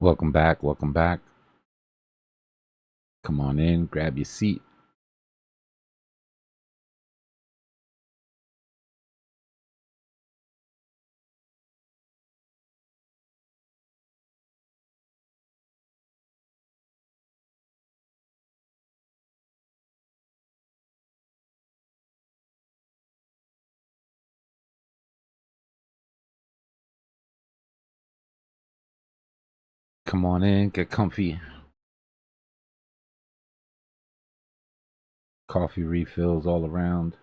Welcome back. Welcome back. Come on in, grab your seat. Come on in, get comfy. Coffee refills all around.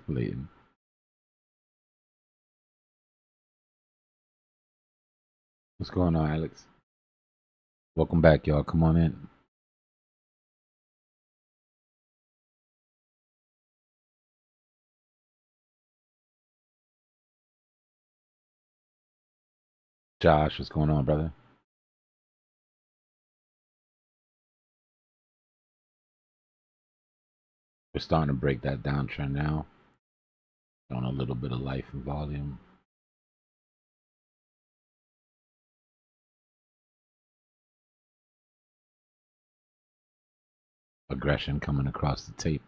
Leighton. What's going on, Alex? Welcome back, y'all. Come on in. Josh, what's going on, brother? We're starting to break that downtrend now. Showing a little bit of life and volume. Aggression coming across the tape.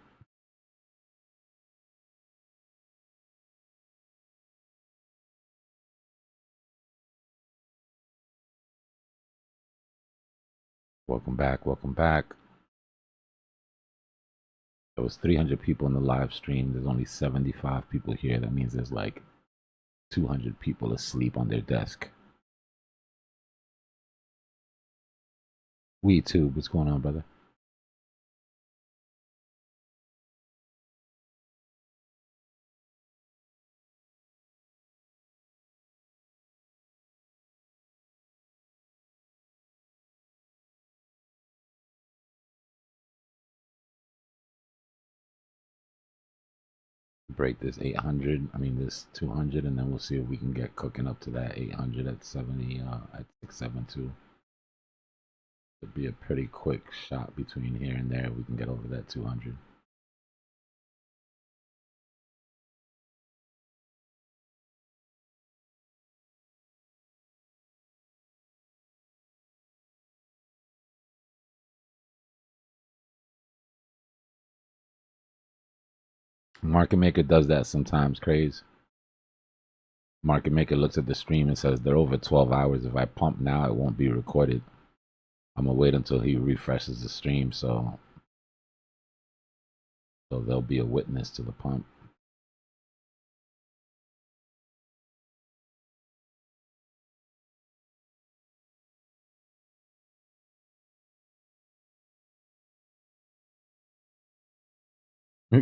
Welcome back. Welcome back. There was 300 people in the live stream. There's only 75 people here. That means there's like 200 people asleep on their desk. We too. What's going on, brother? Break this 800, this 200, and then we'll see if we can get cooking up to that 800 at 70 at 672. It'd be a pretty quick shot between here and there. We can get over that 200. Market maker does that sometimes, craze. Market maker looks at the stream and says they're over 12 hours. If I pump now, it won't be recorded. I'm gonna wait until he refreshes the stream, so there'll be a witness to the pump.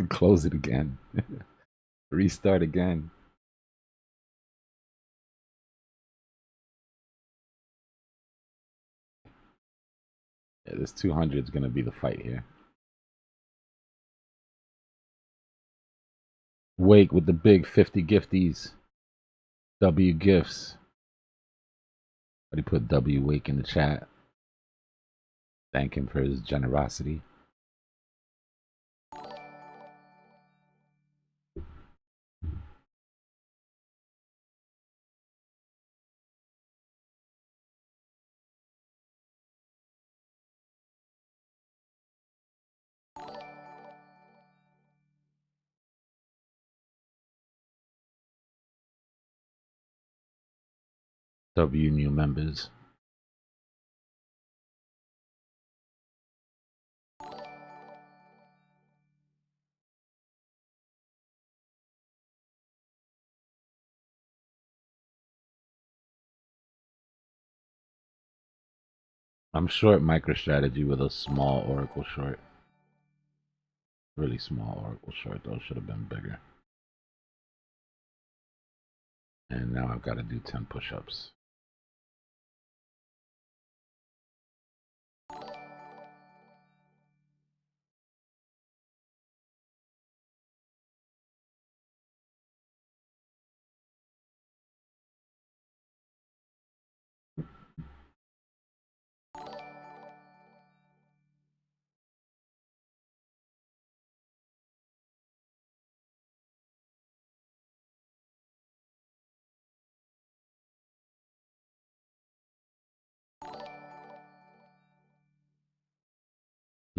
Close it again. Restart again. Yeah, this 200 is gonna be the fight here. Wake with the big 50 gifties. W gifts. But he put W Wake in the chat. Thank him for his generosity. W new members. I'm short MicroStrategy with a small Oracle short. Really small Oracle short, though. Should have been bigger. And now I've got to do 10 push-ups.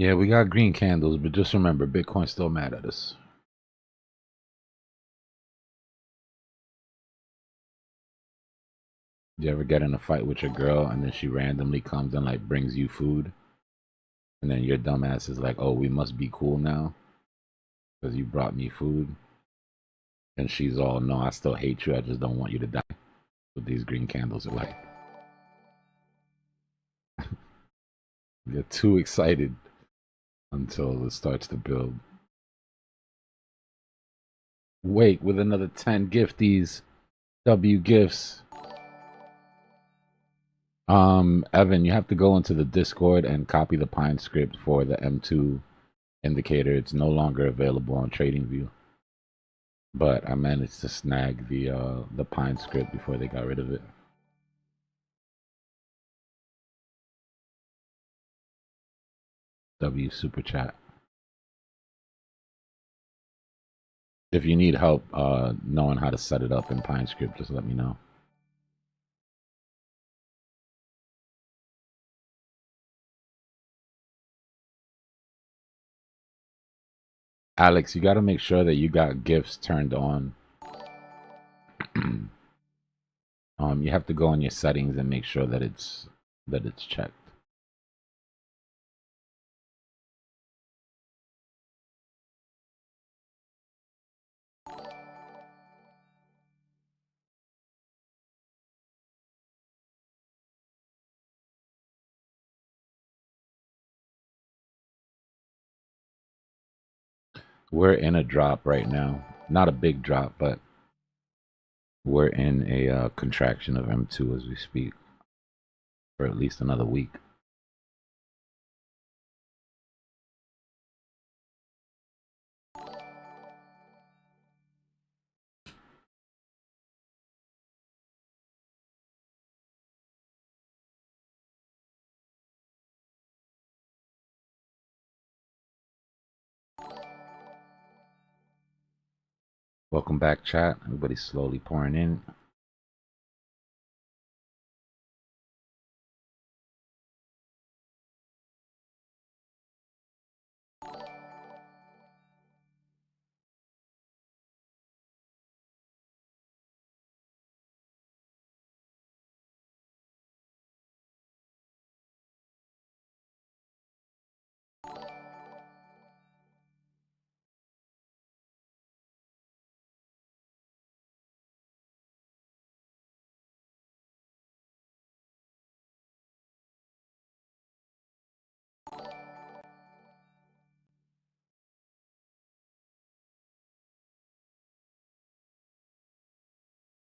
Yeah, we got green candles, but just remember, Bitcoin's still mad at us. You ever get in a fight with your girl and then she randomly comes and like brings you food? And then your dumbass is like, oh, we must be cool now because you brought me food. And she's all, no, I still hate you. I just don't want you to die. What these green candles are like. You're too excited until it starts to build. Wait, with another 10 gifties. W gifts. Evan, you have to go into the Discord and copy the Pine script for the M2 indicator. It's no longer available on TradingView. But I managed to snag the Pine script before they got rid of it. W super chat. If you need help knowing how to set it up in Pine script, just let me know. Alex, you got to make sure that you got gifts turned on. You have to go in your settings and make sure that it's checked. We're in a drop right now. Not a big drop, but we're in a contraction of M2 as we speak for at least another week. Welcome back, chat. Everybody's slowly pouring in.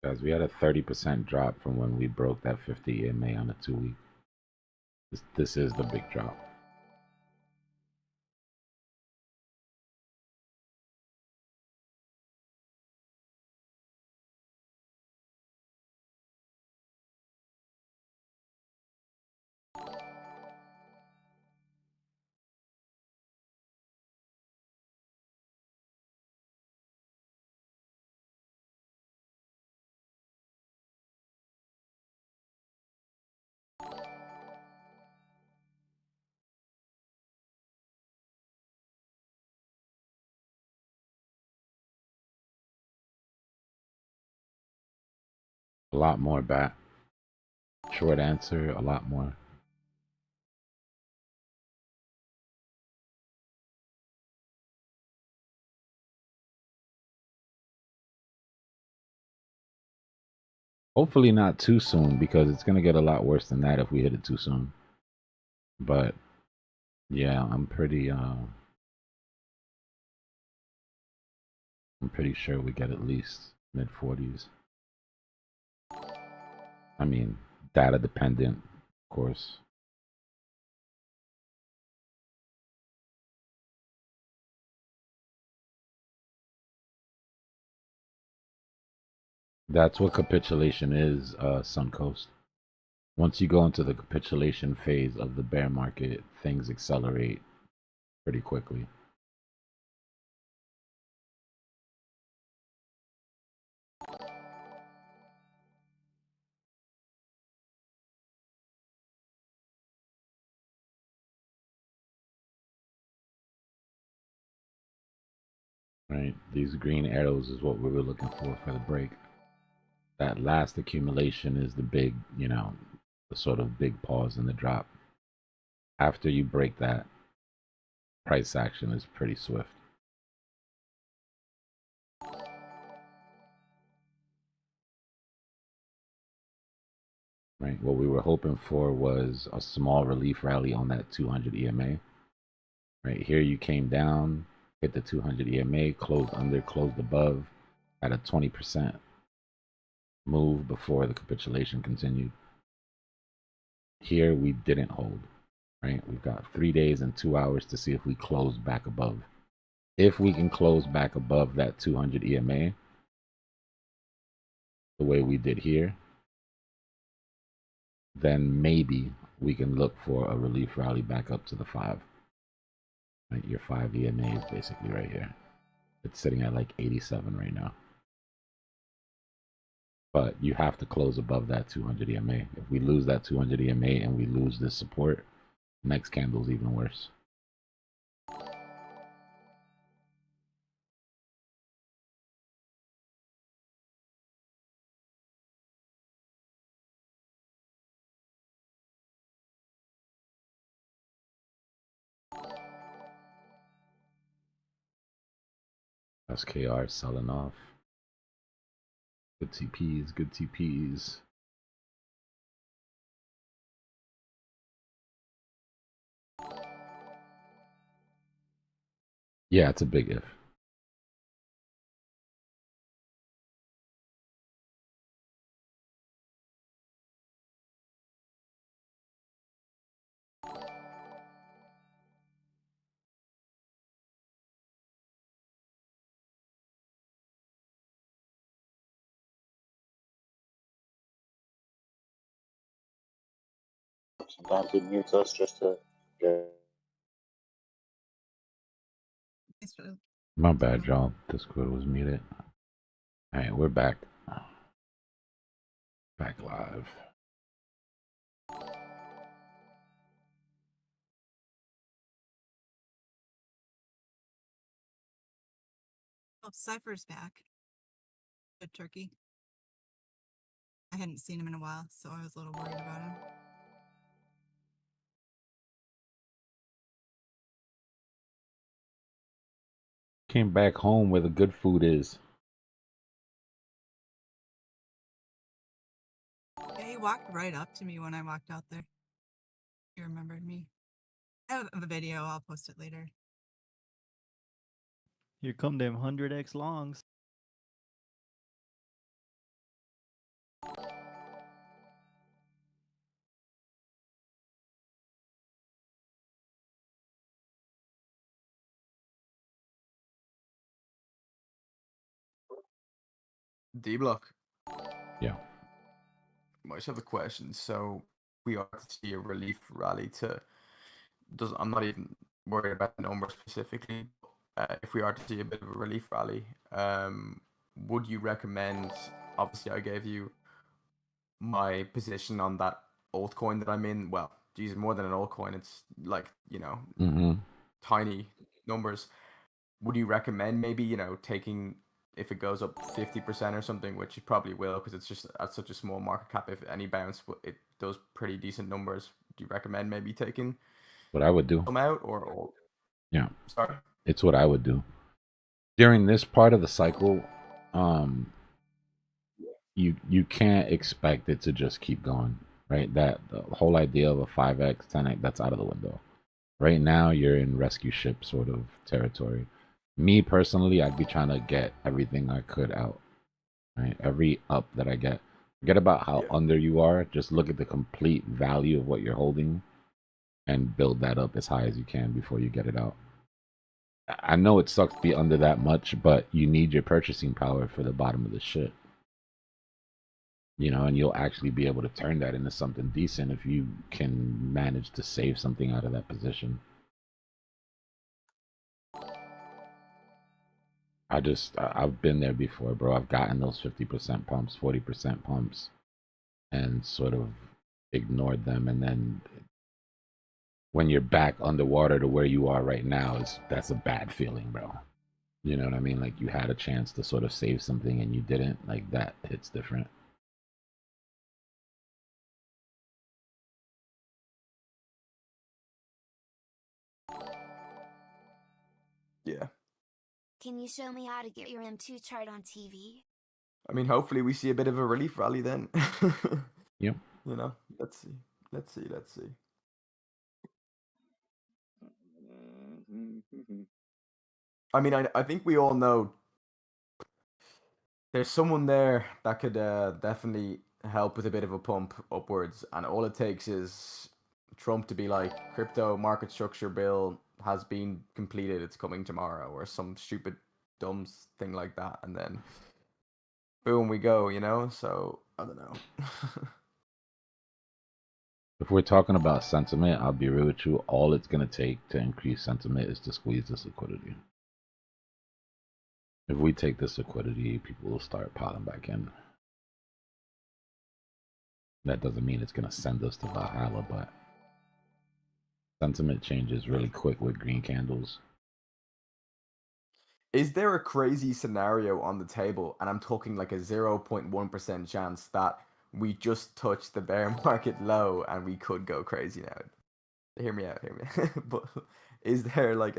Guys, we had a 30% drop from when we broke that 50 EMA on a 2-week. This is the big drop. A lot more bat. Short answer, a lot more. Hopefully not too soon, because it's going to get a lot worse than that if we hit it too soon. But yeah, I'm pretty sure we get at least mid-40s. I mean, data dependent, of course. That's what capitulation is, Suncoast. Once you go into the capitulation phase of the bear market, things accelerate pretty quickly. right? These green arrows is what we were looking for the break. That last accumulation is the big, you know, the sort of big pause in the drop. After you break that, price action is pretty swift. Right? What we were hoping for was a small relief rally on that 200 EMA. Right here, you came down, hit the 200 EMA, closed under, closed above, at a 20% move before the capitulation continued. Here, we didn't hold. Right? We've got 3 days and 2 hours to see if we close back above. If we can close back above that 200 EMA, the way we did here, then maybe we can look for a relief rally back up to the 5. Right? Your 5 EMA is basically right here. It's sitting at like 87 right now. But you have to close above that 200 EMA. If we lose that 200 EMA and we lose this support, next candle's even worse. SKR selling off. Good TPs, good TPs. Yeah, it's a big if. Sometimes he mutes us just to get. My bad, y'all. Discord was muted. All right, we're back. Back live. Oh, Cypher's back. Good turkey. I hadn't seen him in a while, so I was a little worried about him. Came back home where the good food is. Yeah, he walked right up to me when I walked out there. He remembered me. I have a video. I'll post it later. Here come them 100x longs. Dbloc. Yeah. Might have a question. So we are to see a relief rally to. I'm not even worried about the number specifically. If we are to see a bit of a relief rally, would you recommend? Obviously, I gave you my position on that altcoin that I'm in. Well, geez, more than an altcoin. It's like tiny numbers. Would you recommend maybe taking, if it goes up 50% or something, which it probably will because it's just at such a small market cap, if any bounce, it does pretty decent numbers. Do you recommend maybe taking What I would do? them out or Yeah. Sorry. It's what I would do. During this part of the cycle, you can't expect it to just keep going, right? That the whole idea of a 5x, 10x, that's out of the window. Right now, you're in rescue ship sort of territory. Me personally, I'd be trying to get everything I could out. Right, every up that I get. Forget about how under you are. Just look at the complete value of what you're holding, and build that up as high as you can before you get it out. I know it sucks to be under that much, but you need your purchasing power for the bottom of the shit. You know, and you'll actually be able to turn that into something decent if you can manage to save something out of that position. I've been there before, bro. I've gotten those 50% pumps, 40% pumps, and sort of ignored them. And then when you're back underwater to where you are right now, that's a bad feeling, bro. You know what I mean? Like you had a chance to sort of save something and you didn't. Like that hits different. Yeah. Can you show me how to get your M2 chart on TV? I mean, hopefully we see a bit of a relief rally then. Yep. You know, let's see. Let's see. Let's see. I mean, I think we all know there's someone there that could definitely help with a bit of a pump upwards, and all it takes is Trump to be like, crypto market structure bill has been completed, it's coming tomorrow, or some stupid dumb thing like that, and then boom, we go, you know? So, I don't know. If we're talking about sentiment, I'll be real with you. All it's going to take to increase sentiment is to squeeze this liquidity. If we take this liquidity, people will start piling back in. That doesn't mean it's going to send us to Valhalla, but sentiment changes really quick with green candles. Is there a crazy scenario on the table, and I'm talking like a 0.1% chance that we just touched the bear market low and we could go crazy now? Hear me out, But is there like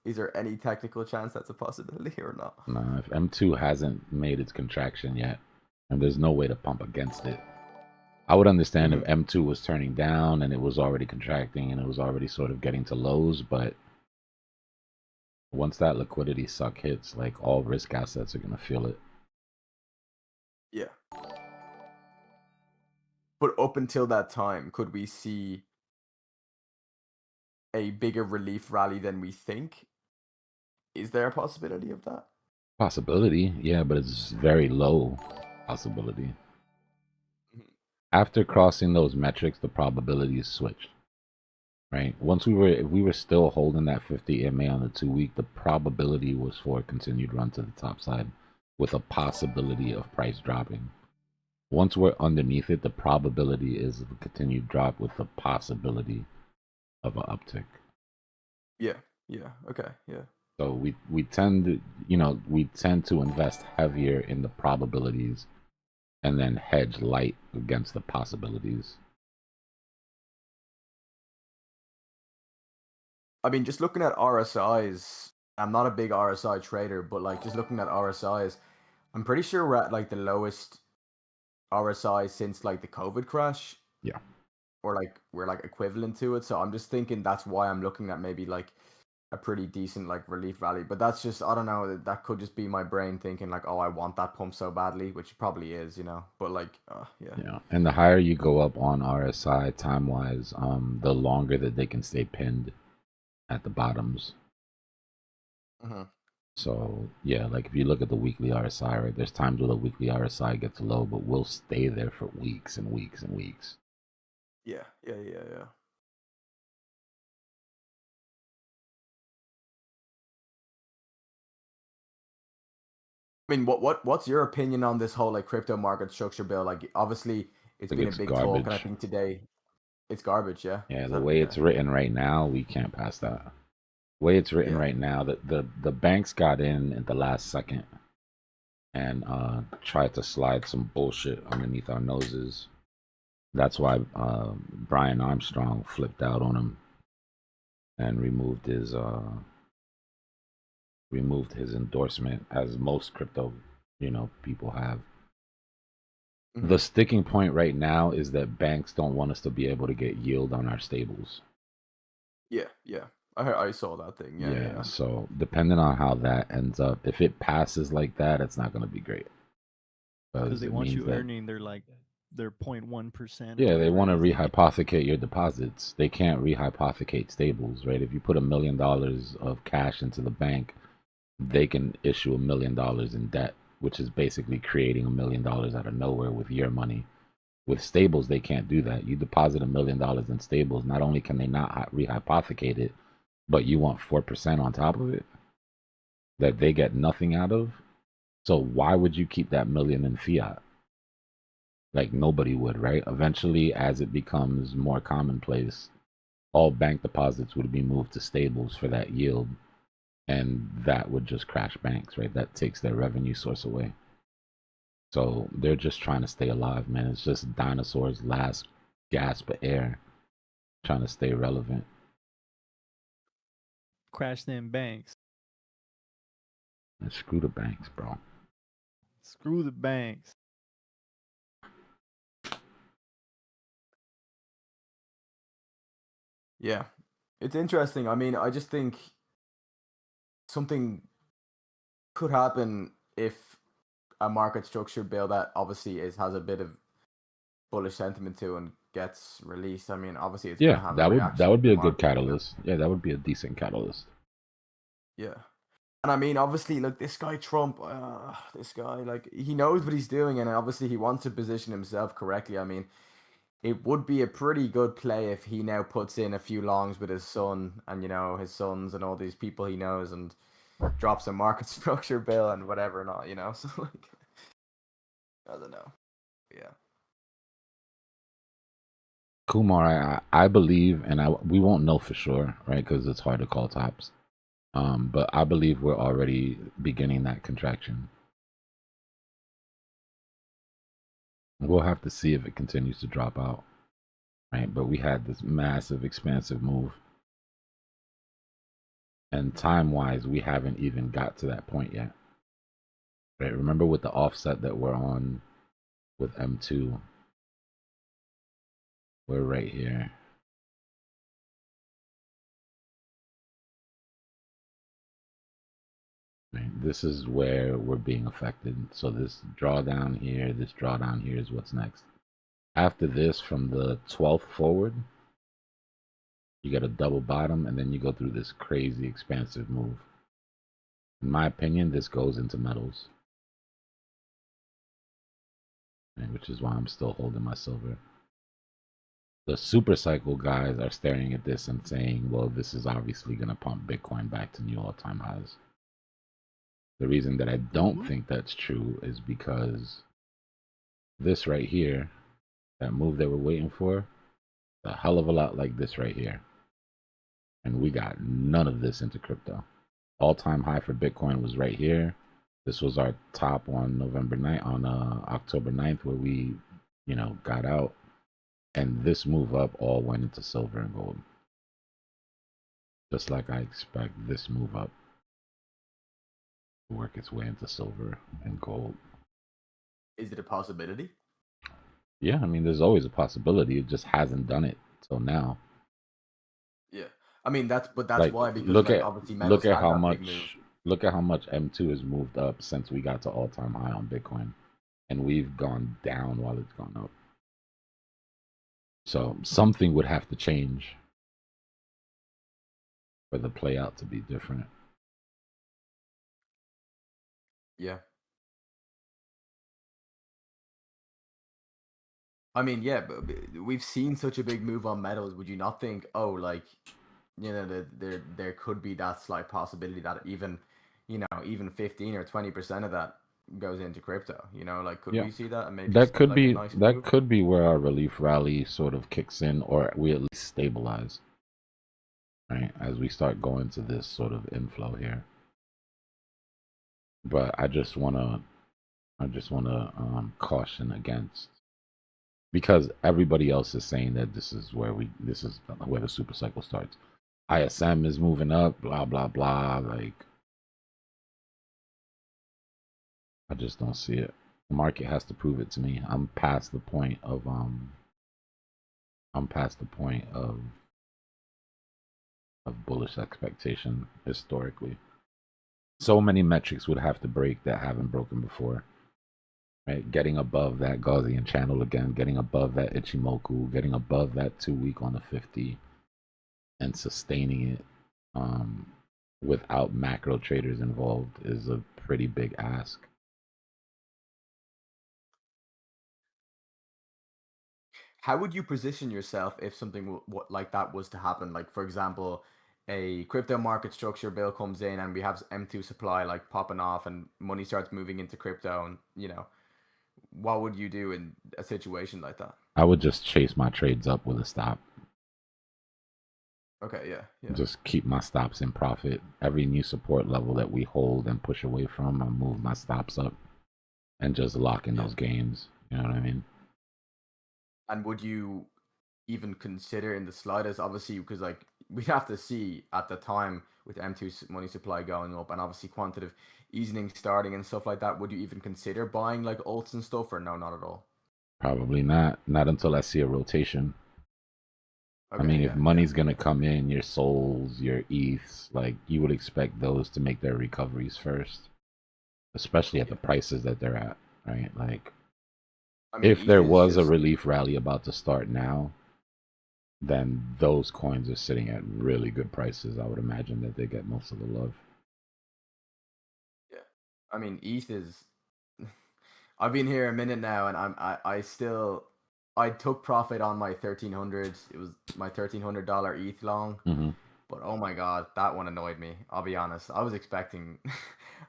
is there any technical chance that's a possibility or not? Nah, if M2 hasn't made its contraction yet, and there's no way to pump against it, I would understand if M2 was turning down and it was already contracting and it was already sort of getting to lows, but once that liquidity suck hits, like all risk assets are gonna feel it. Yeah. But up until that time, could we see a bigger relief rally than we think? Is there a possibility of that? Possibility, yeah, but it's very low possibility. After crossing those metrics, the probabilities switched. Right? If we were still holding that 50 MA on the 2-week, the probability was for a continued run to the top side with a possibility of price dropping. Once we're underneath it, the probability is of a continued drop with the possibility of an uptick. Yeah, okay, yeah. So we tend to invest heavier in the probabilities and then hedge light against the possibilities. I mean, just looking at RSIs, I'm not a big RSI trader, but like just looking at RSIs, I'm pretty sure we're at like the lowest RSI since like the COVID crash. Yeah. Or like we're like equivalent to it. So I'm just thinking that's why I'm looking at maybe like a pretty decent like relief rally. But that's just, I don't know, that could just be my brain thinking like, oh, I want that pump so badly, which it probably is, you know. But like, yeah. Yeah. And the higher you go up on RSI time wise, the longer that they can stay pinned at the bottoms. So yeah, like if you look at the weekly RSI, right, there's times where the weekly RSI gets low, but we'll stay there for weeks and weeks and weeks. Yeah. I mean, what's your opinion on this whole like crypto market structure bill? Like, obviously, it's been a big talk, and I think today it's garbage. Yeah. Yeah, the way it's written right now, we can't pass that. The way it's written right now, the banks got in at the last second and tried to slide some bullshit underneath our noses. That's why Brian Armstrong flipped out on him and removed his endorsement, as most crypto, people have. The sticking point right now is that banks don't want us to be able to get yield on our stables. Yeah. I saw that thing. Yeah. So depending on how that ends up, if it passes like that, it's not going to be great. Because they want you earning their 0.1%. Yeah, they want to rehypothecate your deposits. They can't rehypothecate stables, right? If you put $1 million of cash into the bank, they can issue $1 million in debt, which is basically creating $1 million out of nowhere with your money. With stables, they can't do that. You deposit $1 million in stables, not only can they not rehypothecate it, but you want 4% on top of it that they get nothing out of. So why would you keep that million in fiat? Like nobody would, right? Eventually, as it becomes more commonplace, all bank deposits would be moved to stables for that yield. and that would just crash banks, right? That takes their revenue source away. So they're just trying to stay alive, man. It's just dinosaurs' last gasp of air, trying to stay relevant. Crash them banks. And screw the banks, bro. Screw the banks. Yeah, it's interesting. I mean, I just think something could happen if a market structure bill that obviously has a bit of bullish sentiment to and gets released. I mean, obviously it's gonna have a reaction. That would be in a the good market, you know? catalyst. Yeah, that would be a decent catalyst. Yeah. And I mean, obviously, look, this guy Trump, this guy, like, he knows what he's doing, and obviously he wants to position himself correctly. I mean, it would be a pretty good play if he now puts in a few longs with his son and, you know, his sons and all these people he knows and drops a market structure bill and whatever not, you know? So, like, I don't know. Yeah. Kumar, I believe, and we won't know for sure, right? Because it's hard to call tops. But I believe we're already beginning that contraction. We'll have to see if it continues to drop out, right? But we had this massive, expansive move. And time-wise, we haven't even got to that point yet. Right? Remember with the offset that we're on with M2, we're right here. Right? This is where we're being affected. So this drawdown here is what's next. After this, from the 12th forward, you get a double bottom, and then you go through this crazy expansive move. In my opinion, this goes into metals, right? Which is why I'm still holding my silver. The super cycle guys are staring at this and saying, well, this is obviously going to pump Bitcoin back to new all-time highs. The reason that I don't think that's true is because this right here, that move that we're waiting for, a hell of a lot like this right here. And we got none of this into crypto. All-time high for Bitcoin was right here. This was our top on October 9th, where we, you know, got out. And this move up all went into silver and gold. Just like I expect this move up to work its way into silver and gold. Is it a possibility? Yeah, I mean, there's always a possibility. It just hasn't done it till now. Yeah. I mean, that's Like, why, because look like, at obviously metals had that big move. Look at how much M2 has moved up since we got to all-time high on Bitcoin, and we've gone down while it's gone up. So something would have to change for the play out to be different. Yeah. I mean, yeah, but we've seen such a big move on metals. Would you not think, oh, like, you know, there could be that slight possibility that even, you know, even 15 or 20% of that goes into crypto? You know, like, could we see that and maybe that could like be a nice move? could be where our relief rally sort of kicks in, or we at least stabilize, right, as we start going to this sort of inflow here. But I just wanna caution against, because everybody else is saying that this is where the super cycle starts. ISM is moving up, blah blah blah. Like, I just don't see it. The market has to prove it to me. I'm past the point of bullish expectation historically. So many metrics would have to break that haven't broken before. Right? Getting above that Gaussian channel again, getting above that Ichimoku, getting above that 2 week on the 50, and sustaining it without macro traders involved is a pretty big ask. How would you position yourself if something like that was to happen? Like, for example, a crypto market structure bill comes in and we have M2 supply like popping off and money starts moving into crypto, and, you know, what would you do in a situation like that? I would just chase my trades up with a stop. Okay, yeah. Just keep my stops in profit. Every new support level that we hold and push away from, I move my stops up and just lock in those gains. You know what I mean? And would you even consider in the slightest, obviously, because like we have to see at the time with M2 money supply going up and obviously quantitative easing starting and stuff like that, would you even consider buying like alts and stuff, or no, not at all? Probably not. Not until I see a rotation. Okay, I mean, if yeah, money's gonna come in, your souls, your ETHs, like you would expect those to make their recoveries first, especially at the prices that they're at, right? Like, I mean, if ETH there is was a just relief rally about to start now, then those coins are sitting at really good prices. I would imagine that they get most of the love. yeah. I mean, ETH is. I've been here a minute now, and I took profit on my 1300. It was my $1,300 ETH long. Mm-hmm. But oh my god, that one annoyed me. I'll be honest. I was expecting,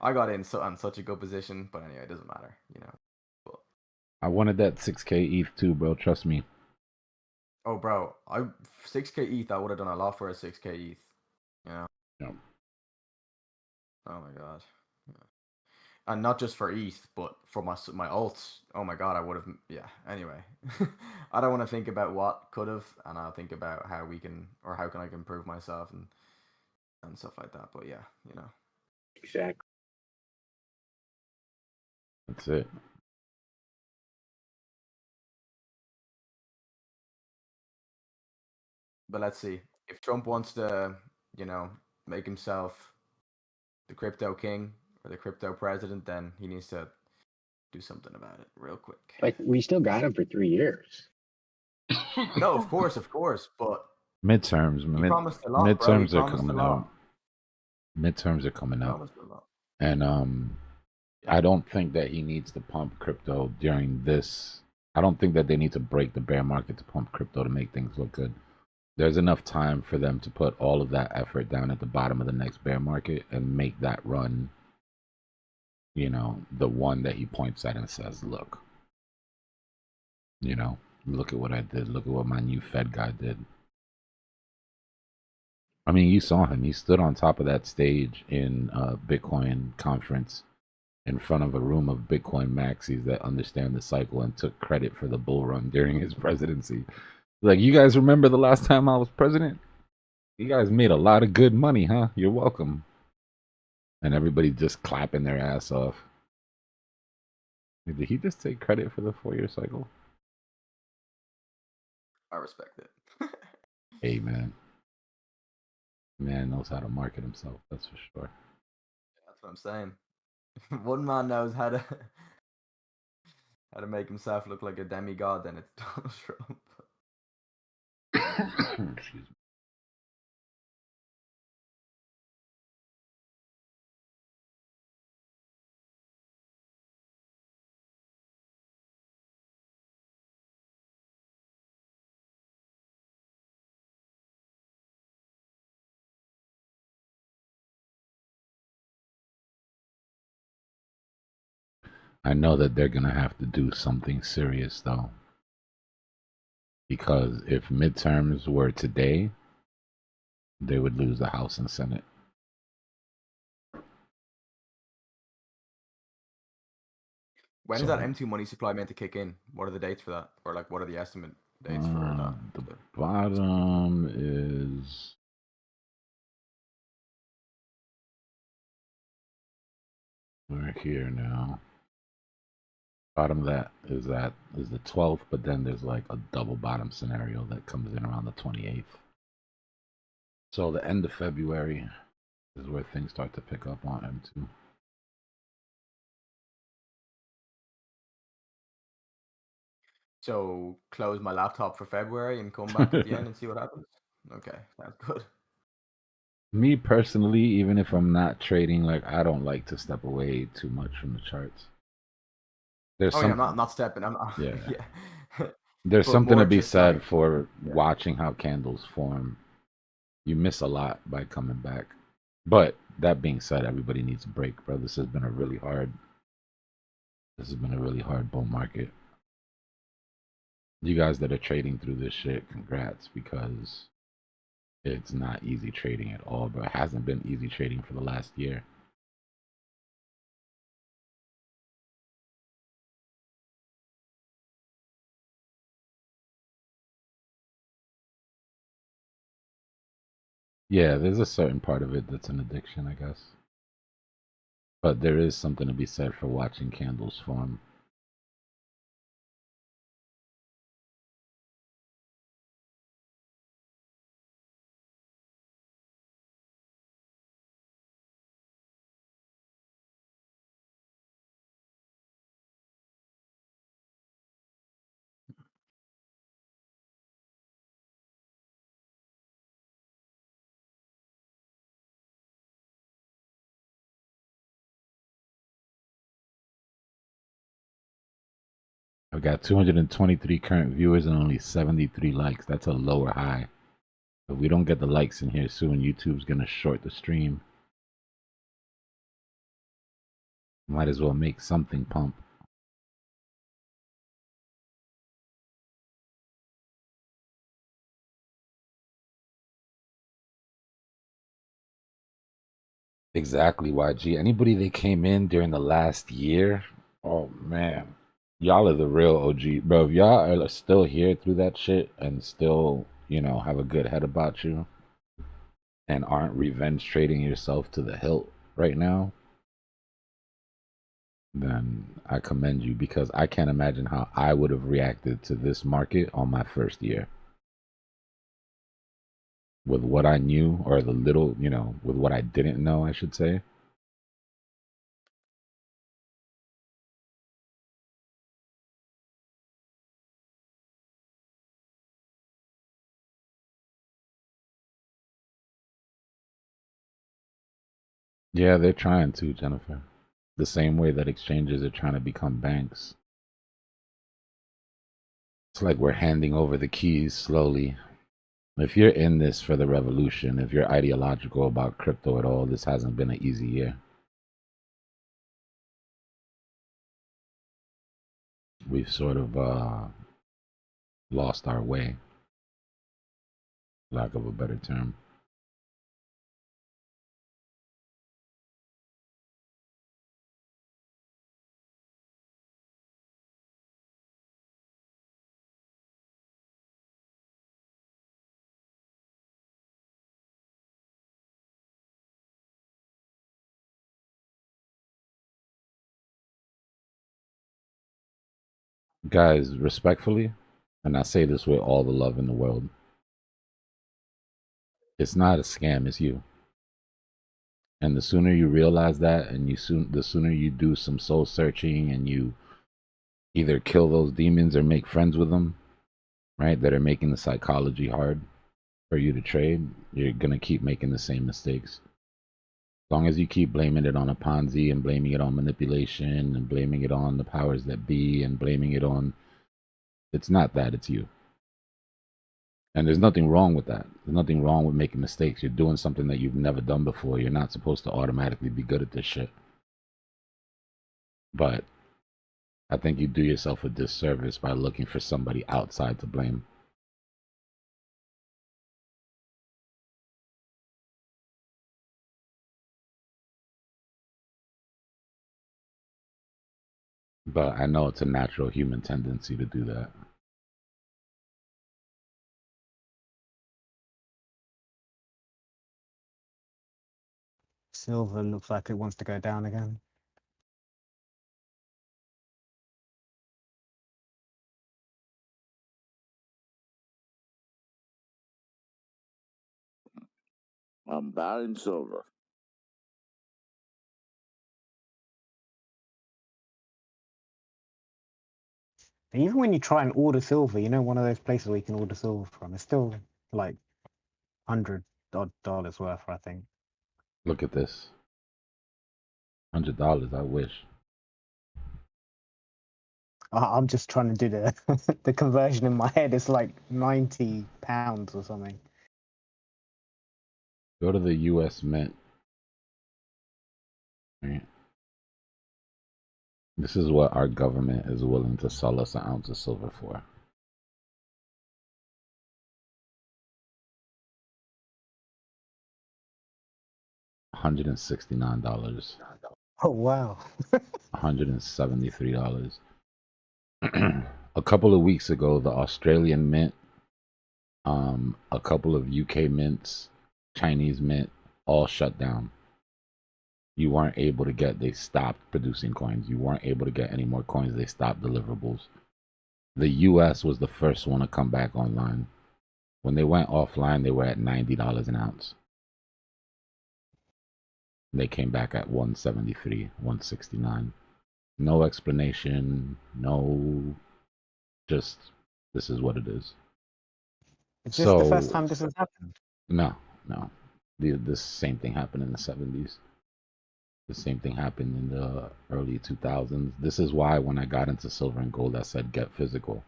I got in on such a good position, but anyway, it doesn't matter, you know. But, I wanted that 6K ETH too, bro. Trust me. oh, bro, 6K ETH. I would have done a lot for a 6K ETH. You know. Yeah. Oh my god. Yeah. And not just for ETH, but for my alts. Oh my god, I would have. Yeah. Anyway, I don't want to think about what could have, and I'll think about how we can, or how can I improve myself and stuff like that. But yeah, you know. Exactly. That's it. But let's see. If Trump wants to, you know, make himself the crypto king or the crypto president, then he needs to do something about it real quick. Like, we still got him for 3 years. No, of course, but midterms, he promised a lot, bro. He midterms are promised a coming lot. out. Midterms are coming He up, promised a lot. and I don't think that he needs to pump crypto during this. I don't think that they need to break the bear market to pump crypto to make things look good. There's enough time for them to put all of that effort down at the bottom of the next bear market and make that run, you know, the one that he points at and says, look, you know, look at what I did. Look at what my new Fed guy did. I mean, you saw him. He stood on top of that stage in a Bitcoin conference in front of a room of Bitcoin maxis that understand the cycle and took credit for the bull run during his presidency. Like, you guys remember the last time I was president? You guys made a lot of good money, huh? You're welcome. And everybody just clapping their ass off. Did he just take credit for the 4-year cycle? I respect it. Hey, man. Man knows how to market himself, that's for sure. That's what I'm saying. One man knows how to make himself look like a demigod, then it's Donald Trump. Excuse me. I know that they're going to have to do something serious, though. Because if midterms were today, they would lose the House and Senate. When is that M2 money supply meant to kick in? What are the dates for that? Or like, what are the estimate dates for that? The bottom is... We're here now. Bottom of that is the 12th, but then there's like a double bottom scenario that comes in around the 28th. So the end of February is where things start to pick up on M2. So close my laptop for February and come back at the end and see what happens. Okay, sounds good. Me personally, even if I'm not trading, like, I don't like to step away too much from the charts. There's yeah, I'm not stepping. I'm not. Yeah. Yeah. There's But something to more be just said like, for watching how candles form. You miss a lot by coming back. But that being said, everybody needs a break, bro. This has been a really hard bull market. You guys that are trading through this shit, congrats, because It's not easy trading at all, bro. It hasn't been easy trading for the last year. Yeah, there's a certain part of it that's an addiction, I guess. But there is something to be said for watching candles form. I've got 223 current viewers and only 73 likes. That's a lower high. If we don't get the likes in here soon, YouTube's going to short the stream. Might as well make something pump. Exactly, YG. Anybody that came in during the last year, oh man, y'all are the real OG. Bro, if y'all are still here through that shit and still, you know, have a good head about you and aren't revenge trading yourself to the hilt right now, then I commend you, because I can't imagine how I would have reacted to this market on my first year. With what I knew, or the little, you know, with what I didn't know, I should say. Yeah, they're trying to, Jennifer. The same way that exchanges are trying to become banks. It's like we're handing over the keys slowly. If you're in this for the revolution, if you're ideological about crypto at all, this hasn't been an easy year. We've sort of lost our way, lack of a better term. Guys, respectfully, and I say this with all the love in the world, it's not a scam, it's you. And the sooner you realize that, and the sooner you do some soul searching and you either kill those demons or make friends with them, right, that are making the psychology hard for you to trade, you're going to keep making the same mistakes. As long as you keep blaming it on a Ponzi and blaming it on manipulation and blaming it on the powers that be and blaming it on, it's not that, it's you. And there's nothing wrong with that. There's nothing wrong with making mistakes. You're doing something that you've never done before. You're not supposed to automatically be good at this shit. But I think you do yourself a disservice by looking for somebody outside to blame. But I know it's a natural human tendency to do that. Silver looks like it wants to go down again. I'm buying silver. Even when you try and order silver, you know, one of those places where you can order silver from, it's still like $100 worth, I think. Look at this. $100, I wish. I'm just trying to do the the conversion in my head. It's like £90 or something. Go to the US Mint. Right. This is what our government is willing to sell us an ounce of silver for. $169. Oh wow. $173. A couple of weeks ago, the Australian mint, a couple of UK mints, Chinese mint, all shut down. You weren't able to get, they stopped producing coins. You weren't able to get any more coins. They stopped deliverables. The US was the first one to come back online. When they went offline, they were at $90 an ounce. They came back at 173, 169. No explanation, no, just this is what it is. Is this the first time this has happened? No. This same thing happened in the 70s. The same thing happened in the early 2000s. This is why when I got into silver and gold, I said get physical.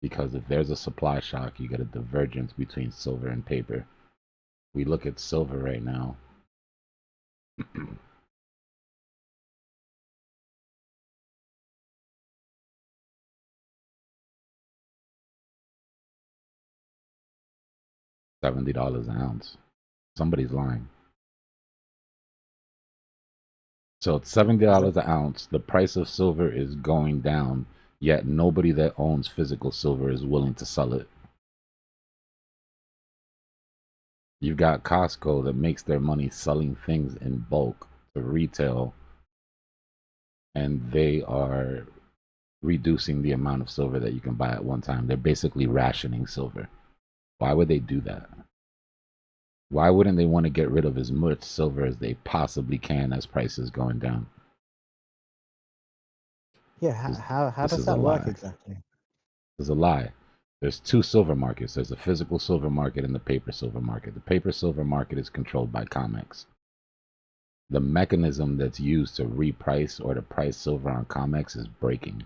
Because if there's a supply shock, you get a divergence between silver and paper. We look at silver right now. $70 an ounce. Somebody's lying. So it's $70 an ounce. The price of silver is going down, yet nobody that owns physical silver is willing to sell it. You've got Costco that makes their money selling things in bulk to retail, and they are reducing the amount of silver that you can buy at one time. They're basically rationing silver. Why would they do that? Why wouldn't they want to get rid of as much silver as they possibly can as prices going down? Yeah, how does that work exactly? There's a lie. There's two silver markets. There's a physical silver market and the paper silver market. The paper silver market is controlled by COMEX. The mechanism that's used to reprice or to price silver on COMEX is breaking.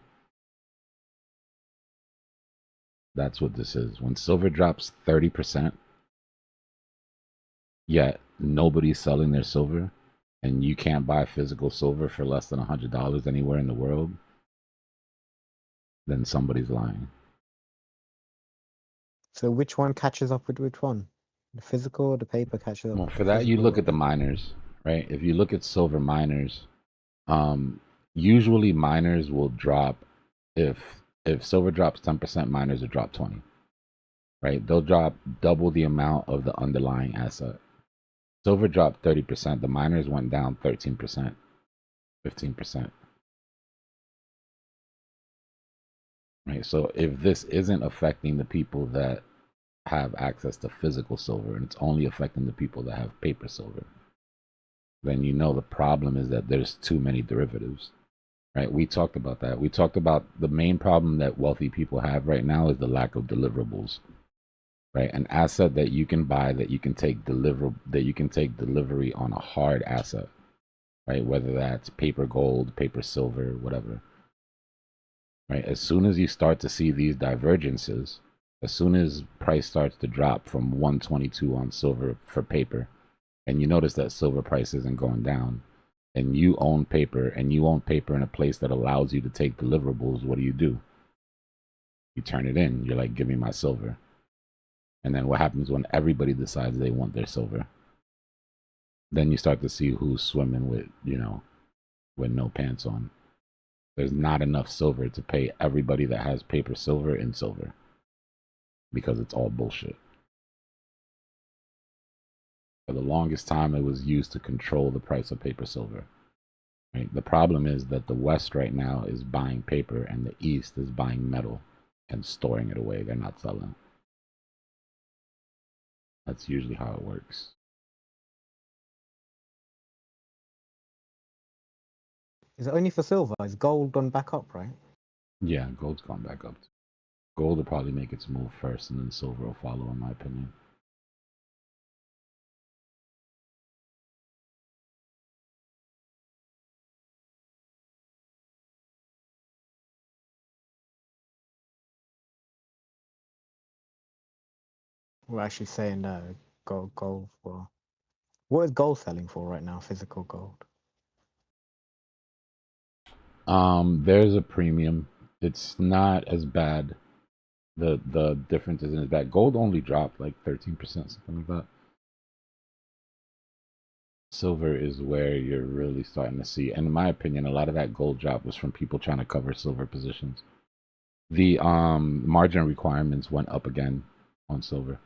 That's what this is. When silver drops 30%, yet nobody's selling their silver, and you can't buy physical silver for less than $100 anywhere in the world, then somebody's lying. So which one catches up with which one? The physical or the paper catches up? Well, for that, you look at the miners, right? If you look at silver miners, usually miners will drop, if silver drops 10%, miners will drop 20, right? They'll drop double the amount of the underlying asset. Silver dropped 30%. The miners went down 13%, 15%. Right. So if this isn't affecting the people that have access to physical silver, and it's only affecting the people that have paper silver, then you know the problem is that there's too many derivatives. Right. We talked about that. We talked about the main problem that wealthy people have right now is the lack of deliverables. Right. An asset that you can buy, that you can take delivery on a hard asset. Right. Whether that's paper gold, paper silver, whatever. Right. As soon as you start to see these divergences, as soon as price starts to drop from 122 on silver for paper, and you notice that silver price isn't going down, and you own paper, in a place that allows you to take deliverables, what do? You turn it in. You're like, give me my silver. And then what happens when everybody decides they want their silver? Then you start to see who's swimming with, with no pants on. There's not enough silver to pay everybody that has paper silver in silver, because it's all bullshit. For the longest time, it was used to control the price of paper silver. Right? The problem is that the West right now is buying paper and the East is buying metal and storing it away. They're not selling. That's usually how it works. Is it only for silver? Is gold gone back up, right? Yeah, gold's gone back up. Gold will probably make its move first, and then silver will follow, in my opinion. We're actually saying gold for. What is gold selling for right now? Physical gold. There's a premium. It's not as bad. The difference isn't as bad. Gold only dropped like 13%, something like that. Silver is where you're really starting to see, and in my opinion, a lot of that gold drop was from people trying to cover silver positions. The margin requirements went up again on silver.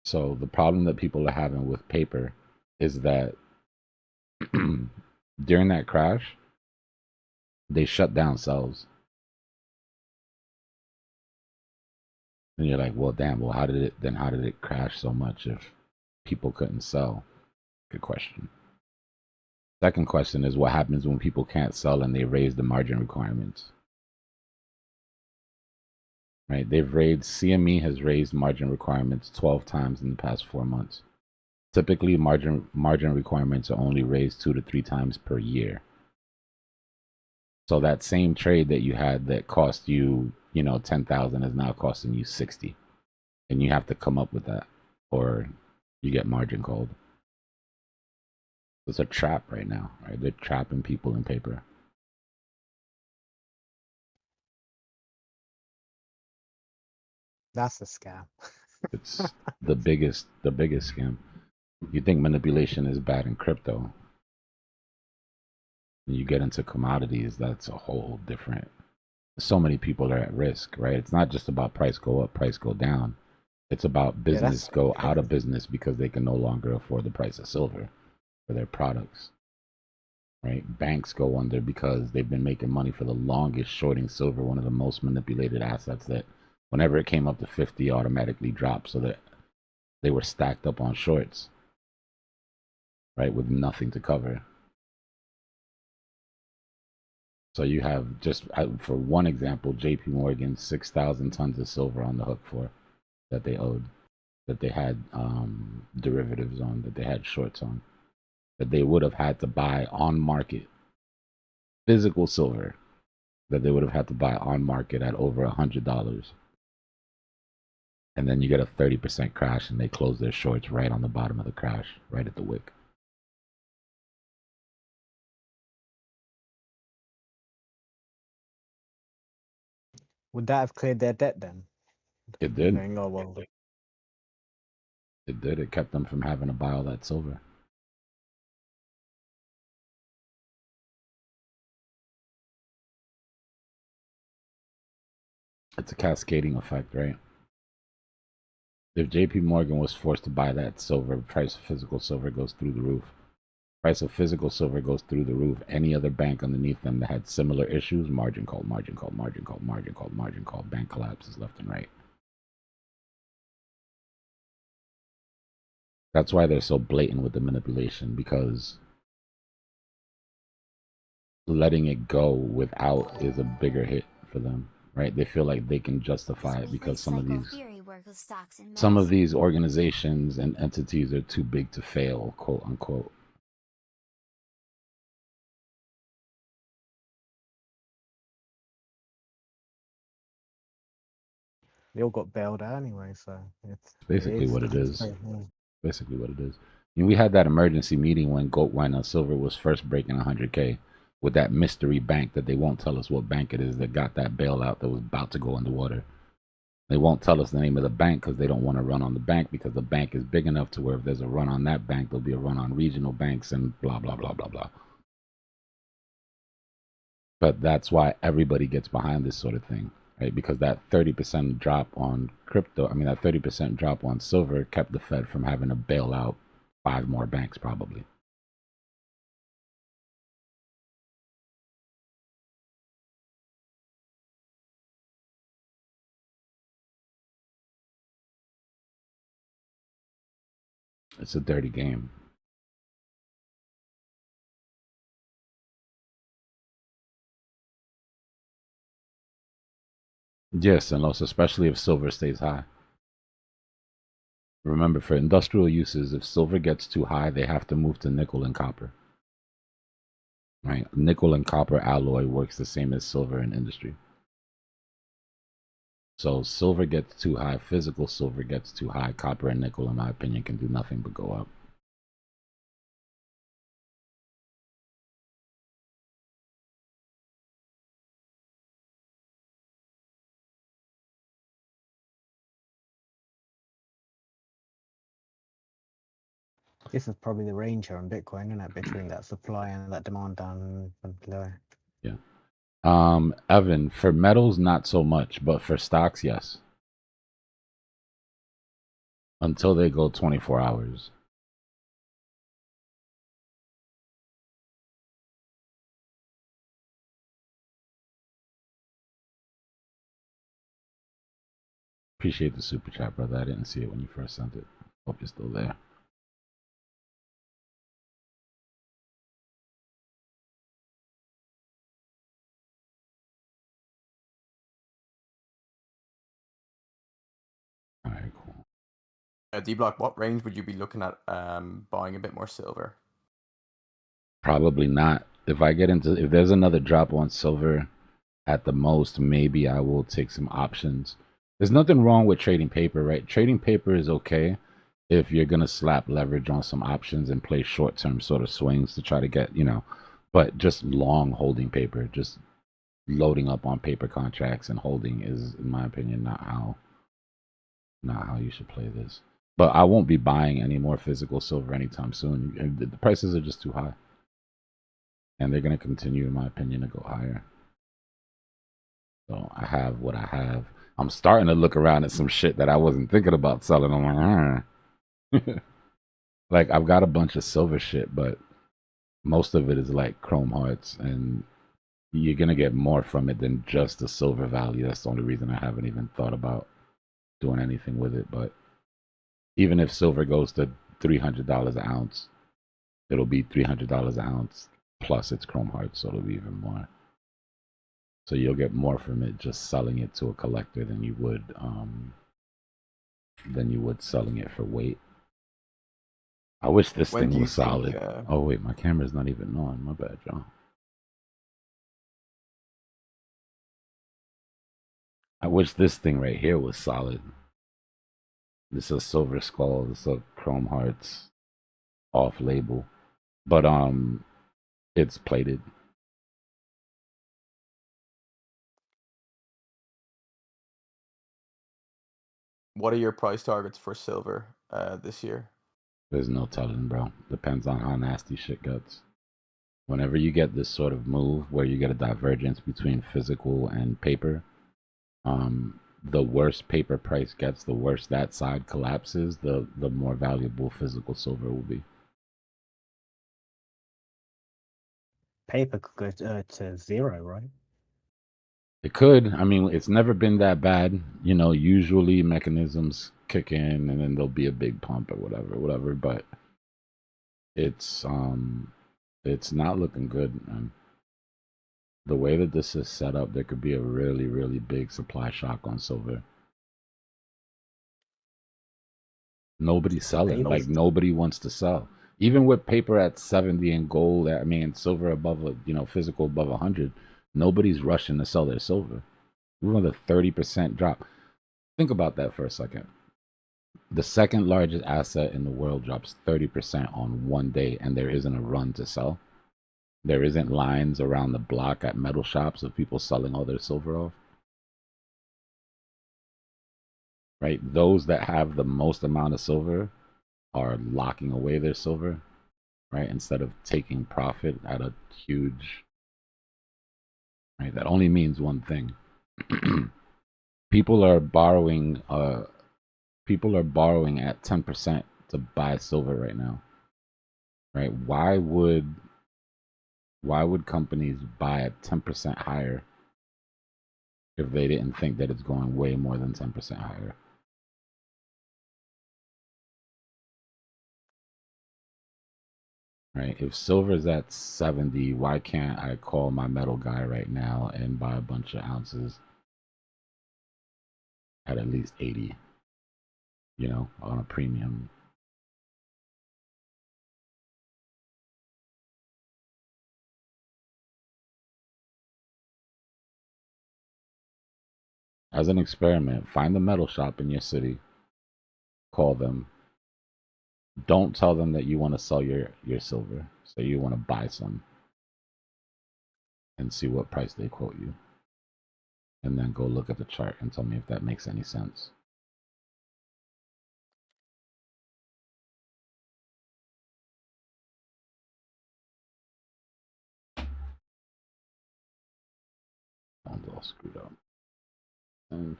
So the problem that people are having with paper is that during that crash, they shut down sells. And you're like, well, damn, well, how did it crash so much if people couldn't sell? Good question. Second question is what happens when people can't sell and they raise the margin requirements? Right? CME has raised margin requirements 12 times in the past 4 months. Typically, margin requirements are only raised 2 to 3 times per year. So that same trade that you had that cost you, 10,000 is now costing you 60, and you have to come up with that, or you get margin called. It's a trap right now, right? They're trapping people in paper. That's a scam. It's the biggest scam. You think manipulation is bad in crypto. When you get into commodities, that's a whole different. So many people are at risk, right? It's not just about price go up, price go down. It's about business go out of business because they can no longer afford the price of silver for their products, right? Banks go under because they've been making money for the longest shorting silver, one of the most manipulated assets that whenever it came up to 50 automatically dropped, so that they were stacked up on shorts, right, with nothing to cover. So you have, just for one example, JP Morgan, 6,000 tons of silver on the hook for that they owed, that they had derivatives on, that they had shorts on, that they would have had to buy on market, physical silver, that they would have had to buy on market at over $100. And then you get a 30% crash and they close their shorts right on the bottom of the crash, right at the wick. Would that have cleared their debt then? It did. Going, oh, well. It did. It kept them from having to buy all that silver. It's a cascading effect, right? If JP Morgan was forced to buy that silver, price of physical silver goes through the roof. Price of physical silver goes through the roof. Any other bank underneath them that had similar issues, margin call, margin call, margin call, margin call, margin call, bank collapses left and right. That's why they're so blatant with the manipulation, because letting it go without is a bigger hit for them, right? They feel like they can justify it because some of these organizations and entities are too big to fail, quote unquote. They all got bailed out anyway, so it's basically what it is. Yeah. Basically what it is. We had that emergency meeting when silver was first breaking 100K with that mystery bank that they won't tell us what bank it is that got that bailout that was about to go underwater. They won't tell us the name of the bank because they don't want to run on the bank, because the bank is big enough to where if there's a run on that bank, there'll be a run on regional banks and blah, blah, blah, blah, blah. But that's why everybody gets behind this sort of thing, right? Because that 30% drop on crypto, that 30% drop on silver kept the Fed from having to bail out 5 more banks probably. It's a dirty game. Yes, and also especially if silver stays high. Remember, for industrial uses, if silver gets too high, they have to move to nickel and copper. Right? Nickel and copper alloy works the same as silver in industry. So silver gets too high, physical silver gets too high, copper and nickel, in my opinion, can do nothing but go up. This is probably the range here on Bitcoin, isn't it? Between that supply and that demand down and below. Yeah. Evan, for metals, not so much, but for stocks, yes. Until they go 24 hours. Appreciate the super chat, brother. I didn't see it when you first sent it. Hope you're still there. All right, cool. Dbloc, what range would you be looking at buying a bit more silver? Probably not. If there's another drop on silver, at the most, maybe I will take some options. There's nothing wrong with trading paper, right? Trading paper is okay if you're gonna slap leverage on some options and play short-term sort of swings to try to get, but just long holding paper, just loading up on paper contracts and holding is, in my opinion, not how you should play this. But I won't be buying any more physical silver anytime soon. The prices are just too high. And they're going to continue, in my opinion, to go higher. So I have what I have. I'm starting to look around at some shit that I wasn't thinking about selling. I'm like, like, I've got a bunch of silver shit, but most of it is like chrome hearts. And you're going to get more from it than just the silver value. That's the only reason I haven't even thought about doing anything with it. But even if silver goes to $300 an ounce, it'll be $300 an ounce plus its chrome hearts, so it'll be even more. So you'll get more from it just selling it to a collector than you would selling it for weight. I wish this thing was solid. Oh wait, my camera's not even on. My bad, John. I wish this thing right here was solid. This is silver skull. This is chrome hearts off label, but it's plated. What are your price targets for silver this year? There's no telling, bro. Depends on how nasty shit gets. Whenever you get this sort of move where you get a divergence between physical and paper, the worse paper price gets, the worse that side collapses, the more valuable physical silver will be. Paper could go to zero, right? It could. I mean, it's never been that bad. Usually mechanisms kick in and then there'll be a big pump or whatever. But it's not looking good, man. The way that this is set up, there could be a really, really big supply shock on silver. Nobody's selling. Like, nobody wants to sell. Even with paper at 70 and gold, silver above, physical above 100, nobody's rushing to sell their silver. We're on the 30% drop. Think about that for a second. The second largest asset in the world drops 30% on one day, and there isn't a run to sell. There isn't lines around the block at metal shops of people selling all their silver off. Right? Those that have the most amount of silver are locking away their silver, right? Instead of taking profit at a huge, right? That only means one thing. People are borrowing at 10% to buy silver right now. Right? Why would companies buy at 10% higher if they didn't think that it's going way more than 10% higher? Right? If silver's at 70, why can't I call my metal guy right now and buy a bunch of ounces at least 80, on a premium? As an experiment, find the metal shop in your city, call them. Don't tell them that you want to sell your silver. Say you want to buy some and see what price they quote you. And then go look at the chart and tell me if that makes any sense. phone's all screwed up. And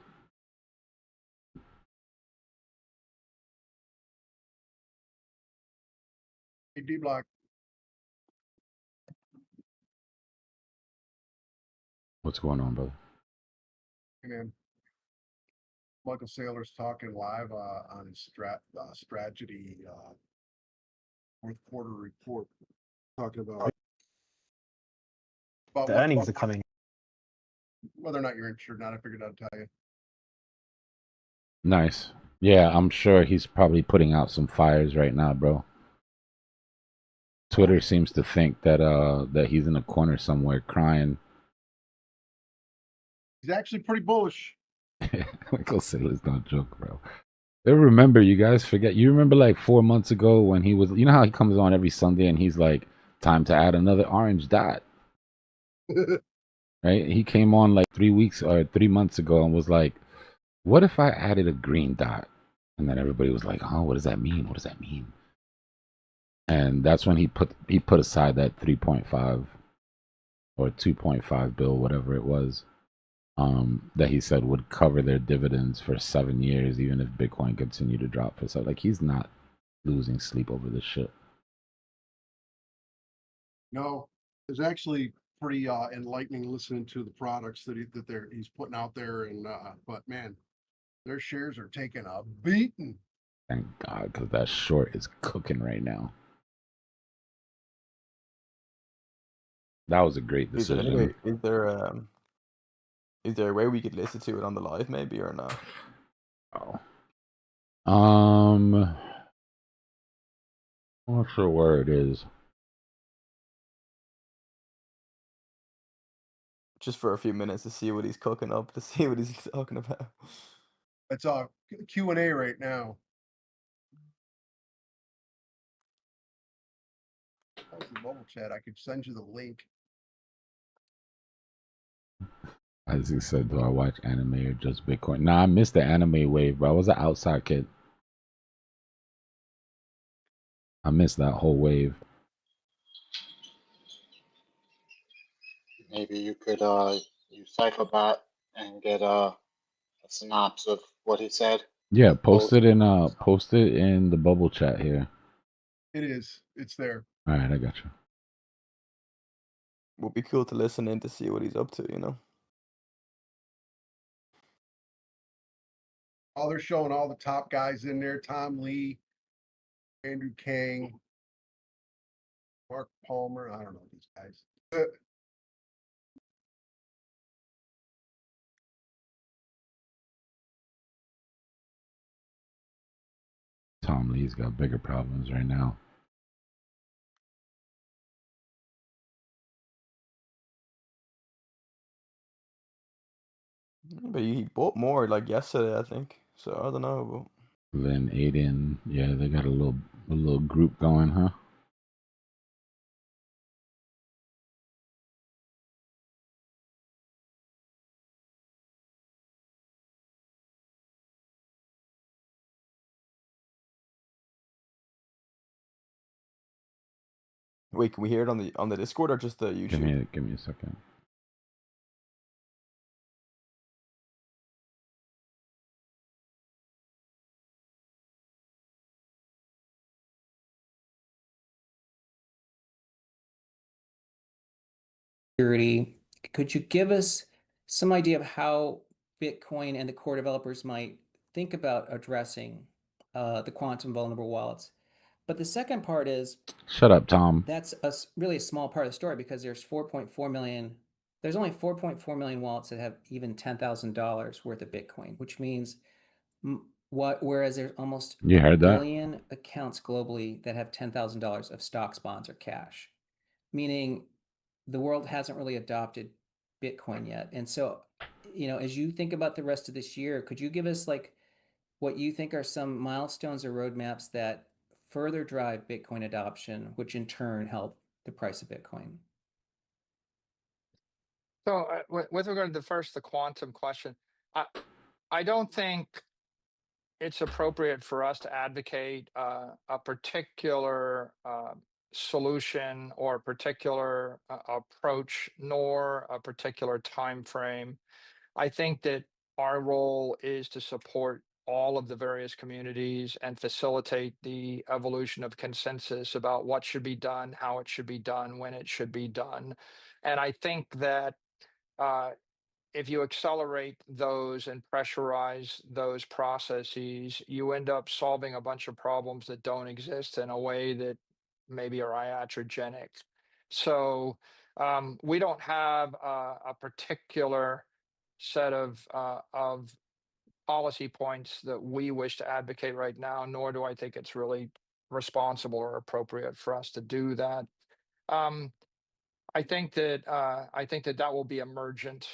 Hey, Dbloc. what's going on, brother? Hey, man. Michael Saylor's talking live on his strategy fourth quarter report, talking about The earnings are coming. whether or not you're interested or not. I figured I'd tell you. Nice. Yeah, I'm sure he's probably putting out some fires right now, bro. Twitter seems to think that that he's in a corner somewhere crying. He's actually pretty bullish. Michael Saylor's no joke, bro. I remember, you guys forget. You remember like 4 months ago when he was, you know how he comes on every Sunday and he's like, time to add another orange dot. Right? He came on like 3 weeks or 3 months ago and was like, what if I added a green dot? And then everybody was like, oh, what does that mean? What does that mean? And that's when he put aside that 3.5 or 2.5 bill, whatever it was, that he said would cover their dividends for 7 years, even if Bitcoin continued to drop for so. Like, he's not losing sleep over this shit. No, it's actually pretty enlightening listening to the products that he's putting out there, and but man, their shares are taking a beating. Thank God, because that short is cooking right now. That was a great decision. Is there a way we could listen to it on the live, maybe, or not? Oh. I'm not sure where it is. Just for a few minutes to see what he's cooking up, to see what he's talking about. It's Q&A right now. That's the bubble chat. I could send you the link. As he said, do I watch anime or just Bitcoin? Nah, I missed the anime wave, bro. I was an outside kid. I missed that whole wave. Maybe you could use CypherBot and get a synopsis of what he said. Yeah, post it in the bubble chat here. It is. It's there. All right, I got you. Would be cool to listen in to see what he's up to, you know. Oh, they're showing all the top guys in there: Tom Lee, Andrew Kang, Mark Palmer. I don't know these guys. Tom Lee's got bigger problems right now. But he bought more like yesterday, I think. So I don't know. Lynn, Aiden, yeah, they got a little group going, huh? Wait, can we hear it on the Discord or just the YouTube? Give me a second. Could you give us some idea of how Bitcoin and the core developers might think about addressing the quantum vulnerable wallets? But the second part is, shut up, Tom. That's really a small part of the story, because there's 4.4 million. There's only 4.4 million wallets that have even $10,000 worth of Bitcoin, which means whereas there's almost a billion accounts globally that have $10,000 of stocks, bonds, or cash, meaning the world hasn't really adopted Bitcoin yet. And so, you know, as you think about the rest of this year, could you give us like what you think are some milestones or roadmaps that further drive Bitcoin adoption, which in turn help the price of Bitcoin? So with regard to the quantum question, I don't think it's appropriate for us to advocate a particular solution or a particular approach, nor a particular time frame. I think that our role is to support all of the various communities and facilitate the evolution of consensus about what should be done, how it should be done, when it should be done. And I think that if you accelerate those and pressurize those processes, you end up solving a bunch of problems that don't exist in a way that maybe are iatrogenic. So we don't have a particular set of policy points that we wish to advocate right now, nor do I think it's really responsible or appropriate for us to do that. I think that that will be emergent.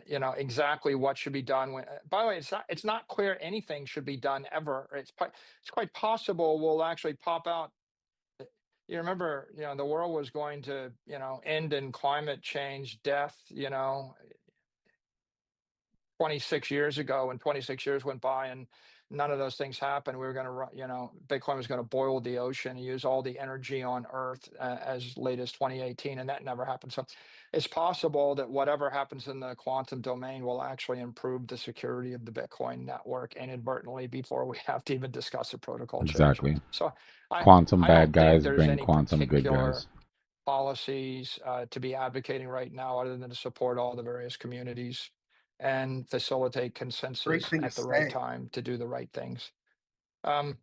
You know exactly what should be done. When, by the way, it's not clear anything should be done ever. It's quite possible we'll actually pop out. You remember, you know, the world was going to, you know, end in climate change, death, you know, 26 years ago, and 26 years went by and none of those things happened. We were going to, you know, Bitcoin was going to boil the ocean and use all the energy on Earth as late as 2018, and that never happened. So it's possible that whatever happens in the quantum domain will actually improve the security of the Bitcoin network inadvertently before we have to even discuss a protocol change. Exactly. So Quantum I bad don't think guys there's bring any quantum good particular guys. policies to be advocating right now other than to support all the various communities and facilitate consensus thing to at the right say. time to do the right things. The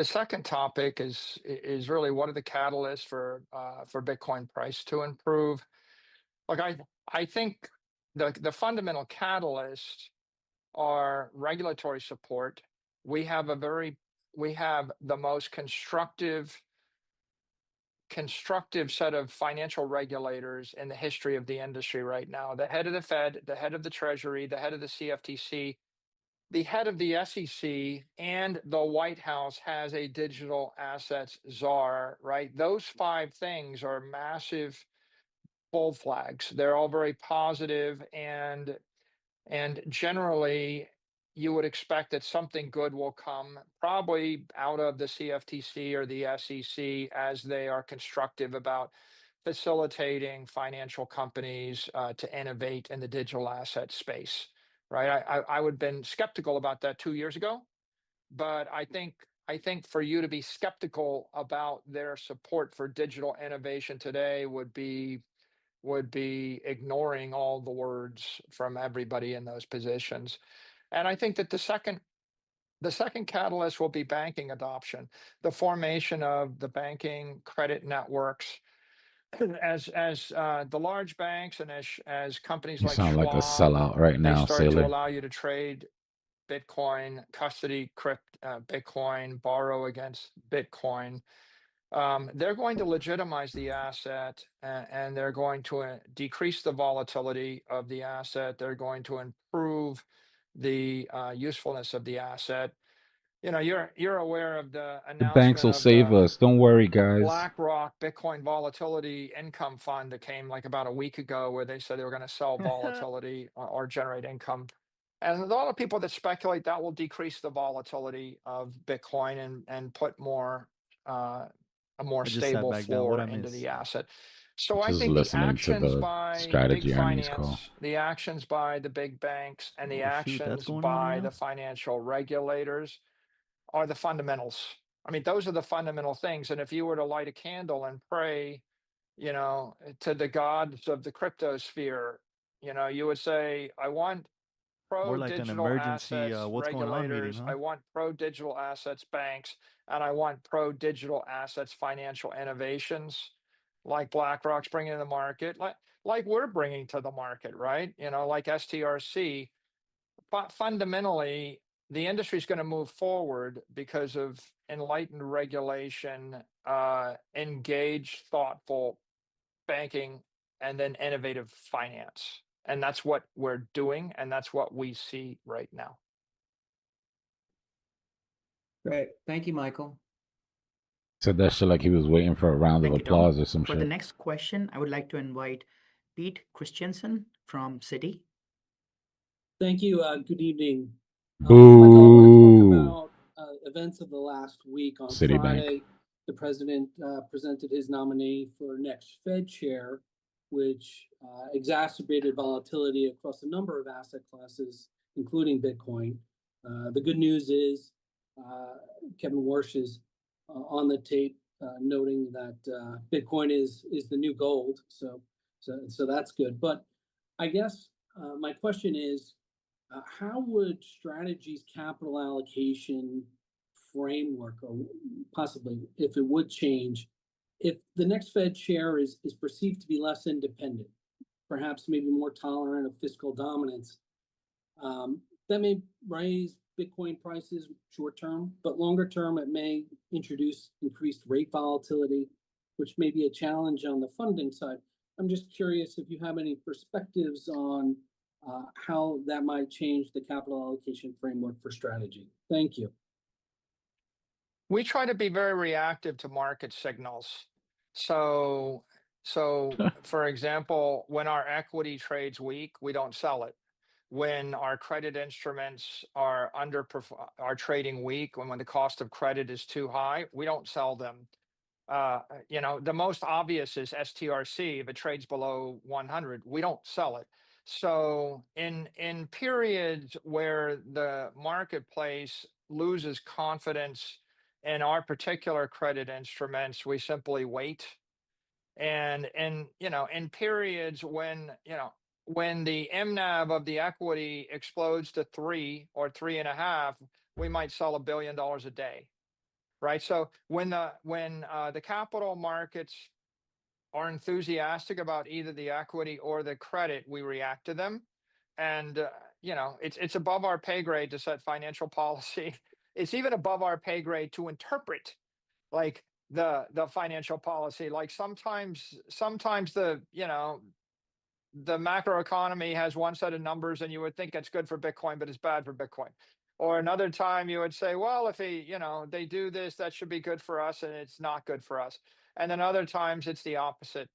second topic is really what are the catalysts for Bitcoin price to improve? Like I think the fundamental catalysts are regulatory support. We have the most constructive set of financial regulators in the history of the industry right now. The head of the Fed, the head of the Treasury, the head of the CFTC, the head of the SEC, and the White House has a digital assets czar, right? Those five things are massive bull flags. They're all very positive, and generally you would expect that something good will come probably out of the CFTC or the SEC as they are constructive about facilitating financial companies to innovate in the digital asset space, right? I would have been skeptical about that 2 years ago, but I think for you to be skeptical about their support for digital innovation today would be ignoring all the words from everybody in those positions. And I think that the second catalyst will be banking adoption, the formation of the banking credit networks. As the large banks and as companies You like sound like a Schwab, sellout right they now, start to Saylor. allow you to trade Bitcoin, custody Bitcoin, borrow against Bitcoin. They're going to legitimize the asset and they're going to decrease the volatility of the asset. They're going to improve the usefulness of the asset. You know, you're aware of the The banks announcement will of save the us. Don't worry, guys. BlackRock Bitcoin Volatility Income Fund that came like about a week ago, where they said they were going to sell volatility or generate income. And a lot of people that speculate that will decrease the volatility of Bitcoin and put more a more I just sat stable back down. What floor I into miss? the asset. So I Just think the listening to actions the by strategy big earnings call. finance, the actions by the big banks, and the Oh shoot, that's actions going on by right the now. financial regulators are the fundamentals. I mean, those are the fundamental things. And if you were to light a candle and pray, you know, to the gods of the crypto sphere, you know, you would say, I want More like an pro-digital emergency assets what's going on meeting, regulators, huh? I want pro-digital assets banks, and I want pro-digital assets financial innovations like BlackRock's bringing to the market, like we're bringing to the market, right? You know, like STRC. But fundamentally, the industry is going to move forward because of enlightened regulation, engaged, thoughtful banking, and then innovative finance. And that's what we're doing, and that's what we see right now. Great. Thank you, Michael. Said that shit like he was waiting for a round of Thank you, Tom. applause or some For shit. the next question, I would like to invite Pete Christensen from Citi. Thank you. Good evening. Boo. Michael, I want to talk about events of the last week. On Citibank. Friday, the president presented his nominee for next Fed chair, which exacerbated volatility across a number of asset classes, including Bitcoin. The good news is Kevin Warsh is on the tape noting that Bitcoin is the new gold. So that's good. But I guess my question is, how would Strategy's capital allocation framework, or possibly if it would change, if the next Fed chair is perceived to be less independent, perhaps maybe more tolerant of fiscal dominance, that may raise Bitcoin prices short term, but longer term, it may introduce increased rate volatility, which may be a challenge on the funding side. I'm just curious if you have any perspectives on how that might change the capital allocation framework for Strategy. Thank you. We try to be very reactive to market signals. So for example, when our equity trades weak, we don't sell it. When our credit instruments are trading weak, when the cost of credit is too high, we don't sell them. The most obvious is STRC. If it trades below 100, we don't sell it. So in periods where the marketplace loses confidence in our particular credit instruments, we simply wait. And in periods when the MNAV of the equity explodes to 3 or 3.5, we might sell $1 billion a day. Right. So when the capital markets are enthusiastic about either the equity or the credit, we react to them. And it's above our pay grade to set financial policy. It's even above our pay grade to interpret like the financial policy. Like sometimes the macroeconomy has one set of numbers and you would think it's good for Bitcoin, but it's bad for Bitcoin. Or another time you would say, well, if they do this, that should be good for us, and it's not good for us. And then other times it's the opposite.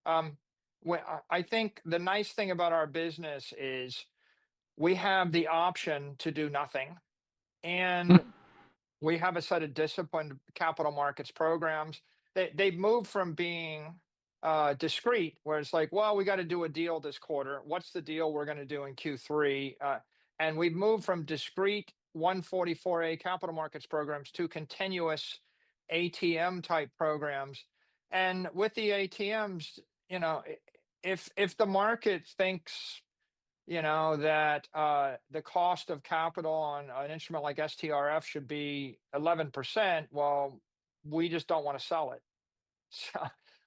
I think the nice thing about our business is we have the option to do nothing, and we have a set of disciplined capital markets programs. They've moved from being discrete, where it's like, well, we got to do a deal this quarter. What's the deal we're going to do in Q3? And we've moved from discrete 144A capital markets programs to continuous ATM type programs. And with the ATMs, if the market thinks, that the cost of capital on an instrument like STRF should be 11%, well, we just don't want to sell it. So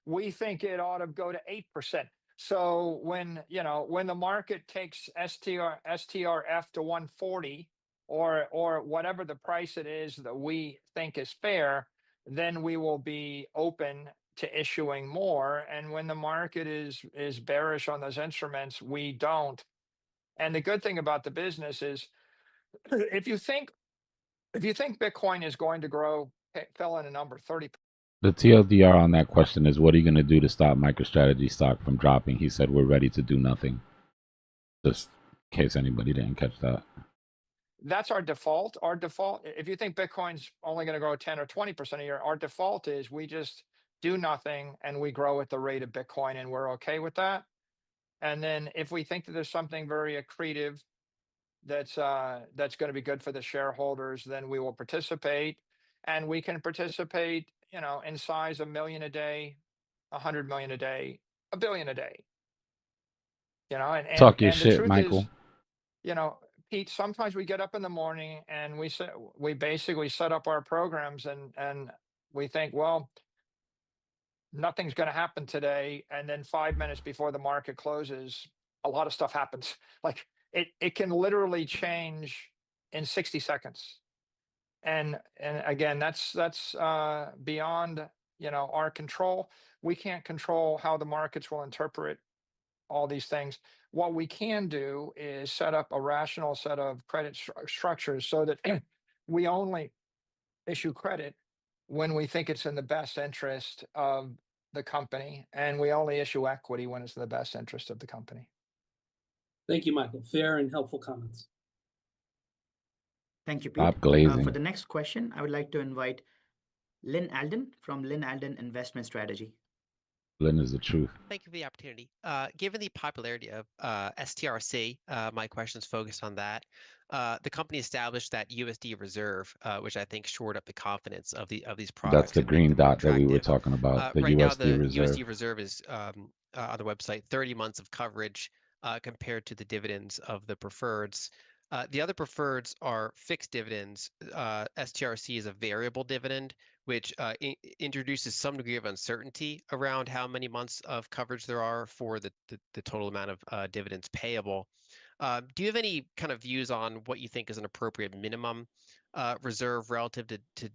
we think it ought to go to 8%. So when the market takes STRF to 140 or whatever the price it is that we think is fair, then we will be open to issuing more. And when the market is bearish on those instruments, we don't. And the good thing about the business is if you think Bitcoin is going to grow, fill in a number, 30%. The TLDR on that question is, what are you going to do to stop MicroStrategy stock from dropping? He said, we're ready to do nothing. Just in case anybody didn't catch that. That's our default. Our default, if you think Bitcoin's only going to grow 10 or 20% a year, our default is we just do nothing and we grow at the rate of Bitcoin, and we're okay with that. And then if we think that there's something very accretive that's going to be good for the shareholders, then we will participate. And we can participate, in size $1 million a day, 100 million a day, $1 billion a day. And talk your and the shit, truth Michael. Is, Pete, sometimes we get up in the morning and we basically set up our programs and we think, well, nothing's going to happen today. And then 5 minutes before the market closes, a lot of stuff happens. Like it can literally change in 60 seconds. And again, that's beyond, our control. We can't control how the markets will interpret all these things. What we can do is set up a rational set of credit structures so that we only issue credit when we think it's in the best interest of the company, and we only issue equity when it's in the best interest of the company. Thank you, Michael. Fair and helpful comments. Thank you, Pete. Stop glazing. For the next question, I would like to invite Lynn Alden from Lynn Alden Investment Strategy. Lynn is the truth. Thank you for the opportunity. Given the popularity of STRC, my question is focused on that. The company established that USD reserve, which I think shored up the confidence of these products. That's the and make green them more dot that we were attractive. talking about, the Right now, USD the reserve. USD reserve is on the website 30 months of coverage compared to the dividends of the preferreds. The other preferreds are fixed dividends. STRC is a variable dividend, which introduces some degree of uncertainty around how many months of coverage there are for the total amount of dividends payable. Do you have any kind of views on what you think is an appropriate minimum reserve relative to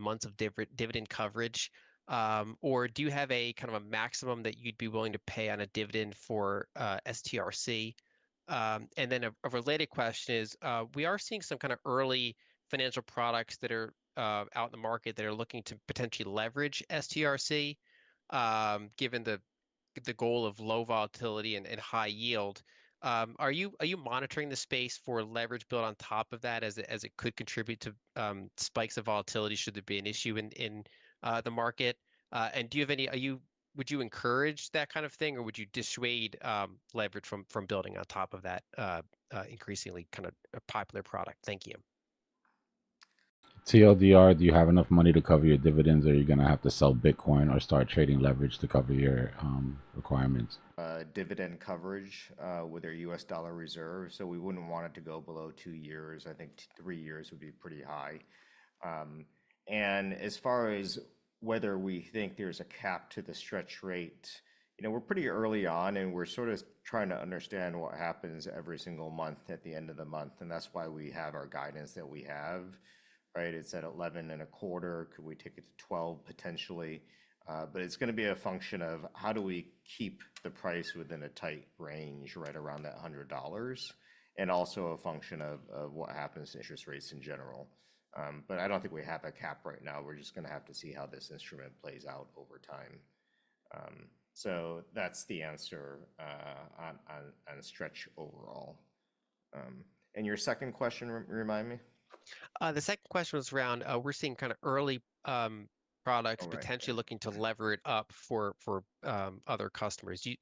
months of dividend coverage? Or do you have a kind of a maximum that you'd be willing to pay on a dividend for STRC? And then a related question is, we are seeing some kind of early financial products that are out in the market that are looking to potentially leverage STRC, given the goal of low volatility and high yield. Are you monitoring the space for leverage built on top of that as it could contribute to spikes of volatility should there be an issue in the market? And do you have any? Would you encourage that kind of thing, or would you dissuade leverage from building on top of that increasingly kind of a popular product? Thank you. TLDR, do you have enough money to cover your dividends, or are you going to have to sell Bitcoin or start trading leverage to cover your requirements? Dividend coverage with their US dollar reserve. So we wouldn't want it to go below 2 years. I think 3 years would be pretty high. And as far as whether we think there's a cap to the stretch rate, we're pretty early on and we're sort of trying to understand what happens every single month at the end of the month. And that's why we have our guidance that we have, right? It's at 11.25. Could we take it to 12 potentially? But it's going to be a function of how do we keep the price within a tight range right around that $100, and also a function of what happens to interest rates in general. But I don't think we have a cap right now. We're just going to have to see how this instrument plays out over time. So that's the answer on stretch overall. And your second question, remind me? The second question was around, we're seeing kind of early products potentially looking to lever it up for other customers. Do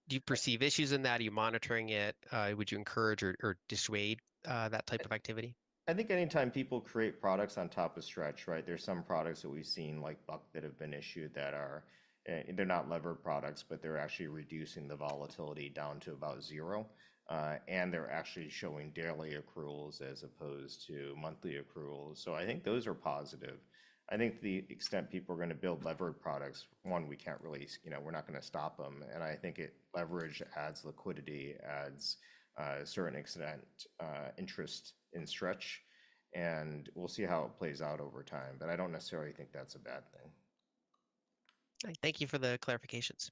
you perceive issues in that? Are you monitoring it? Would you encourage or dissuade that type of activity? I think anytime people create products on top of stretch, right? There's some products that we've seen like Buck that have been issued that are, they're not levered products, but they're actually reducing the volatility down to about 0. And they're actually showing daily accruals as opposed to monthly accruals. So I think those are positive. I think the extent people are going to build levered products, one, we can't really, we're not going to stop them. And I think leverage adds liquidity, adds a certain extent interest in stretch. And we'll see how it plays out over time. But I don't necessarily think that's a bad thing. Thank you for the clarifications.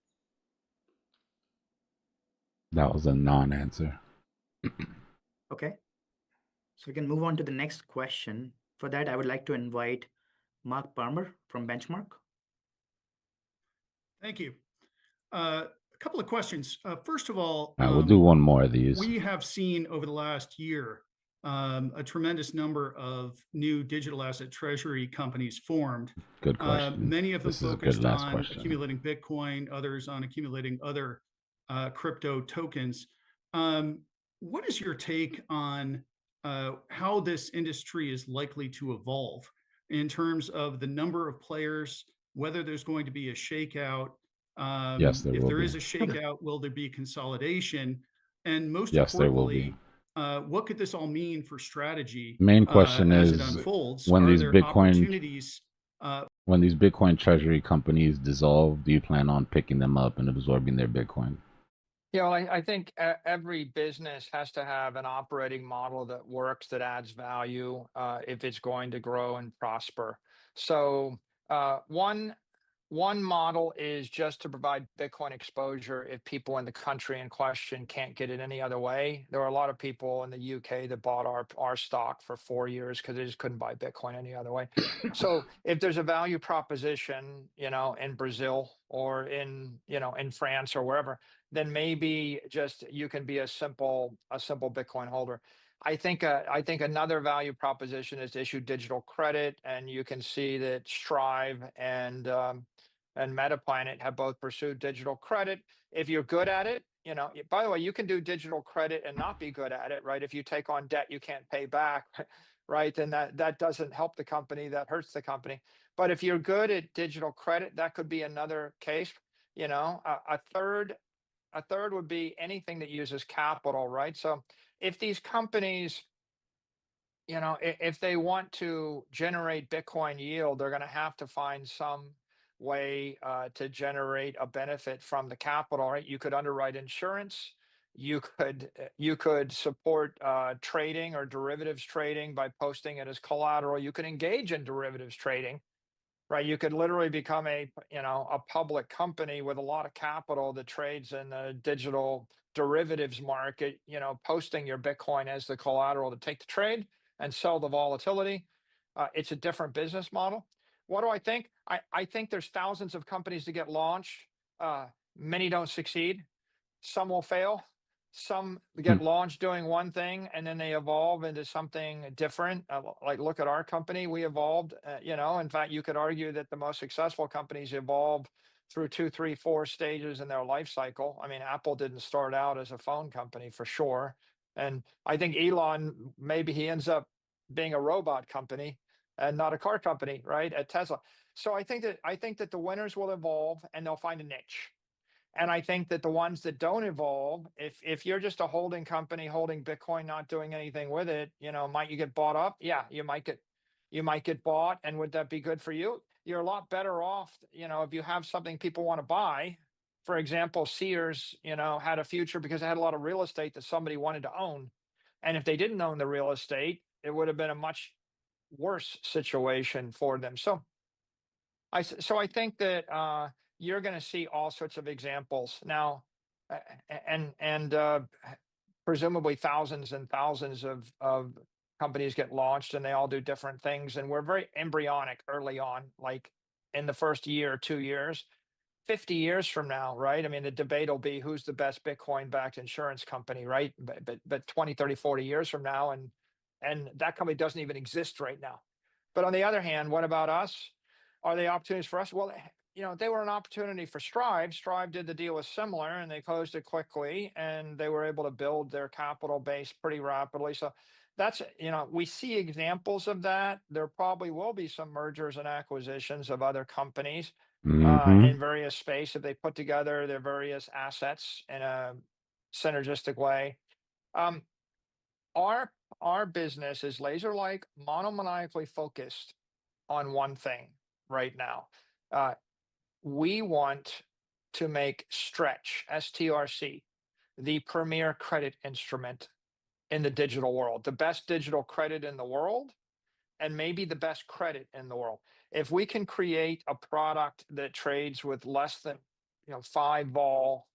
That was a non-answer. Okay. So we can move on to the next question. For that, I would like to invite Mark Palmer from Benchmark. Thank you. A couple of questions. First of all, we'll do one more of these. We have seen over the last year a tremendous number of new digital asset treasury companies formed. Good question. Many of them focused on question. accumulating Bitcoin, others on accumulating other crypto tokens. What is your take on how this industry is likely to evolve in terms of the number of players, whether there's going to be a shakeout? Yes, there if will there be. is a shakeout, will there be consolidation? And most Yes, there will importantly, be. what could this all mean for strategy? Main question as is it unfolds? when Are these there Bitcoin opportunities? When these Bitcoin treasury companies dissolve, do you plan on picking them up and absorbing their Bitcoin? Yeah, well, I think every business has to have an operating model that works, that adds value if it's going to grow and prosper. So one model is just to provide Bitcoin exposure if people in the country in question can't get it any other way. There are a lot of people in the UK that bought our stock for 4 years because they just couldn't buy Bitcoin any other way. So if there's a value proposition, in Brazil or in France or wherever, then maybe just you can be a simple Bitcoin holder. I think another value proposition is to issue digital credit, and you can see that Strive and Metaplanet have both pursued digital credit. If you're good at it, by the way, you can do digital credit and not be good at it, right? If you take on debt you can't pay back, right? Then that doesn't help the company, that hurts the company. But if you're good at digital credit, that could be another case. A third would be anything that uses capital, right? So if these companies, if they want to generate Bitcoin yield, they're going to have to find some way to generate a benefit from the capital, right? You could underwrite insurance. You could support trading or derivatives trading by posting it as collateral. You could engage in derivatives trading, right? You could literally become a public company with a lot of capital that trades in the digital derivatives market, posting your Bitcoin as the collateral to take the trade and sell the volatility. It's a different business model. What do I think? I think there's thousands of companies that get launched. Many don't succeed. Some will fail. Some get launched doing one thing and then they evolve into something different. Like look at our company, we evolved. In fact, you could argue that the most successful companies evolve through 2, 3, 4 stages in their life cycle. I mean, Apple didn't start out as a phone company for sure. And I think Elon, maybe he ends up being a robot company and not a car company, right? At Tesla. So I think that the winners will evolve and they'll find a niche. And I think that the ones that don't evolve, if you're just a holding company holding Bitcoin, not doing anything with it, might you get bought up? Yeah, you might get bought. And would that be good for you? You're a lot better off, if you have something people want to buy. For example, Sears, had a future because it had a lot of real estate that somebody wanted to own. And if they didn't own the real estate, it would have been a much worse situation for them. So I think that you're going to see all sorts of examples now, and presumably thousands and thousands of companies get launched, and they all do different things. And we're very embryonic early on, like in the first year or 2 years. 50 years from now, right? I mean, the debate will be who's the best Bitcoin-backed insurance company, right? But 20, 30, 40 years from now, and that company doesn't even exist right now. But on the other hand, what about us? Are they opportunities for us? Well, they were an opportunity for Strive. Strive did the deal with Similar, and they closed it quickly, and they were able to build their capital base pretty rapidly. So that's, we see examples of that. There probably will be some mergers and acquisitions of other companies in various space if they put together their various assets in a synergistic way. Our business is laser-like, monomaniacally focused on one thing right now. We want to make Stretch, STRC, the premier credit instrument in the digital world, the best digital credit in the world, and maybe the best credit in the world. If we can create a product that trades with less than 5 vol,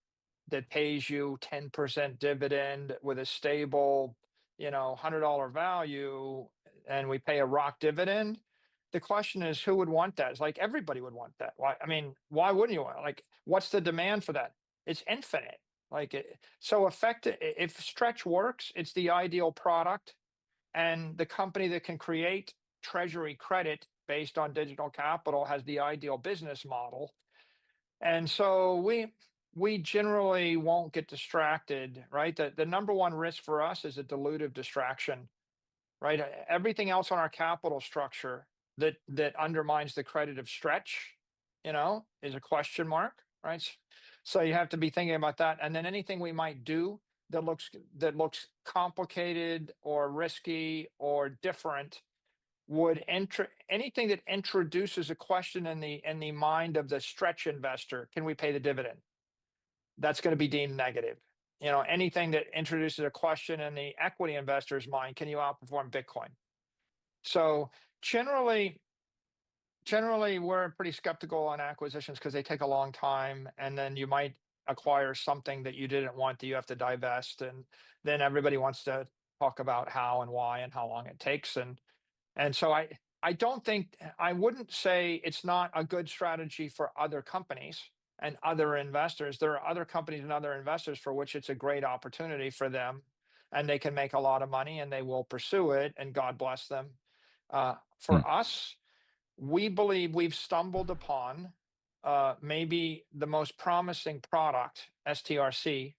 that pays you 10% dividend with a stable $100 value, and we pay a rock dividend, the question is, who would want that? It's like everybody would want that. Why? I mean, why wouldn't you want it? Like, what's the demand for that? It's infinite. So effective. If Stretch works, it's the ideal product, and the company that can create treasury credit based on digital capital has the ideal business model. And so we generally won't get distracted, right? The number one risk for us is a dilutive distraction, right? Everything else on our capital structure that undermines the credit of Stretch, is a question mark, right? So you have to be thinking about that. And then anything we might do that looks complicated or risky or different would anything that introduces a question in the mind of the Stretch investor, can we pay the dividend? That's going to be deemed negative. Anything that introduces a question in the equity investor's mind, can you outperform Bitcoin? So generally we're pretty skeptical on acquisitions because they take a long time, and then you might acquire something that you didn't want that you have to divest, and then everybody wants to talk about how and why and how long it takes. And so I wouldn't say it's not a good strategy for other companies and other investors. There are other companies and other investors for which it's a great opportunity for them. and they can make a lot of money and they will pursue it, and God bless them. For us, we believe we've stumbled upon maybe the most promising product, STRC.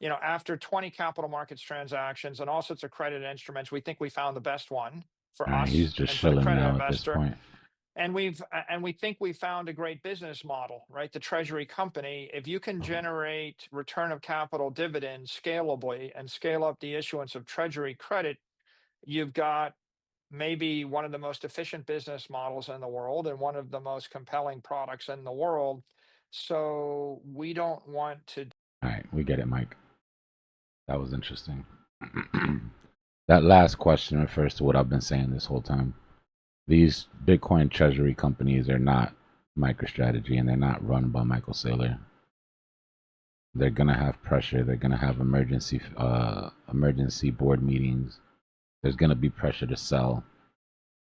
You know, after 20 capital markets transactions and all sorts of credit instruments, we think we found the best one for us He's just and for the chilling credit now at this investor. point. And we think we found a great business model, right? The treasury company, if you can generate return of capital dividends scalably and scale up the issuance of treasury credit, you've got maybe one of the most efficient business models in the world and one of the most compelling products in the world. So we don't want to. All right, we get it, Mike. That was interesting. That last question refers to what I've been saying this whole time. These Bitcoin treasury companies are not MicroStrategy, and they're not run by Michael Saylor. They're gonna have pressure. They're gonna have emergency board meetings. There's gonna be pressure to sell.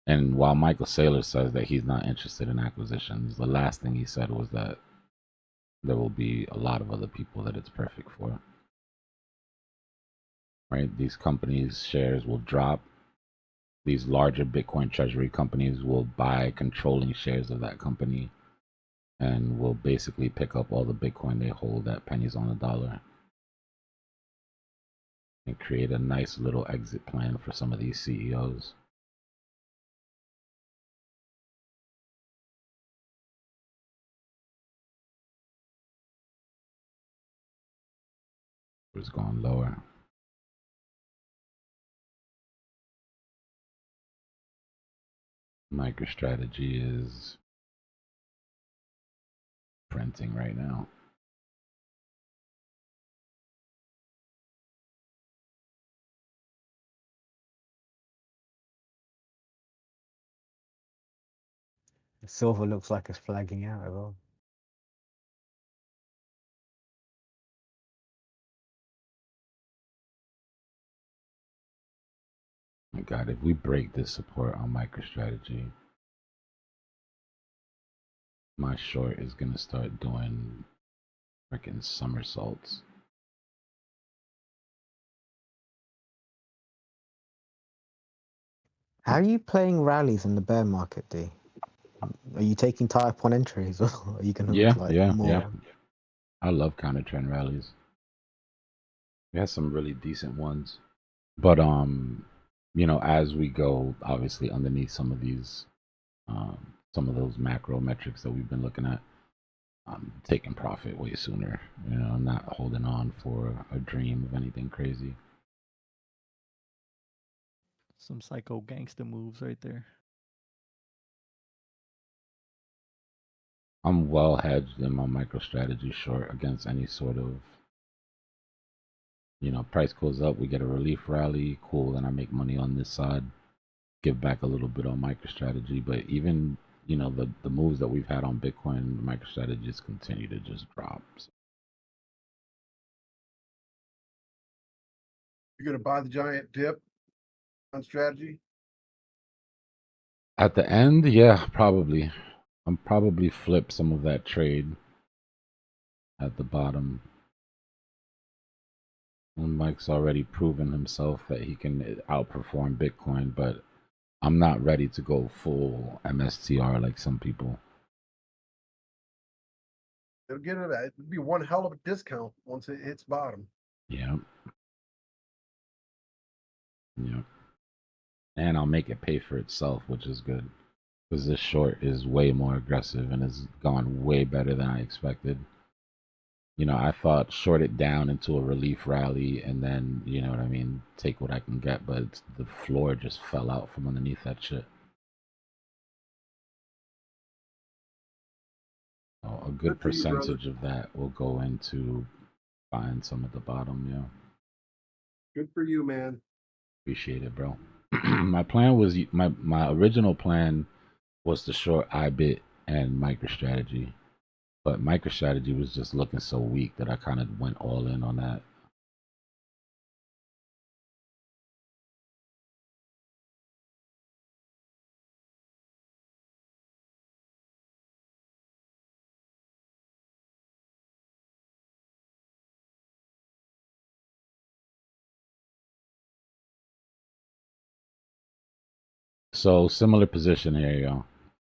And while Michael Saylor says that he's not interested in acquisitions, the last thing he said was that there will be a lot of other people that it's perfect for. Right? These companies' shares will drop. These larger Bitcoin treasury companies will buy controlling shares of that company and will basically pick up all the Bitcoin they hold at pennies on the dollar and create a nice little exit plan for some of these CEOs. It's going lower. MicroStrategy is printing right now. Silver looks like it's flagging out as well. My God, if we break this support on MicroStrategy, my short is gonna start doing freaking somersaults. How are you playing rallies in the bear market, D? Are you taking type 1 entries, or are you gonna more? I love counter trend rallies. We had some really decent ones, but you know, as we go, obviously underneath some of these, some of those macro metrics that we've been looking at, I'm taking profit way sooner. You know, I'm not holding on for a dream of anything crazy. Some psycho gangster moves right there. I'm well hedged in my MicroStrategy short against any sort of, you know, price goes up, we get a relief rally, cool, then I make money on this side, give back a little bit on MicroStrategy. But even, you know, the moves that we've had on Bitcoin, MicroStrategy just continue to just drop. So. You're gonna buy the giant dip on strategy? At the end, yeah, probably. I'm probably flip some of that trade at the bottom. And Mike's already proven himself that he can outperform Bitcoin, but I'm not ready to go full MSTR like some people. It'll get it. It'll be one hell of a discount once it hits bottom. Yeah. Yeah. And I'll make it pay for itself, which is good. Because this short is way more aggressive and has gone way better than I expected. You know, I thought short it down into a relief rally and then, you know what I mean, take what I can get, but the floor just fell out from underneath that shit. So a good percentage of that will go into buying some at the bottom, yeah. Good for you, man. Appreciate it, bro. My plan was, my original plan was to short IBIT and MicroStrategy. But MicroStrategy was just looking so weak that I kind of went all in on that. So similar position here, y'all.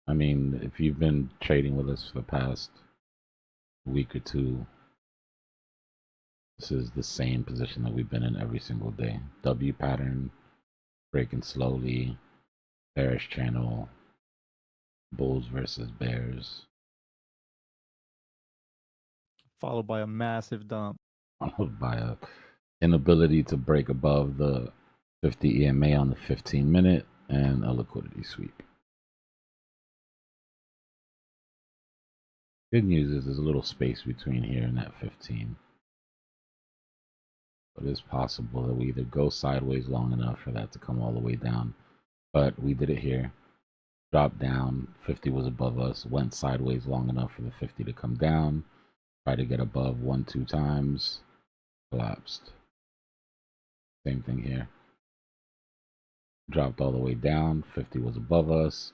I mean, if you've been trading with us for the past week or two, this is the same position that we've been in every single day. W pattern, breaking slowly, bearish channel, bulls versus bears. Followed by a massive dump. Followed by a inability to break above the 50 EMA on the 15-minute and a liquidity sweep. Good news is there's a little space between here and that 15. But it's possible that we either go sideways long enough for that to come all the way down. But we did it here. Dropped down, 50 was above us, went sideways long enough for the 50 to come down. Tried to get above 1-2 times, collapsed. Same thing here. Dropped all the way down, 50 was above us,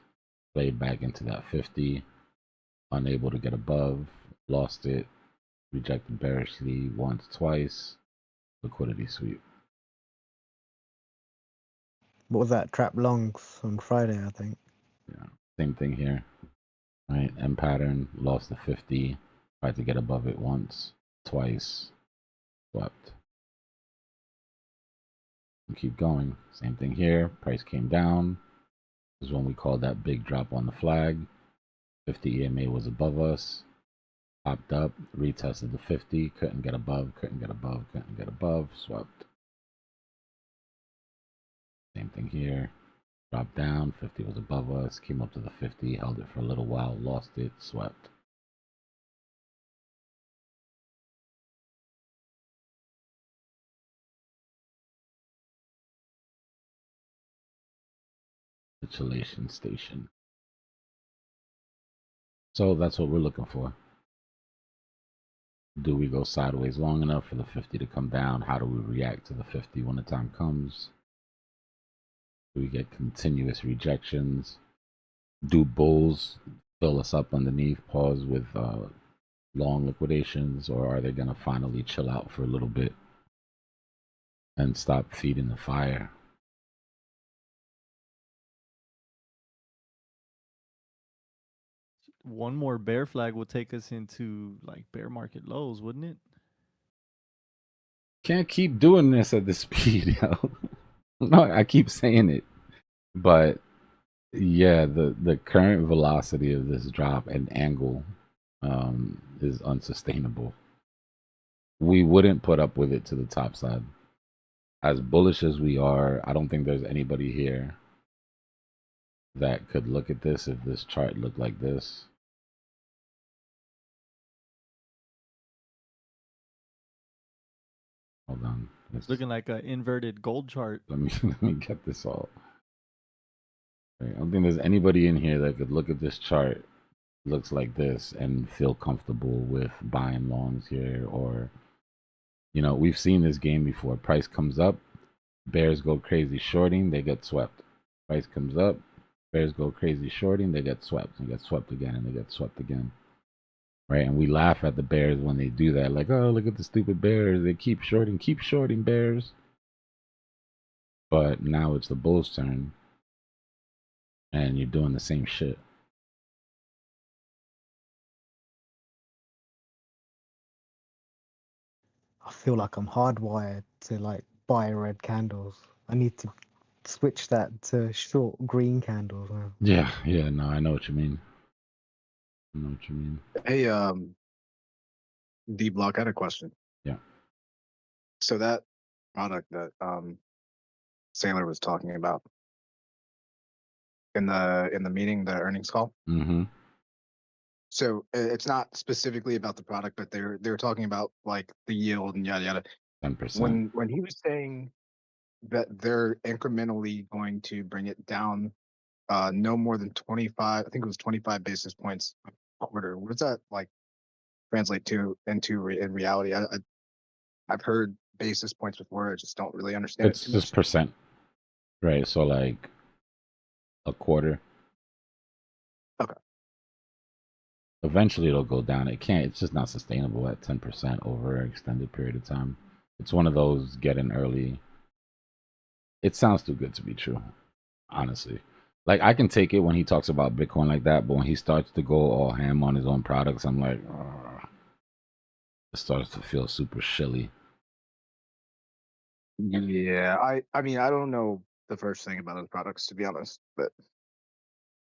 played back into that 50, unable to get above, lost it, rejected bearishly once, twice, liquidity sweep. What was that? Trap longs on Friday, I think. Yeah, same thing here. Right, M pattern, lost the 50, tried to get above it once, twice, swept. We keep going. Same thing here. Price came down. This is when we called that big drop on the flag. 50 EMA was above us. Popped up, retested the 50, couldn't get above, couldn't get above, couldn't get above, swept. Same thing here. Dropped down, 50 was above us, came up to the 50, held it for a little while, lost it, swept. Capitulation station. So that's what we're looking for. Do we go sideways long enough for the 50 to come down? How do we react to the 50 when the time comes? Do we get continuous rejections? Do bulls fill us up underneath, pause with long liquidations, or are they going to finally chill out for a little bit and stop feeding the fire? One more bear flag will take us into like bear market lows, wouldn't it? Can't keep doing this at this speed, yo. No, I keep saying it, but yeah, the current velocity of this drop and angle is unsustainable. We wouldn't put up with it to the top side. As bullish as we are, I don't think there's anybody here that could look at this if this chart looked like this. Hold on. It's looking like an inverted gold chart. Let me get this all. I don't think there's anybody in here that could look at this chart, looks like this, and feel comfortable with buying longs here. Or, you know, we've seen this game before. Price comes up, bears go crazy shorting, they get swept. Price comes up, bears go crazy shorting, they get swept. They get swept again, and they get swept again. Right? And we laugh at the bears when they do that. Like, oh, look at the stupid bears. They keep shorting bears. But now it's the bulls' turn. And you're doing the same shit. I feel like I'm hardwired to like buy red candles. I need to switch that to short green candles now. Yeah, no, I know what you mean. Hey, Dbloc, I had a question. Yeah. So that product that Saylor was talking about in the meeting, the earnings call. Mm-hmm. So it's not specifically about the product, but they're talking about like the yield and yada yada. 10%. When he was saying that they're incrementally going to bring it down, no more than 25. I think it was 25 basis points a quarter. What does that like translate to in reality? I've heard basis points before. I just don't really understand It's just percent. Right. So like a quarter. Okay. Eventually it'll go down. It's just not sustainable at 10% over an extended period of time. It's one of those get in early. It sounds too good to be true, honestly. Like, I can take it when he talks about Bitcoin like that, but when he starts to go all ham on his own products, I'm like, it starts to feel super shilly. Yeah, I mean, I don't know the first thing about those products, to be honest, but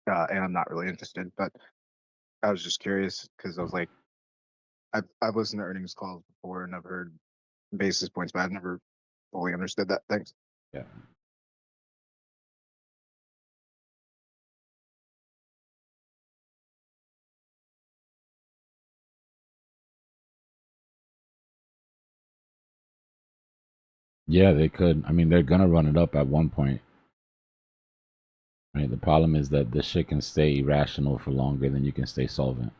and I'm not really interested, but I was just curious because I was like, I've listened to earnings calls before and I've heard basis points, but I've never fully understood that. Thanks. Yeah. Yeah, they could. I mean, they're gonna run it up at one point. Right. The problem is that this shit can stay irrational for longer than you can stay solvent.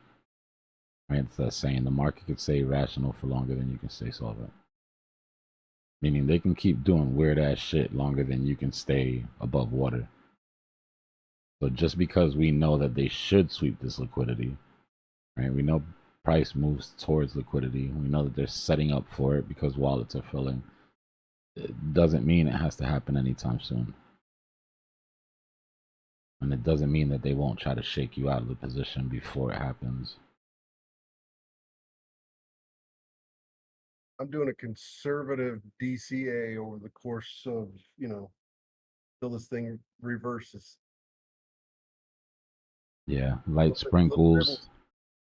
Right. It's that saying, the market could stay irrational for longer than you can stay solvent. Meaning they can keep doing weird ass shit longer than you can stay above water. So just because we know that they should sweep this liquidity, right? We know price moves towards liquidity. We know that they're setting up for it because wallets are filling. It doesn't mean it has to happen anytime soon. And it doesn't mean that they won't try to shake you out of the position before it happens. I'm doing a conservative DCA over the course of, till this thing reverses. Yeah, light Little sprinkles. dribbles.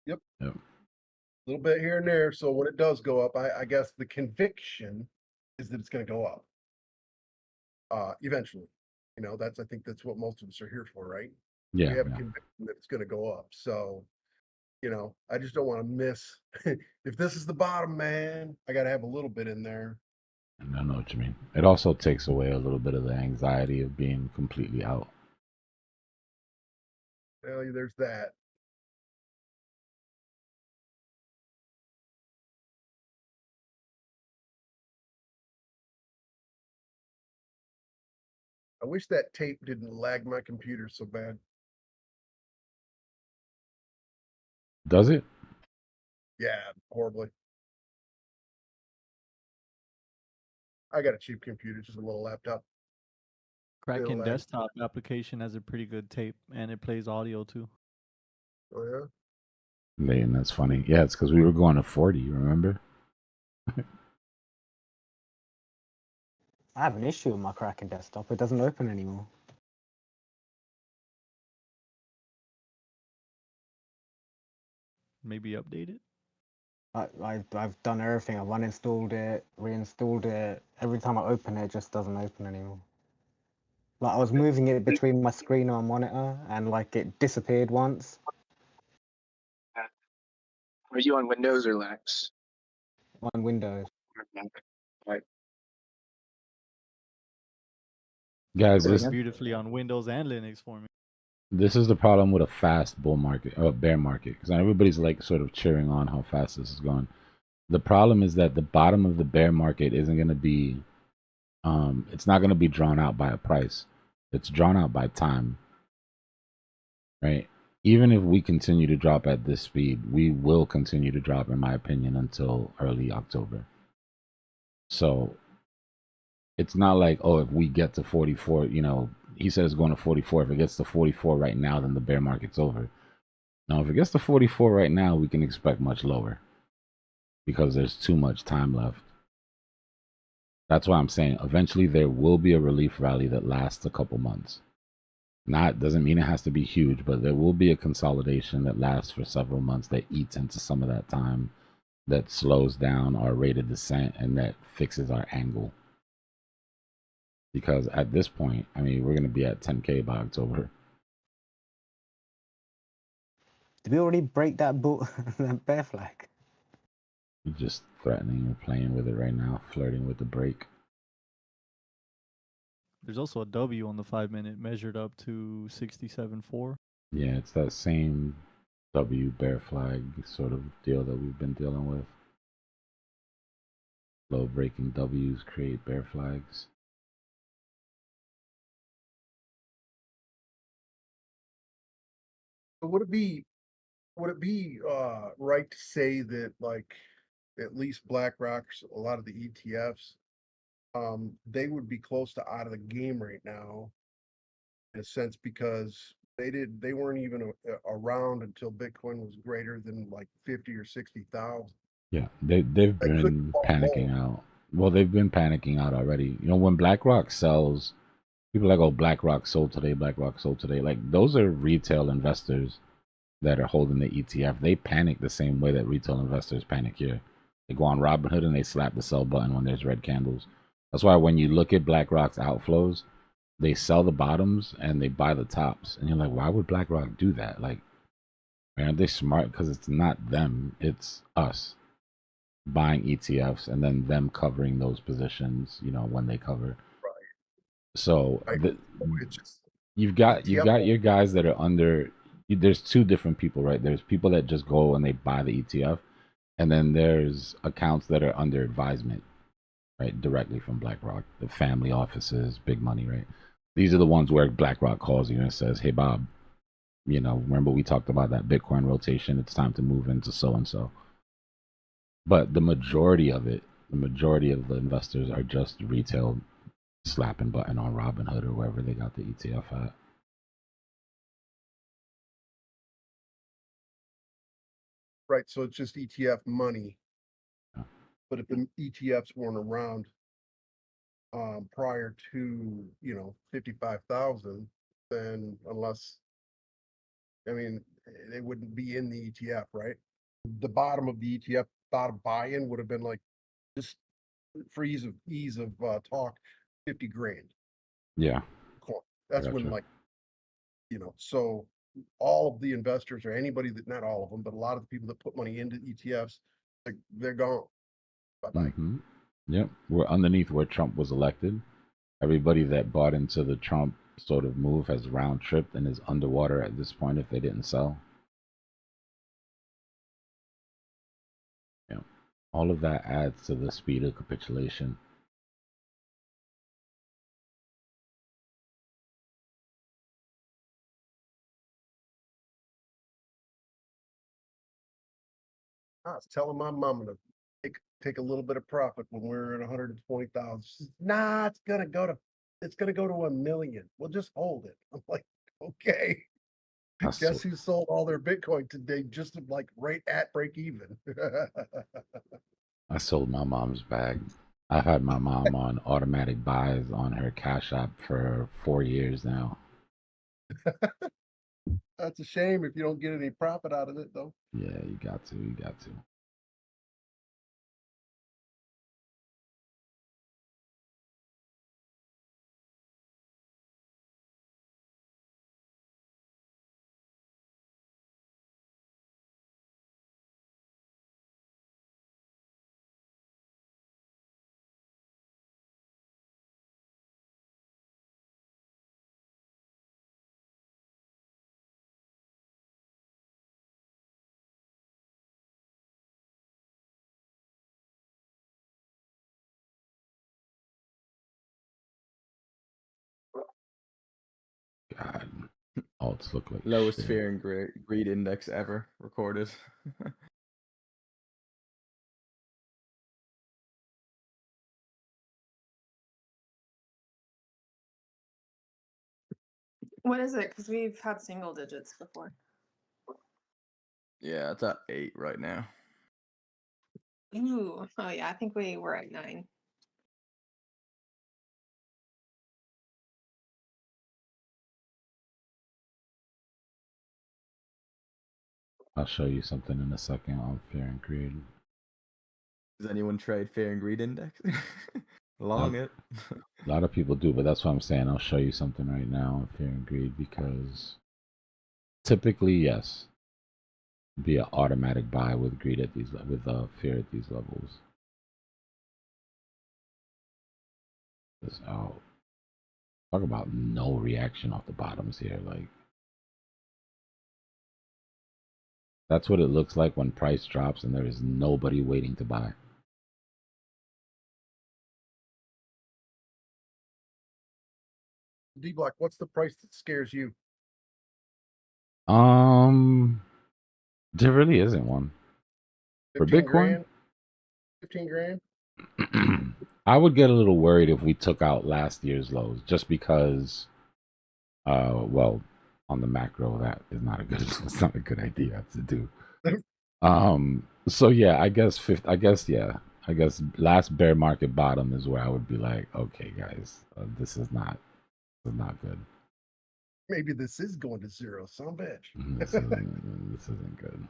Yep. Yep. A little bit here and there. So when it does go up, I guess the conviction is that it's going to go up. Eventually, I think that's what most of us are here for, right? Yeah. We have a conviction that it's going to go up. So, I just don't want to miss. If this is the bottom, man, I got to have a little bit in there. And I know what you mean. It also takes away a little bit of the anxiety of being completely out. Well, there's that. I wish that tape didn't lag my computer so bad. Does it? Yeah, horribly. I got a cheap computer, just a little laptop. Kraken desktop application has a pretty good tape, and it plays audio too. Oh yeah. And that's funny. Yeah, it's because we were going to 40. Remember? I have an issue with my Kraken desktop. It doesn't open anymore. Maybe update it. I've done everything. I've uninstalled it, reinstalled it. Every time I open it, it just doesn't open anymore. Like I was moving it between my screen and my monitor, and like it disappeared once. Are you on Windows or Linux? On Windows. Right. Guys, Works this beautifully on Windows and Linux for me. This is the problem with a fast bull market or bear market, because everybody's like sort of cheering on how fast this is going. The problem is that the bottom of the bear market isn't going to be, it's not going to be drawn out by a price. It's drawn out by time, right? Even if we continue to drop at this speed, we will continue to drop, in my opinion, until early October. So it's not like, oh, if we get to 44, he says going to 44. If it gets to 44 right now, then the bear market's over. Now, if it gets to 44 right now, we can expect much lower because there's too much time left. That's why I'm saying eventually there will be a relief rally that lasts a couple months. Doesn't mean it has to be huge, but there will be a consolidation that lasts for several months that eats into some of that time, that slows down our rate of descent, and that fixes our angle. Because at this point, I mean, we're going to be at 10K by October. Did we already break that that bear flag? You're just threatening or playing with it right now, flirting with the break. There's also a W on the 5-minute measured up to 67.4. Yeah, it's that same W bear flag sort of deal that we've been dealing with. Low breaking W's create bear flags. Would it be right to say that, like, at least BlackRock's, a lot of the ETFs, they would be close to out of the game right now, in a sense, because they weren't even around until Bitcoin was greater than like 50 or 60,000. Yeah, they've been panicking out. Well, they've been panicking out already. You know, when BlackRock sells, people are like, oh, BlackRock sold today, BlackRock sold today. Like, those are retail investors that are holding the ETF. They panic the same way that retail investors panic here. They go on Robinhood and they slap the sell button when there's red candles. That's why when you look at BlackRock's outflows, they sell the bottoms and they buy the tops. And you're like, why would BlackRock do that? Like, aren't they smart? Because it's not them, it's us buying ETFs and then them covering those positions, you know, when they cover. So you've got your guys that are under. There's two different people, right? There's people that just go and they buy the ETF, and then there's accounts that are under advisement, right, directly from BlackRock, the family offices, big money, right? These are the ones where BlackRock calls you and says, "Hey, Bob, you know, remember we talked about that Bitcoin rotation? It's time to move into so and so." But the majority of it, the majority of the investors are just retail slapping button on Robinhood or wherever they got the ETF at. Right, so it's just ETF money. But if the ETFs weren't around prior to, you know, 55,000, then unless, I mean, they wouldn't be in the ETF, right? The bottom of the ETF, bottom buy-in would have been like, just for ease of talk, 50 grand. Yeah. Cool. That's when, like, you know, so all of the investors or anybody that, not all of them, but a lot of the people that put money into ETFs, like, they're gone. Bye-bye. Yep. We're underneath where Trump was elected. Everybody that bought into the Trump sort of move has round tripped and is underwater at this point if they didn't sell. Yeah. All of that adds to the speed of capitulation. I was telling my mama to take a little bit of profit when we're at 120,000. She says, nah, it's gonna go to $1 million. We'll just hold it. I'm like, okay. Guess who sold all their Bitcoin today just like right at break even? I sold my mom's bag. I've had my mom on automatic buys on her Cash App for 4 years now. That's a shame if you don't get any profit out of it, though. Yeah, you got to. You got to. God, alts look like Lowest shit. fear and greed index ever recorded. What is it? Because we've had single digits before. Yeah, it's at 8 right now. Ooh, oh yeah, I think we were at 9. I'll show you something in a second on fear and greed. Does anyone trade fear and greed index? Long it. A lot of people do, but that's what I'm saying. I'll show you something right now on fear and greed because typically, yes, be an automatic buy with greed at these with fear at these levels. Oh, talk about no reaction off the bottoms here. Like that's what it looks like when price drops and there is nobody waiting to buy. Dbloc, what's the price that scares you? There really isn't one. For 15 Bitcoin, grand? 15 grand? I would get a little worried if we took out last year's lows just because Well, on the macro, that is not a good. It's not a good idea to do. So yeah, I guess fifth. I guess yeah. I guess last bear market bottom is where I would be like, okay, guys, this is not good. Maybe this is going to zero, son bitch. This isn't good.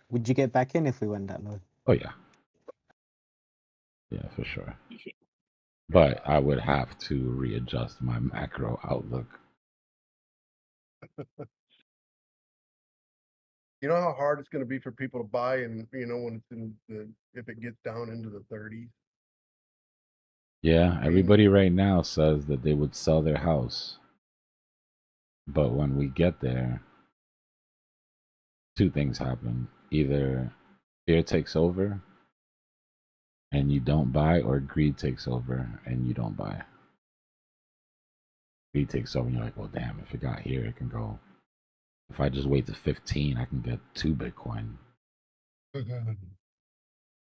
Would you get back in if we went that low? Oh yeah, yeah, for sure. But I would have to readjust my macro outlook. You know how hard it's going to be for people to buy, and when it's in if it gets down into the 30s. Yeah, everybody right now says that they would sell their house. But when we get there, two things happen. Either fear takes over and you don't buy, or greed takes over and you don't buy. Greed takes over and you're like, well, damn, if it got here, it can go. If I just wait to 15, I can get 2 Bitcoin.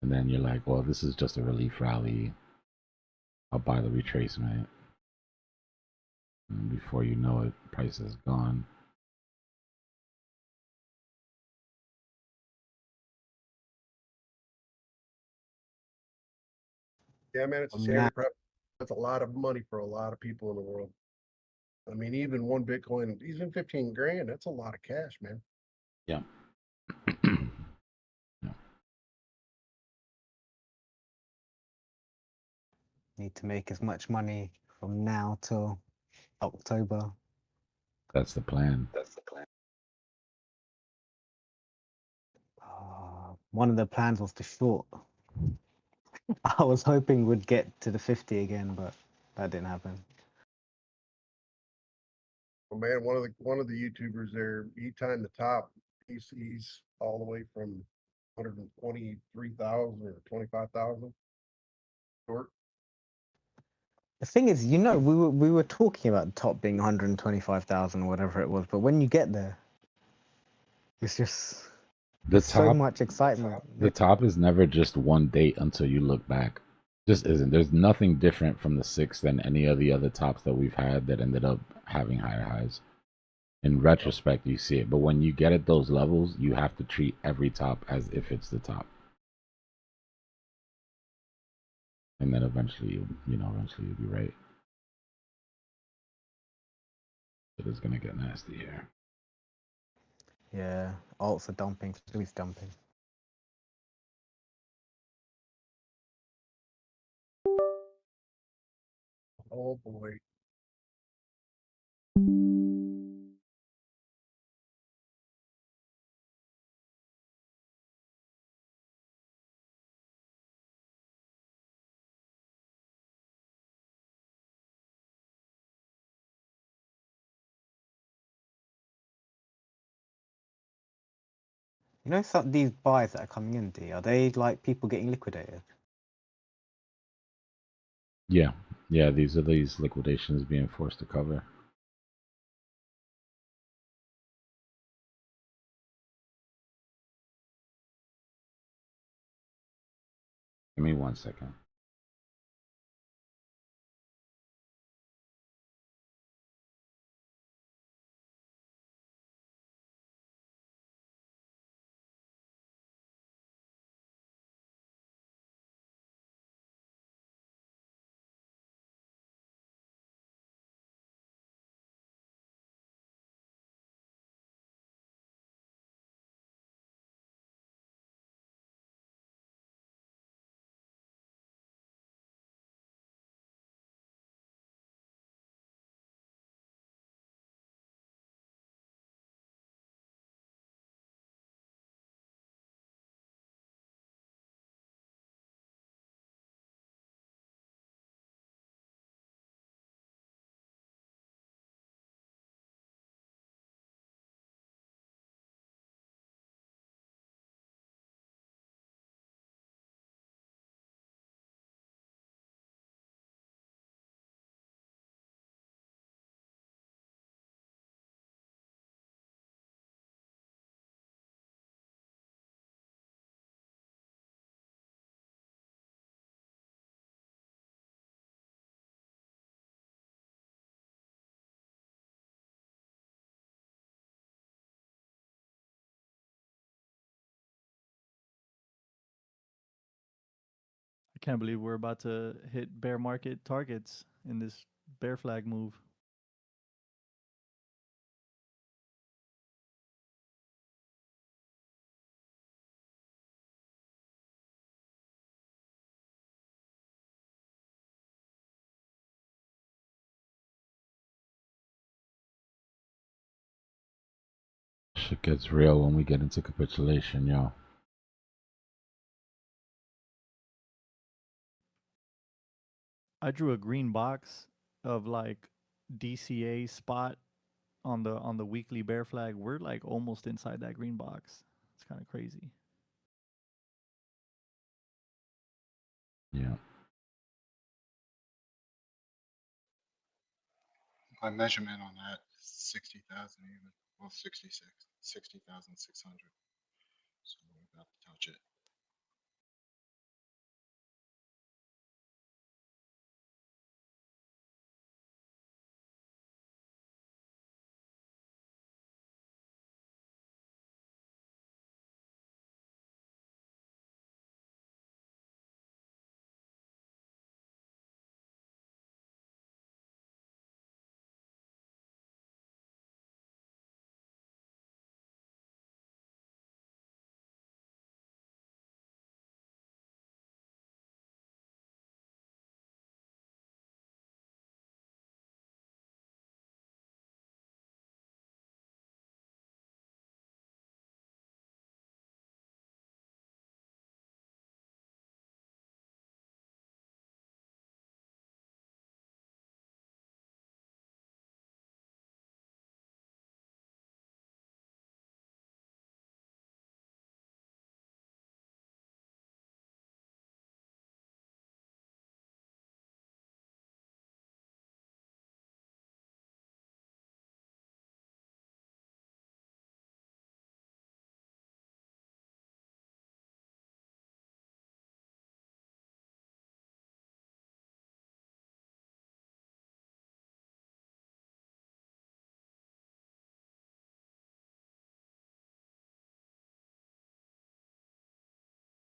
And then you're like, well, this is just a relief rally. I'll buy the retracement. And before you know it, price is gone. Yeah, man, it's a scary prep. That's a lot of money for a lot of people in the world. I mean, even one Bitcoin, even 15 grand, that's a lot of cash, man. Yeah. Need to make as much money from now till October. That's the plan. One of the plans was to short. I was hoping we'd get to the 50 again, but that didn't happen. Well, man, one of the YouTubers there, he timed the top. He's all the way from 123,000 or 25,000 short. The thing is, we were talking about the top being 125,000 or whatever it was, but when you get there, it's just The so top, much excitement. The top is never just one date until you look back. Just isn't. There's nothing different from the 6th than any of the other tops that we've had that ended up having higher highs. In retrospect, you see it, but when you get at those levels, you have to treat every top as if it's the top. And then eventually, eventually you'll be right. It is gonna get nasty here. Yeah, alts are dumping, Louis dumping. Oh boy. You know, these buys that are coming in, D, are they like people getting liquidated? Yeah, yeah. These are these liquidations being forced to cover. Give me 1 second. I can't believe we're about to hit bear market targets in this bear flag move. Shit gets real when we get into capitulation, yo. I drew a green box of like DCA spot on the weekly bear flag. We're like almost inside that green box. It's kind of crazy. Yeah. My measurement on that is 60,000 even. Well, 66, 60,600. So we're about to touch it.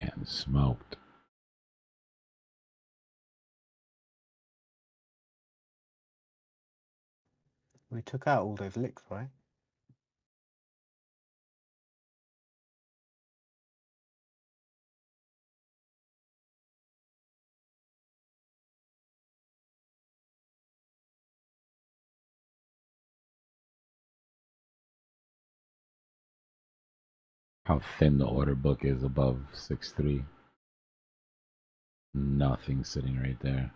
And smoked. We took out all those licks, right? How thin the order book is above 6.3. Nothing sitting right there.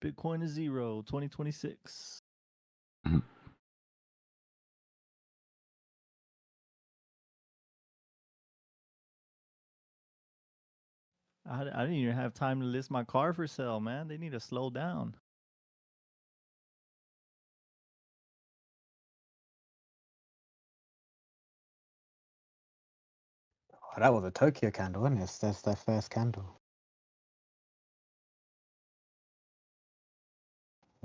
Bitcoin is 0, 2026. I didn't even have time to list my car for sale, man. They need to slow down. Oh, that was a Tokyo candle, wasn't it? That's their first candle.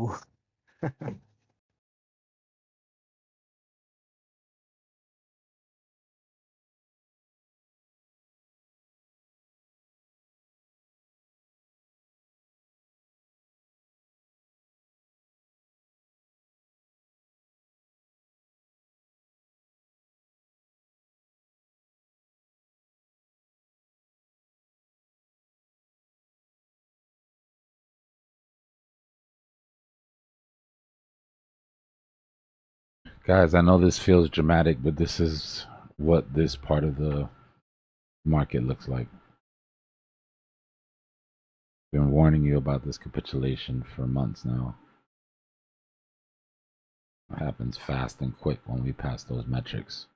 Ooh. Guys, I know this feels dramatic, but this is what this part of the market looks like. Been warning you about this capitulation for months now. It happens fast and quick when we pass those metrics.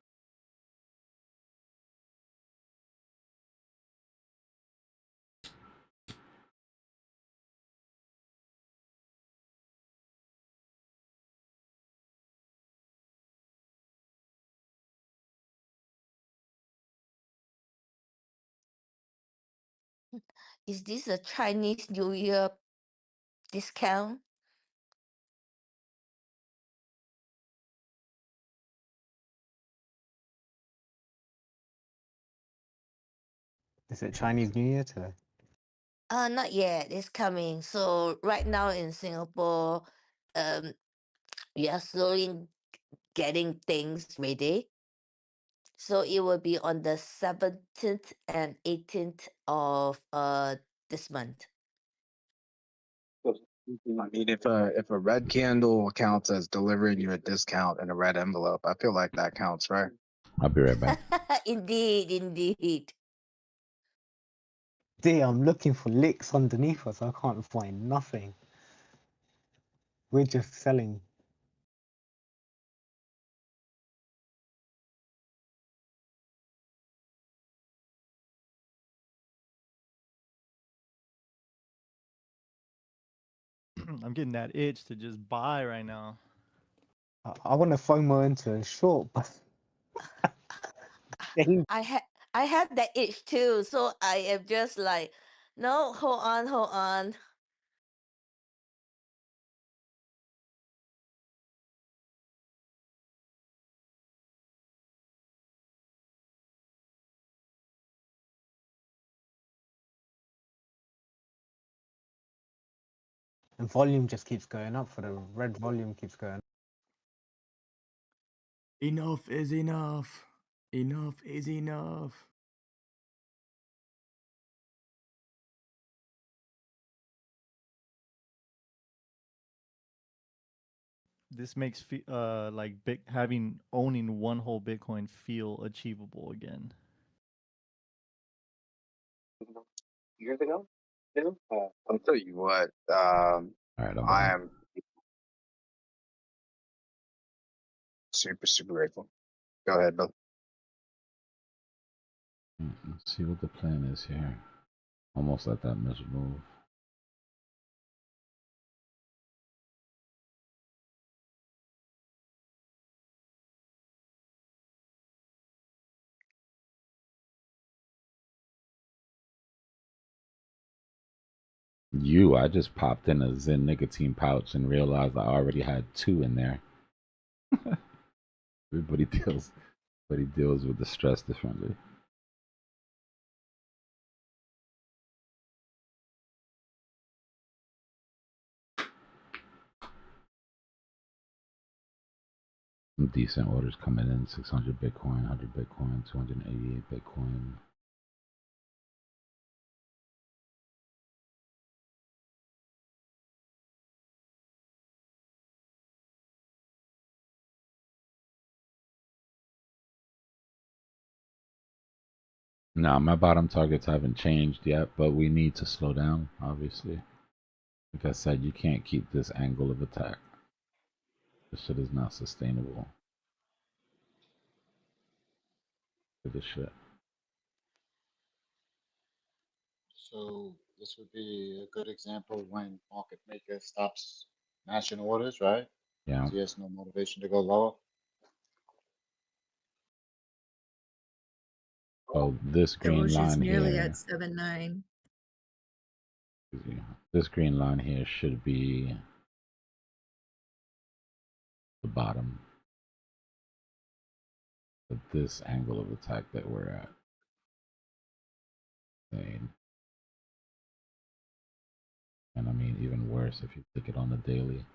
Is this a Chinese New Year discount? Is it Chinese New Year today? Not yet. It's coming. So right now in Singapore, we are slowly getting things ready. So it will be on the 17th and 18th of this month. I mean, if a red candle counts as delivering you a discount in a red envelope, I feel like that counts, right? I'll be right back. Indeed, indeed. D, I'm looking for licks underneath us. I can't find nothing. We're just selling. I'm getting that itch to just buy right now. I want to FOMO into a short, but I had that itch too, so I am just like, no, hold on. and volume just keeps going up. For the red volume keeps going up. Enough is enough. Enough is enough. This makes like owning one whole Bitcoin feel achievable again. Years ago, I'll tell you what. All right, I am super grateful. Go ahead, Bill. Let's see what the plan is here. Almost let that miss move. I just popped in a Zen nicotine pouch and realized I already had 2 in there. Everybody deals with the stress differently. Some decent orders coming in: 600 Bitcoin, 100 Bitcoin, 288 Bitcoin. Now, my bottom targets haven't changed yet, but we need to slow down, obviously. Like I said, you can't keep this angle of attack. This shit is not sustainable. For this shit. So this would be a good example when market maker stops matching orders, right? Yeah. So he has no motivation to go lower. Oh, this green Doge is line nearly here. at 7.9. This green line here should be the bottom of this angle of attack that we're at. And I mean, even worse if you take it on the daily.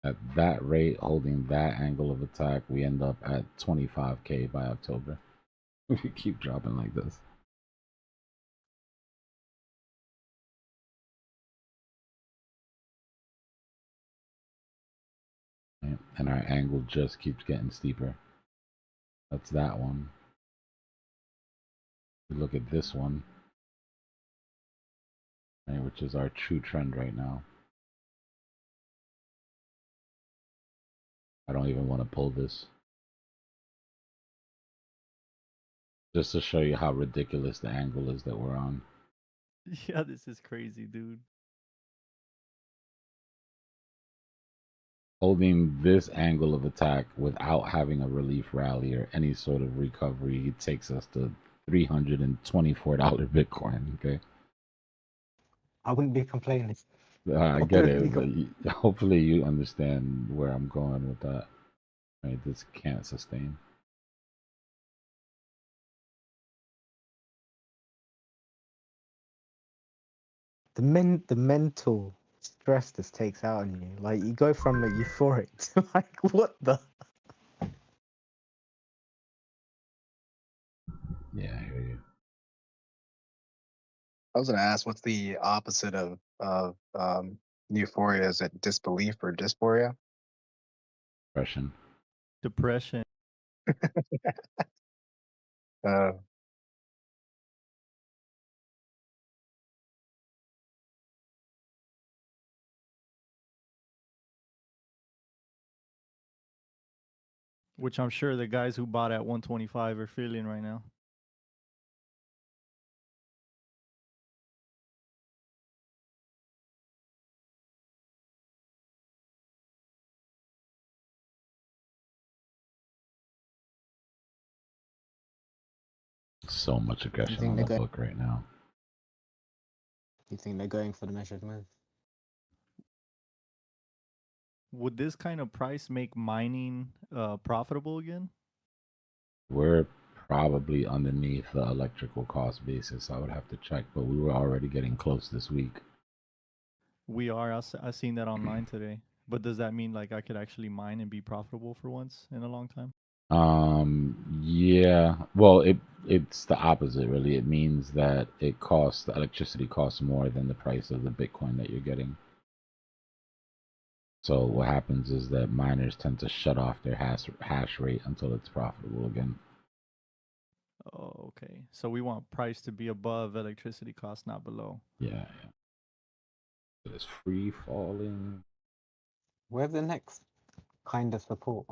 At that rate, holding that angle of attack, we end up at 25K by October. If we keep dropping like this. Right? And our angle just keeps getting steeper. That's that one. We look at this one, right, which is our true trend right now. I don't even want to pull this. Just to show you how ridiculous the angle is that we're on. Yeah, this is crazy, dude. Holding this angle of attack without having a relief rally or any sort of recovery, he takes us to $324 Bitcoin. Okay. I wouldn't be complaining. I get it, but hopefully you understand where I'm going with that. Right, this can't sustain. The mental stress this takes out on you. Like you go from a euphoric to like what the. Yeah, I hear you. I was gonna ask, what's the opposite of euphoria? Is it disbelief or dysphoria? Depression. Depression. Uh, Which I'm sure the guys who bought at 125 are feeling right now. So much aggression on the book right now. You think they're going for the measured move? Would this kind of price make mining profitable again? We're probably underneath the electrical cost basis. I would have to check, but we were already getting close this week. We are. I seen that online today. But does that mean like I could actually mine and be profitable for once in a long time? Yeah. Well, it's the opposite really. It means that the electricity costs more than the price of the Bitcoin that you're getting. So what happens is that miners tend to shut off their hash rate until it's profitable again. Oh, okay. So we want price to be above electricity costs, not below. Yeah. It's free falling. Where's the next kind of support?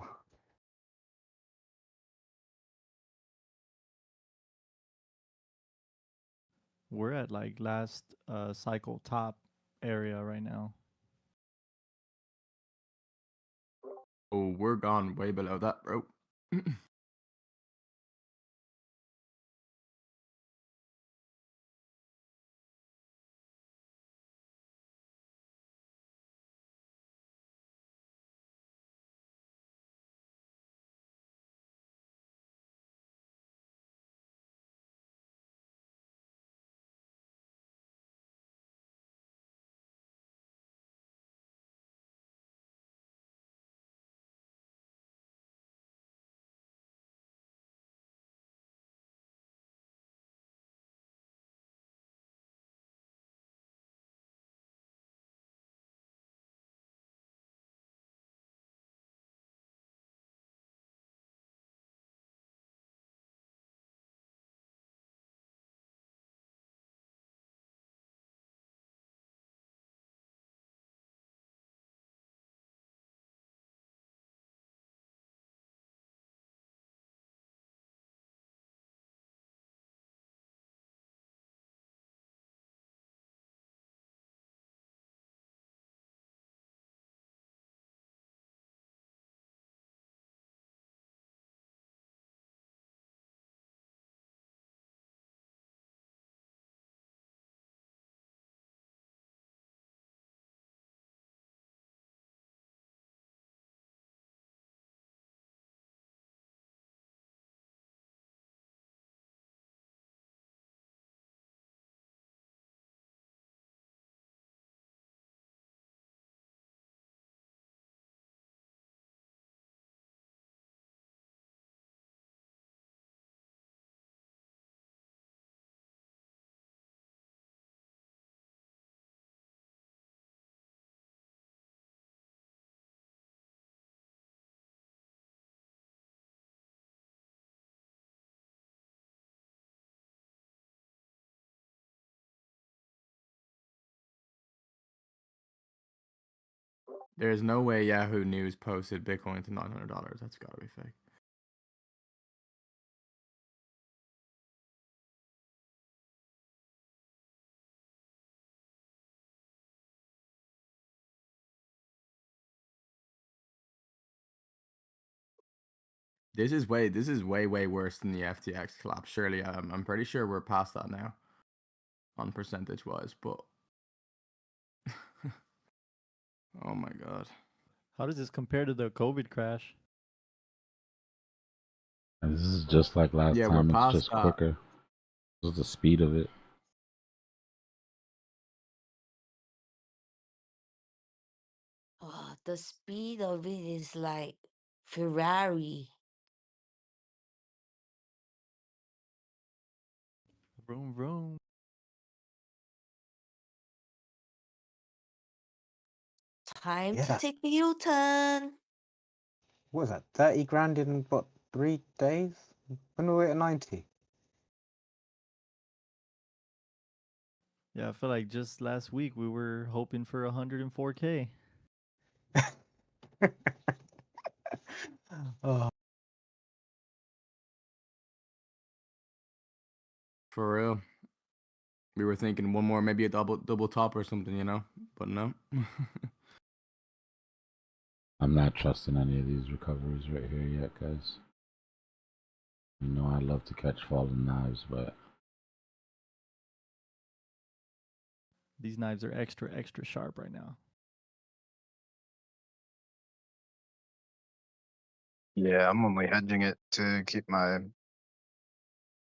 We're at like last cycle top area right now. Oh, we're gone way below that, bro. There's no way Yahoo News posted Bitcoin to $900. That's gotta be fake. This is way worse than the FTX collapse. Surely, I'm pretty sure we're past that now, on percentage wise. But oh my god, How does this compare to the COVID crash? And this is just like last yeah, we're time. It's past just that. quicker. Just the speed of it. Oh, the speed of it is like Ferrari. Vroom vroom. Time Yeah, to that's take the U-turn. what was that? 30 grand in what 3 days? When were we at 90? Yeah, I feel like just last week we were hoping for 104K. Oh, For real. We were thinking one more, maybe a double top or something, you know, but no. I'm not trusting any of these recoveries right here yet, guys. You know I love to catch falling knives, but These knives are extra sharp right now. Yeah, I'm only hedging it to keep my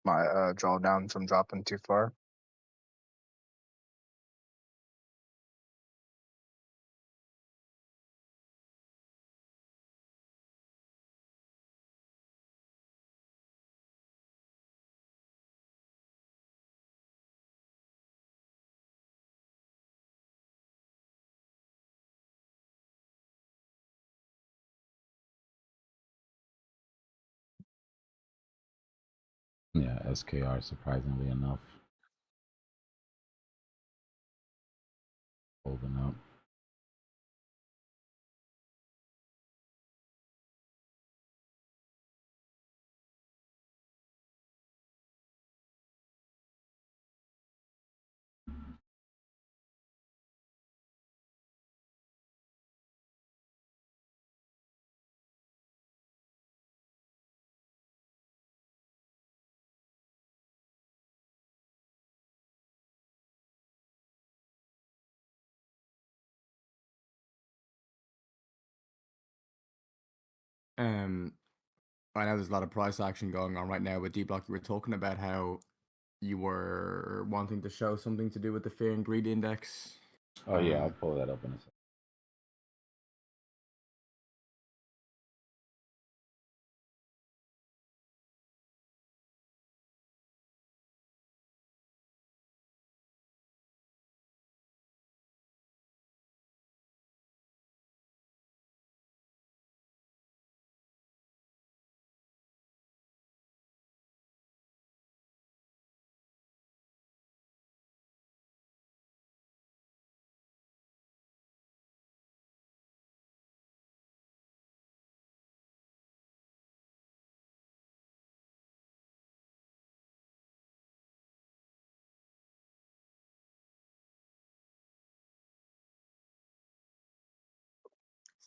drawdown from dropping too far. yeah, SKR surprisingly enough. Holding up. I know there's a lot of price action going on right now with Dbloc. You were talking about how you were wanting to show something to do with the fear and greed index. Oh yeah, I'll pull that up in a second.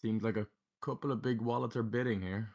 Seems like a couple of big wallets are bidding here.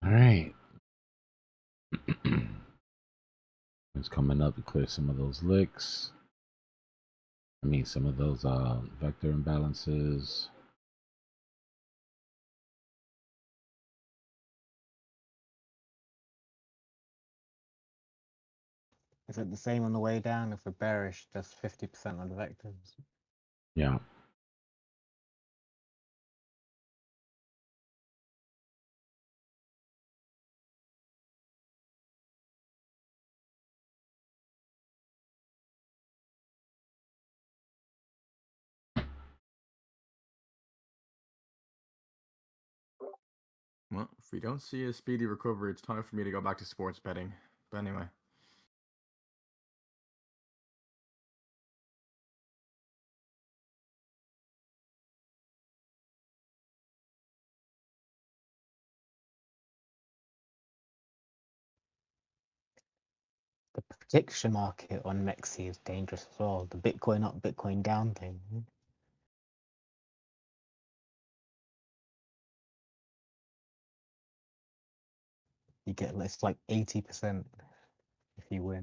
All right. It's coming up to clear some of those licks. I mean, some of those vector imbalances. Is it the same on the way down? If we're bearish, just 50% on the vectors. Yeah. Well, if we don't see a speedy recovery, it's time for me to go back to sports betting. But anyway. The prediction market on Mexi is dangerous as well. The Bitcoin up, Bitcoin down thing. You get it's like 80% if you win.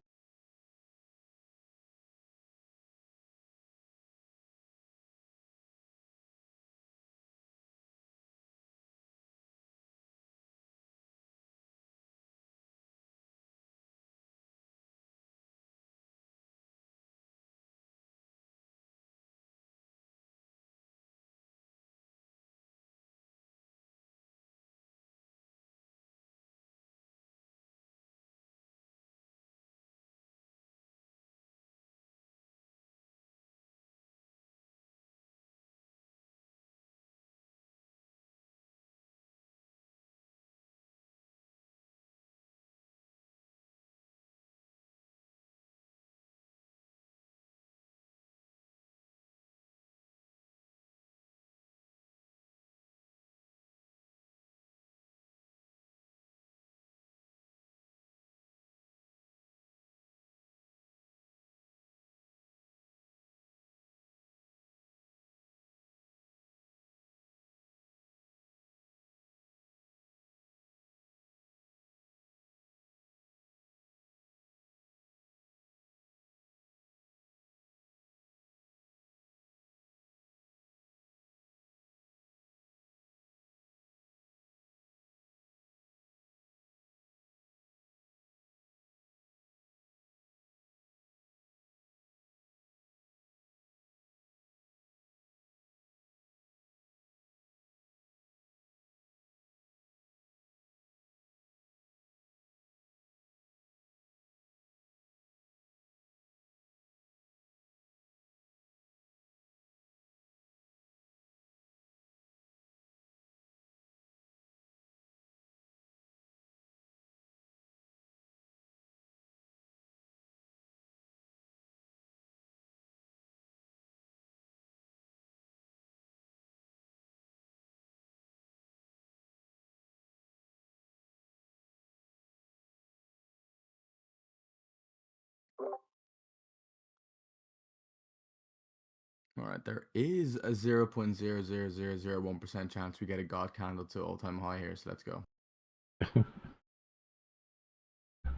All right, there is a 0.00001% chance we get a God candle to all-time high here, so let's go.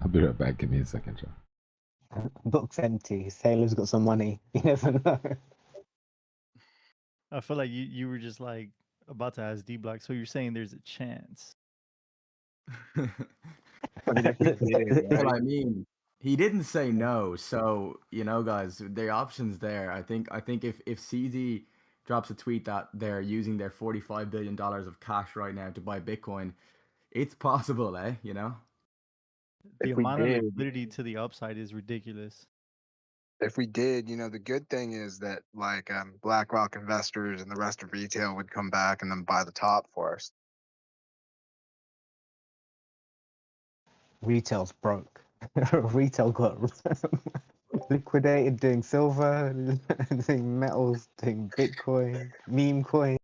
I'll be right back. Give me a second, Joe. Book's empty. Saylor's got some money. You never know. I feel like you were just like about to ask Dbloc, so you're saying there's a chance. Well, I mean, he didn't say no, so guys, the options there. I think if CZ drops a tweet that they're using their $45 billion of cash right now to buy Bitcoin, it's possible, eh? The If we amount of did, liquidity to the upside is ridiculous. if we did, the good thing is that like BlackRock investors and the rest of retail would come back and then buy the top for us. Retail's broke. Retail got liquidated doing silver, doing metals, doing Bitcoin, meme coin.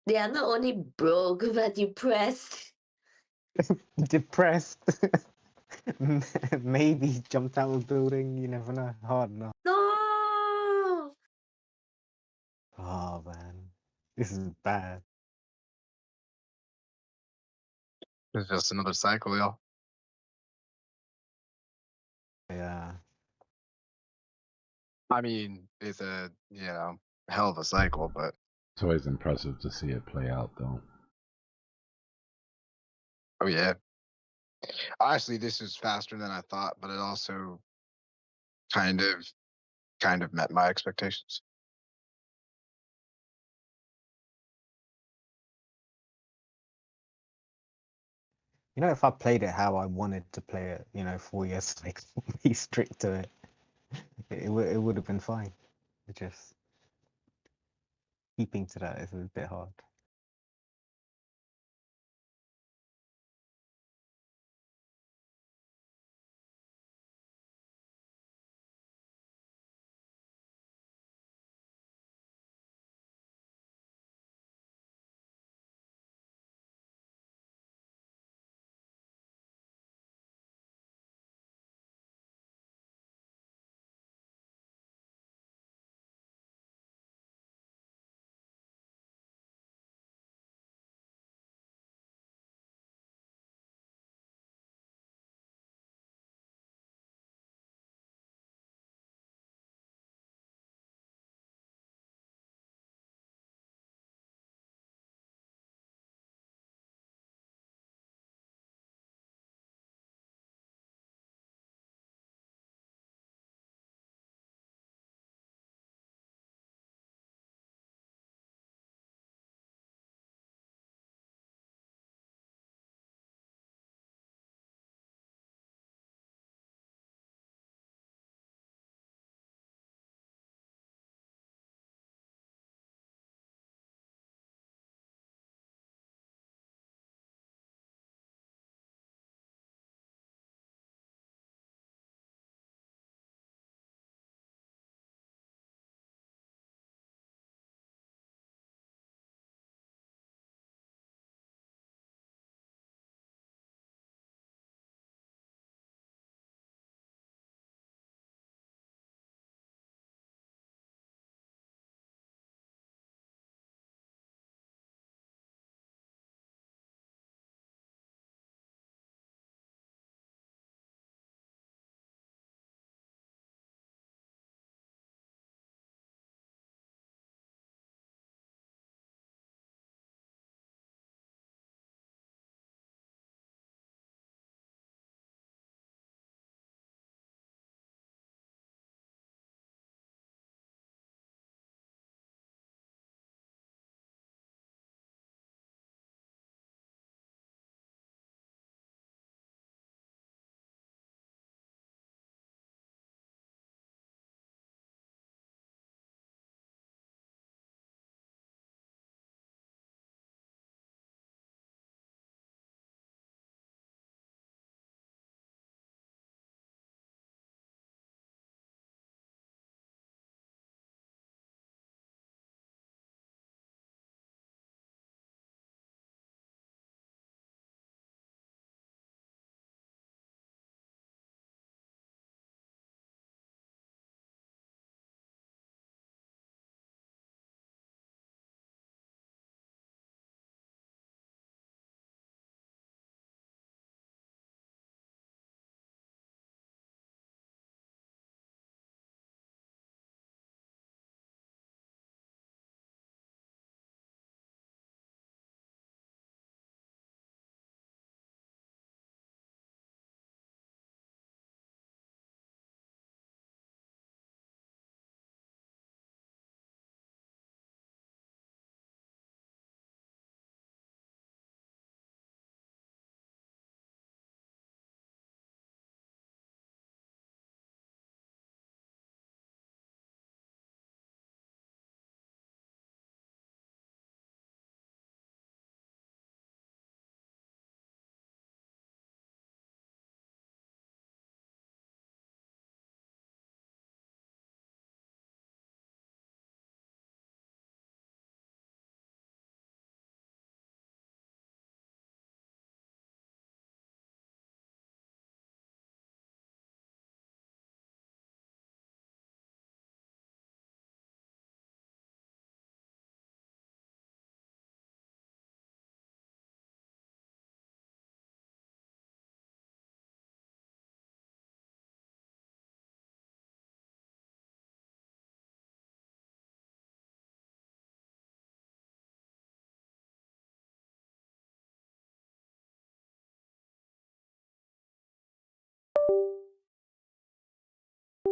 They are not only broke but depressed. Depressed. Maybe jumped out of a building. You never know. Hard enough. No. Oh man, this is bad. It's just another cycle, y'all. Yeah. I mean, it's a hell of a cycle, but It's always impressive to see it play out, though. oh yeah, Honestly, this is faster than I thought, but it also kind of met my expectations. You know, if I played it how I wanted to play it, you know, 4 years, like be strict to it, it would have been fine. It just keeping to that is a bit hard.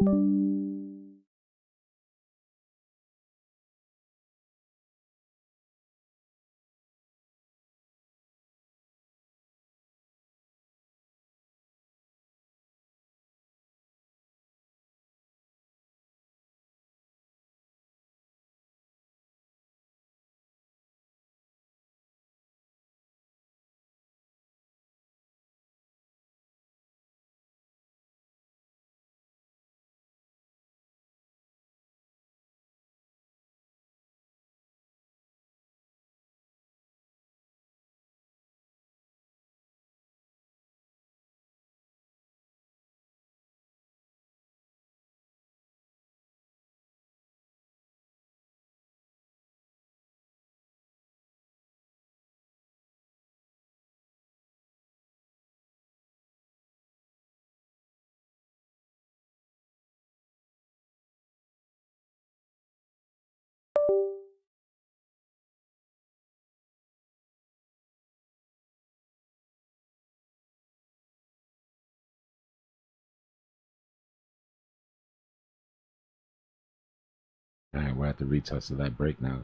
All right, we're at the retest of that break now.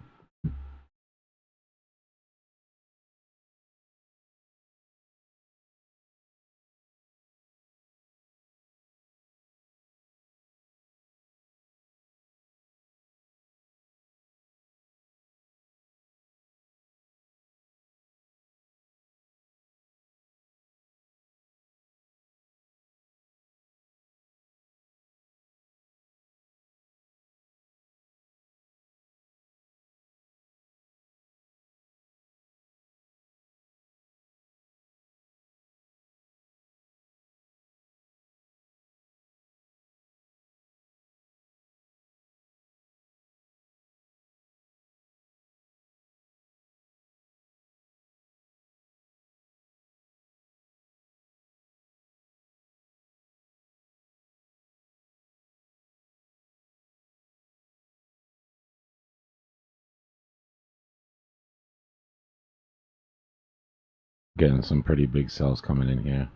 Getting some pretty big sells coming in here.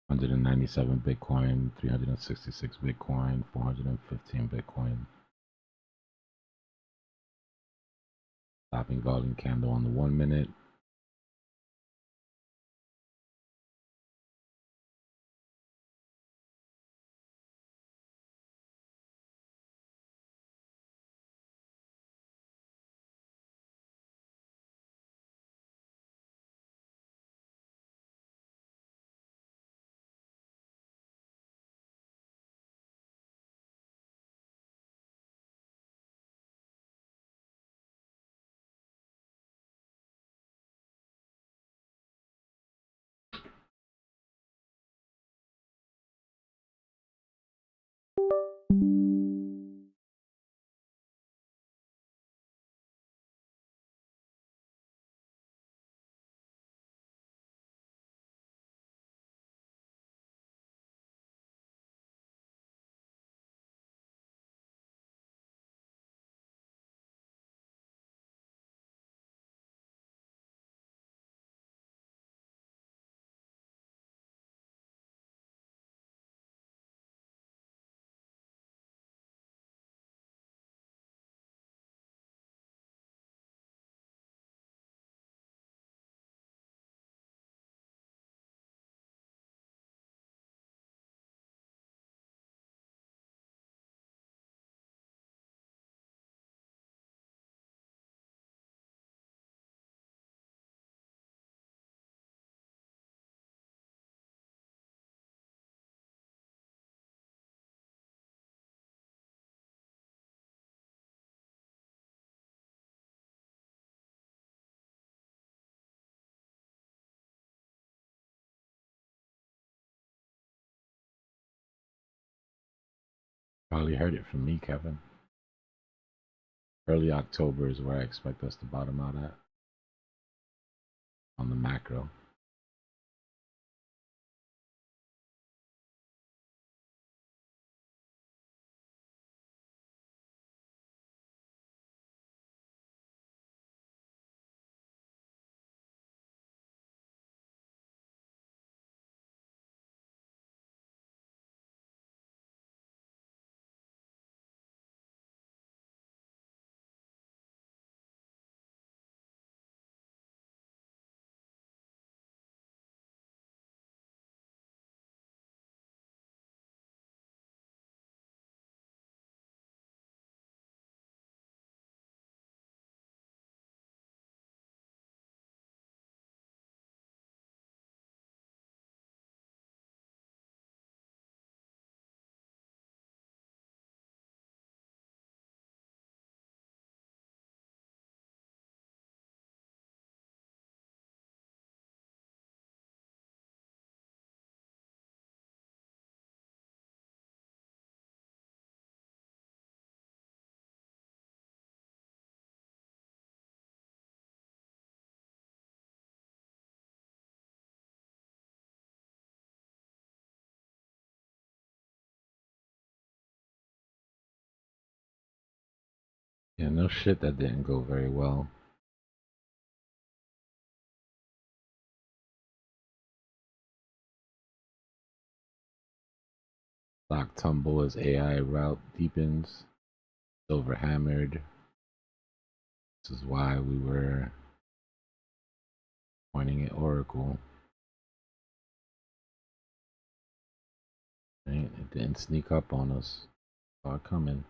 197 Bitcoin, 366 Bitcoin, 415 Bitcoin. Stopping volume candle on the 1 minute. Probably heard it from me, Kevin. Early October is where I expect us to bottom out at on the macro. Yeah, no shit, that didn't go very well. Stock tumble as AI route deepens. Silver hammered. This is why we were pointing at Oracle. Right? It didn't sneak up on us. Saw it coming.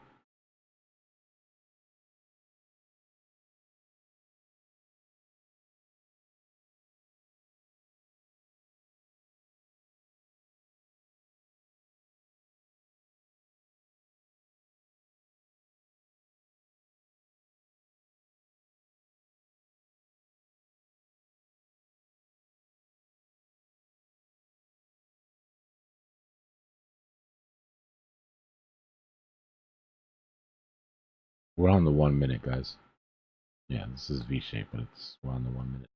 We're on the 1 minute, guys. Yeah, this is V-shape, but we're on the 1 minute.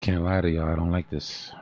Can't lie to y'all, I don't like this.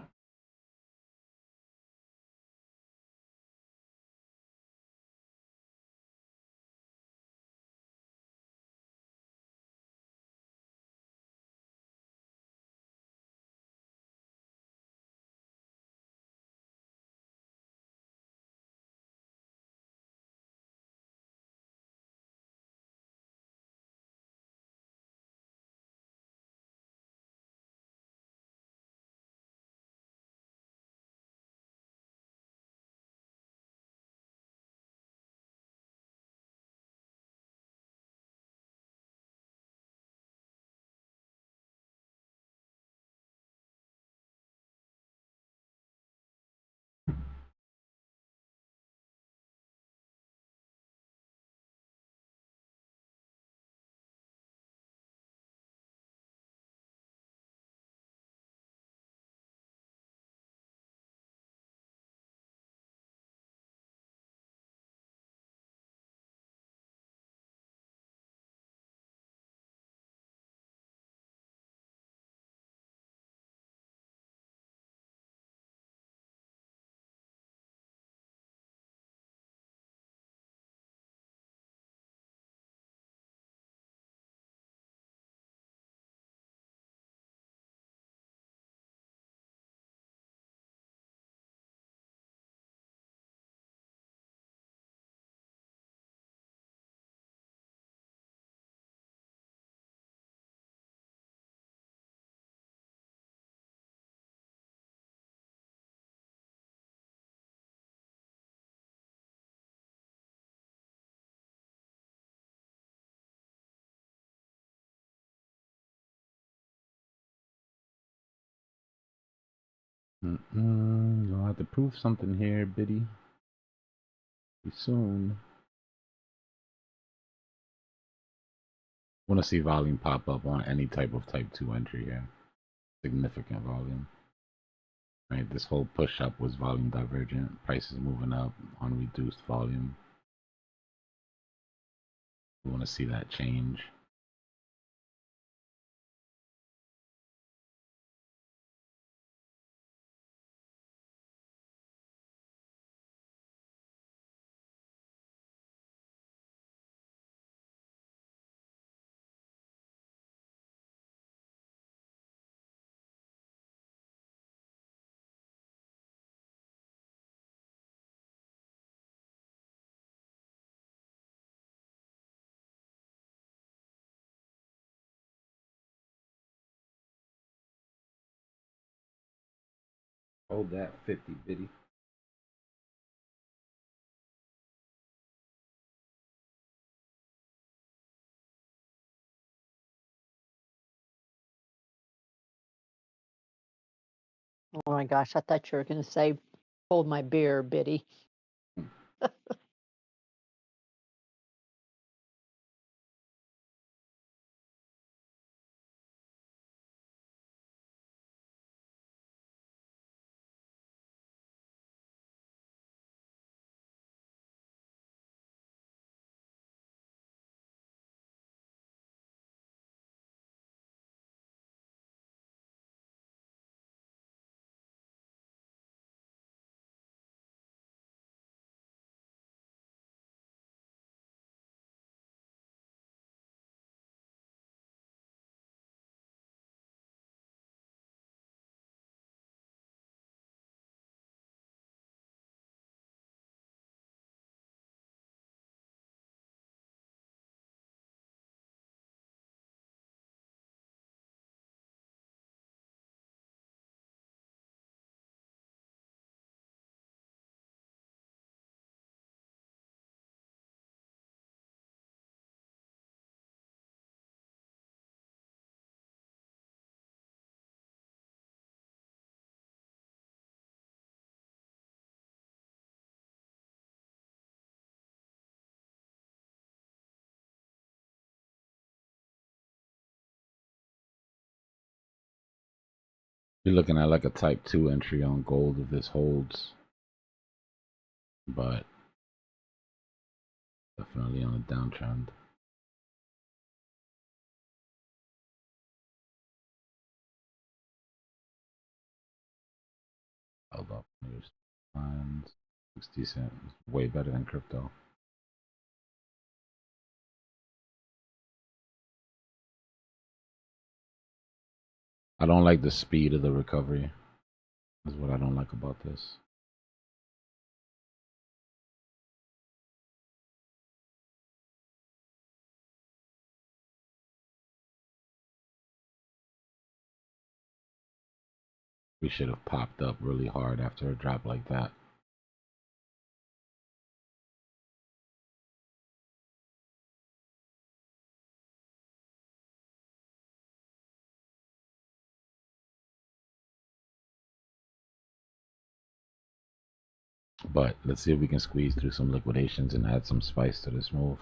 You'll have to prove something here, Biddy. Be soon. Want to see volume pop up on any type of type 2 entry here. Significant volume. Right, this whole push up was volume divergent. Prices moving up on reduced volume. We want to see that change. Hold that 50, Biddy. Oh my gosh, I thought you were going to say, hold my beer, Biddy. You're looking at like a type 2 entry on gold if this holds. But definitely on a downtrend. Held up. Here's lines. 60 cents. Way better than crypto. I don't like the speed of the recovery. That's what I don't like about this. We should have popped up really hard after a drop like that. But let's see if we can squeeze through some liquidations and add some spice to this move.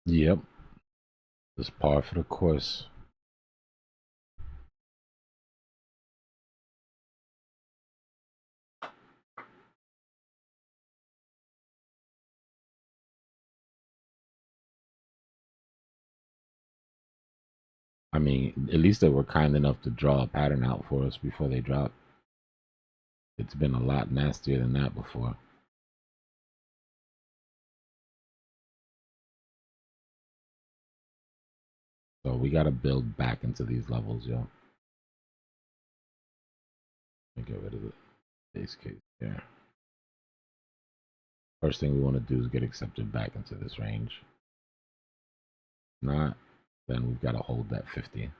Yep. Just par for the course. I mean, at least they were kind enough to draw a pattern out for us before they dropped. It's been a lot nastier than that before. So we got to build back into these levels, yo. Let me get rid of the base case here. First thing we want to do is get accepted back into this range. If not, then we've got to hold that 50.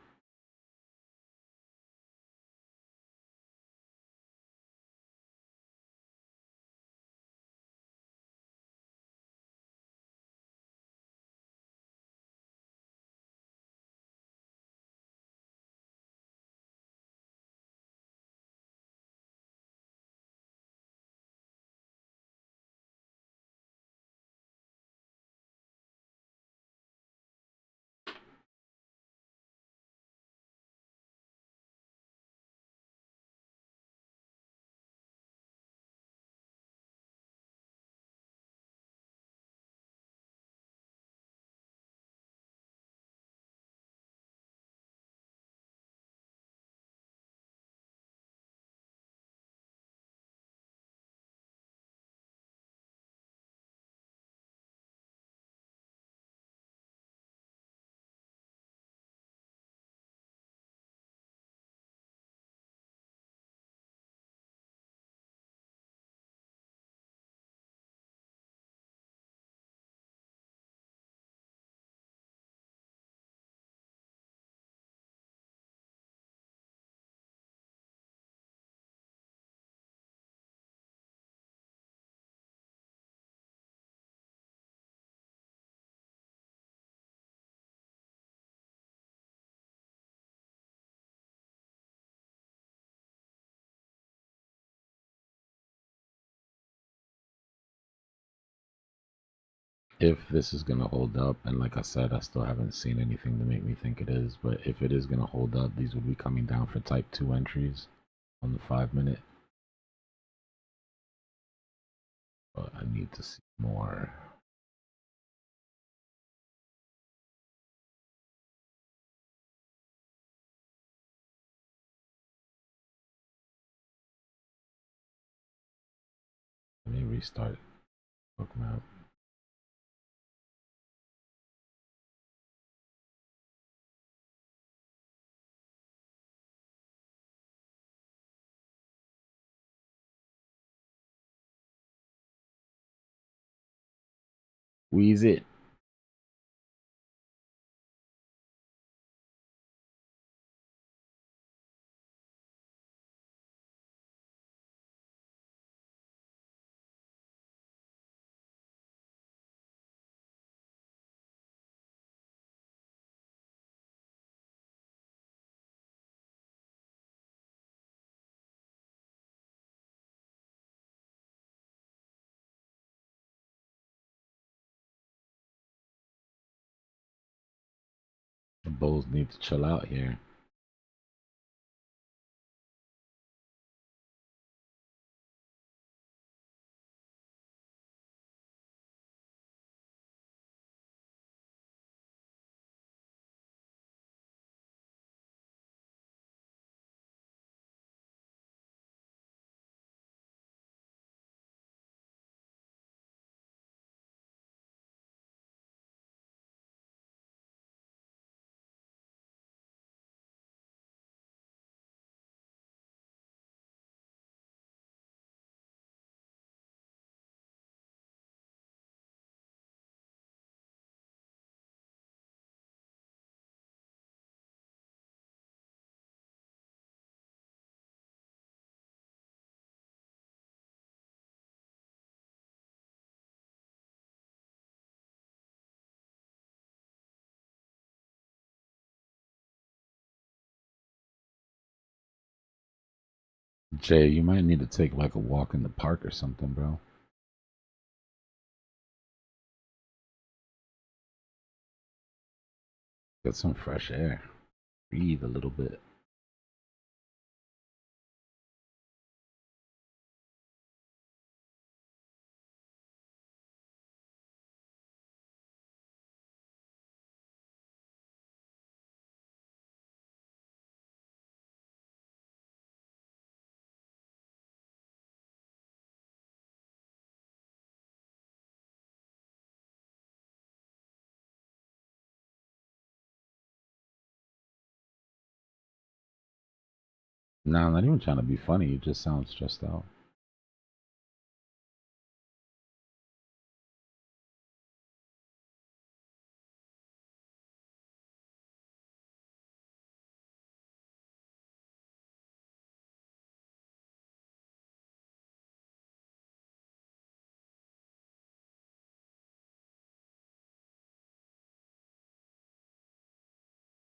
If this is going to hold up, and like I said, I still haven't seen anything to make me think it is, but if it is going to hold up, these would be coming down for type 2 entries on the 5-minute. But I need to see more. Let me restart bookmap. Wheeze it. The bulls need to chill out here. Jay, you might need to take like a walk in the park or something, bro. Get some fresh air. Breathe a little bit. No, I'm not even trying to be funny. You just sound stressed out.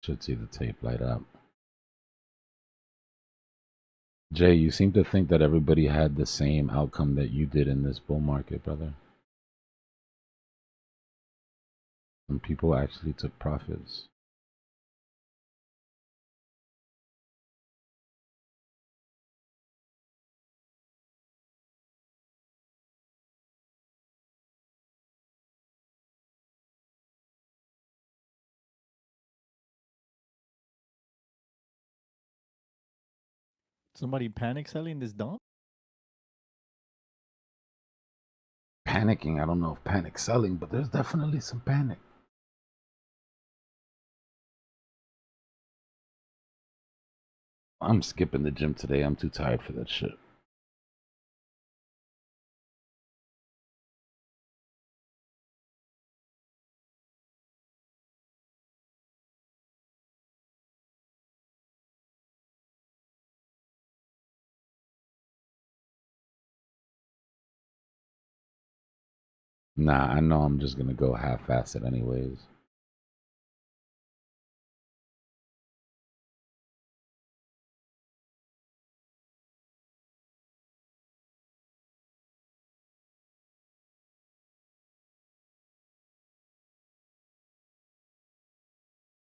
Should see the tape light up. Jay, you seem to think that everybody had the same outcome that you did in this bull market, brother. Some people actually took profits. Somebody panic selling this dump? Panicking, I don't know if panic selling, but there's definitely some panic. I'm skipping the gym today. I'm too tired for that shit. Nah, I know I'm just gonna go half-assed anyways.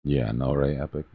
Yeah, I know, right, Epic?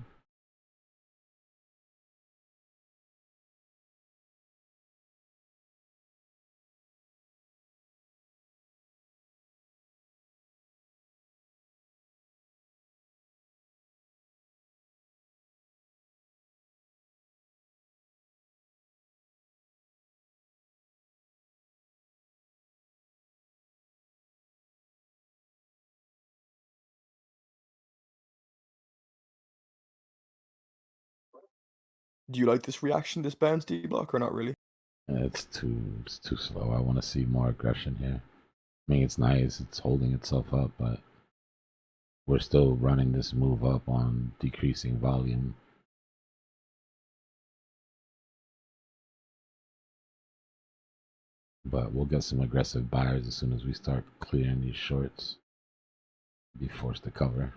Do you like this reaction, this bounce, Dbloc, or not really? Yeah, it's too slow. I want to see more aggression here. I mean, it's nice. It's holding itself up, but we're still running this move up on decreasing volume. But we'll get some aggressive buyers as soon as we start clearing these shorts. Be forced to cover.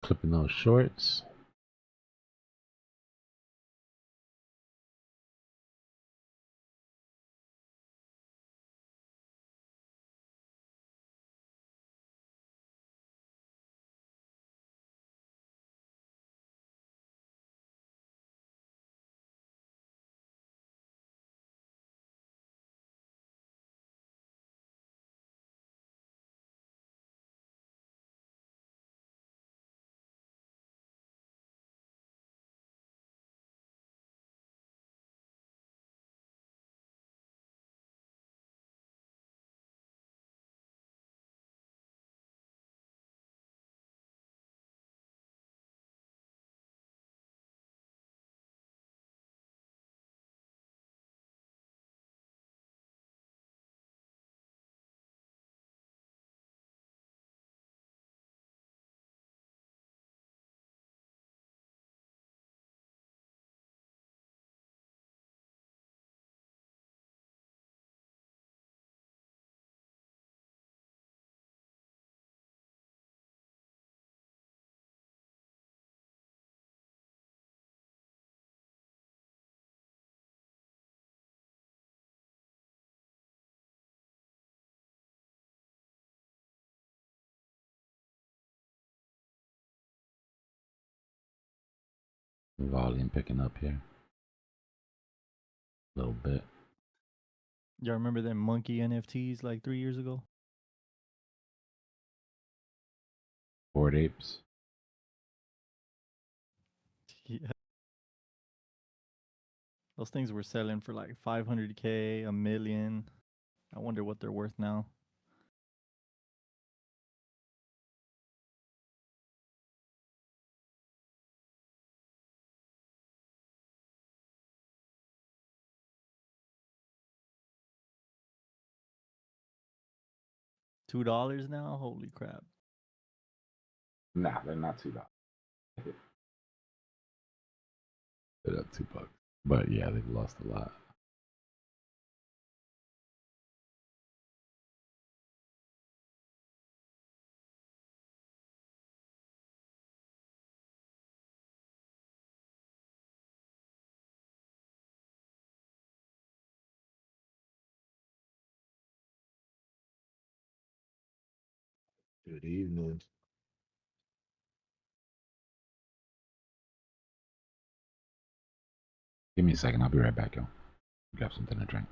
Clipping those shorts. Volume picking up here. A little bit. Y'all remember them monkey NFTs like 3 years ago? Bored apes. Yeah. Those things were selling for like 500K, $1 million. I wonder what they're worth now. $2 now? Holy crap. Nah, they're not $2. They're up $2. But yeah, they've lost a lot. Good evening. Give me a second. I'll be right back, yo. Grab something to drink.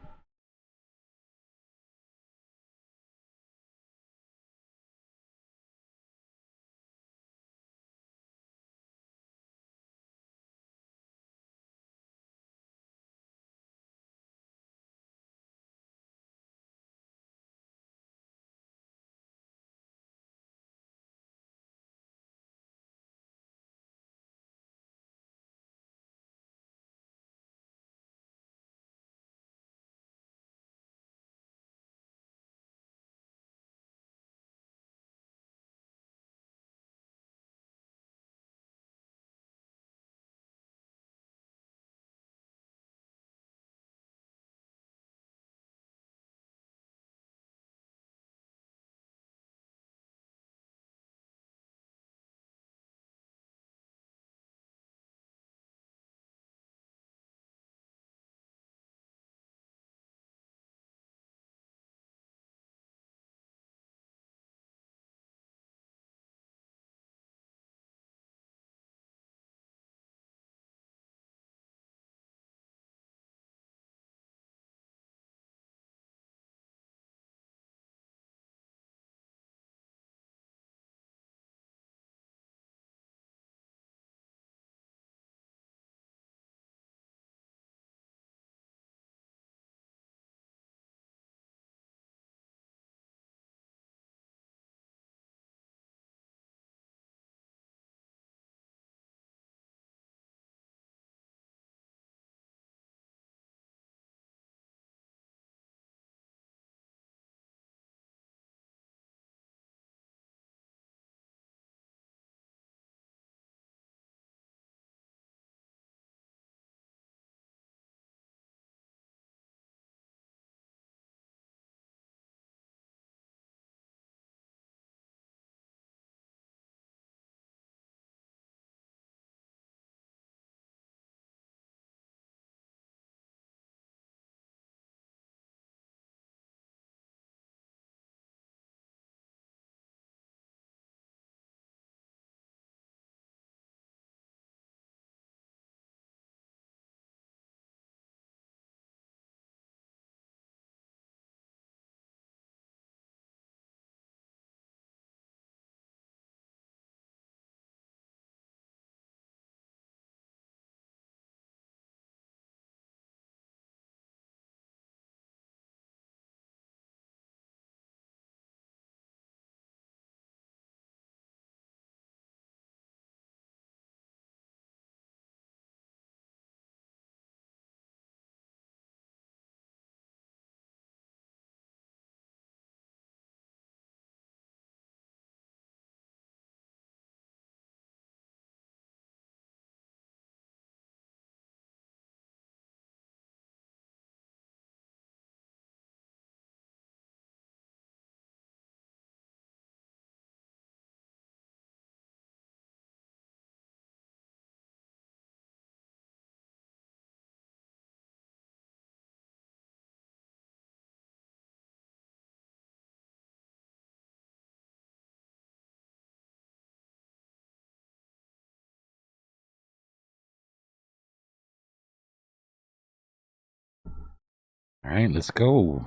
All right, let's go.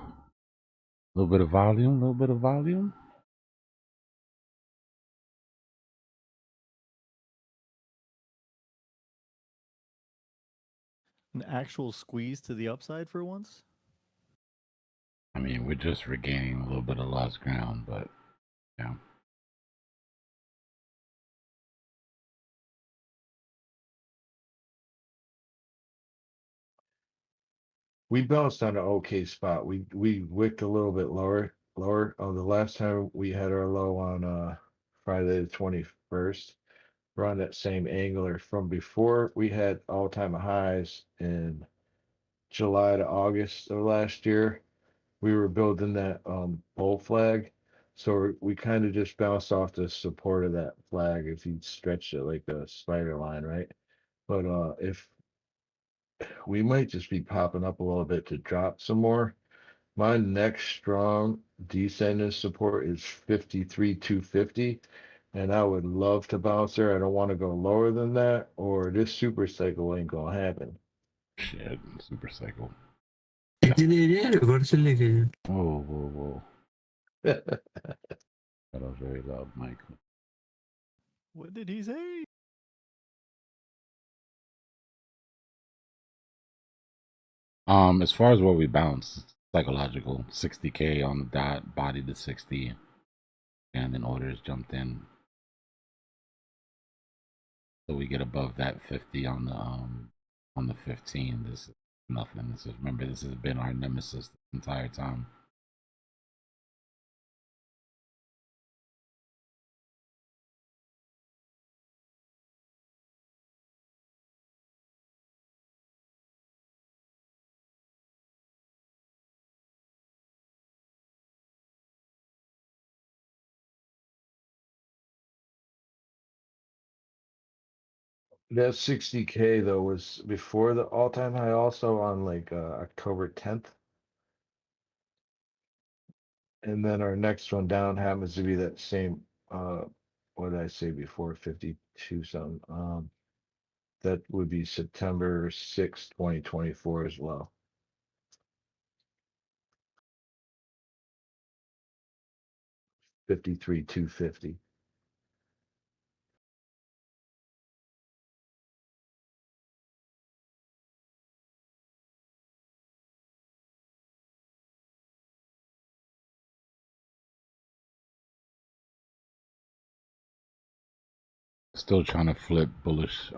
A little bit of volume, a little bit of volume. An actual squeeze to the upside for once? I mean, we're just regaining a little bit of lost ground, but yeah. We bounced on an okay spot. We wicked a little bit lower. Oh, the last time we had our low on Friday the 21st. We're on that same angler from before we had all-time highs in July to August of last year. We were building that bull flag. So we kind of just bounced off the support of that flag if you stretch it like a spider line, right? But if we might just be popping up a little bit to drop some more. My next strong descending support is 53,250, and I would love to bounce there. I don't want to go lower than that, or this super cycle ain't gonna happen. Shit, super cycle. Whoa, Whoa. That was very loud, Mike. What did he say? As far as where we bounce, psychological, 60K on the dot, body to 60, and then orders jumped in. So we get above that 50 on the 15. This is nothing. This has been our nemesis the entire time. That 60K though was before the all-time high, also on like October 10th. And then our next one down happens to be that same what did I say before, 52 something. That would be September 6th, 2024 as well. Fifty-three 250. Still trying to flip bullish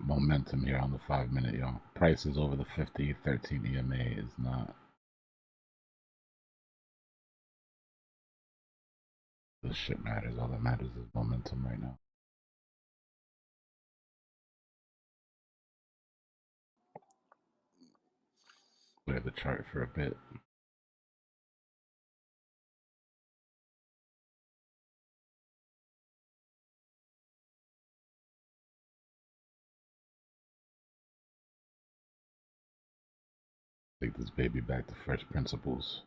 momentum here on the 5-minute, y'all. Prices over the 50, 13 EMA is not. This shit matters. All that matters is momentum right now. Clear the chart for a bit. Take this baby back to first principles.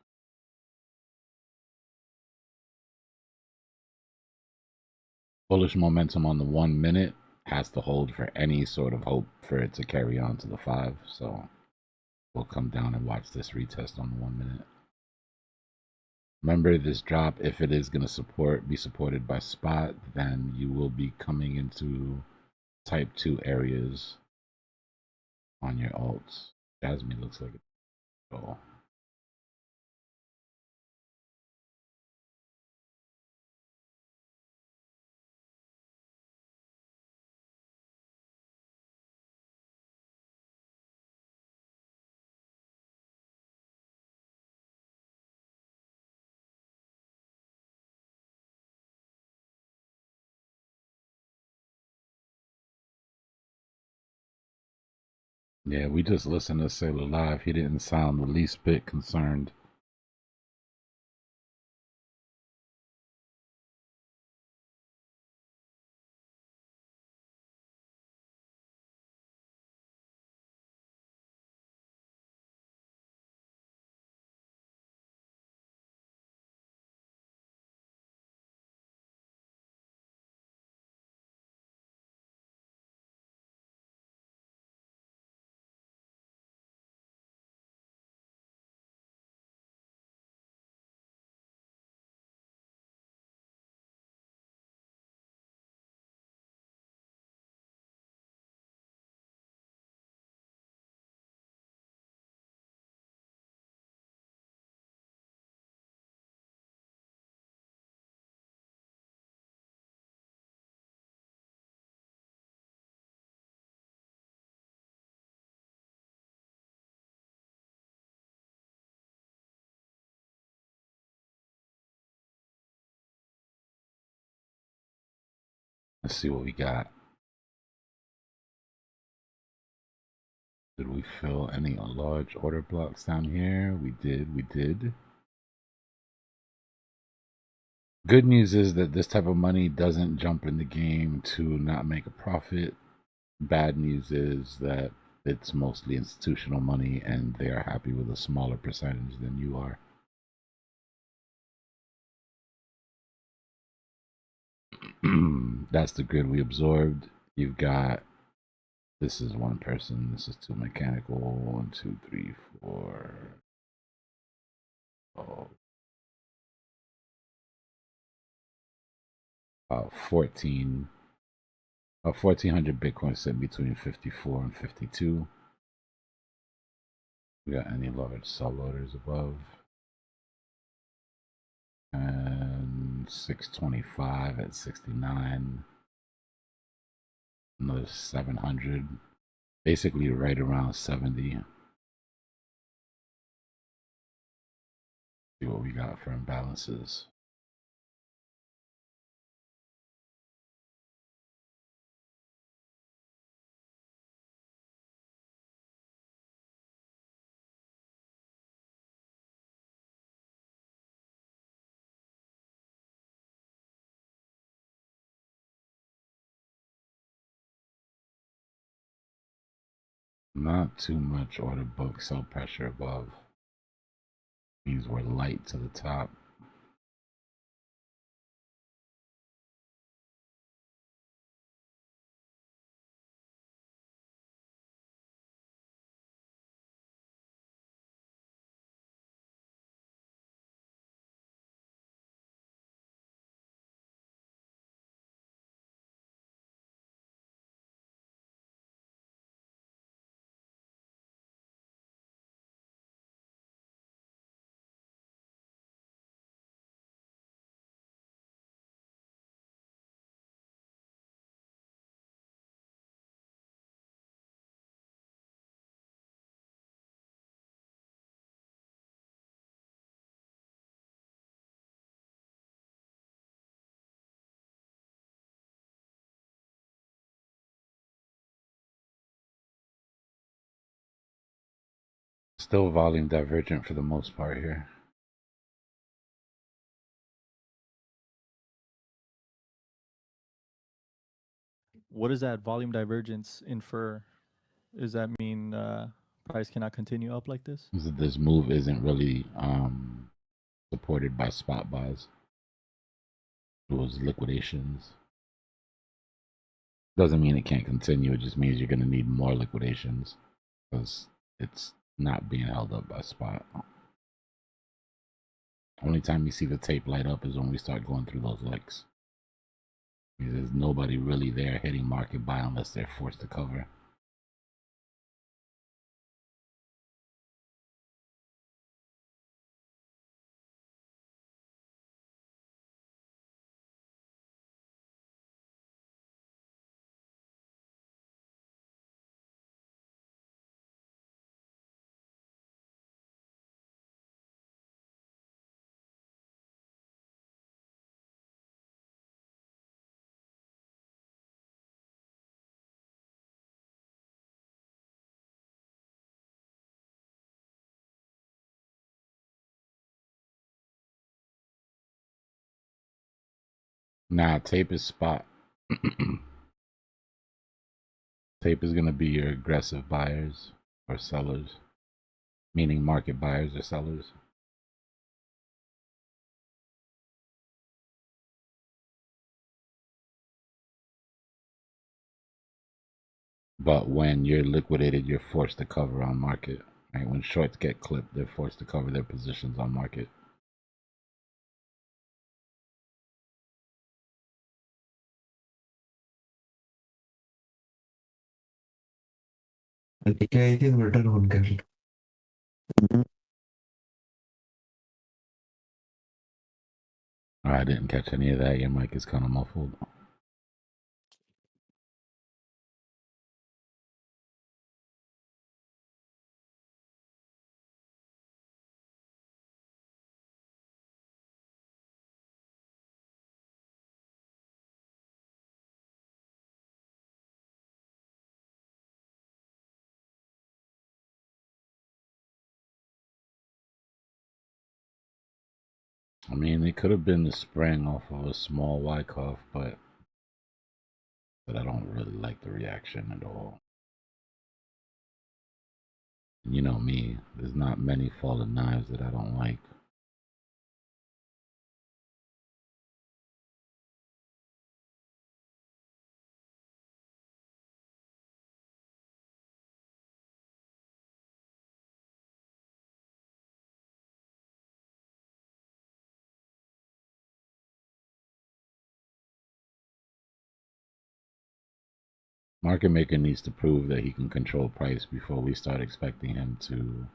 Bullish momentum on the 1 minute has to hold for any sort of hope for it to carry on to the 5. So we'll come down and watch this retest on the 1 minute. Remember, this drop, if it is going to be supported by spot, then you will be coming into type 2 areas on your alts. Jasmine looks like a goal. Yeah, we just listened to Saylor live. He didn't sound the least bit concerned. Let's see what we got. Did we fill any large order blocks down here? We did. Good news is that this type of money doesn't jump in the game to not make a profit. Bad news is that it's mostly institutional money and they are happy with a smaller percentage than you are. That's the grid we absorbed. You've got, this is one person, this is two mechanical, 1, 2, 3, 4. Oh. 1,400 Bitcoin sitting between 54 and 52. We got any large sell orders above? And 625 at 69. Another 700. Basically right around 70. See what we got for imbalances. Not too much order book sell pressure above. Means we're light to the top. Still volume divergent for the most part here. What does that volume divergence infer? Does that mean price cannot continue up like this? This move isn't really supported by spot buys. Those liquidations. Doesn't mean it can't continue. It just means you're going to need more liquidations because it's not being held up by spot. Only time you see the tape light up is when we start going through those licks. There's nobody really there hitting market buy unless they're forced to cover. Nah, tape is spot. Tape is going to be your aggressive buyers or sellers, meaning market buyers or sellers. But when you're liquidated, you're forced to cover on market. Right? When shorts get clipped, they're forced to cover their positions on market. I didn't catch any of that. Your mic is kind of muffled. I mean, it could have been the spring off of a small Wyckoff, but I don't really like the reaction at all. You know me, there's not many fallen knives that I don't like. Market maker needs to prove that he can control price before we start expecting him to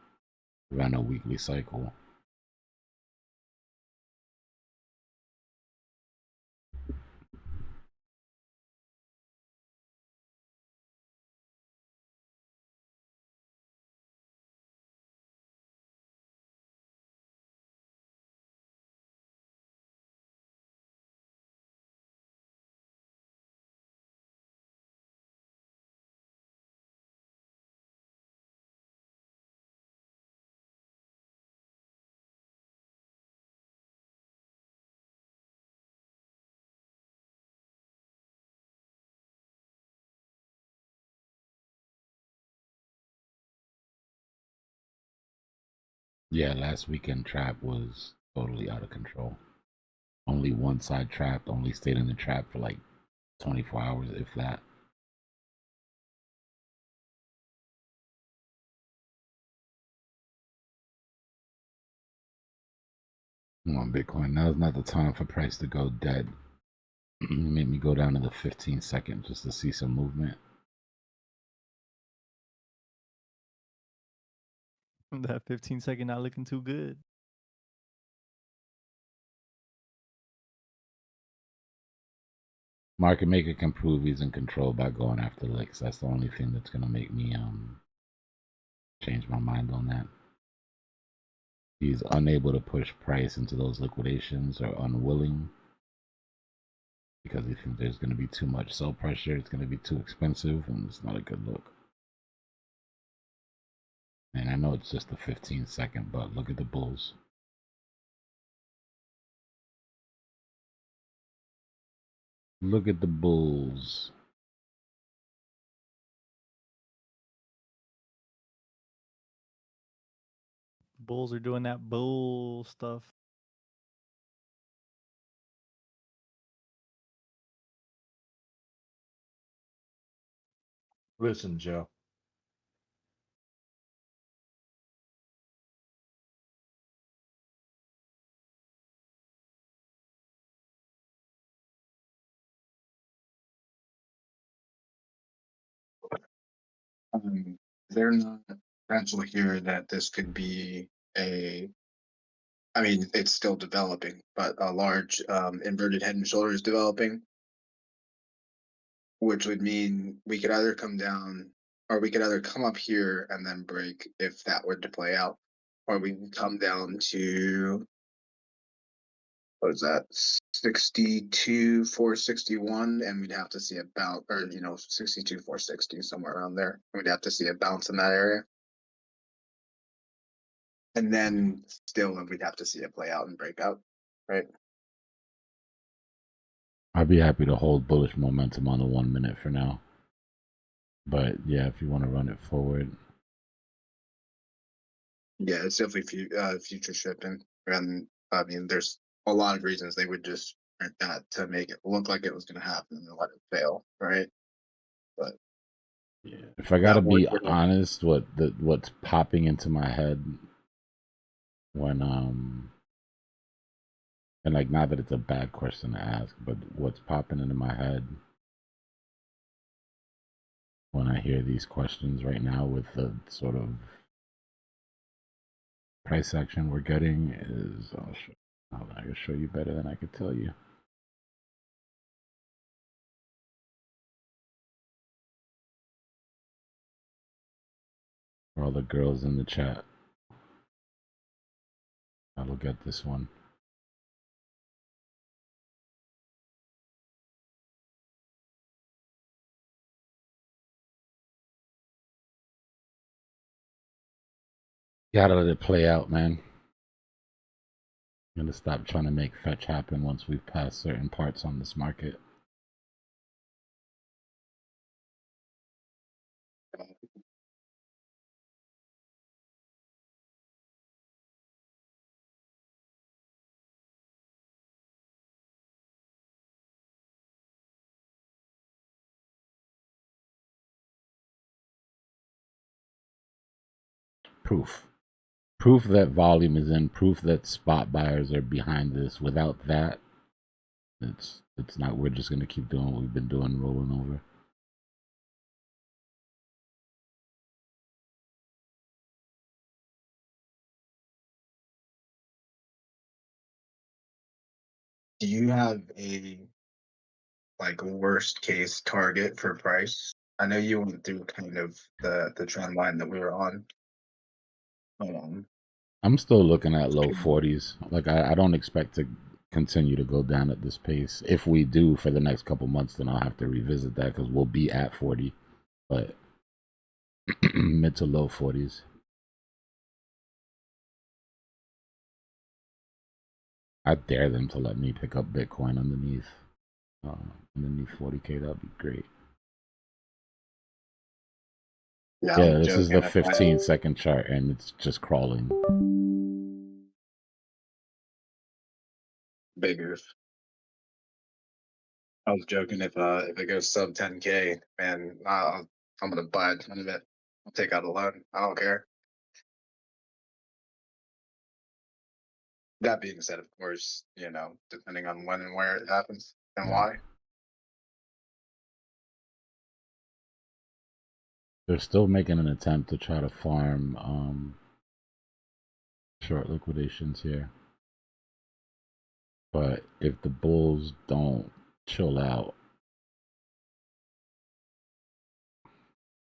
run a weekly cycle. Yeah, last weekend trap was totally out of control. Only one side trapped, only stayed in the trap for like 24 hours, if that. Come on, Bitcoin. Now's not the time for price to go dead. You made me go down to the 15-second just to see some movement. That 15-second not looking too good. Market maker can prove he's in control by going after licks. That's the only thing that's gonna make me change my mind on that. He's unable to push price into those liquidations, or unwilling, because he thinks there's gonna be too much sell pressure. It's gonna be too expensive, and it's not a good look. And I know it's just a 15-second, but look at the bulls. Look at the bulls. Bulls are doing that bull stuff. Listen, Joe. They're not potential here that this could be a, I mean, it's still developing, but a large inverted head and shoulders developing, which would mean we could either come down, or we could either come up here and then break if that were to play out, or we can come down to, what is that, 62 461, and we'd have to see a bounce, or 62 460, somewhere around there. We'd have to see a bounce in that area. And then still we'd have to see it play out and break out, right? I'd be happy to hold bullish momentum on the 1 minute for now. But yeah, if you want to run it forward. Yeah, it's definitely future shifting. And I mean, there's a lot of reasons they would just print that to make it look like it was going to happen and then let it fail, right? But yeah, if I gotta be honest, what's popping into my head when and like, not that it's a bad question to ask, but what's popping into my head when I hear these questions right now with the sort of price action we're getting is, I can show you better than I could tell you. For all the girls in the chat, I'll look at this one. Gotta let it play out, man. I'm gonna stop trying to make fetch happen once we've passed certain parts on this market. Proof that volume is in, proof that spot buyers are behind this. Without that, it's not. We're just gonna keep doing what we've been doing, rolling over. Do you have a worst case target for price? I know you went through kind of the trend line that we were on. I'm still looking at low 40s. Like I don't expect to continue to go down at this pace. If we do for the next couple months, then I'll have to revisit that because we'll be at 40, but mid to low 40s. I dare them to let me pick up Bitcoin underneath 40K. That'd be great. Yeah, this is the 15-second chart, and it's just crawling. Bigger. I was joking if it goes sub 10K, man, I'm gonna buy a ton of it. I'll take out a loan. I don't care. That being said, of course, depending on when and where it happens and why. They're still making an attempt to try to farm short liquidations here. But if the bulls don't chill out,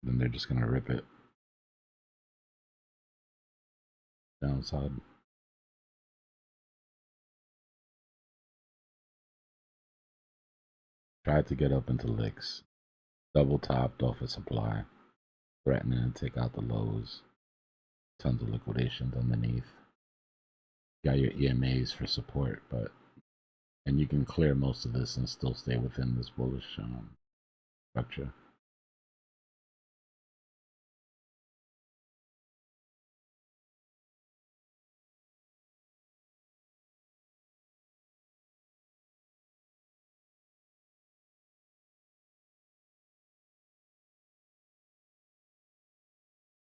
then they're just gonna rip it. Downside. Tried to get up into licks. Double topped off a supply. Threatening to take out the lows. Tons of liquidations underneath. Got your EMAs for support, and you can clear most of this and still stay within this bullish structure.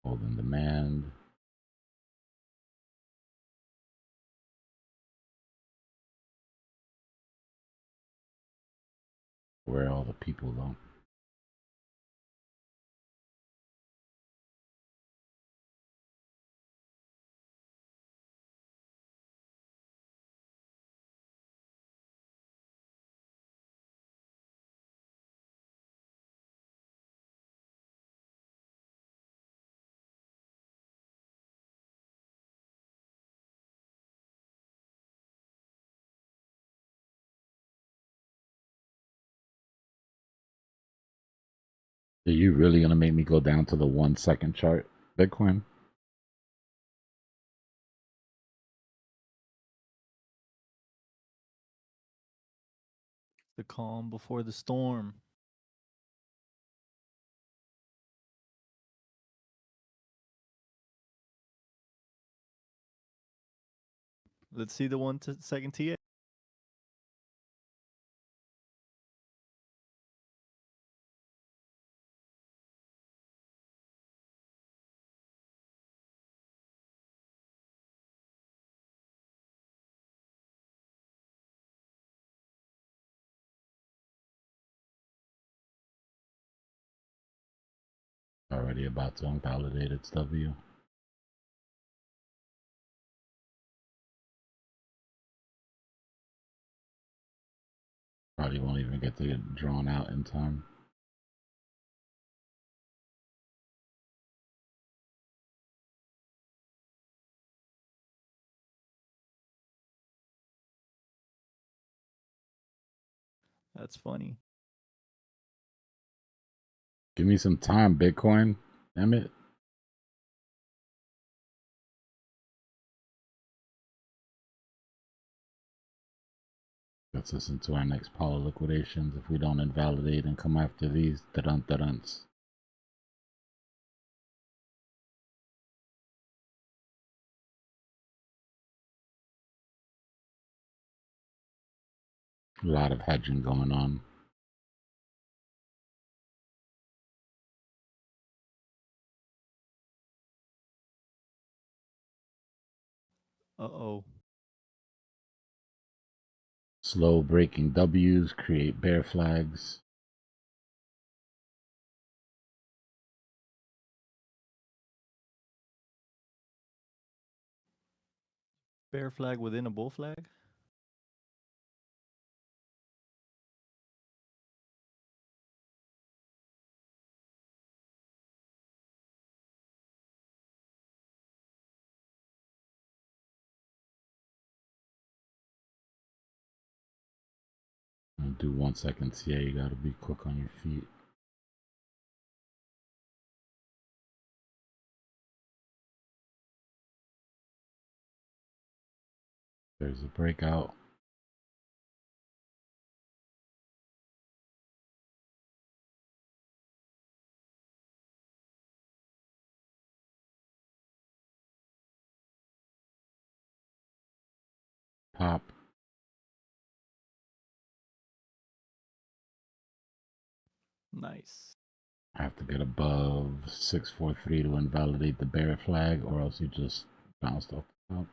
Holding demand. Where are all the people though? Are you really gonna make me go down to the 1 second chart, Bitcoin? The calm before the storm. Let's see the 1 second TA. Already about to invalidate its W. Probably won't even get to get drawn out in time. That's funny. Give me some time, Bitcoin. Damn it. Gets us into our next pile of liquidations if we don't invalidate and come after these da-dun-da-duns. A lot of hedging going on. Uh-oh. Slow breaking W's create bear flags. Bear flag within a bull flag? Do 1 second TA, you gotta be quick on your feet. There's a breakout. Pop. Nice. I have to get above 643 to invalidate the bear flag, or else you just bounced off the top.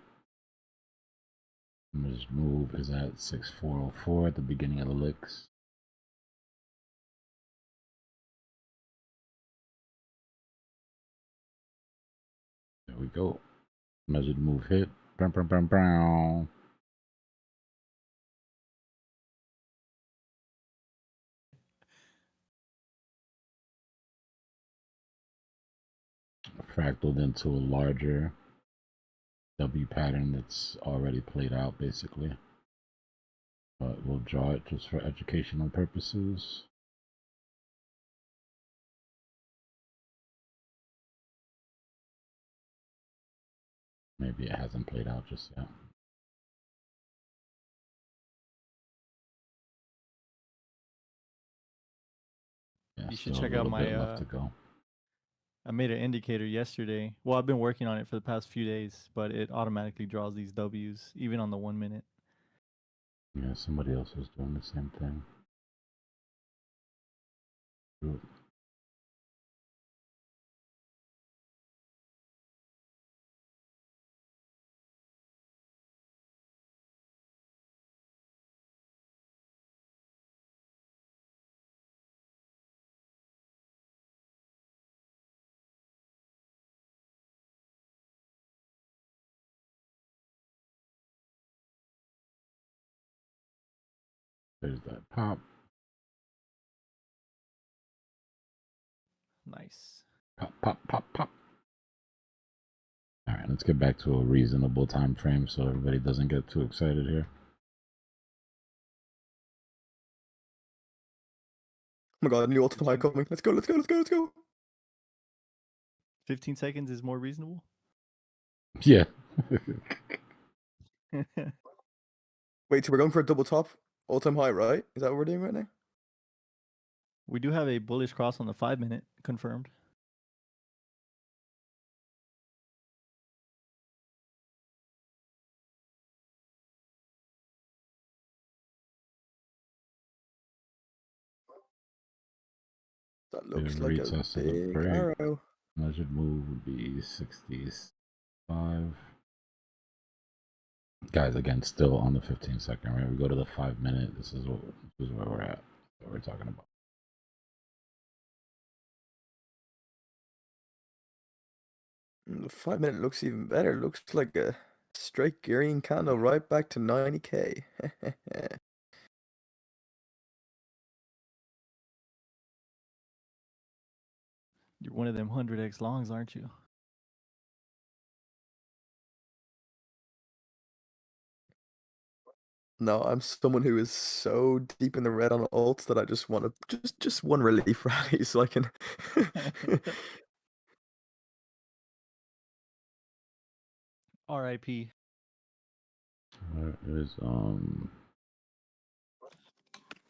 His move is at 6404 at the beginning of the licks. There we go. Measured move hit. Brown, brown, brown, brown. Fractaled into a larger W pattern that's already played out, basically. But we'll draw it just for educational purposes. Maybe it hasn't played out just yet. Yeah, You should still check a out little bit my left to go. I made an indicator yesterday. Well, I've been working on it for the past few days, but it automatically draws these W's, even on the 1 minute. Yeah, somebody else was doing the same thing. Ooh. There's that pop. Nice. Pop, pop, pop, pop. All right, let's get back to a reasonable time frame so everybody doesn't get too excited here. Oh my god, new ultimate high coming. Let's go, let's go, let's go, let's go. 15 seconds is more reasonable? Yeah. Wait, so we're going for a double top all-time high, right? Is that what we're doing right now? We do have a bullish cross on the 5 minute confirmed. That looks like a big arrow. Measured move would be 65. Guys, again, still on the 15-second, right? We go to the 5 minute. This is where we're at. What we're talking about. The 5 minute looks even better. Looks like a straight green candle right back to 90k. You're one of them 100x longs, aren't you? No, I'm someone who is so deep in the red on alts that I just want to just one relief rally so I can. RIP. Where is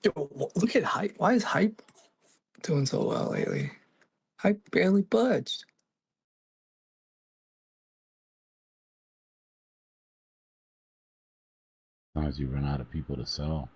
Yo, look at Hype. Why is Hype doing so well lately? Hype barely budged. Sometimes you run out of people to sell.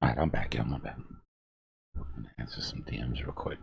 All right, I'm back. Yeah, I'm back. I'm gonna answer some DMs real quick.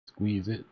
Squeeze it.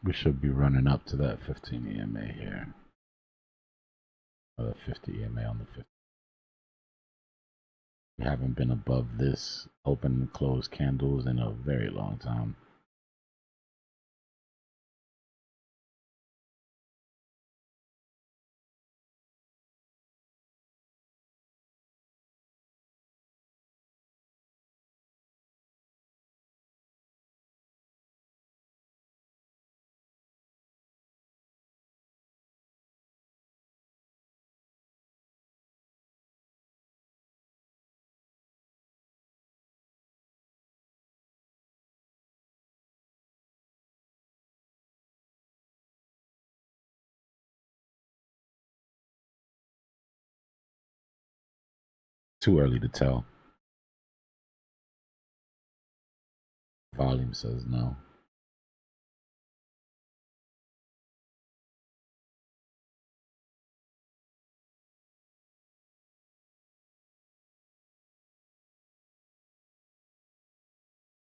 We should be running up to that 15 EMA here. Or 50 EMA on the 50. We haven't been above this open and closed candles in a very long time. Too early to tell. Volume says no.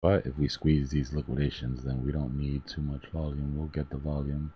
But if we squeeze these liquidations, then we don't need too much volume. We'll get the volume.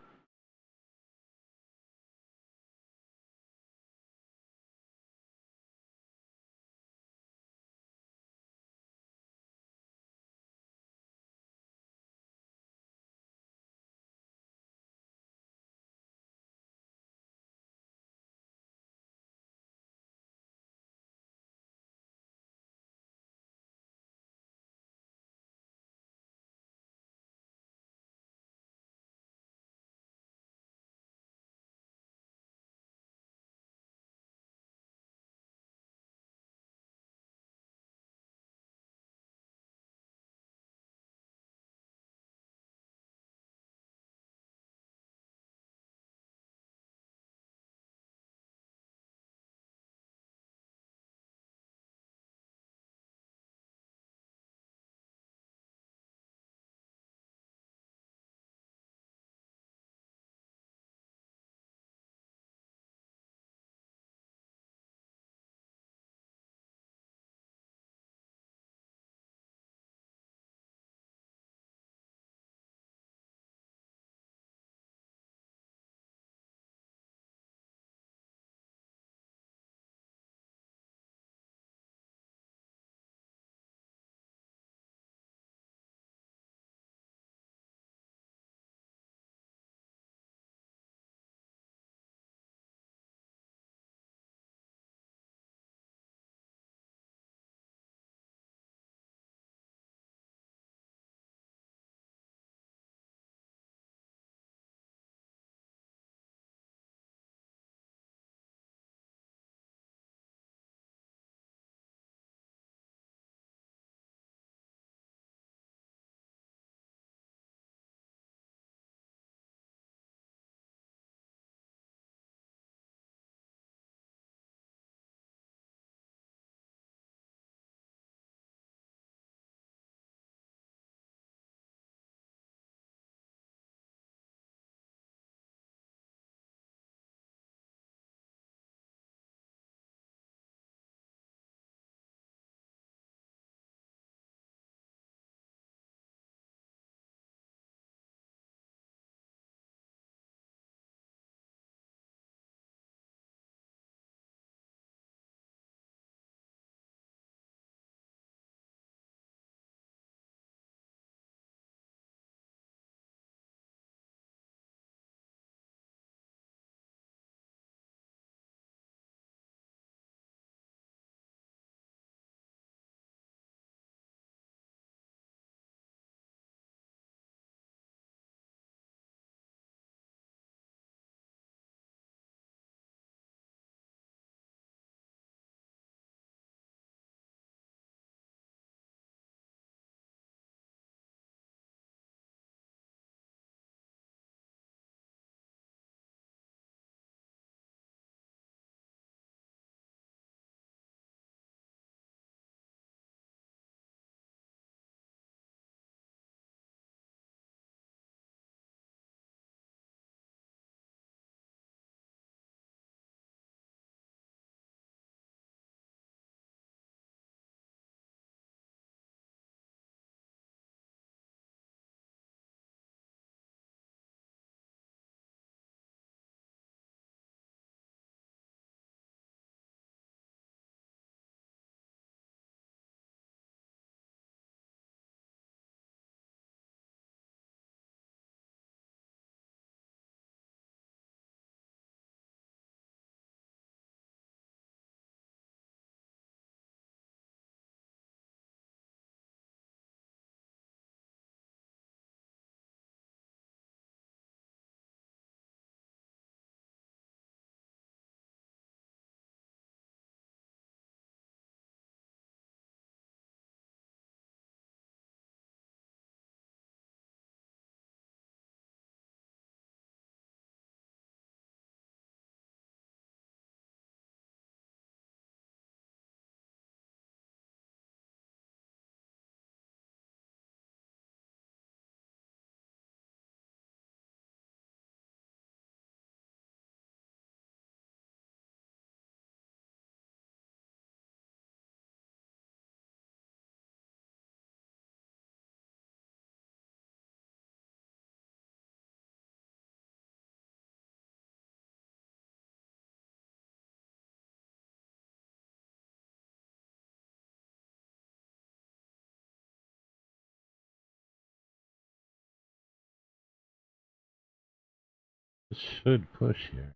should push here.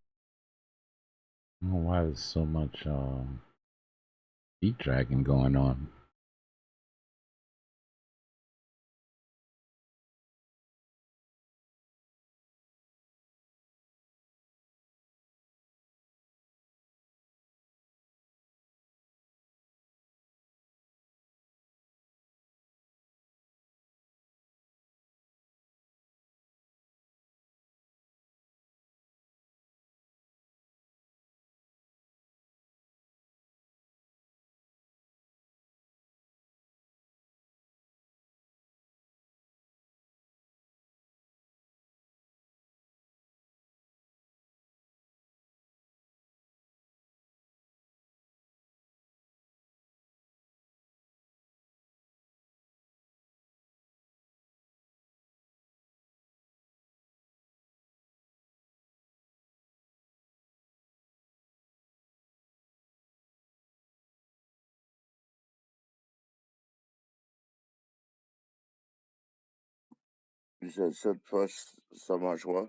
I don't know why there's so much feet dragging going on. You said should push so much what?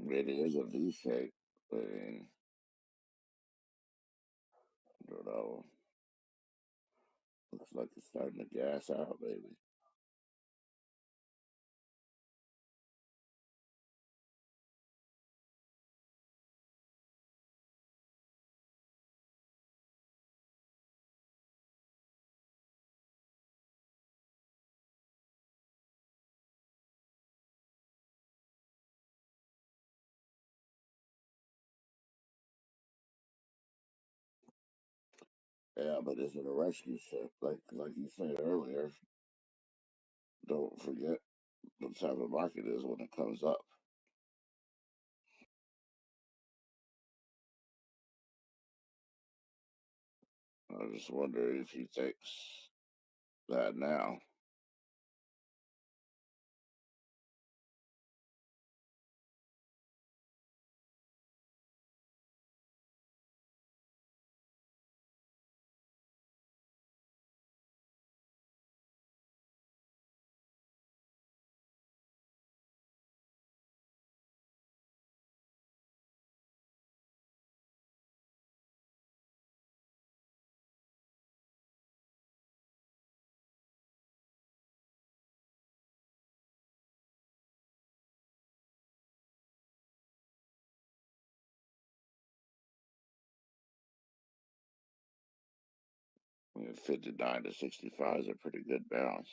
It is a V shape. I mean, I don't know. Looks like it's starting to gas out, baby. Yeah, but it's in a rescue ship, like you said earlier. Don't forget what type of market is when it comes up. I just wonder if he takes that now. I mean, 59 to 65 is a pretty good balance.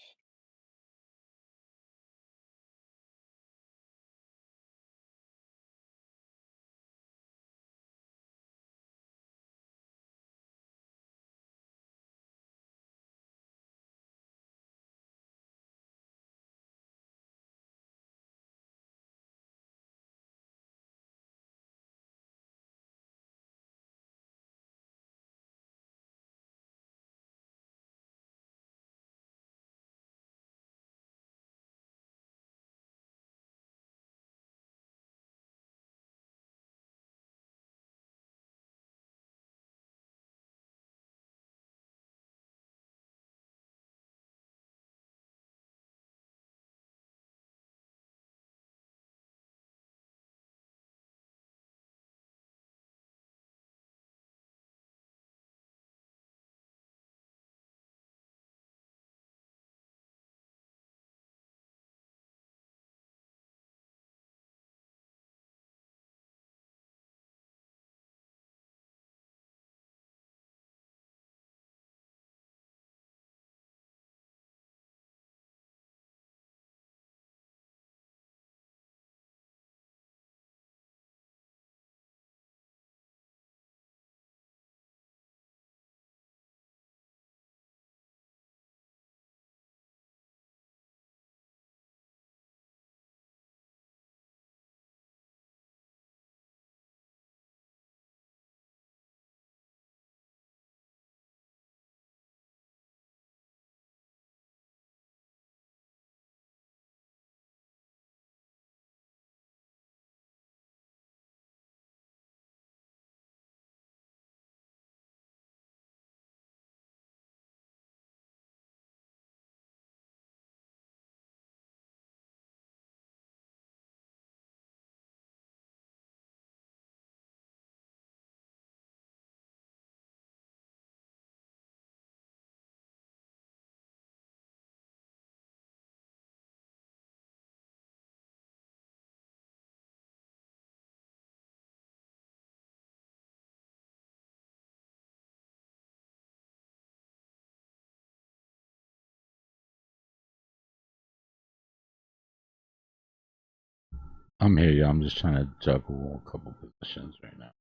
I'm here, y'all. I'm just trying to juggle a couple positions right now.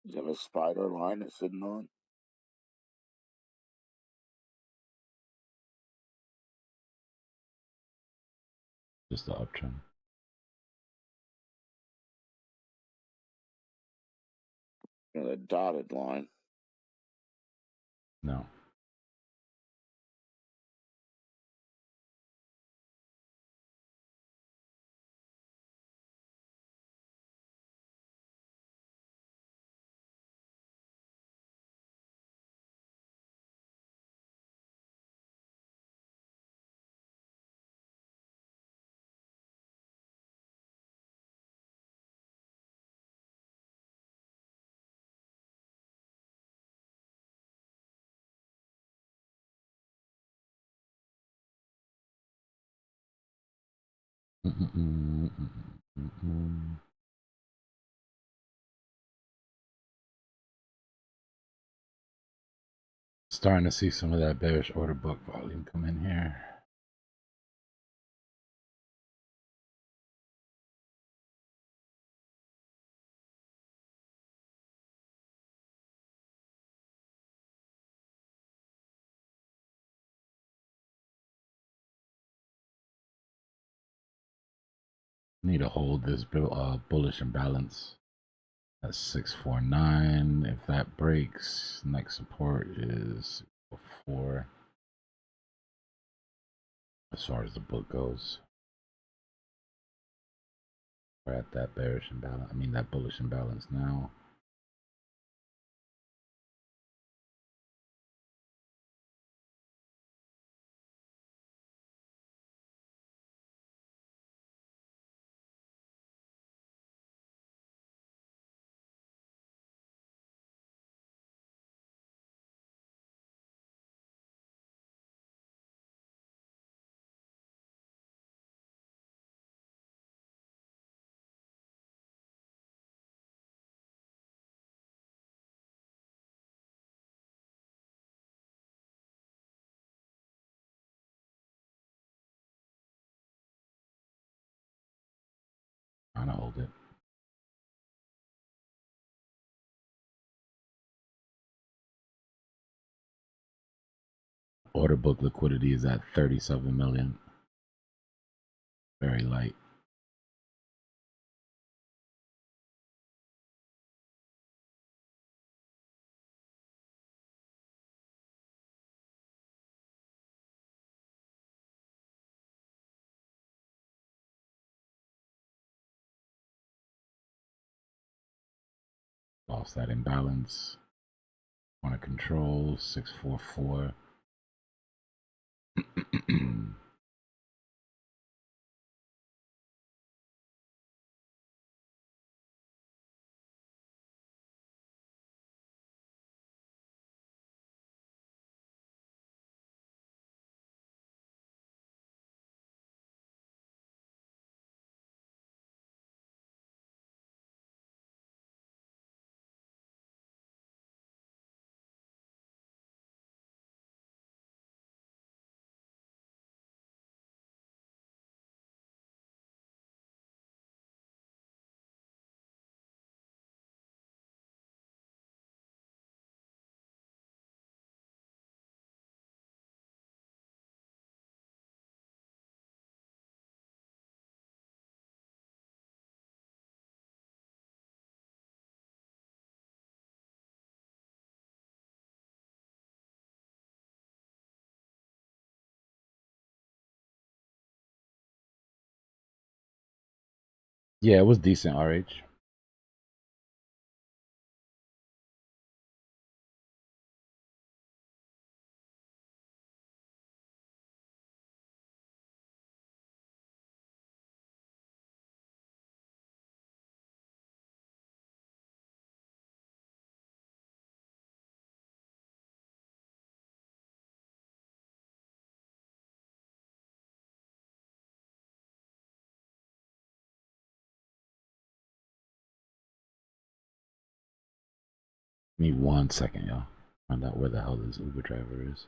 You have a spider line it's sitting on. Just the uptrend. And a dotted line. No. Starting to see some of that bearish order book volume come in here. Need to hold this bullish imbalance at 649. If that breaks, next support is 4 as far as the book goes. We're at that bearish imbalance. I mean that bullish imbalance now. Trying to hold it. Order book liquidity is at 37 million. Very light. Lost that imbalance. Want to control 644. Yeah, it was decent, RH. Give me 1 second, y'all. Find out where the hell this Uber driver is.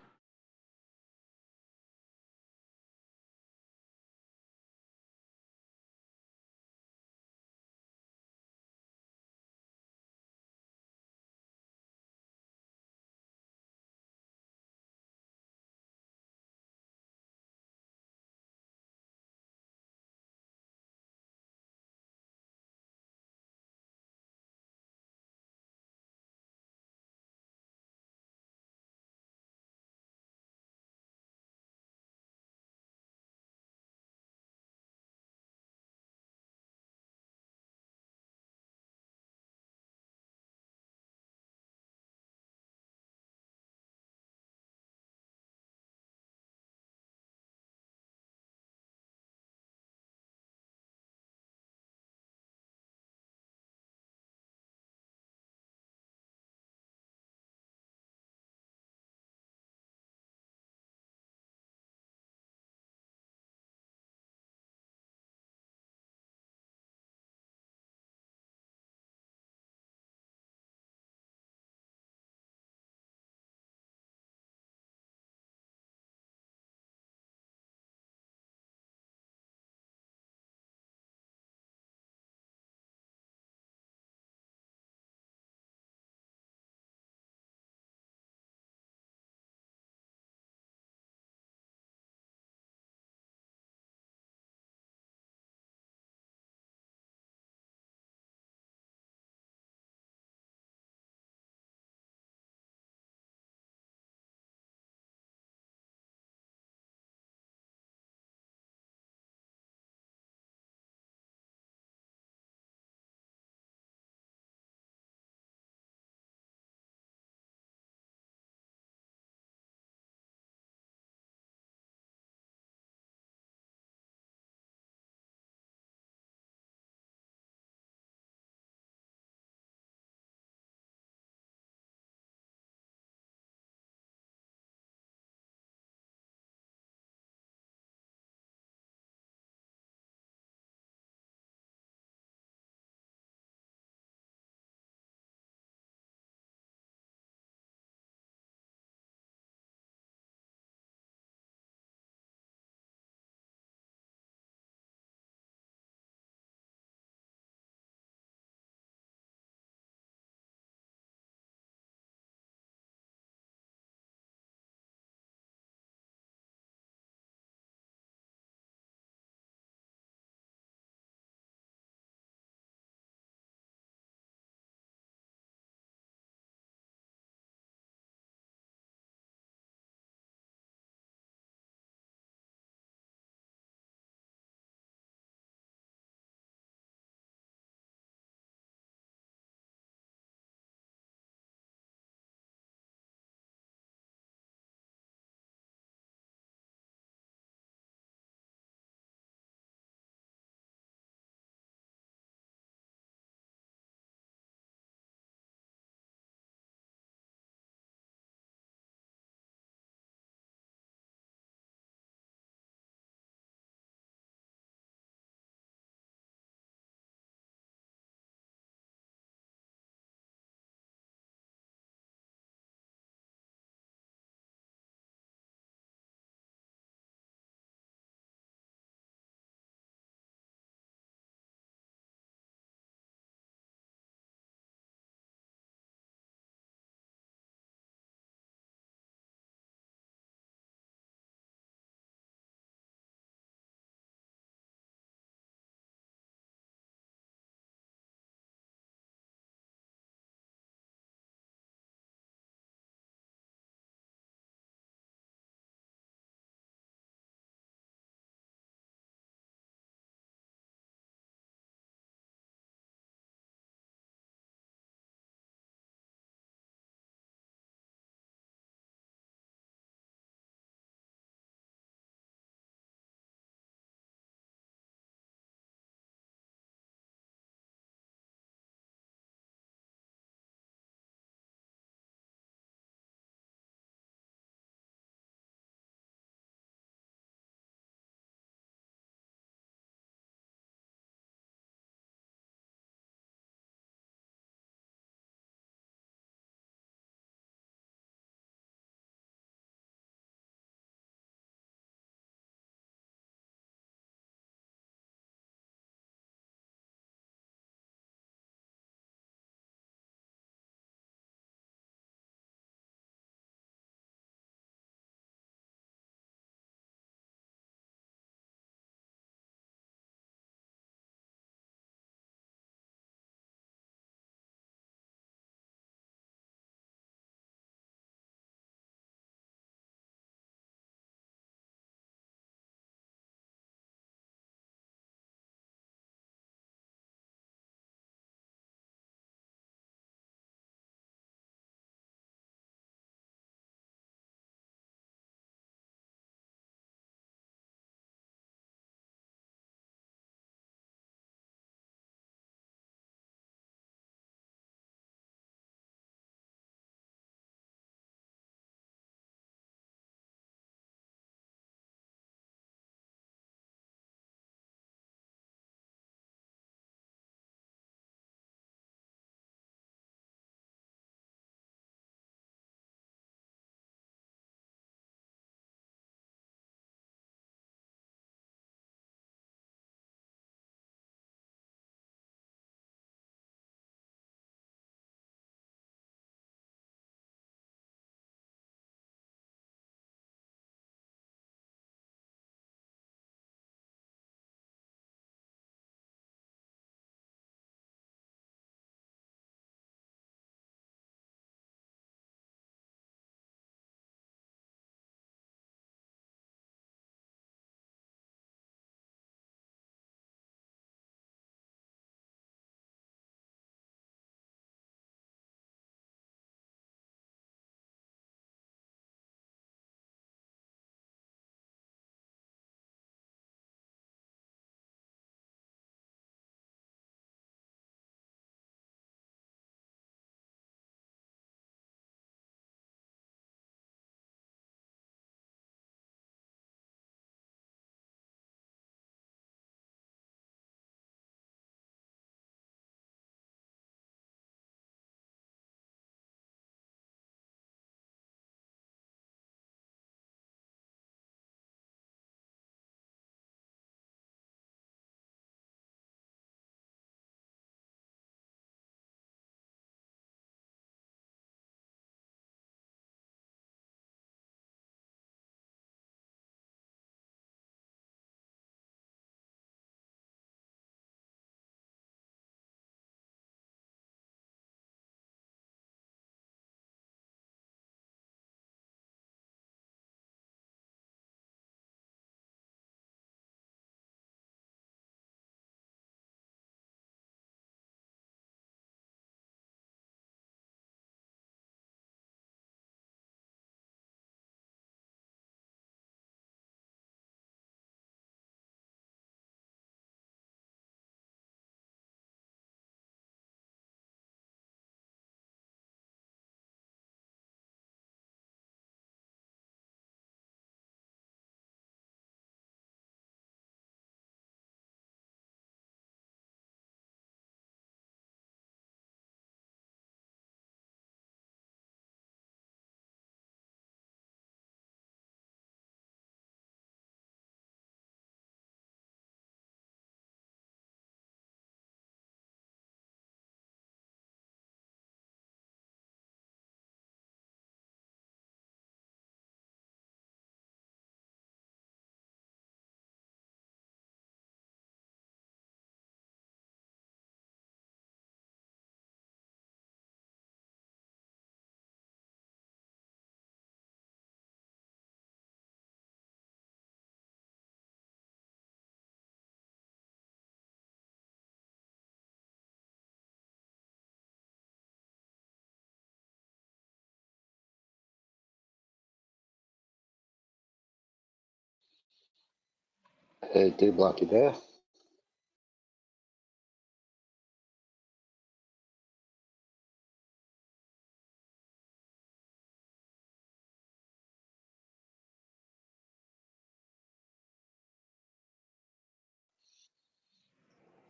Hey, Dbloc, you there?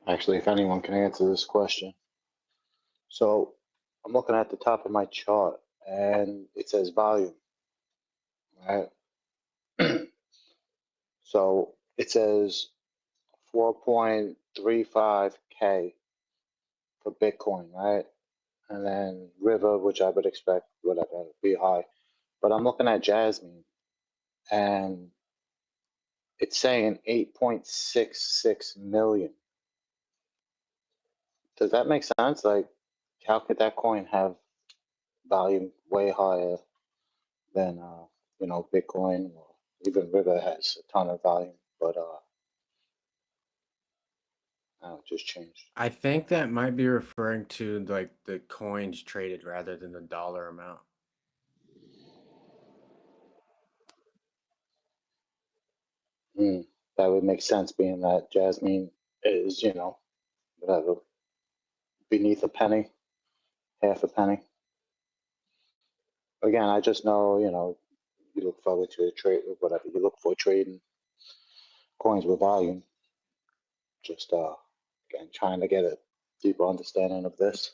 Actually, if anyone can answer this question. So I'm looking at the top of my chart and it says volume, right? So it says 4.35K for Bitcoin, right? And then River, which I would expect, whatever, be high. But I'm looking at Jasmine and it's saying 8.66 million. Does that make sense? Like, how could that coin have volume way higher than, you know, Bitcoin or even River has a ton of volume, but it just changed. I think that might be referring to like the coins traded rather than the dollar amount. That would make sense, being that Jasmine is, you know, whatever, beneath a penny, half a penny. Again, I just know, you know, you look forward to a trade, whatever you look for trading coins with volume. Just again, trying to get a deeper understanding of this.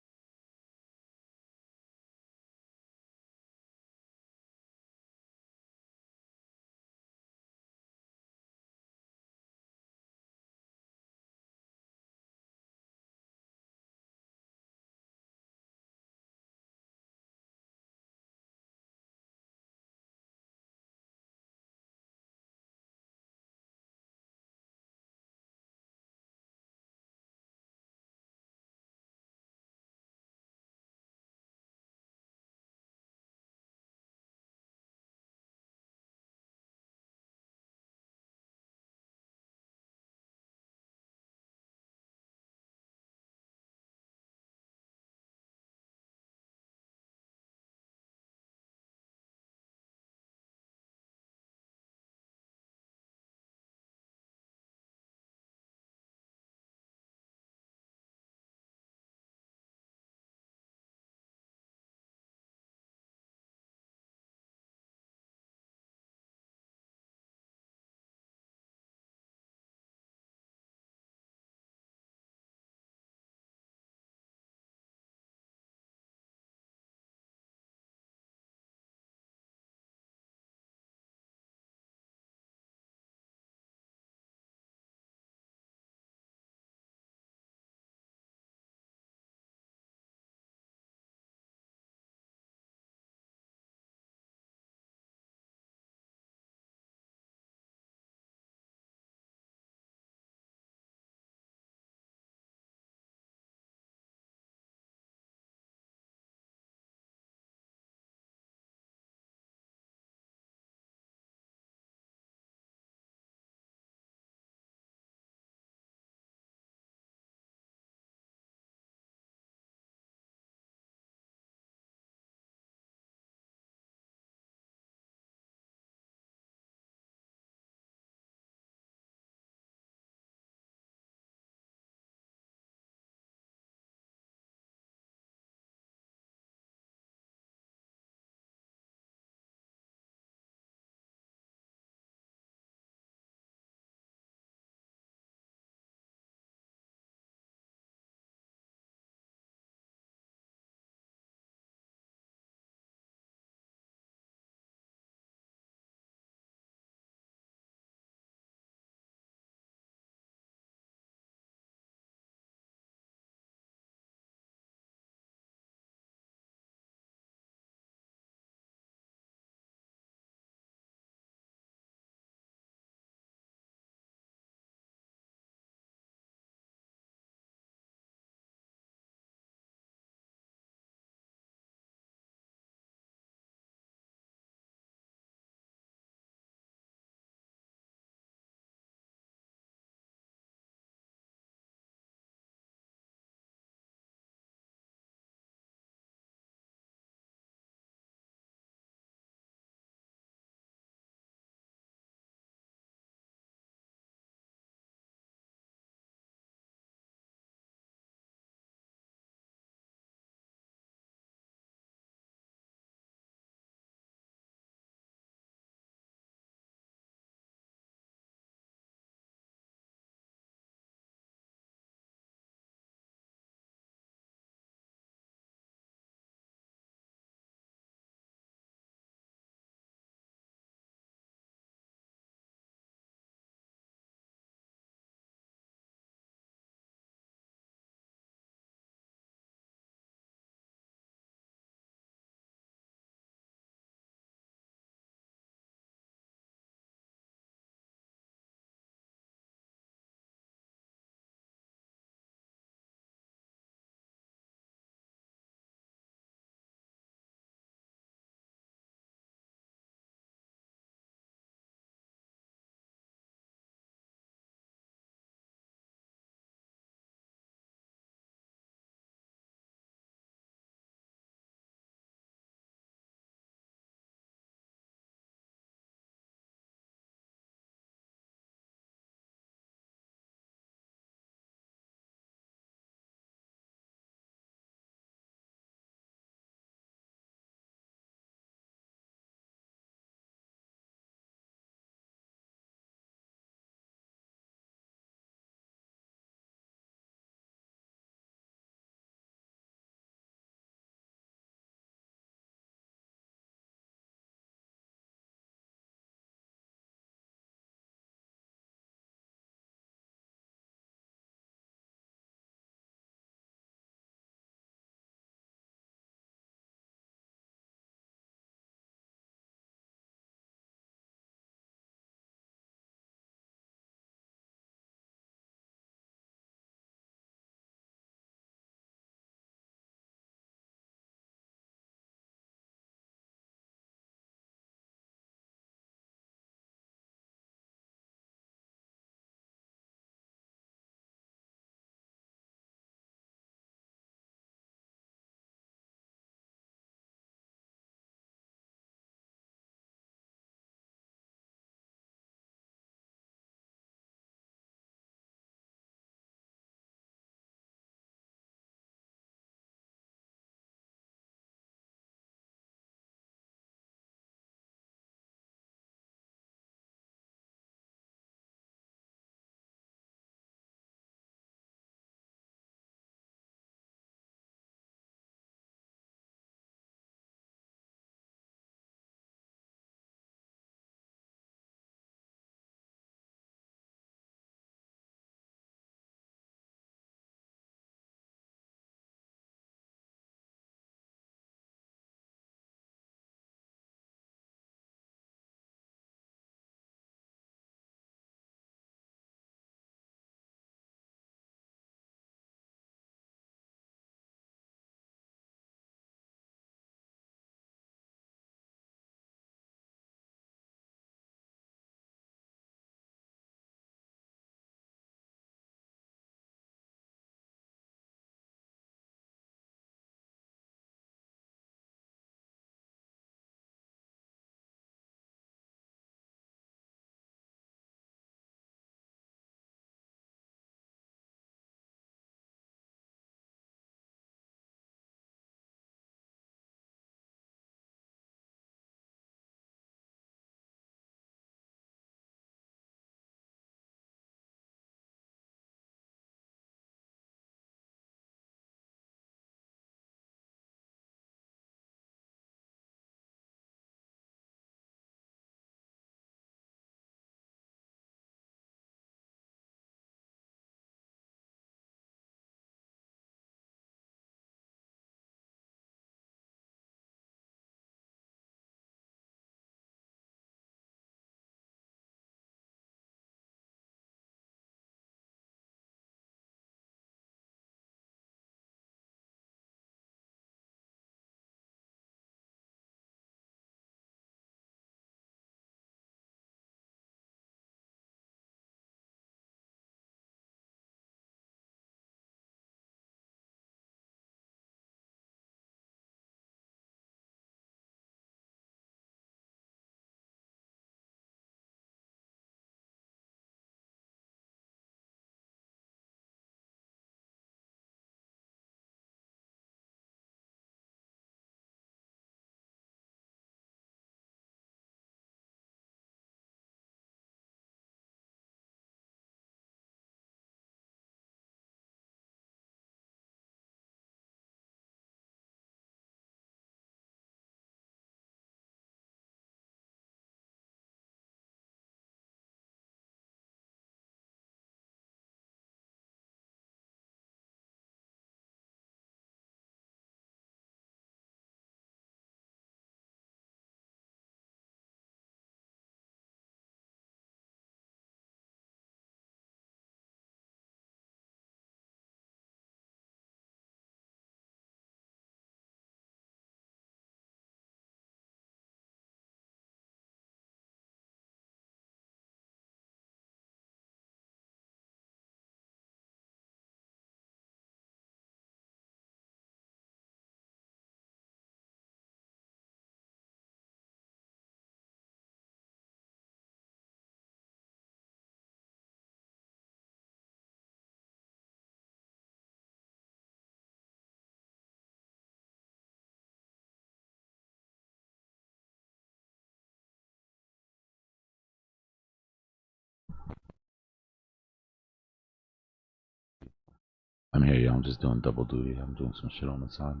I'm here, yo. I'm just doing double duty. I'm doing some shit on the side.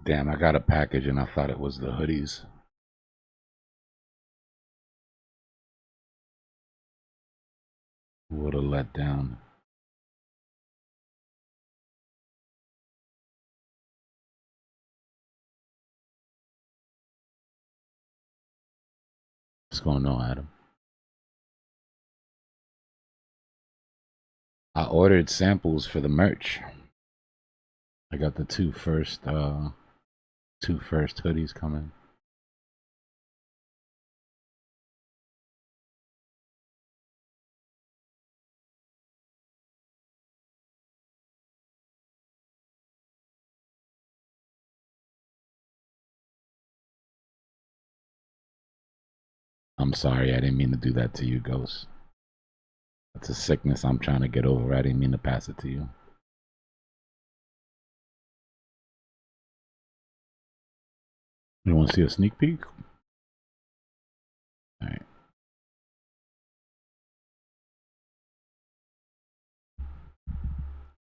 Damn, I got a package and I thought it was the hoodies. What a letdown. What's going on, Adam? I ordered samples for the merch. I got the two first hoodies coming. I'm sorry, I didn't mean to do that to you, Ghost. It's a sickness I'm trying to get over. I didn't mean to pass it to you. You want to see a sneak peek? All right.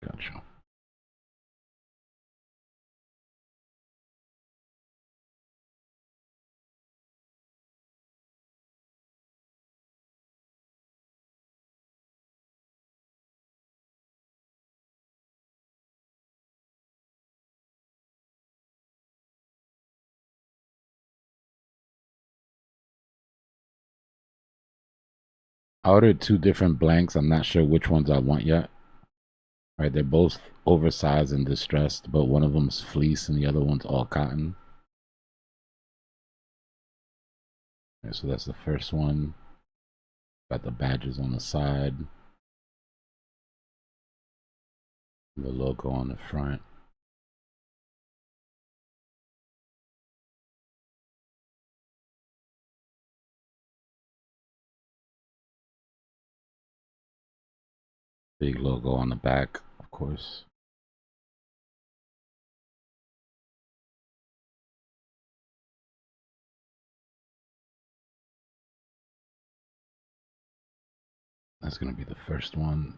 Gotcha. I ordered 2 different blanks. I'm not sure which ones I want yet. Right, they're both oversized and distressed, but one of them's fleece and the other one's all cotton. Right, so that's the first one. Got the badges on the side. The logo on the front. Big logo on the back, of course. That's gonna be the first one.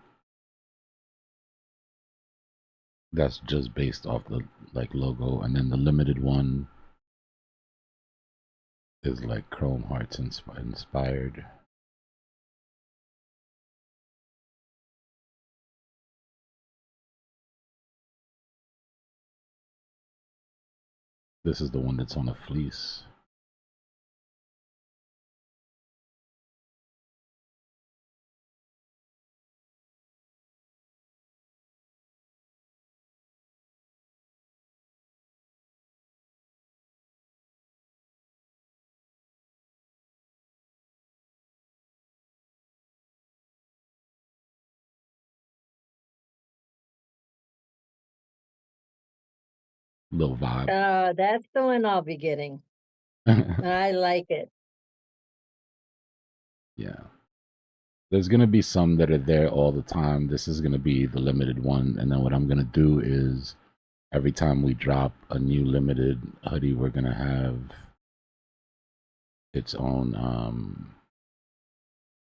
That's just based off the like logo, and then the limited one is like Chrome Hearts inspired. This is the one that's on a fleece. Little vibe. That's the one I'll be getting. I like it. Yeah. There's gonna be some that are there all the time. This is gonna be the limited one, and then what I'm gonna do is every time we drop a new limited hoodie, we're gonna have its own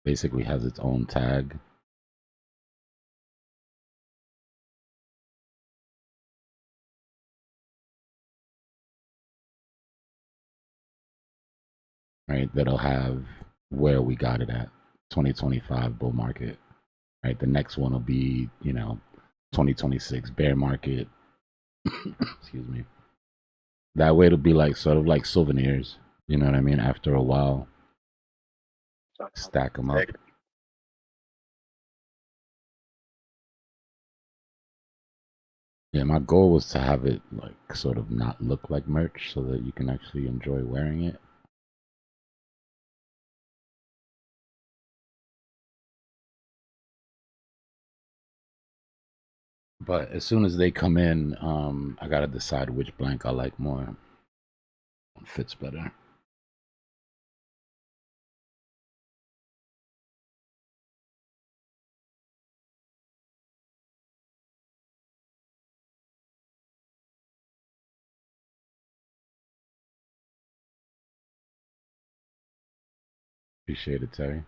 basically has its own tag. Right, that'll have where we got it at 2025 bull market. Right, the next one will be 2026 bear market. Excuse me. That way it'll be like sort of like souvenirs, you know what I mean? After a while, stack them up. Yeah, my goal was to have it like sort of not look like merch so that you can actually enjoy wearing it. But as soon as they come in, I gotta decide which blank I like more. What fits better. Appreciate it, Terry.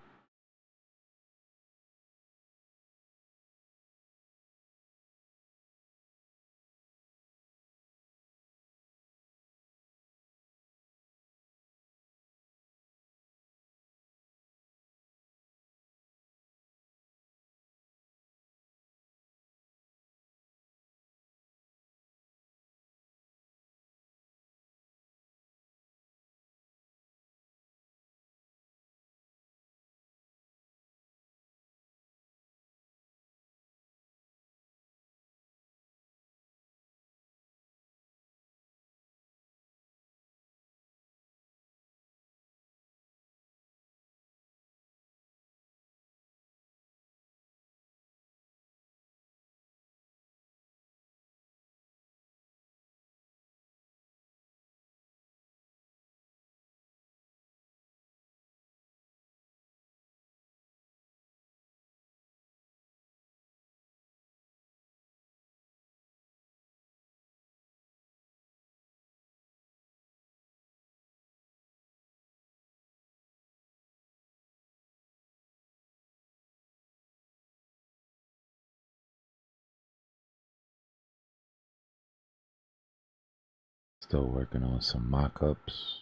Still working on some mock-ups.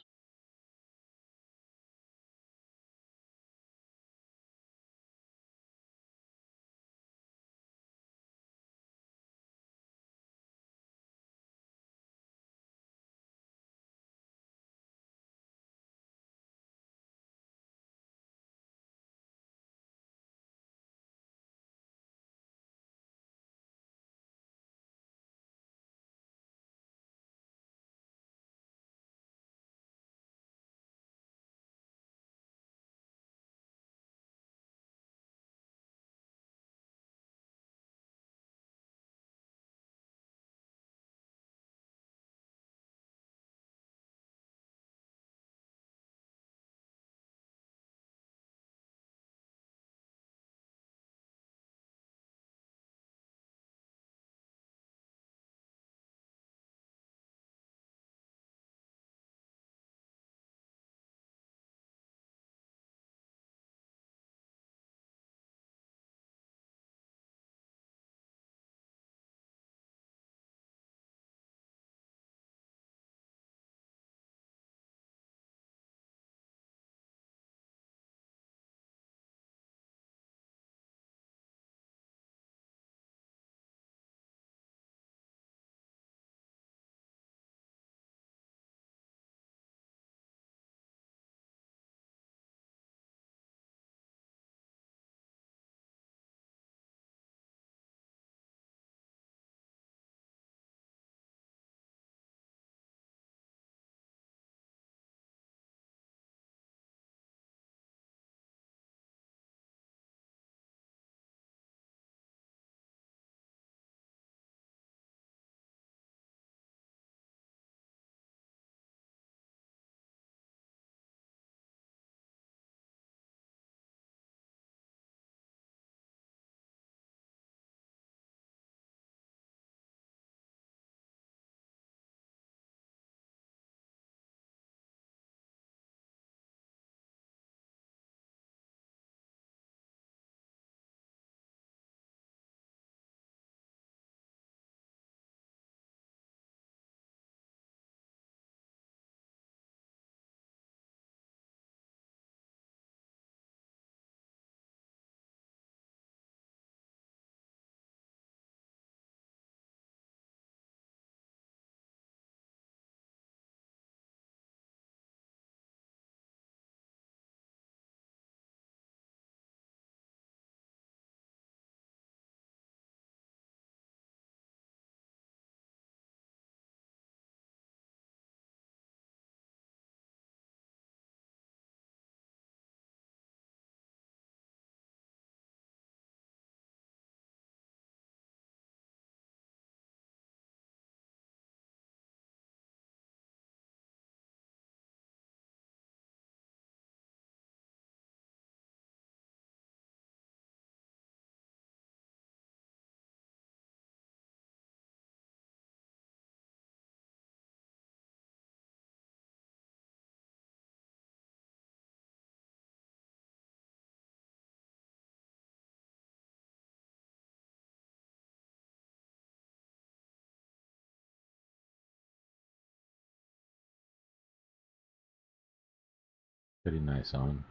Pretty nice on.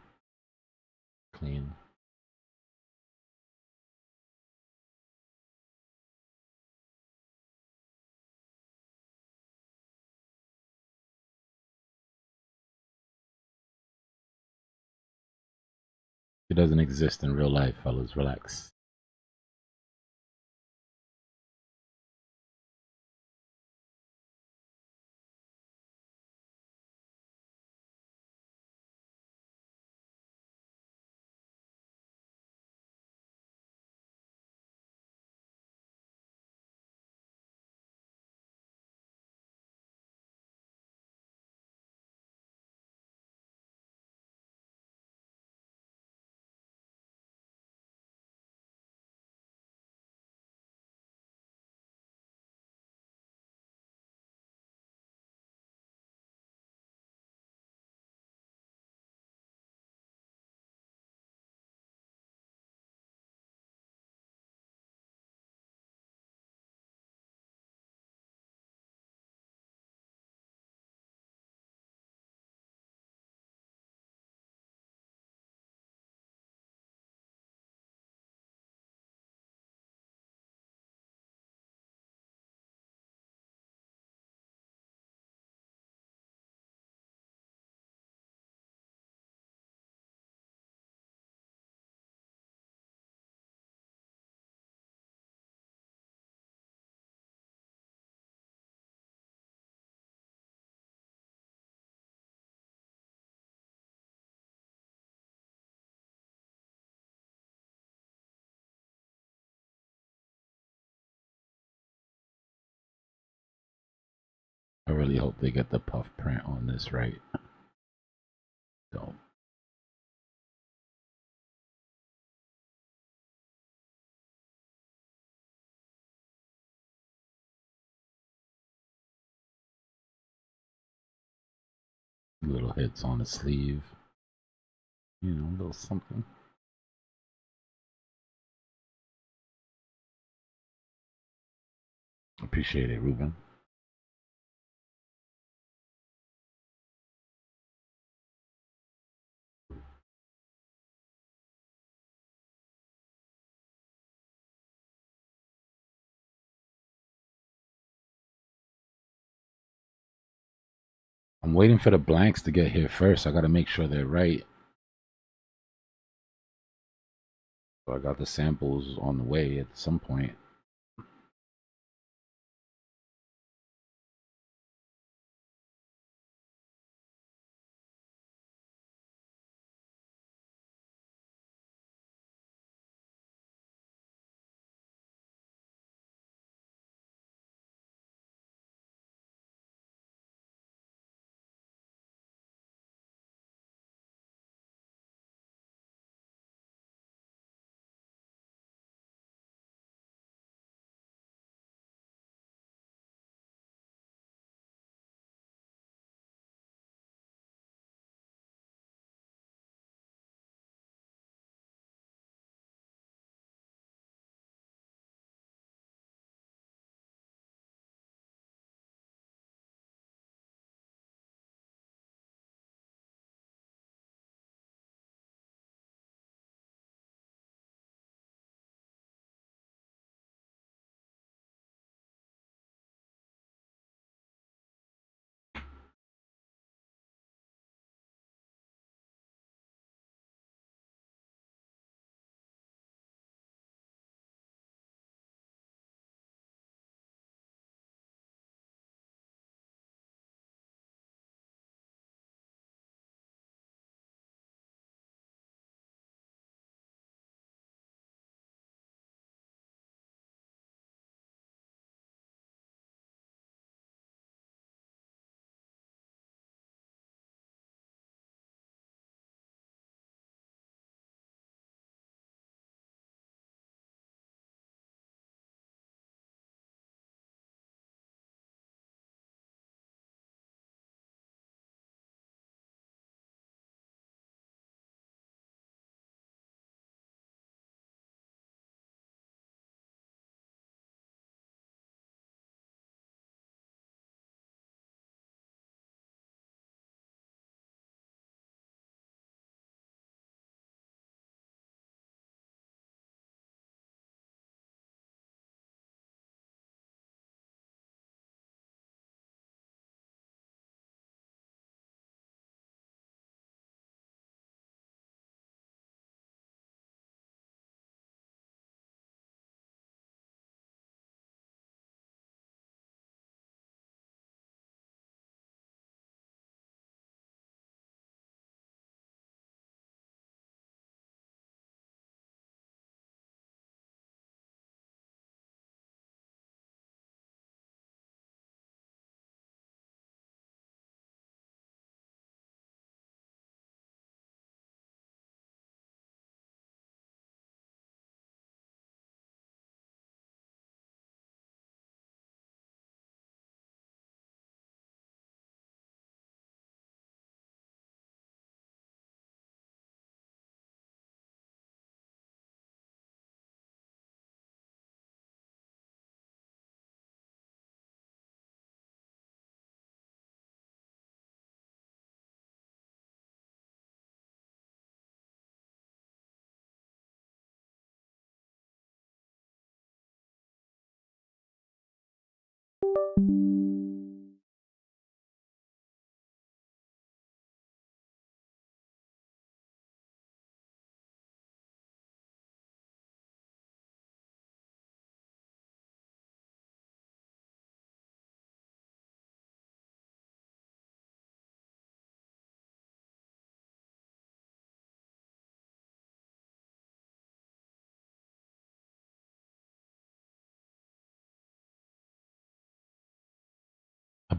Clean. It doesn't exist in real life, fellas. Relax. I really hope they get the puff print on this right. Don't. Little hits on the sleeve. You know, a little something. Appreciate it, Ruben. I'm waiting for the blanks to get here first. I got to make sure they're right. So I got the samples on the way at some point.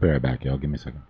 be right back, y'all. Give me a second.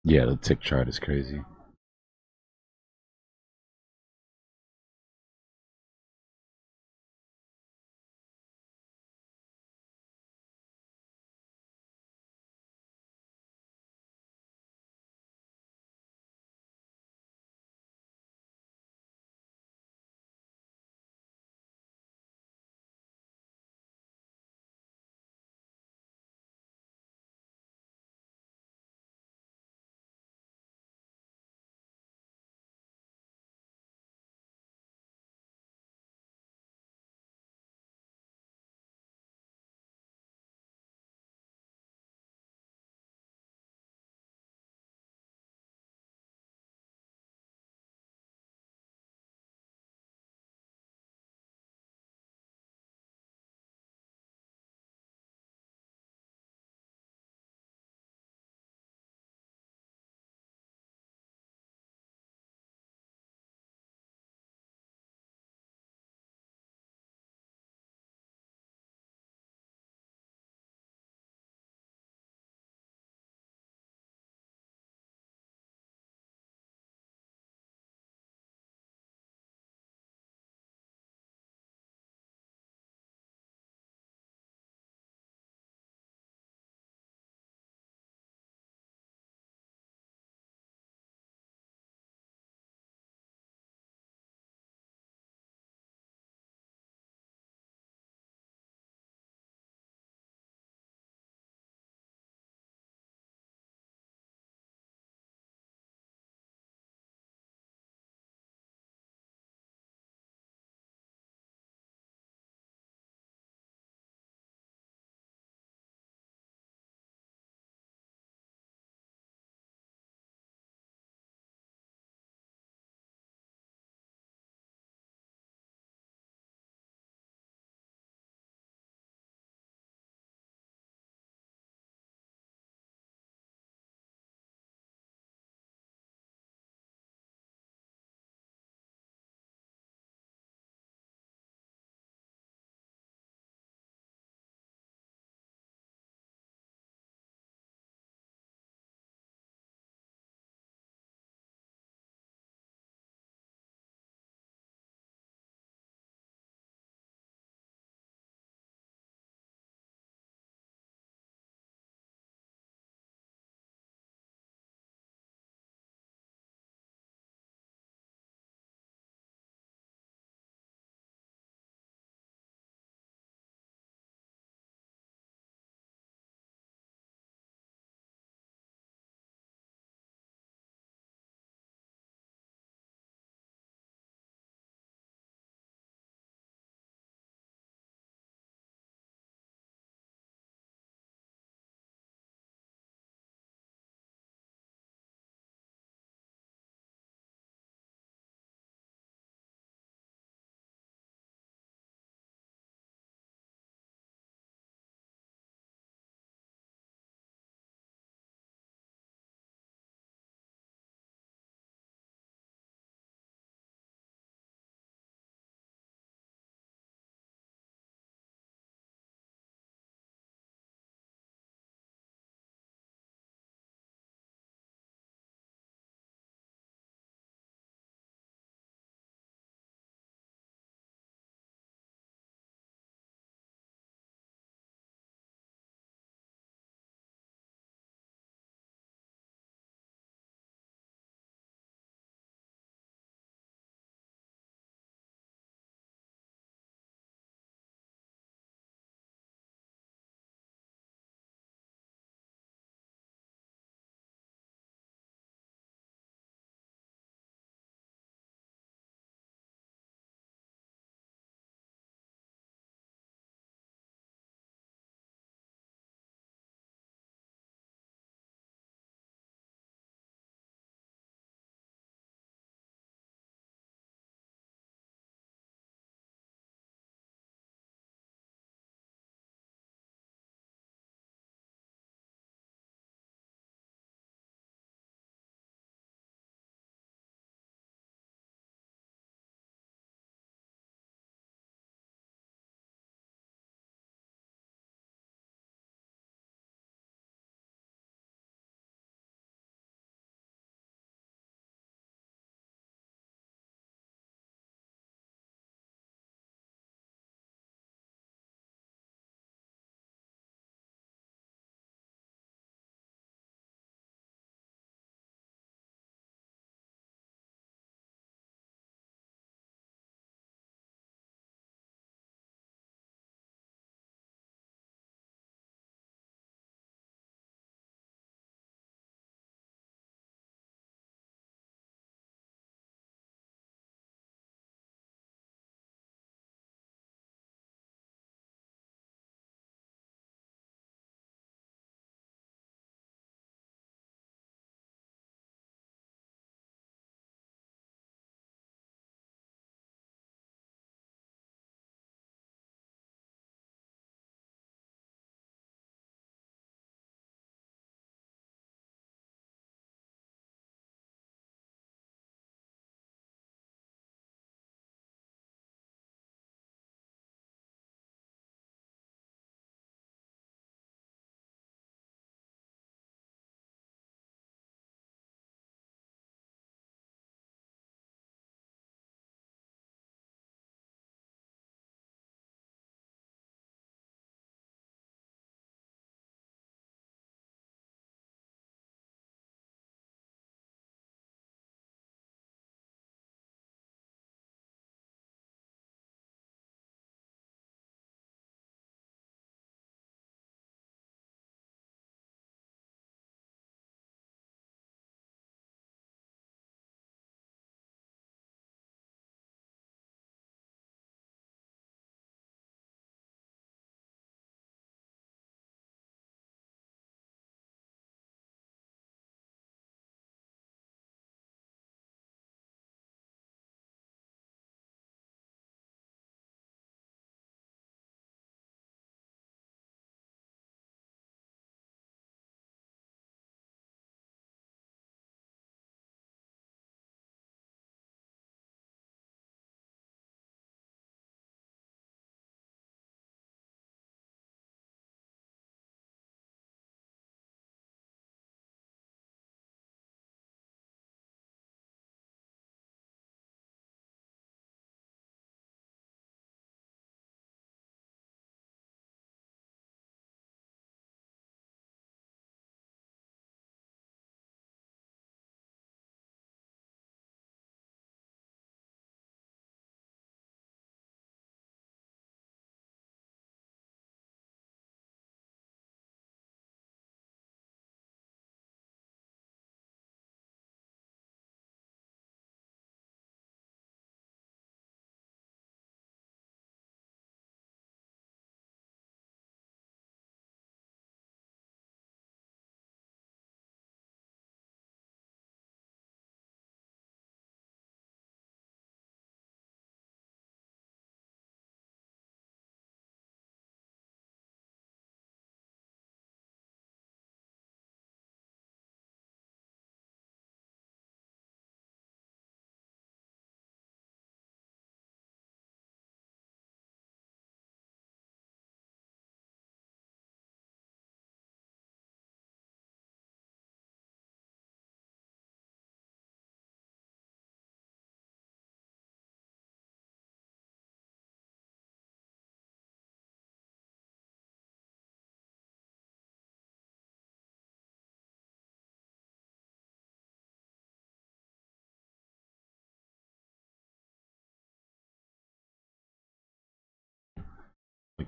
Yeah, the tick chart is crazy.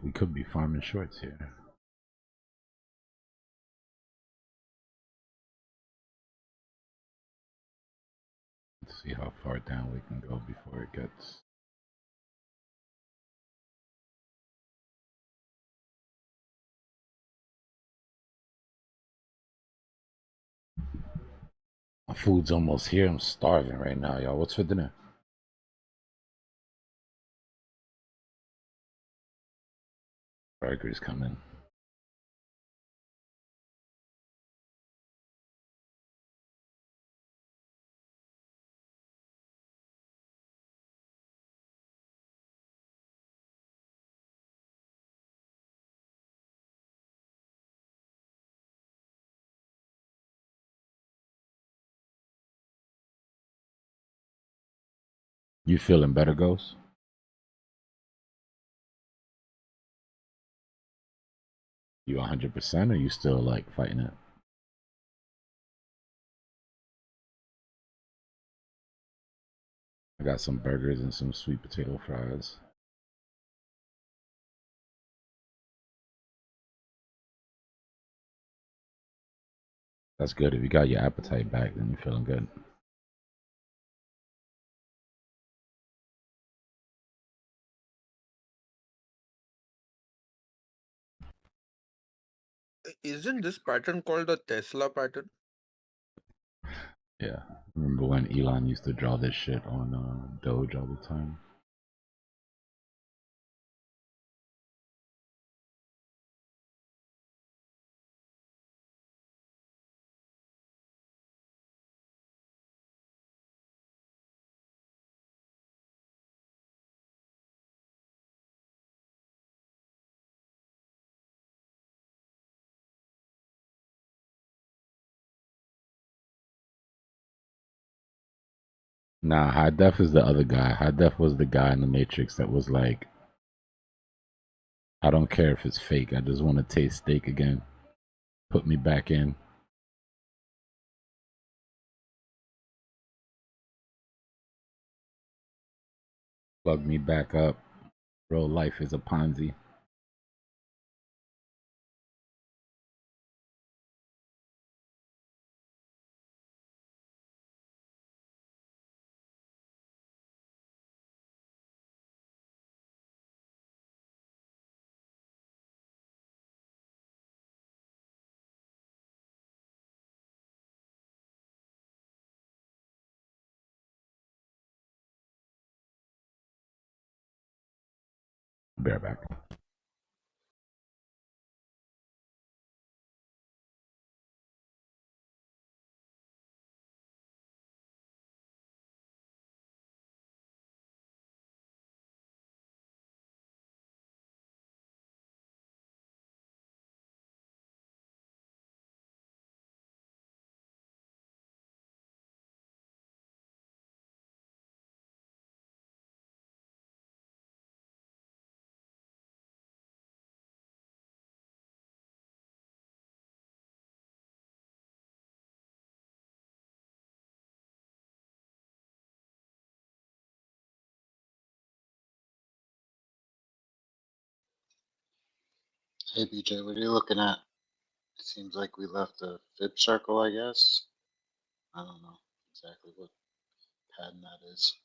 We could be farming shorts here. Let's see how far down we can go before it gets. My food's almost here. I'm starving right now, y'all. What's for dinner? Burgers coming. You feeling better, Ghost? You 100%, or you still like fighting it? I got some burgers and some sweet potato fries. That's good. If you got your appetite back, then you're feeling good. Isn't this pattern called the Tesla pattern? Yeah. Remember when Elon used to draw this shit on Doge all the time? Nah, High Def is the other guy. High Def was the guy in the Matrix that was like, I don't care if it's fake. I just want to taste steak again. Put me back in. Plug me back up. Real life is a Ponzi. Bareback. Hey BJ, what are you looking at? It seems like we left a fib circle, I guess. I don't know exactly what pattern that is.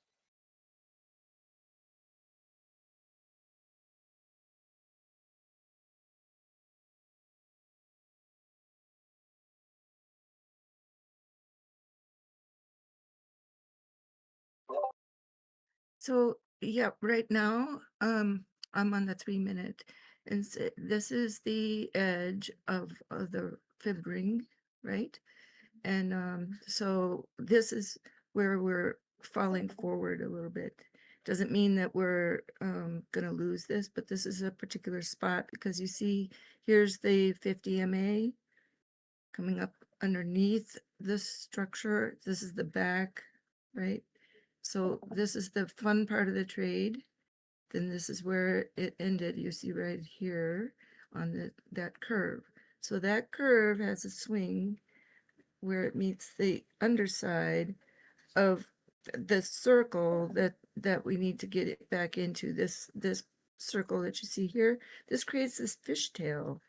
So yeah, right now, I'm on the 3 minute, and this is the edge of the fib ring, right? And so this is where we're falling forward a little bit. Doesn't mean that we're gonna lose this, but this is a particular spot because you see, here's the 50 MA coming up underneath this structure. This is the back, right? So this is the fun part of the trade. Then this is where it ended. You see right here on that curve. So that curve has a swing where it meets the underside of the circle that we need to get it back into this circle that you see here, this creates this fishtail.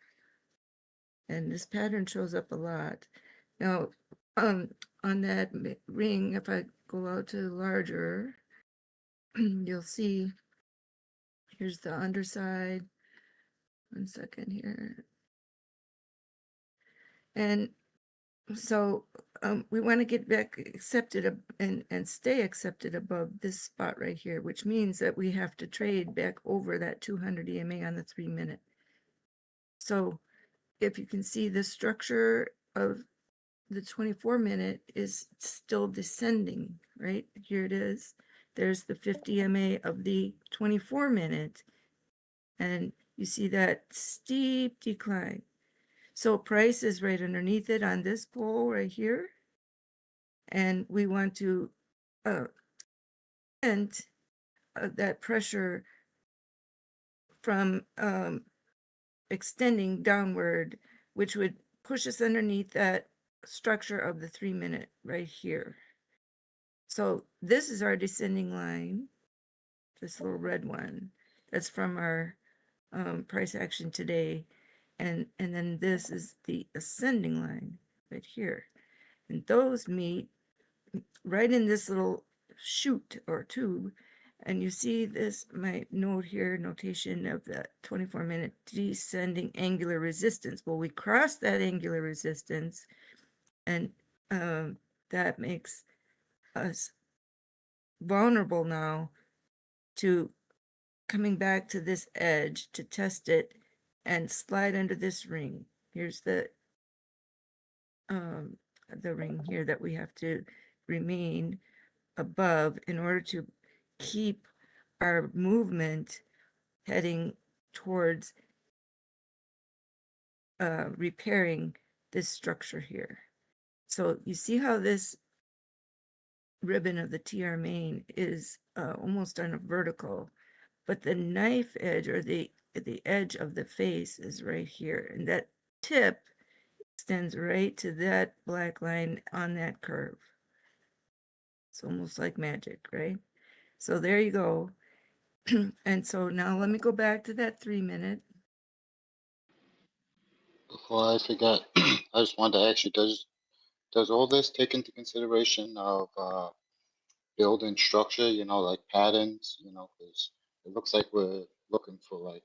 And this pattern shows up a lot. Now, on that ring, if I go out to larger, you'll see, here's the underside. 1 second here. And so we want to get back accepted and stay accepted above this spot right here, which means that we have to trade back over that 200 EMA on the 3 minute. So if you can see the structure of the 24 minute is still descending, right? Here it is. There's the 50 MA of the 24 minute. And you see that steep decline. So price is right underneath it on this pole right here. And we want to end that pressure from extending downward, which would push us underneath that structure of the 3 minute right here. So this is our descending line, this little red one. That's from our price action today. And then this is the ascending line right here. And those meet right in this little chute or tube. And you see this, my note here, notation of the 24 minute descending angular resistance. Well, we cross that angular resistance, and that makes us vulnerable now to coming back to this edge to test it and slide under this ring. Here's the ring here that we have to remain above in order to keep our movement heading towards repairing this structure here. So you see how this ribbon of the TR main is almost on a vertical, but the knife edge or the edge of the face is right here, and that tip extends right to that black line on that curve. It's almost like magic, right? So there you go. And so now let me go back to that 3 minute. Before I forget, I just wanted to ask you, does all this take into consideration of building structure, you know, like patterns, you know, because it looks like we're looking for like,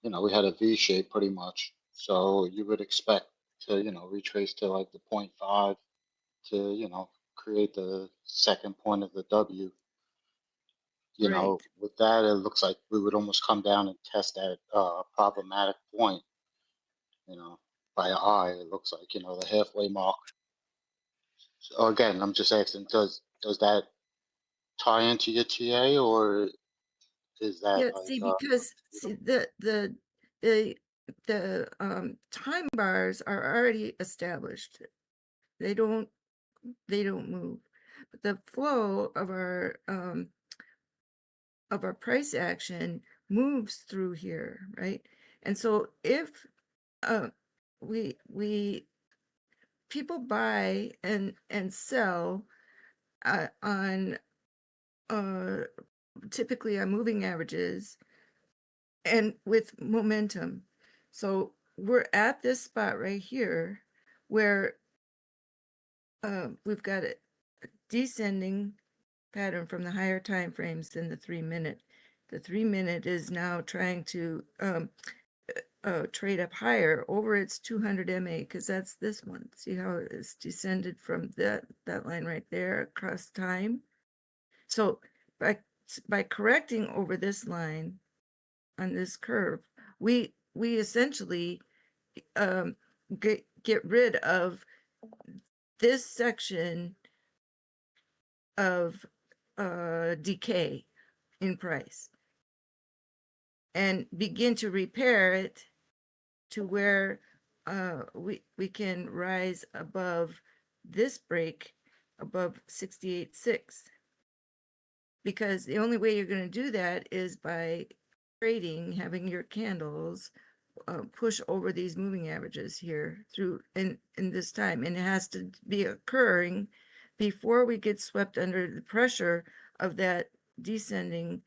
you know, we had a V shape pretty much. So you would expect to, you know, retrace to like the 0.5 to, you know, create the second point of the W. You know, Right. with that, it looks like we would almost come down and test that problematic point, you know, by eye. It looks like, you know, the halfway mark. So again, I'm just asking, does that tie into your TA, or is that Yeah, like see, because see the time bars are already established. They don't move. But the flow of our price action moves through here, right? And so if we people buy and sell on typically on moving averages and with momentum. So we're at this spot right here where we've got a descending pattern from the higher time frames than the 3 minute. The 3 minute is now trying to trade up higher over its 200 MA, because that's this one. See how it's descended from that line right there across time. So by correcting over this line on this curve, we essentially get rid of this section of decay in price and begin to repair it to where we can rise above this break above 68.6, because the only way you're going to do that is by trading, having your candles push over these moving averages here through in this time, and it has to be occurring before we get swept under the pressure of that descending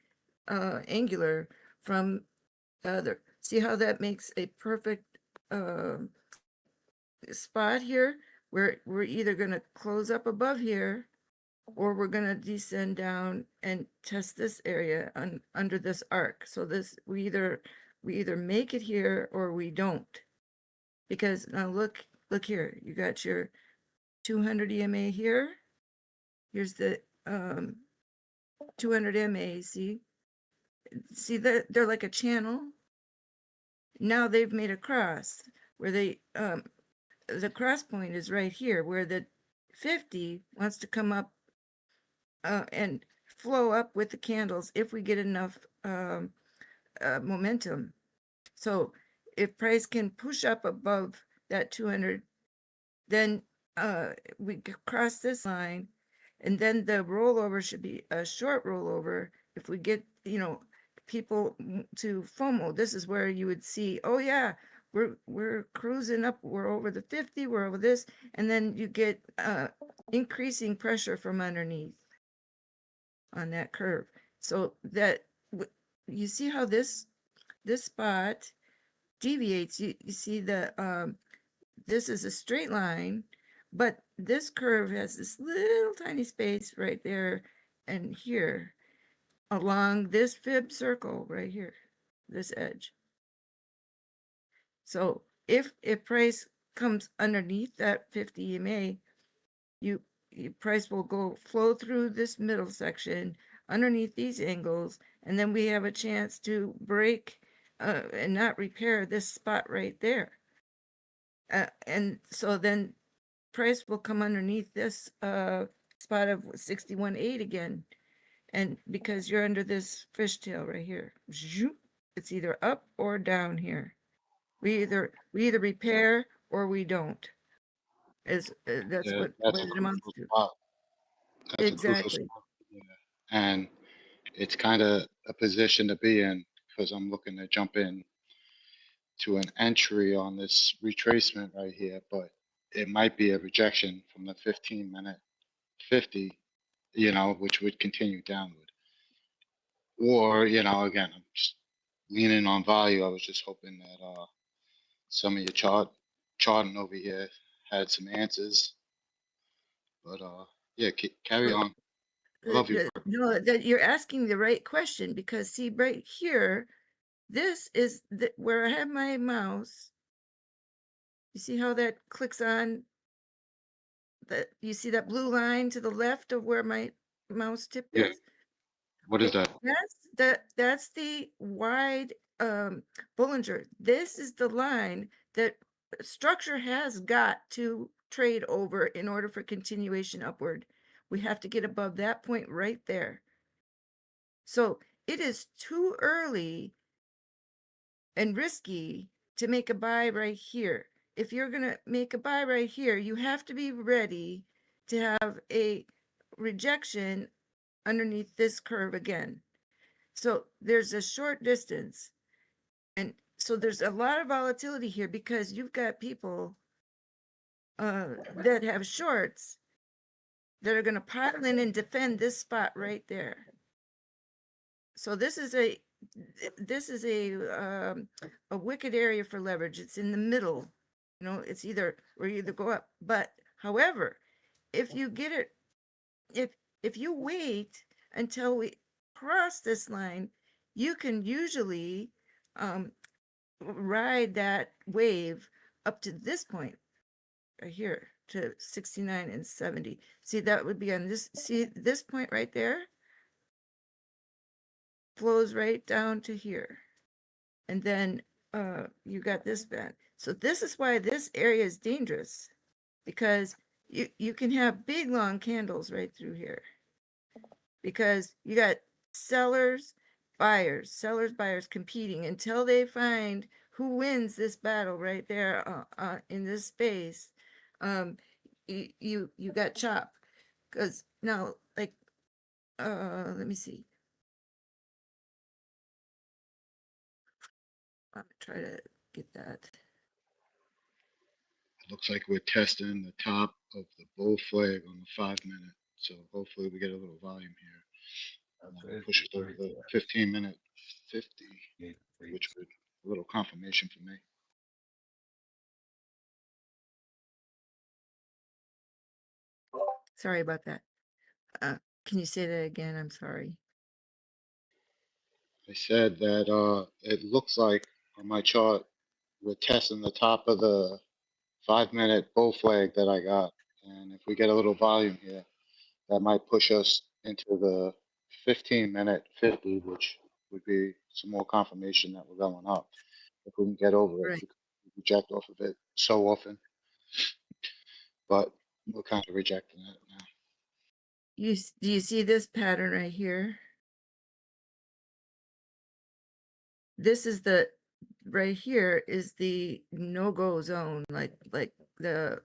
angular from other. See how that makes a perfect spot here where we're either going to close up above here or we're going to descend down and test this area under this arc. So this we either make it here or we don't. Because now look here, you got your 200 EMA here. Here's the 200 MA, see that they're like a channel. Now they've made a cross where they the cross point is right here where the 50 wants to come up and flow up with the candles if we get enough momentum. So if price can push up above that 200, then we cross this line, and then the rollover should be a short rollover. If we get, people to FOMO, this is where you would see, oh yeah, we're cruising up, we're over the 50, we're over this, and then you get increasing pressure from underneath on that curve. So that you see how this spot deviates. You see the this is a straight line, but this curve has this little tiny space right there and here along this fib circle right here, this edge. So if price comes underneath that 50 EMA, your price will flow through this middle section underneath these angles, and then we have a chance to break and not repair this spot right there. And so then price will come underneath this spot of 61.8 again. And because you're under this fishtail right here, it's either up or down here. We either repair or we don't. That's Yeah, what that's a it amounts crucial to. spot. That's a crucial Exactly. spot. Yeah. And it's kind of a position to be in because I'm looking to jump in to an entry on this retracement right here, but it might be a rejection from the 15-minute 50, which would continue downward. Or, again, I'm just leaning on value. I was just hoping that some of your charting over here had some answers. But yeah, carry on. I love your work. No, that you're asking the right question, because see right here, this is where I have my mouse. You see how that clicks on that? You see that blue line to the left of where my mouse tip Yeah. is? What is that? That's the wide Bollinger. This is the line that structure has got to trade over in order for continuation upward. We have to get above that point right there. So it is too early and risky to make a buy right here. If you're going to make a buy right here, you have to be ready to have a rejection underneath this curve again. So there's a short distance. And so there's a lot of volatility here because you've got people that have shorts that are going to pile in and defend this spot right there. So this is a wicked area for leverage. It's in the middle. It's either go up. But however, if you get it, if you wait until we cross this line, you can usually ride that wave up to this point right here to 69 and 70. See, that would be on this, see this point right there flows right down to here. And then you got this band. So this is why this area is dangerous, because you can have big long candles right through here, because you got sellers, buyers competing until they find who wins this battle right there in this space. You got chop, because now, like, let me see. I'll try to get that. It looks like we're testing the top of the bull flag on the 5-minute. So hopefully we get a little volume here. And that would push us over the 15-minute 50, which would a little confirmation for me. Sorry about that. Can you say that again? I'm sorry. I said that it looks like on my chart we're testing the top of the 5-minute bull flag that I got, and if we get a little volume here, that might push us into the 15-minute 50, which would be some more confirmation that we're going up. If we can get over it, Right. because we reject off of it so often, but we're kind of rejecting it now. Do you see this pattern right here? This is the right here is the no-go zone. Like the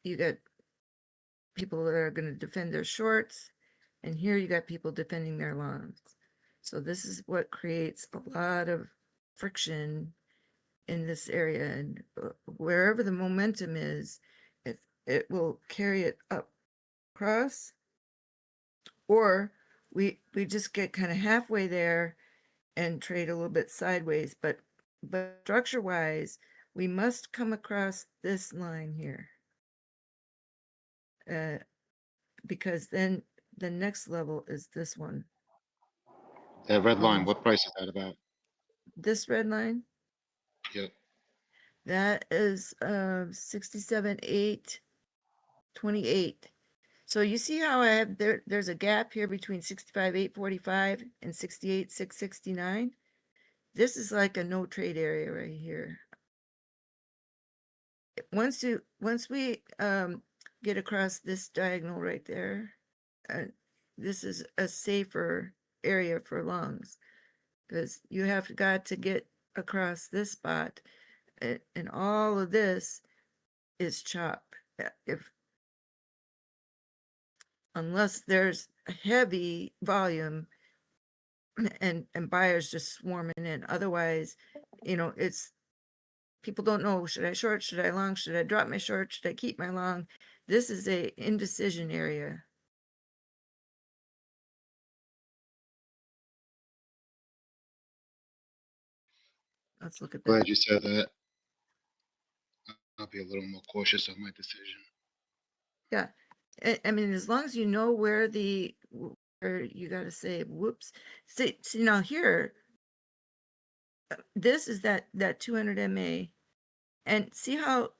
you got people that are going to defend their shorts, and here you got people defending their longs. So this is what creates a lot of friction in this area, and wherever the momentum is, it will carry it up across, or we just get kind of halfway there and trade a little bit sideways. But structure wise, we must come across this line here, because then the next level is this one. That red line, what price is that about? This red line, Yep. that is 67,828. So you see how I have there's a gap here between 65,845 and 68,669. This is like a no trade area right here. Once we get across this diagonal right there, this is a safer area for longs, because you have got to get across this spot, and all of this is chop. Unless there's a heavy volume and buyers just swarming in. Otherwise, it's people don't know, should I short, should I long, should I drop my short, should I keep my long? This is a indecision area. Let's look at that. Glad you said that. I'll be a little more cautious of my decision. Yeah. I mean, as long as you know where you got to say, whoops. See now here, this is that 200 MA, and see how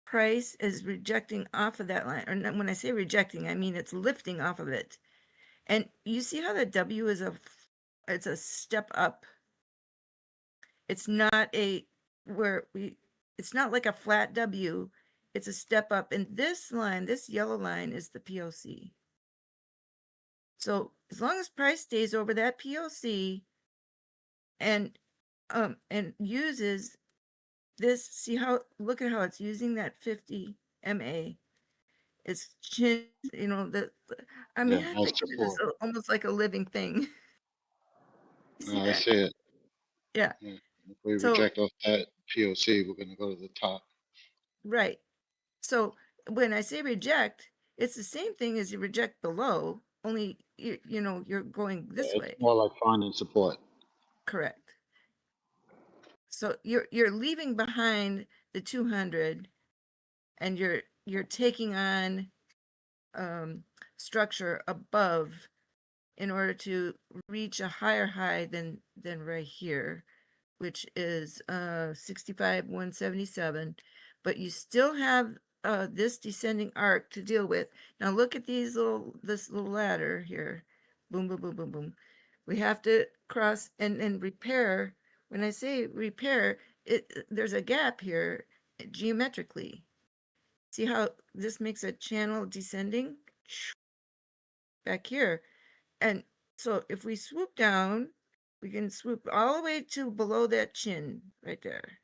price is rejecting off of that line. Or when I say rejecting, I mean it's lifting off of it. And you see how the W is it's a step up. It's not it's not like a flat W. It's a step up. And this line, this yellow line, is the POC. So as long as price stays over that POC and uses this, look at how it's using that 50 MA. It's chin, I mean, I think it is almost like a living thing. I see it. Yeah. If we reject off that POC, we're going to go to the top. Right. So when I say reject, it's the same thing as you reject below, only you're going this way. It's more like finding support. Correct. So you're leaving behind the 200, and you're taking on structure above in order to reach a higher high than right here, which is 65,177. But you still have this descending arc to deal with. Now look at this little ladder here. Boom, boom, boom, boom, boom. We have to cross and repair. When I say repair, there's a gap here geometrically. See how this makes a channel descending back here. And so if we swoop down, we can swoop all the way to below that chin right there.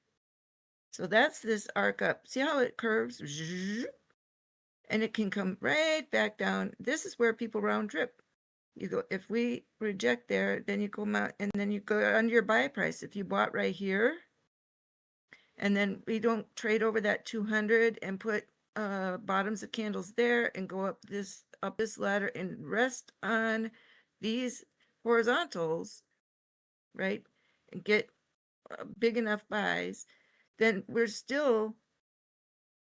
So that's this arc up. See how it curves? And it can come right back down. This is where people round trip. You go, if we reject there, then you come out and then you go under your buy price. If you bought right here, and then we don't trade over that 200 and put bottoms of candles there and go up this ladder and rest on these horizontals, right, and get big enough buys, then we're still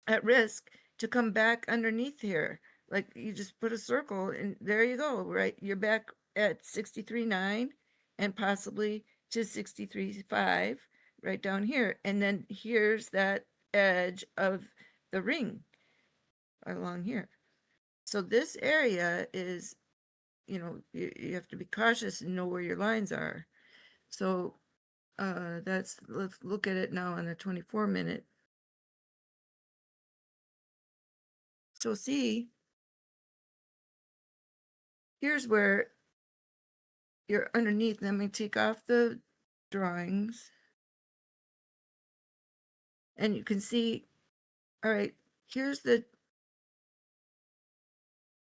at risk to come back underneath here. Like you just put a circle and there you go, right? You're back at 63.9 and possibly to 63.5 right down here. And then here's that edge of the ring along here. So this area is, you know, you have to be cautious and know where your lines are. So let's look at it now on the 24-minute. So see, here's where you're underneath. Let me take off the drawings. And you can see, all right, here's the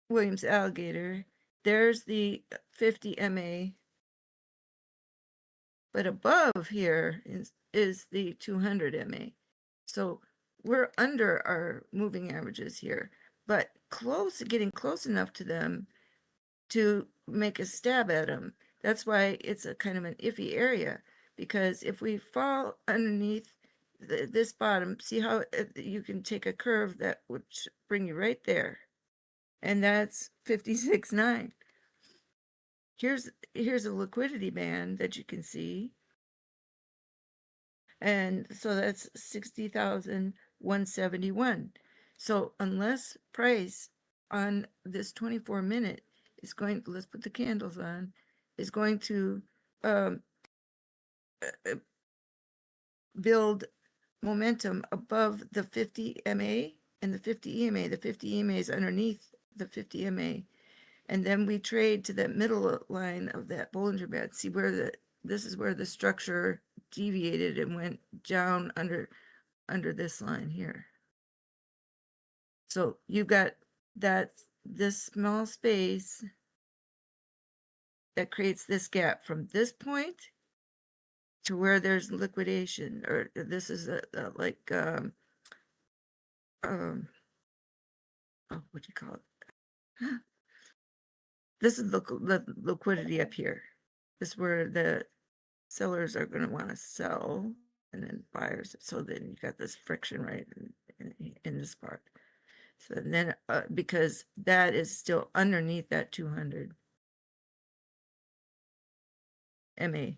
Williams alligator. There's the 50 MA. But above here is the 200 MA. So we're under our moving averages here, but getting close enough to them to make a stab at them. That's why it's a kind of an iffy area, because if we fall underneath this bottom, see how you can take a curve that would bring you right there. And that's 56.9. Here's a liquidity band that you can see. And so that's 60,171. So unless price on this 24-minute is going, let's put the candles on, is going to build momentum above the 50 MA and the 50 EMA. The 50 EMA is underneath the 50 MA. And then we trade to that middle line of that Bollinger Band. See where this is where the structure deviated and went down under this line here. So you've got this small space that creates this gap from this point to where there's liquidation, or this is like oh, what do you call it? This is the liquidity up here. This is where the sellers are going to want to sell, and then buyers. So then you got this friction right in this part. So then, because that is still underneath that 200 MA,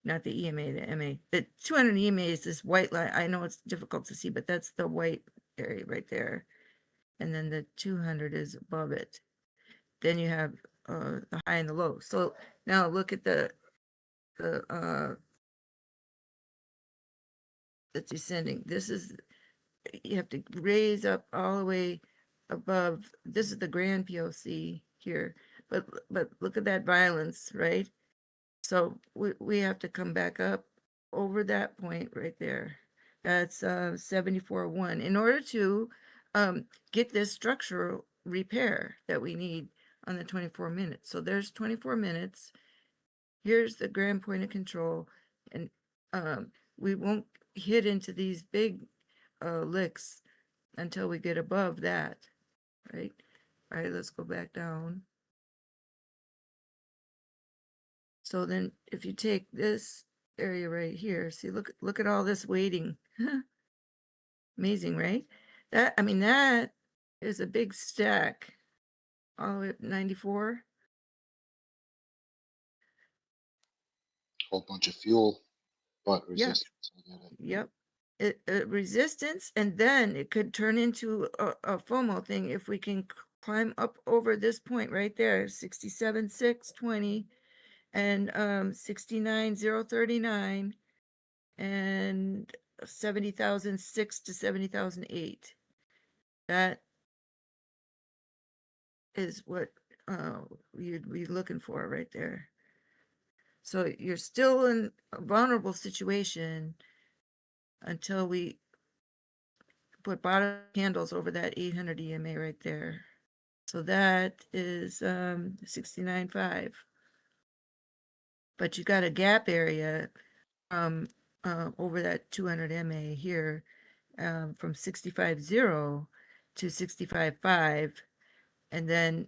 not the EMA, the MA. The 200 EMA is this white line. I know it's difficult to see, but that's the white area right there. And then the 200 is above it. Then you have the high and the low. So now look at the descending. This is, you have to raise up all the way above. This is the grand POC here, but look at that violence, right? So we have to come back up over that point right there. That's 74.1 in order to get this structural repair that we need on the 24 minutes. So there's 24 minutes. Here's the grand point of control, and we won't hit into these big licks until we get above that, right? All right, let's go back down. So then if you take this area right here, see, look at all this weighting. Amazing, right? That is a big stack. All the way up 94. Whole bunch of fuel, but Yeah. resistance. I get it. Yep. Resistance, and then it could turn into a FOMO thing if we can climb up over this point right there, 67,620 and 69,039 and 70,006 to 70,008. That is what you'd be looking for right there. So you're still in a vulnerable situation until we put bottom candles over that 800 EMA right there. So that is 69.5. But you got a gap area from over that 200 MA here, from 65.0 to 65.5, and then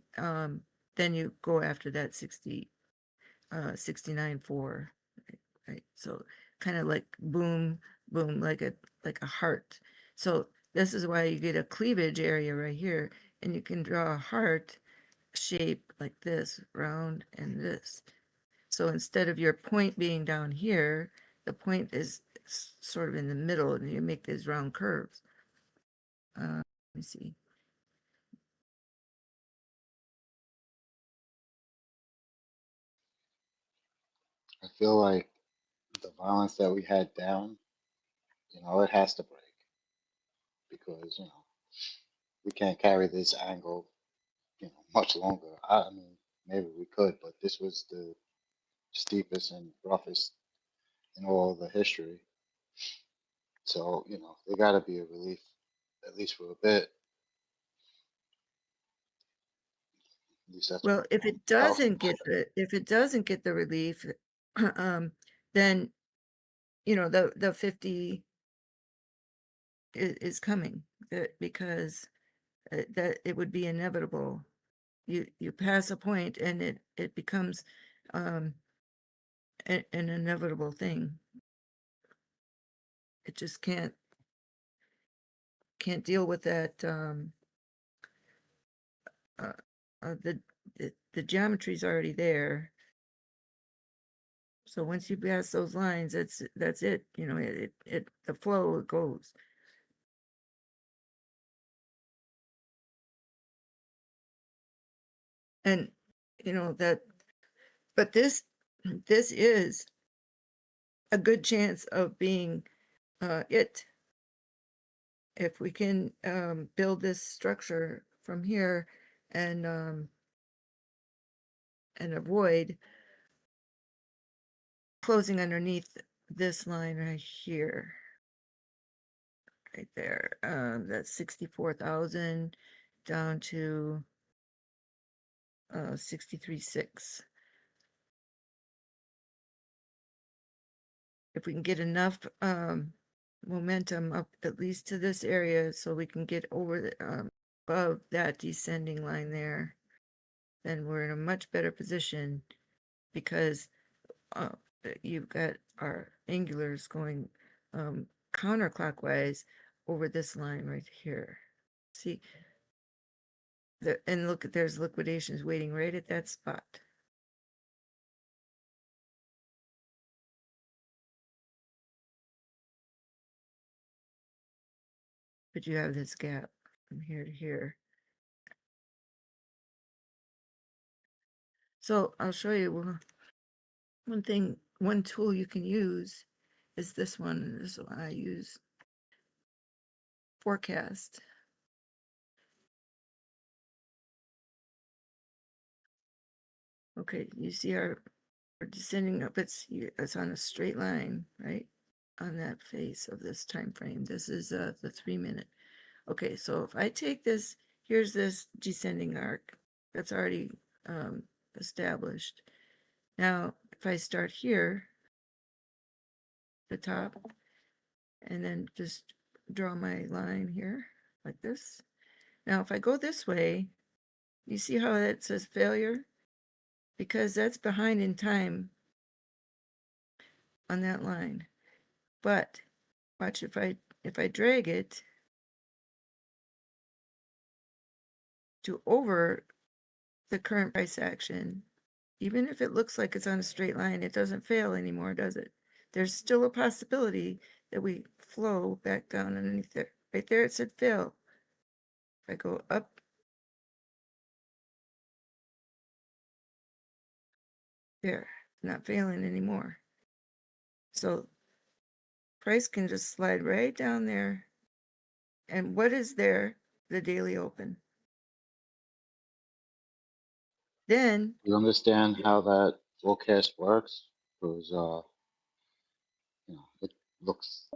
then you go after that 69.4, right? So kind of like boom, boom, like a heart. So this is why you get a cleavage area right here, and you can draw a heart shape like this, round and this. So instead of your point being down here, the point is sort of in the middle, and you make these round curves. Let me see. I feel like the violence that we had down, you know, it has to break because, you know, we can't carry this angle, you know, much longer. I mean, maybe we could, but this was the steepest and roughest in all the history. So, you know, there got to be a relief, at least for a bit. At least that's Well, if what it else. doesn't get the relief, then you know the 50 is coming, because that it would be inevitable. You pass a point and it becomes an inevitable thing. It just can't deal with that. The geometry's already there. So once you pass those lines, that's it. You know, the flow goes. And you know that, but this is a good chance of being it. If we can build this structure from here and avoid closing underneath this line right here, right there, that's 64,000 down to 63.6. If we can get enough momentum up at least to this area so we can get over the above that descending line there, then we're in a much better position, because you've got our angulars going counterclockwise over this line right here. See, and look, there's liquidations waiting right at that spot. But you have this gap from here to here. So I'll show you one tool you can use is this one. This is what I use. Forecast. Okay, you see our descending up. It's on a straight line, right? On that face of this time frame. This is the 3 minute. Okay, so if I take this, here's this descending arc that's already established. Now, if I start here, the top, and then just draw my line here like this. Now, if I go this way, you see how that says failure? Because that's behind in time on that line. But watch, if I drag it to over the current price action, even if it looks like it's on a straight line, it doesn't fail anymore, does it? There's still a possibility that we flow back down underneath there. Right there it said fail. If I go up, there, not failing anymore. So price can just slide right down there. And what is there? The daily open. Then You understand how that forecast works? Because you know, it looks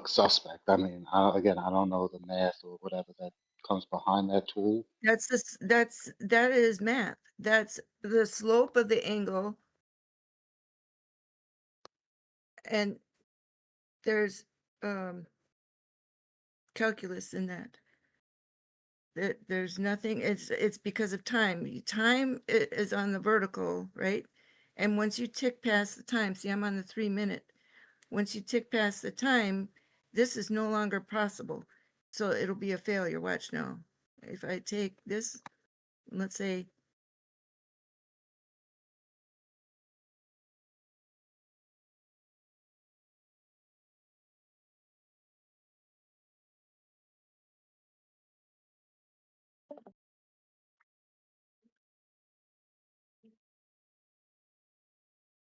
suspect. I mean, again, I don't know the math or whatever that comes behind that tool. that is math. That's the slope of the angle, and there's calculus in that. There's nothing, it's because of time. Time is on the vertical, right? And once you tick past the time, see, I'm on the 3 minute. Once you tick past the time, this is no longer possible. So it'll be a failure. Watch now. If I take this, let's say,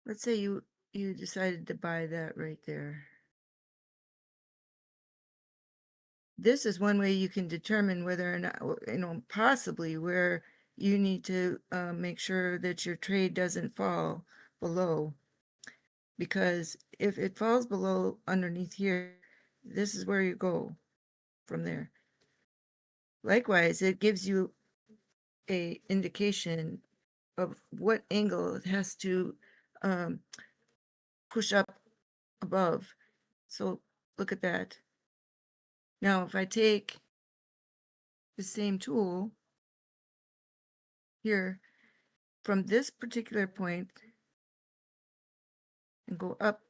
let's say you decided to buy that right there. This is one way you can determine whether or not, possibly where you need to make sure that your trade doesn't fall below. Because if it falls below underneath here, this is where you go from there. Likewise, it gives you a indication of what angle it has to push up above. So look at that. Now, if I take the same tool here from this particular point and go up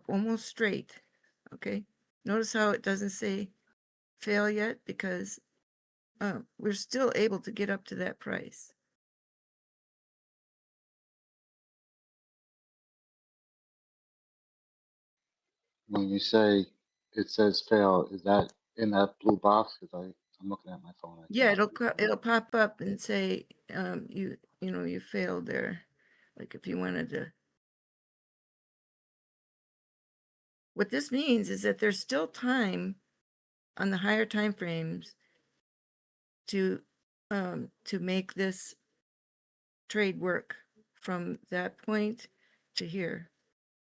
almost straight, okay? Notice how it doesn't say fail yet, because we're still able to get up to that price. When you say it says fail, is that in that blue box? Because I'm looking at my phone. Yeah, it'll pop up and say you failed there. Like if you wanted to. What this means is that there's still time on the higher time frames to make this trade work from that point to here.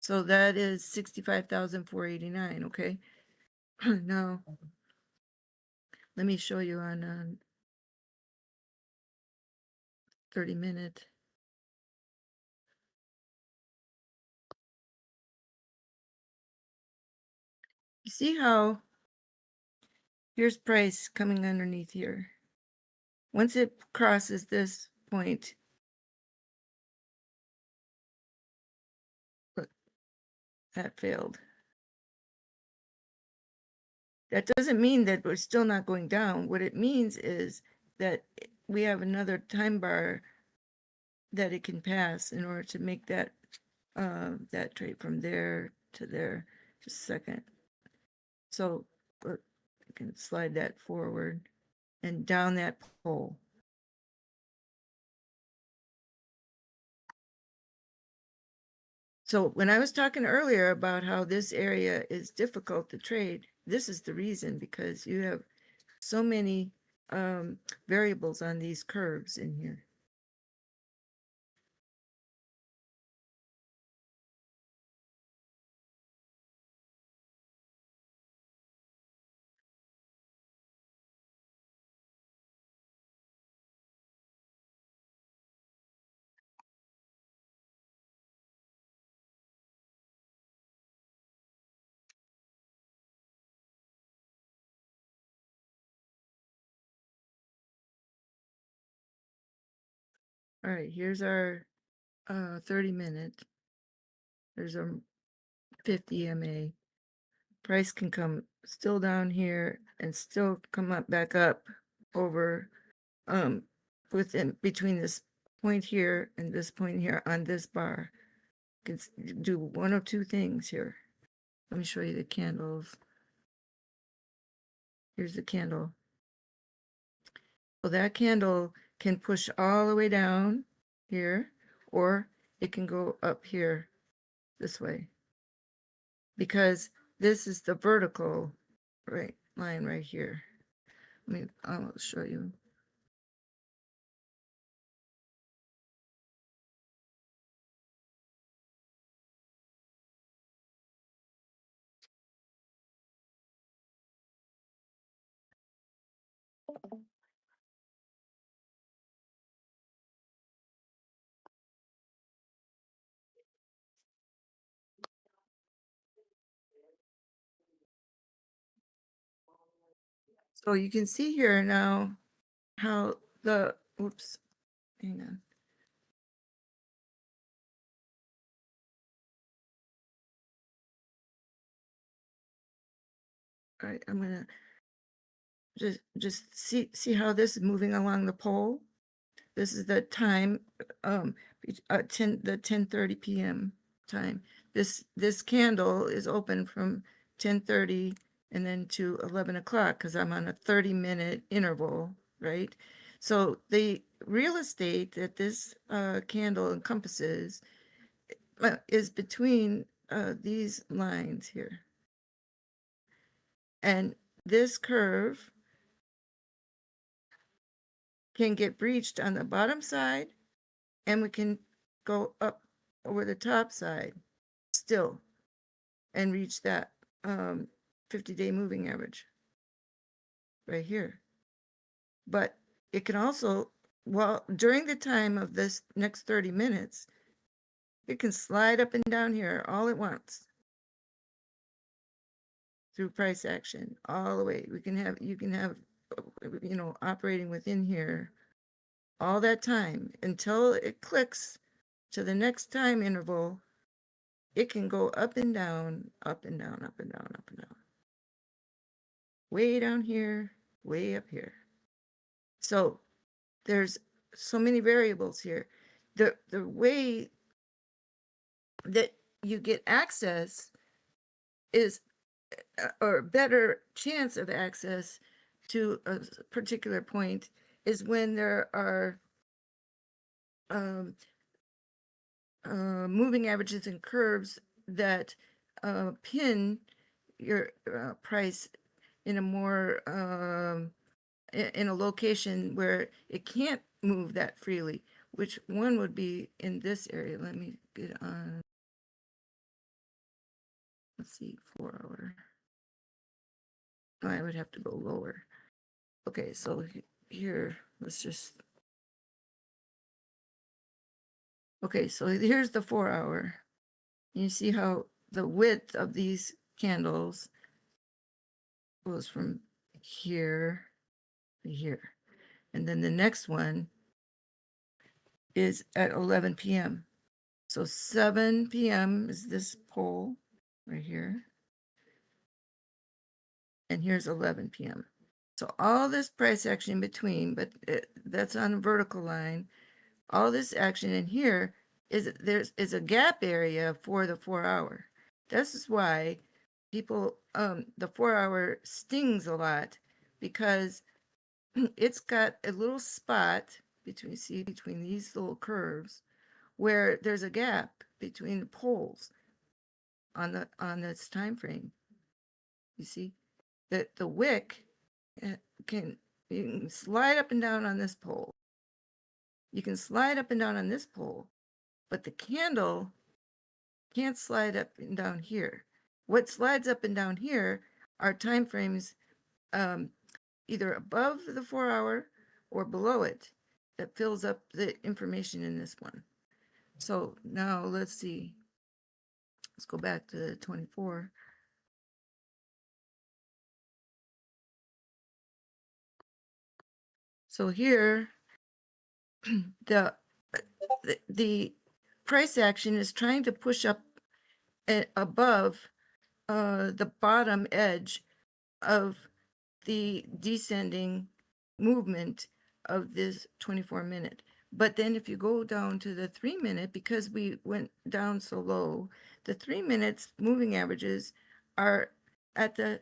So that is 65,489. Okay. Now, let me show you on 30-minute. You see how here's price coming underneath here. Once it crosses this point, look, that failed. That doesn't mean that we're still not going down. What it means is that we have another time bar that it can pass in order to make that that trade from there to there. Just a second. So I can slide that forward and down that pole. So when I was talking earlier about how this area is difficult to trade, this is the reason, because you have so many variables on these curves in here. All right, here's our 30-minute. There's a 50 MA. Price can come still down here and still come up back up over within between this point here and this point here on this bar. Can do one of two things here. Let me show you the candles. Here's the candle. So that candle can push all the way down here, or it can go up here this way, because this is the vertical line right here. I'll show you. So you can see here now how the, whoops, hang on. All right, I'm gonna just see how this is moving along the pole. This is the time, the 10:30 p.m. time. This candle is open from 10:30 and then to 11 o'clock because I'm on a 30-minute interval, right? So the real estate that this candle encompasses is between these lines here. And this curve can get breached on the bottom side, and we can go up over the top side still and reach that 50-day moving average right here. But it can also, well, during the time of this next 30 minutes, it can slide up and down here all at once through price action all the way. You can have, you know, operating within here all that time until it clicks to the next time interval. It can go up and down, up and down, up and down, up and down. Way down here, way up here. So there's so many variables here. The way that you get access is, or better chance of access to a particular point is when there are moving averages and curves that pin your price in a more in a location where it can't move that freely, which one would be in this area. Let me get on, let's see, 4 hour. I would have to go lower. Okay, so here, let's just, okay, so here's the 4 hour. You see how the width of these candles goes from here to here. And then the next one is at 11 p.m. So 7 p.m. is this pole right here. And here's 11 p.m. So all this price action in between, but that's on a vertical line. All this action in here is a gap area for the 4 hour. This is why people, the 4 hour stings a lot, because it's got a little spot between, see, between these little curves where there's a gap between the poles on this time frame. You see that the wick you can slide up and down on this pole. You can slide up and down on this pole, but the candle can't slide up and down here. What slides up and down here are time frames either above the 4 hour or below it that fills up the information in this one. So now let's see. Let's go back to 24. So here, the price action is trying to push up above the bottom edge of the descending movement of this 24-minute. But then if you go down to the 3-minute, because we went down so low, the 3 minutes moving averages are at the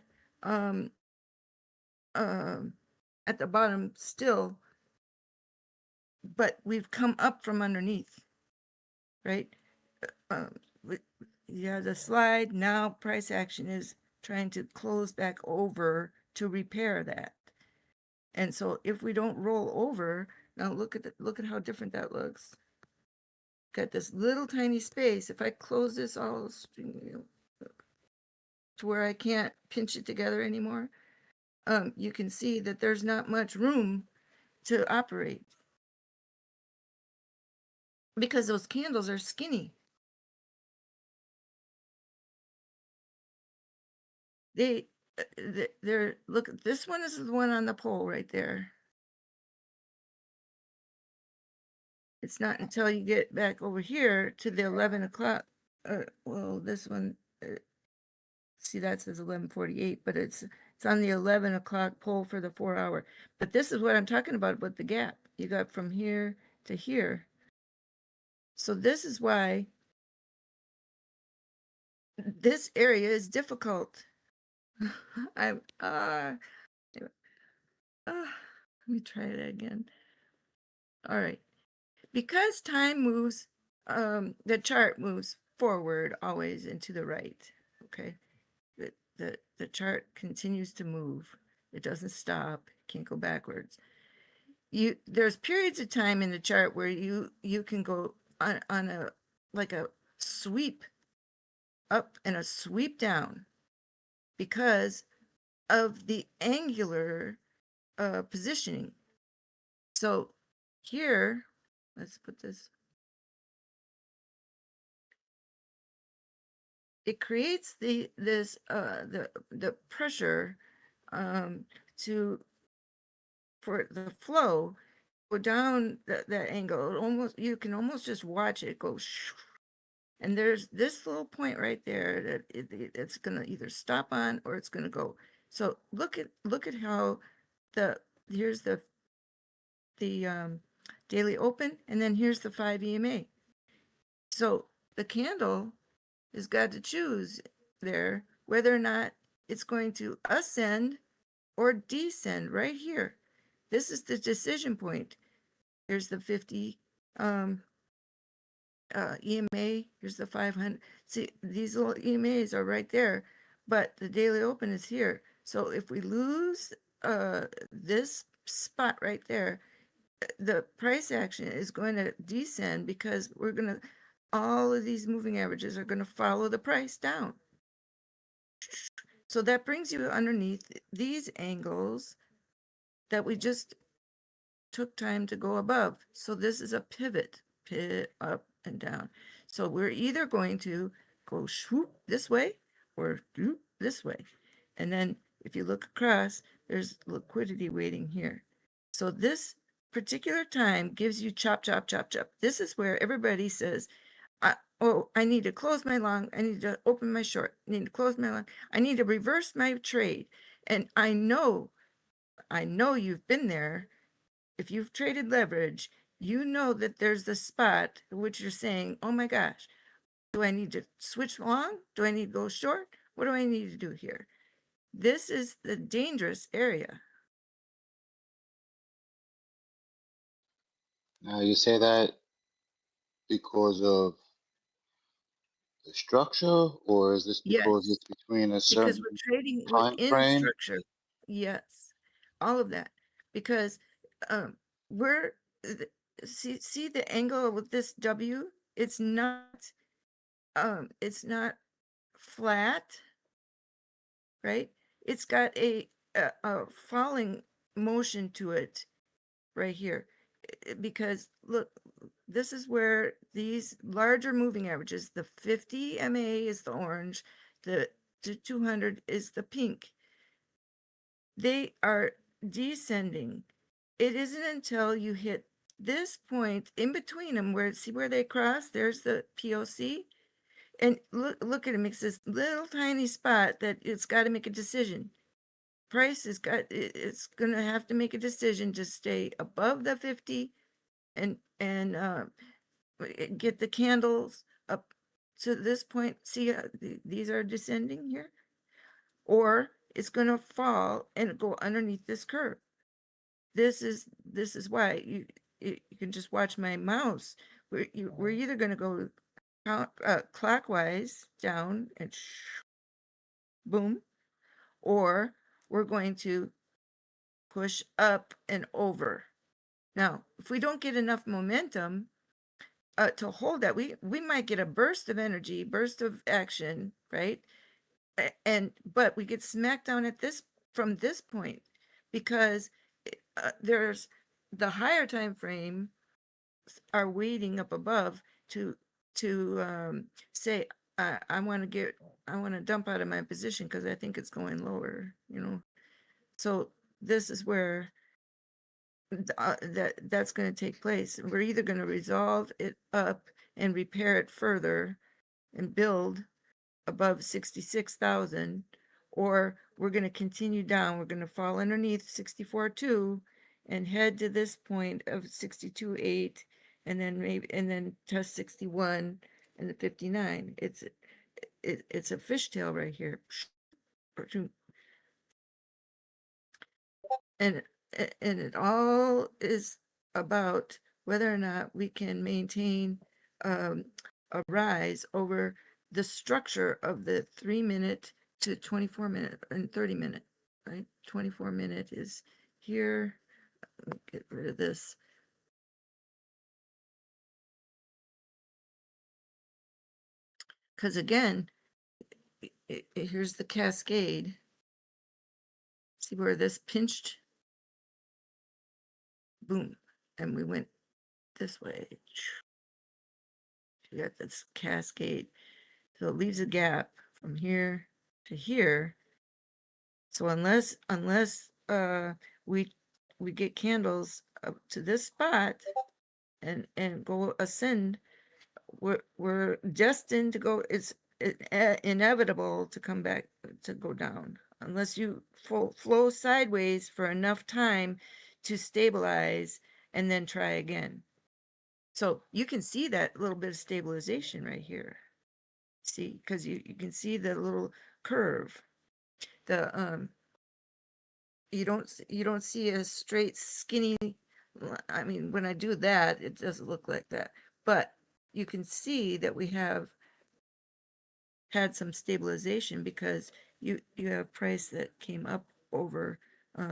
bottom still, but we've come up from underneath, right? Yeah, the slide, now price action is trying to close back over to repair that. And so if we don't roll over, now look at how different that looks. Got this little tiny space. If I close this all to where I can't pinch it together anymore, you can see that there's not much room to operate because those candles are skinny. there, look, this one is the one on the pole right there. It's not until you get back over here to the 11 o'clock. Well, this one, see, that says 11:48, but it's on the 11 o'clock pole for the 4 hour. But this is what I'm talking about with the gap. You got from here to here. So this is why this area is difficult. I'm let me try it again. All right. Because time moves, the chart moves forward always and to the right. Okay. The chart continues to move. It doesn't stop. It can't go backwards. There's periods of time in the chart where you can go on a like a sweep up and a sweep down because of the angular positioning. So here, let's put this. It creates the pressure for the flow go down that angle. You can almost just watch it go. And there's this little point right there that it's gonna either stop on or it's gonna go. So look at how here's the daily open, and then here's the 5 EMA. So the candle has got to choose there whether or not it's going to ascend or descend right here. This is the decision point. Here's the 50 EMA. Here's the 500. See, these little EMAs are right there, but the daily open is here. So if we lose this spot right there, the price action is going to descend because all of these moving averages are going to follow the price down. So that brings you underneath these angles that we just took time to go above. So this is a pivot up and down. So we're either going to go swoop this way or swoop this way. And then if you look across, there's liquidity waiting here. So this particular time gives you chop, chop, chop, chop. This is where everybody says, I need to close my long. I need to open my short. I need to close my long. I need to reverse my trade. And I know you've been there. If you've traded leverage, you know that there's the spot which you're saying, oh my gosh, do I need to switch long? Do I need to go short? What do I need to do here? This is the dangerous area. Now you say that because of the structure, or is this because Yes, it's between a because certain we're trading time within frame? structure. Yes, all of that. Because we're see the angle with this W. It's not flat, right? It's got a falling motion to it right here. Because look, this is where these larger moving averages, the 50 MA is the orange, the 200 is the pink. They are descending. It isn't until you hit this point in between them see where they cross, there's the POC. And look at it, makes this little tiny spot that it's got to make a decision. Price it's going to have to make a decision to stay above the 50 and get the candles up to this point. See, these are descending here, or it's going to fall and go underneath this curve. This is why you can just watch my mouse. We're either going to go clockwise down and boom, or we're going to push up and over. Now, if we don't get enough momentum to hold that, we might get a burst of energy, burst of action, right? But we get smacked down at from this point because there's the higher time frame are waiting up above to say, I want to dump out of my position because I think it's going lower, you know. So this is where that's going to take place. We're either going to resolve it up and repair it further and build above 66,000, or we're going to continue down. We're going to fall underneath 64.2 and head to this point of 62.8, and then test 61 and the 59. It's a fishtail right here. And it all is about whether or not we can maintain a rise over the structure of the 3-minute to 24-minute and 30-minute, right? 24-minute is here. Let me get rid of this. Because again, here's the cascade. See where this pinched? Boom. And we went this way. You got this cascade. So it leaves a gap from here to here. So unless we get candles up to this spot and go ascend, we're destined to go. It's inevitable to come back to go down unless you flow sideways for enough time to stabilize and then try again. So you can see that little bit of stabilization right here. See, because you can see the little curve. The you don't see a straight skinny. I mean, when I do that, it doesn't look like that. But you can see that we have had some stabilization because you have price that came up over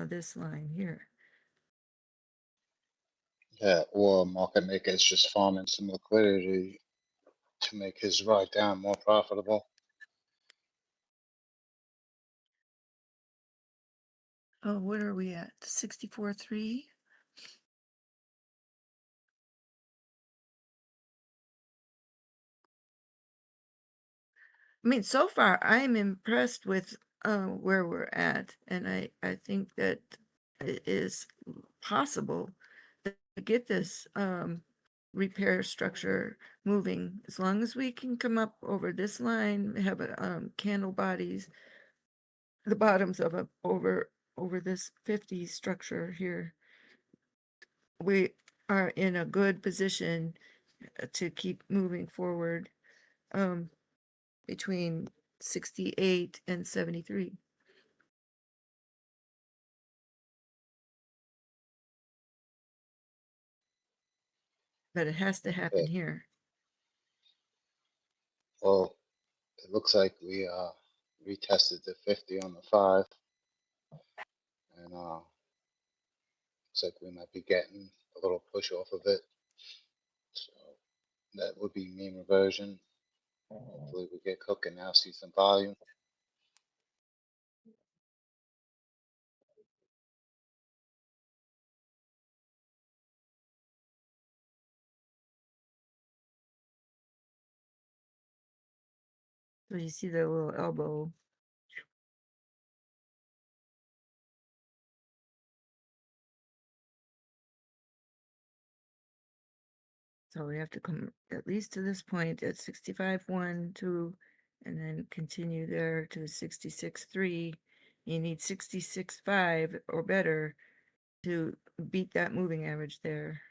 this line here. Yeah, or market maker is just farming some liquidity to make his ride down more profitable. Oh, what are we at? 64.3. I mean, so far I'm impressed with where we're at, and I think that it is possible to get this repair structure moving as long as we can come up over this line, have a candle bodies, the bottoms of a over this 50 structure here. We are in a good position to keep moving forward between 68 and 73. But it has to happen Okay. here. Well, it looks like we retested the 50 on the 5, and looks like we might be getting a little push off of it. So that would be mean reversion. Hopefully we get cooking now, see some volume. So you see the little elbow. So we have to come at least to this point at 65.1, 2, and then continue there to 66.3. You need 66.5 or better to beat that moving average there.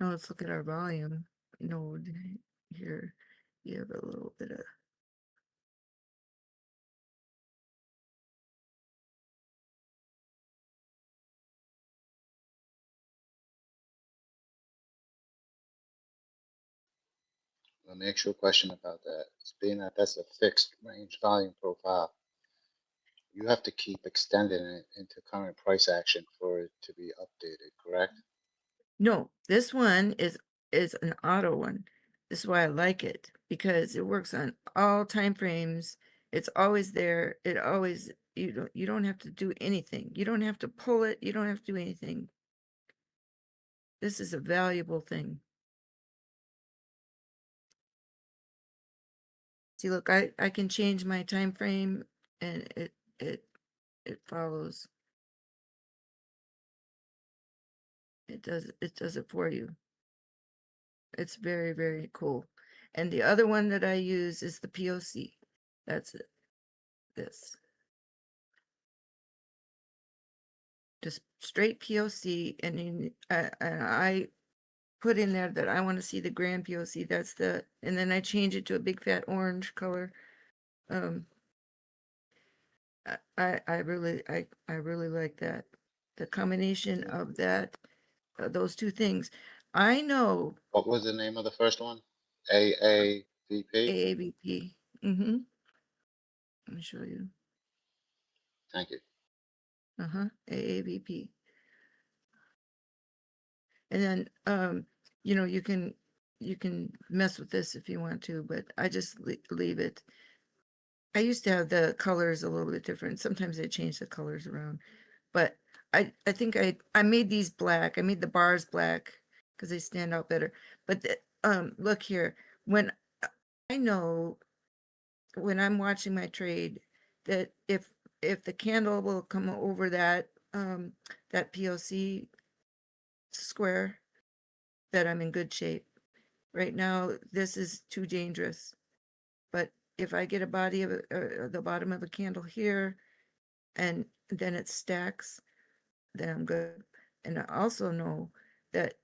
Now let's look at our volume node here. You have a little bit of Let me ask you a question about that. It's being that that's a fixed range volume profile, you have to keep extending it into current price action for it to be updated, correct? no, this one is an auto one. This is why I like it, because it works on all time frames It's always there. It always, you don't have to do anything. You don't have to pull it. You don't have to do anything. This is a valuable thing. See, look, I can change my time frame and it follows. It does it for you. It's very, very cool. And the other one that I use is the POC. That's it. This. Just straight POC, and I put in there that I want to see the grand POC. That's the, and then I change it to a big fat orange color. I really like that. The combination of that, those two things. I know What was the name of the first one? AAVP? AAVP. Mm-hmm. Let me show you. Thank you. AAVP. And then, you know, you can mess with this if you want to, but I just leave it. I used to have the colors a little bit different. Sometimes I change the colors around, but I think I made these black. I made the bars black because they stand out better. But look here, when I know when I'm watching my trade that if the candle will come over that that POC square, that I'm in good shape. Right now, this is too dangerous. But if I get a body of the bottom of a candle here, and then it stacks, then I'm good. And I also know that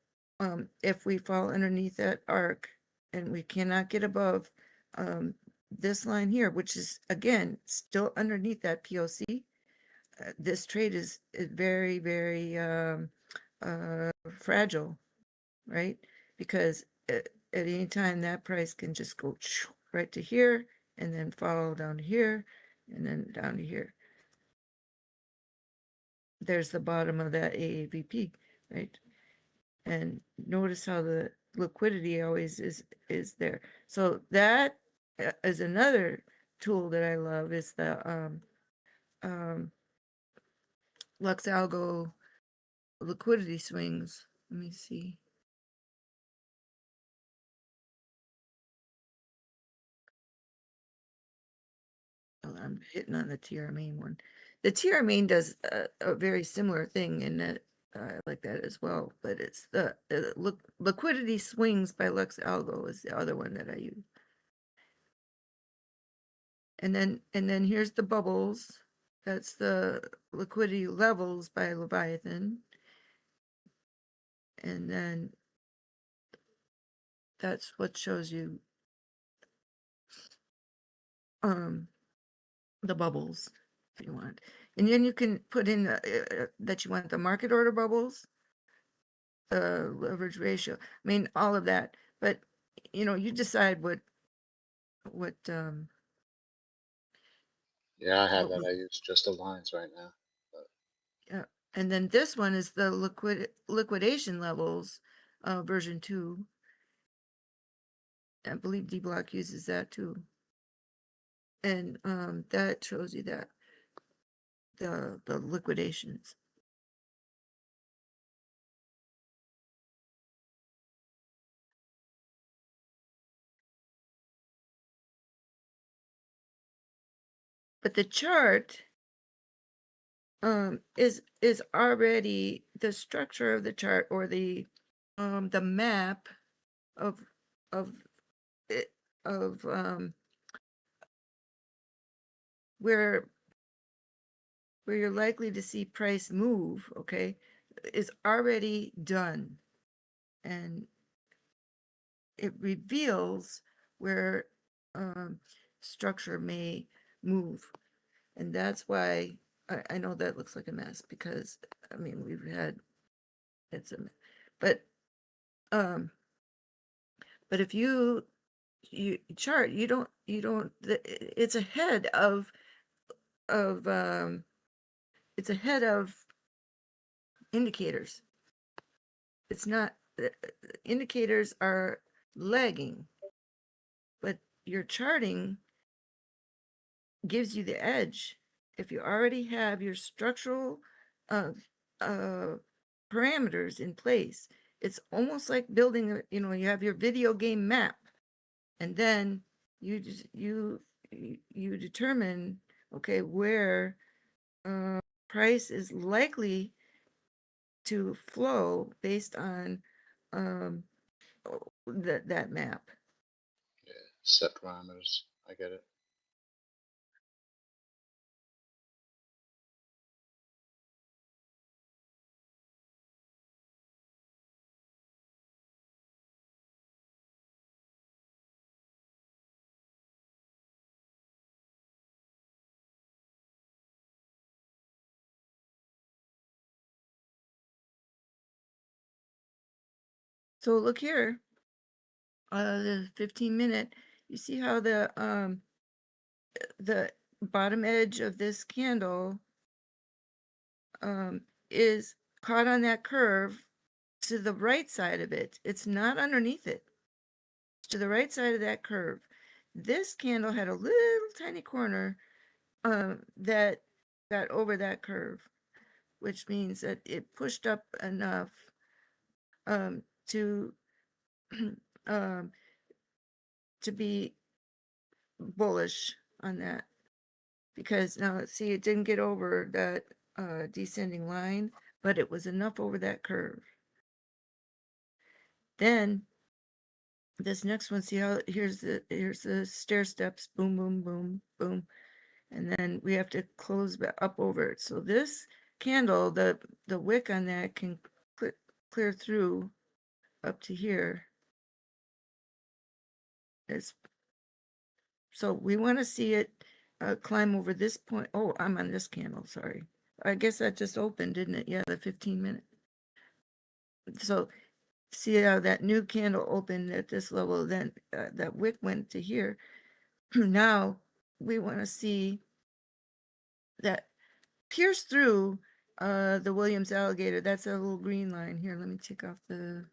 if we fall underneath that arc and we cannot get above this line here, which is again still underneath that POC, this trade is very, very fragile, right? Because at any time that price can just go right to here and then follow down to here and then down to here. There's the bottom of that AAVP, right? And notice how the liquidity always is there. So that is another tool that I love, is the Lux Algo liquidity swings. Let me see. Oh, I'm hitting on the TR main one. The TR main does a very similar thing in that I like that as well, but it's the liquidity swings by Lux Algo is the other one that I use. And then here's the bubbles. That's the liquidity levels by Leviathan. And then that's what shows you the bubbles if you want. And then you can put in that you want the market order bubbles, the leverage ratio. I mean, all of that. But you know, you decide what Yeah, I have what that. I use just the lines right now. yeah. And then this one is the liquidation levels, version 2. I believe Dbloc uses that too. And that shows you that the liquidations. But the chart is already the structure of the chart, or the map of it, of where you're likely to see price move, okay, is already done, and it reveals where structure may move. And that's why I know that looks like a mess, because I mean we've had but if you chart, you don't it's ahead of it's ahead of indicators. It's not, indicators are lagging, but your charting gives you the edge. If you already have your structural parameters in place, it's almost like building a, you have your video game map, and then you just you determine, okay, where price is likely to flow based on that map. Yeah, set parameters. I get it. So look here, the 15-minute, you see how the bottom edge of this candle is caught on that curve to the right side of it. It's not underneath it. It's to the right side of that curve. This candle had a little tiny corner that got over that curve, which means that it pushed up enough to to be bullish on that. Because now see, it didn't get over that descending line, but it was enough over that curve. Then this next one, see how here's the stair steps, boom, boom, boom, boom, and then we have to close up over it. So this candle, the wick on that can clear through up to here. So we want to see it climb over this point. Oh, I'm on this candle, sorry. I guess that just opened, didn't it? Yeah, the 15-minute. So see how that new candle opened at this level, then that wick went to here. Now we want to see that pierce through the Williams alligator. That's a little green line here. Let me take off the...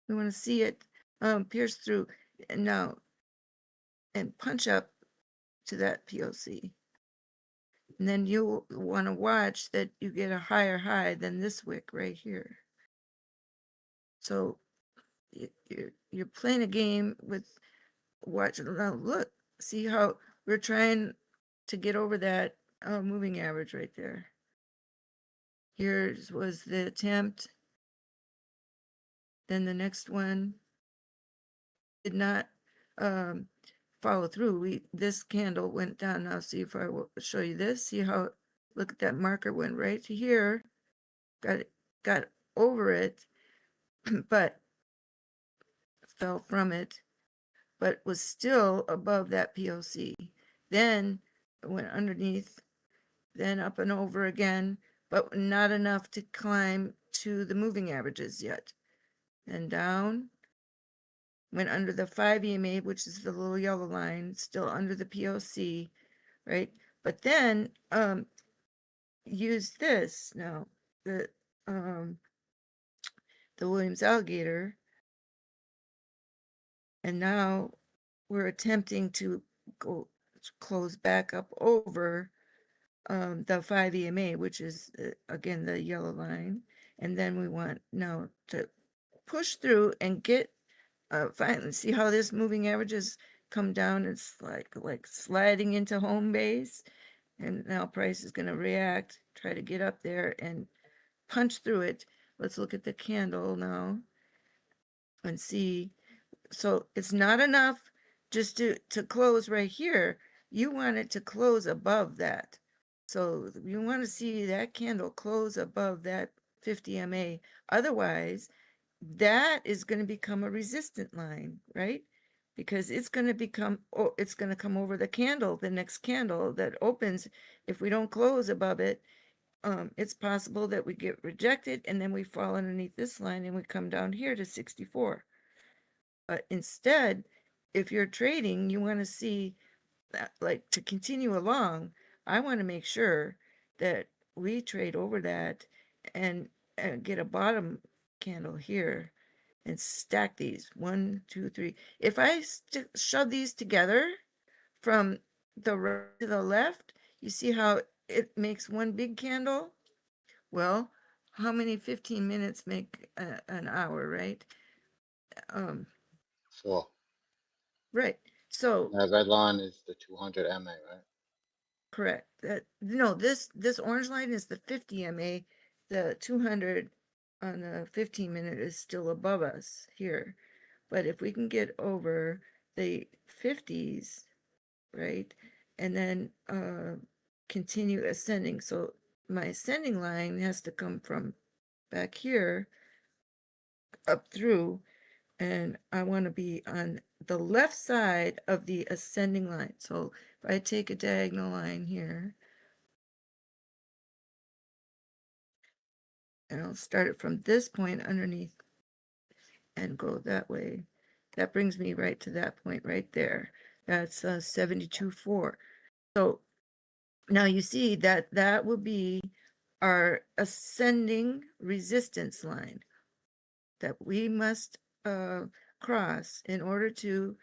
We want to see it pierce through and now and punch up to that POC. And then you want to watch that you get a higher high than this wick right here. So you're playing a game with watch. Now look, see how we're trying to get over that moving average right there. Here was the attempt. Then the next one did not follow through. This candle went down. Now see if I will show you this. See how, look at that marker went right to here. Got over it, but fell from it, but was still above that POC. Then it went underneath, then up and over again, but not enough to climb to the moving averages yet. Then down, went under the 5 EMA, which is the little yellow line, still under the POC, right? But then use this now, the Williams alligator, and now we're attempting to go close back up over the 5 EMA, which is again the yellow line, and then we want now to push through and get finally see how this moving averages come down. It's like sliding into home base, and now price is going to react, try to get up there and punch through it. Let's look at the candle now and see. So it's not enough just to close right here. You want it to close above that. So you want to see that candle close above that 50 MA. Otherwise, that is going to become a resistant line, right? Because it's going to become, oh, it's going to come over the candle, the next candle that opens. If we don't close above it, it's possible that we get rejected and then we fall underneath this line and we come down here to 64. But instead, if you're trading, you want to see that, like, to continue along, I want to make sure that we trade over that and get a bottom candle here and stack these 1, 2, 3. If I shove these together from the right to the left, you see how it makes one big candle? Well, how many 15 minutes make an hour, right? Four. Right. So That red line is the 200 MA, right? correct. No, this orange line is the 50 MA. The 200 on the 15-minute is still above us here. But if we can get over the 50s, right, and then continue ascending. So my ascending line has to come from back here up through, and I want to be on the left side of the ascending line. So if I take a diagonal line here, and I'll start it from this point underneath and go that way. That brings me right to that point right there. That's 72.4. So now you see that that will be our ascending resistance line that we must cross in order to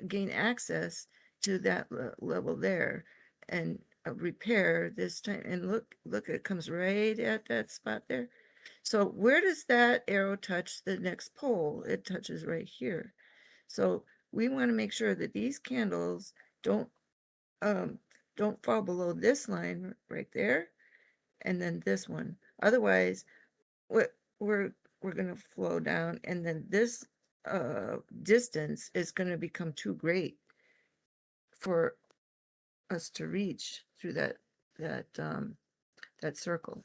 gain access to that level there and repair this time. And look, it comes right at that spot there. So where does that arrow touch the next pole? It touches right here. So we want to make sure that these candles don't fall below this line right there, and then this one. Otherwise, we're going to flow down, and then this distance is going to become too great for us to reach through that circle.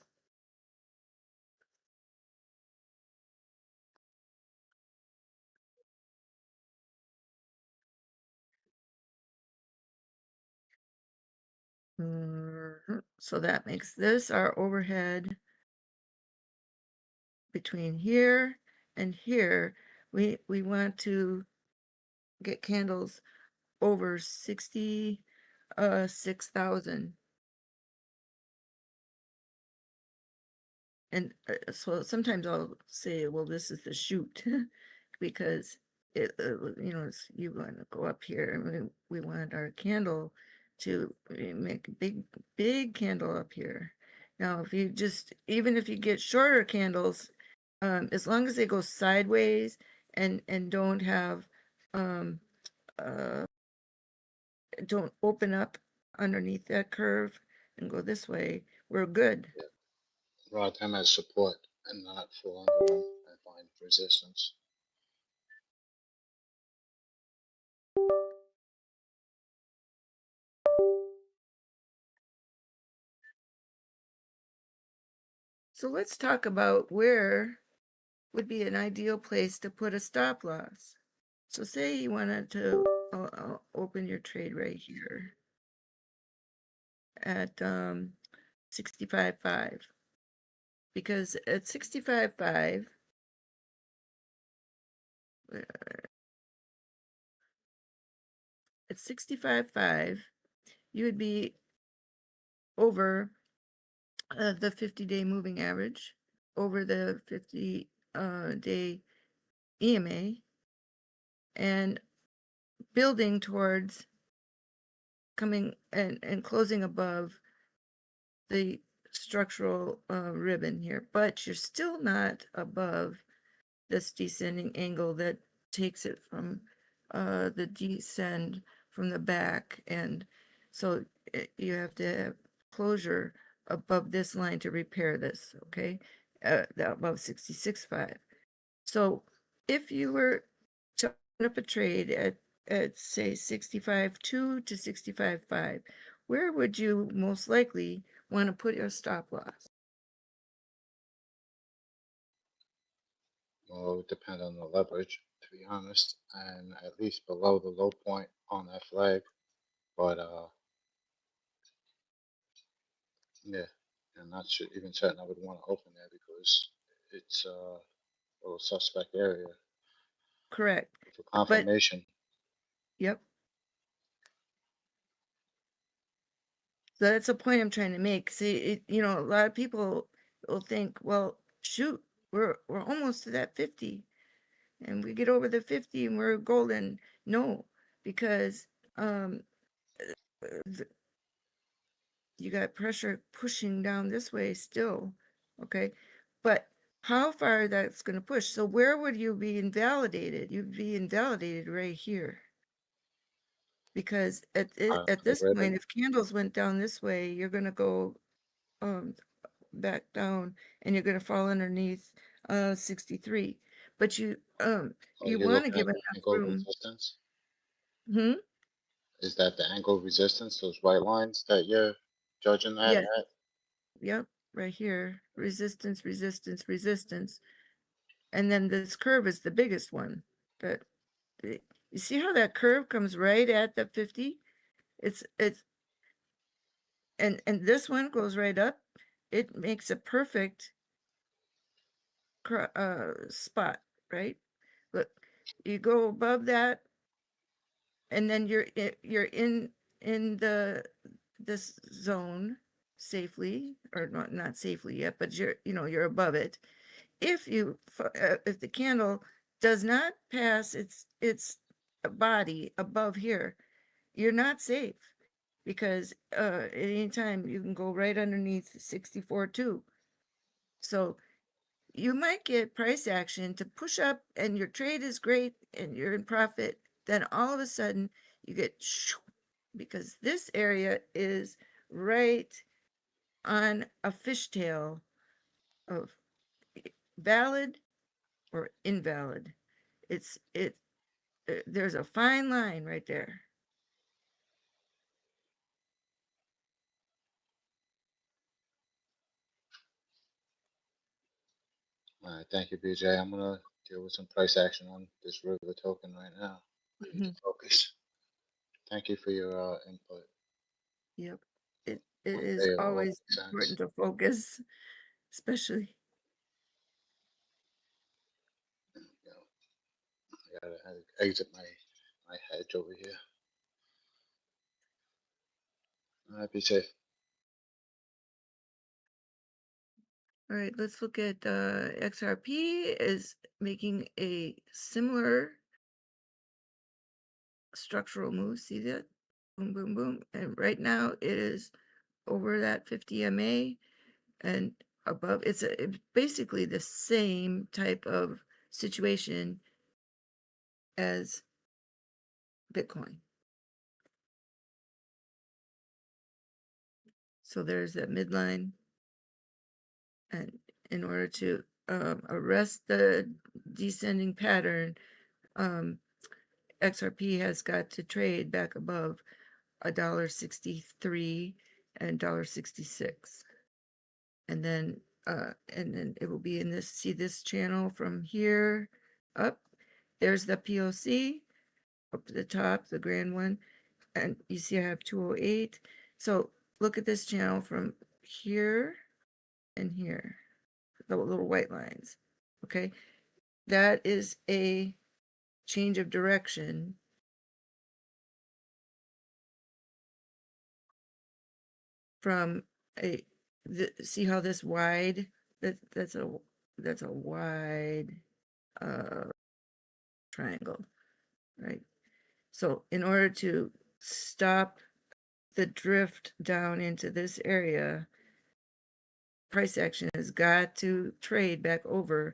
So that makes this our overhead between here and here. We want to get candles over 66,000. And so sometimes I'll say, well, this is the shoot because it, you want to go up here, and we want our candle to make a big candle up here. Now, if you even if you get shorter candles, as long as they go sideways and don't have, don't open up underneath that curve and go this way, we're good. Yeah. Rod them as support and not fall under them and find resistance. So let's talk about where would be an ideal place to put a stop loss. So say you wanted to open your trade right here at 65.5, because at 65.5, at 65.5, you would be over the 50-day moving average, over the 50-day EMA, and building towards coming and closing above the structural ribbon here, but you're still not above this descending angle that takes it from the descend from the back. And so you have to have closure above this line to repair this, okay? Above 66.5. So if you were to open up a trade at say 65.2 to 65.5, where would you most likely want to put your stop loss? Well, it would depend on the leverage, to be honest, and at least below the low point on that flag. But yeah, I'm not sure, even certain I would want to open there because it's a little suspect area Correct. for confirmation. Yep. So that's a point I'm trying to make. See, a lot of people will think, well, shoot, we're almost to that 50, and we get over the 50 and we're golden. No, because you got pressure pushing down this way still, okay? But how far that's going to push? So where would you be invalidated? You'd be invalidated right here. Because at this point, if candles went down this way, you're going to go back down, and you're going to fall underneath 63. But you you want to give enough angle room. resistance? Hmm? Is that the angle resistance, those white lines that you're judging that Yes. at? Yep, right here. Resistance, resistance, resistance. And then this curve is the biggest one. But you see how that curve comes right at the 50? It's and this one goes right up. It makes a perfect spot, right? Look, you go above that, and then you're in this zone safely, or not safely yet, but you're above it. If if the candle does not pass its body above here, you're not safe, because at any time you can go right underneath 64 too. So you might get price action to push up, and your trade is great and you're in profit. Then all of a sudden you get because this area is right on a fishtail of valid or invalid. There's a fine line right there. All right, thank you, BJ. I'm gonna deal with some price action on this river token right now. I need to focus. Thank you for your input. Yep. It is They all always make sense. important to focus, especially. I gotta exit my hedge over here. All right, be safe. All right, let's look at XRP is making a similar structural move. See that? Boom, boom, boom. And right now it is over that 50 MA and above. It's basically the same type of situation as Bitcoin. So there's that midline. And in order to arrest the descending pattern, XRP has got to trade back above $1.63 and $1.66. And then it will be in this, see this channel from here up. There's the POC up to the top, the grand one. And you see I have 208. So look at this channel from here and here, the little white lines. Okay. That is a change of direction from see how this wide, that's a wide triangle, right? So in order to stop the drift down into this area, price action has got to trade back over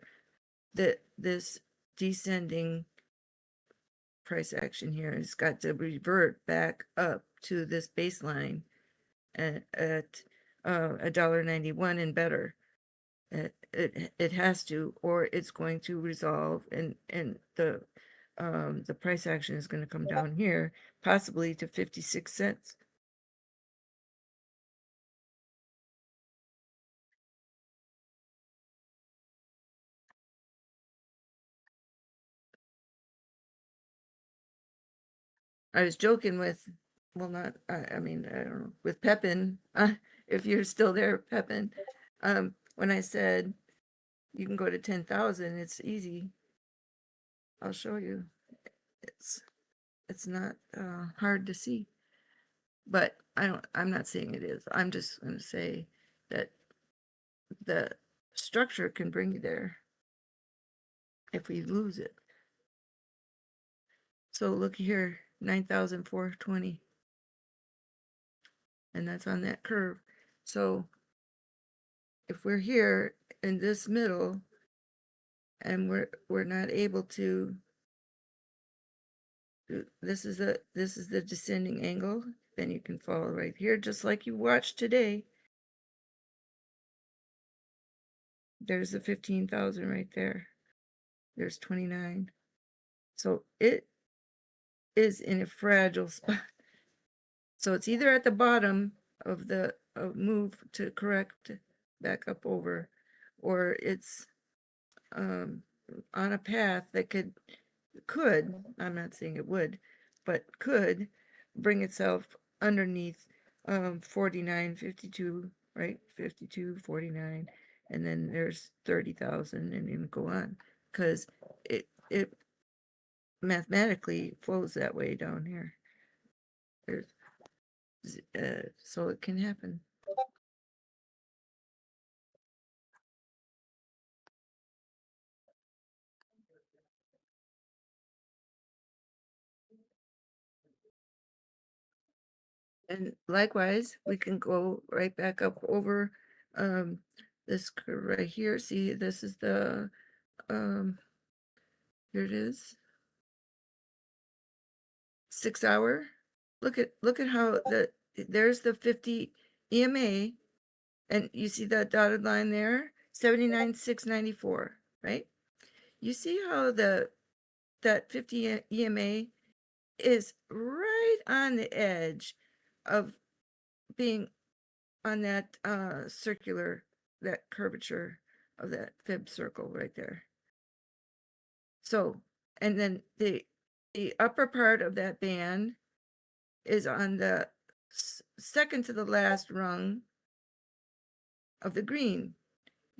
this descending price action here. It's got to revert back up to this baseline at $1.91 and better. It has to, or it's going to resolve, and the price action is going to come down here, possibly to 56 cents. I was joking with, well, not, I mean, I don't know, with Pepin, if you're still there, Pepin, when I said you can go to 10,000, it's easy. I'll show you. It's not hard to see, but I'm not saying it is. I'm just going to say that the structure can bring you there. if we lose it. So look here, 9,420. And that's on that curve. So if we're here in this middle and we're not able to, this is the descending angle, then you can follow right here, just like you watched today. There's the 15,000 right there. There's 29. So it is in a fragile spot. So it's either at the bottom of the move to correct back up over, or it's on a path that could, I'm not saying it would, but could bring itself underneath 49.52, right? 52.49, and then there's 30,000, and then go on, because it mathematically flows that way down here. There's so it can happen. And likewise, we can go right back up over this curve right here. See, this is the here it is. 6 hour. Look at how there's the 50 EMA, and you see that dotted line there, 79,694, right? You see how that 50 EMA is right on the edge of being on that circular, that curvature of that fib circle right there. So, and then the upper part of that band is on the second to the last rung of the green.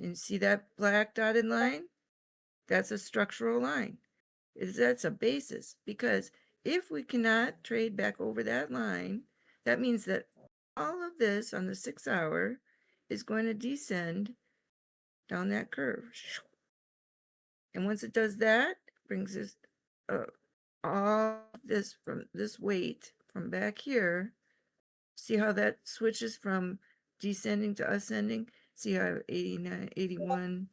And see that black dotted line? That's a structural line. That's a basis, because if we cannot trade back over that line, that means that all of this on the 6 hour is going to descend down that curve. And once it does that, brings us all this from this weight from back here. See how that switches from descending to ascending? See how 89, 81,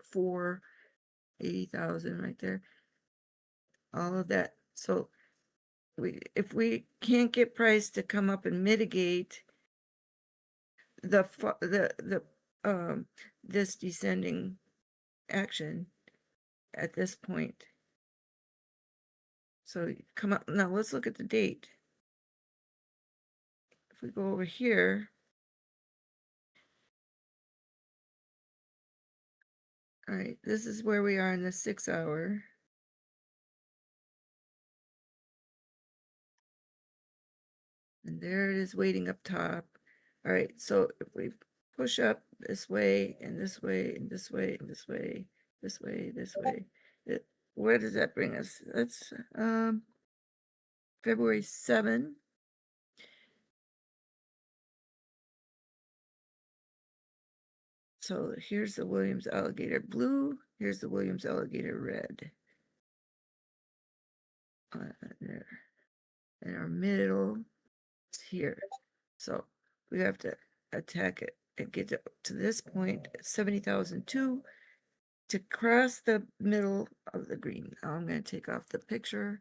4, 80,000 right there. All of that. So if we can't get price to come up and mitigate this descending action at this point. So come up now, let's look at the date. If we go over here, all right, this is where we are in the 6 hour. And there it is waiting up top. All right, so if we push up this way and this way and this way and this way, this way, this way, where does that bring us? That's February 7. So here's the Williams alligator blue. Here's the Williams alligator red. There. And our middle is here. So we have to attack it and get to this point at 70,002 to cross the middle of the green. Now I'm going to take off the picture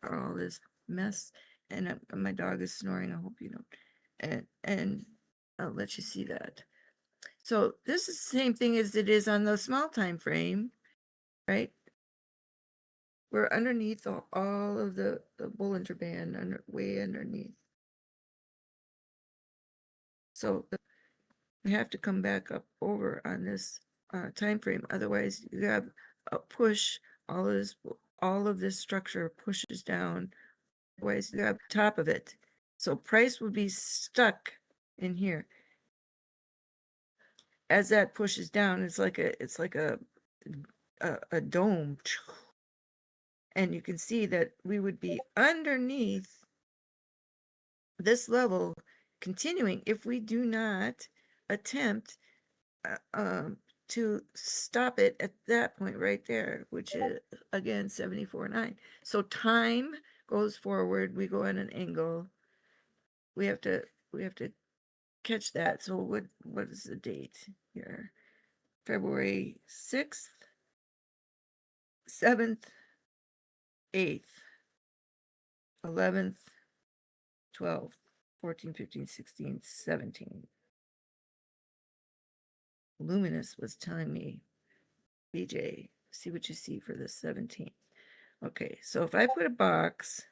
or all this mess. And my dog is snoring. I hope you don't. And I'll let you see that. So this is the same thing as it is on the small time frame, right? We're underneath all of the Bollinger Band, way underneath. So we have to come back up over on this time frame. Otherwise, you have a push. All of this structure pushes down. Otherwise, you have top of it. So price would be stuck in here. As that pushes down, it's like a dome, and you can see that we would be underneath this level continuing if we do not attempt to stop it at that point right there, which is again 74.9. So time goes forward, we go at an angle. We have to catch that. So what is the date here? February 6th, 7th, 8th, 11th, 12th, 14, 15, 16, 17. Luminous was telling me, BJ, see what you see for the 17th. Okay, so if I put a box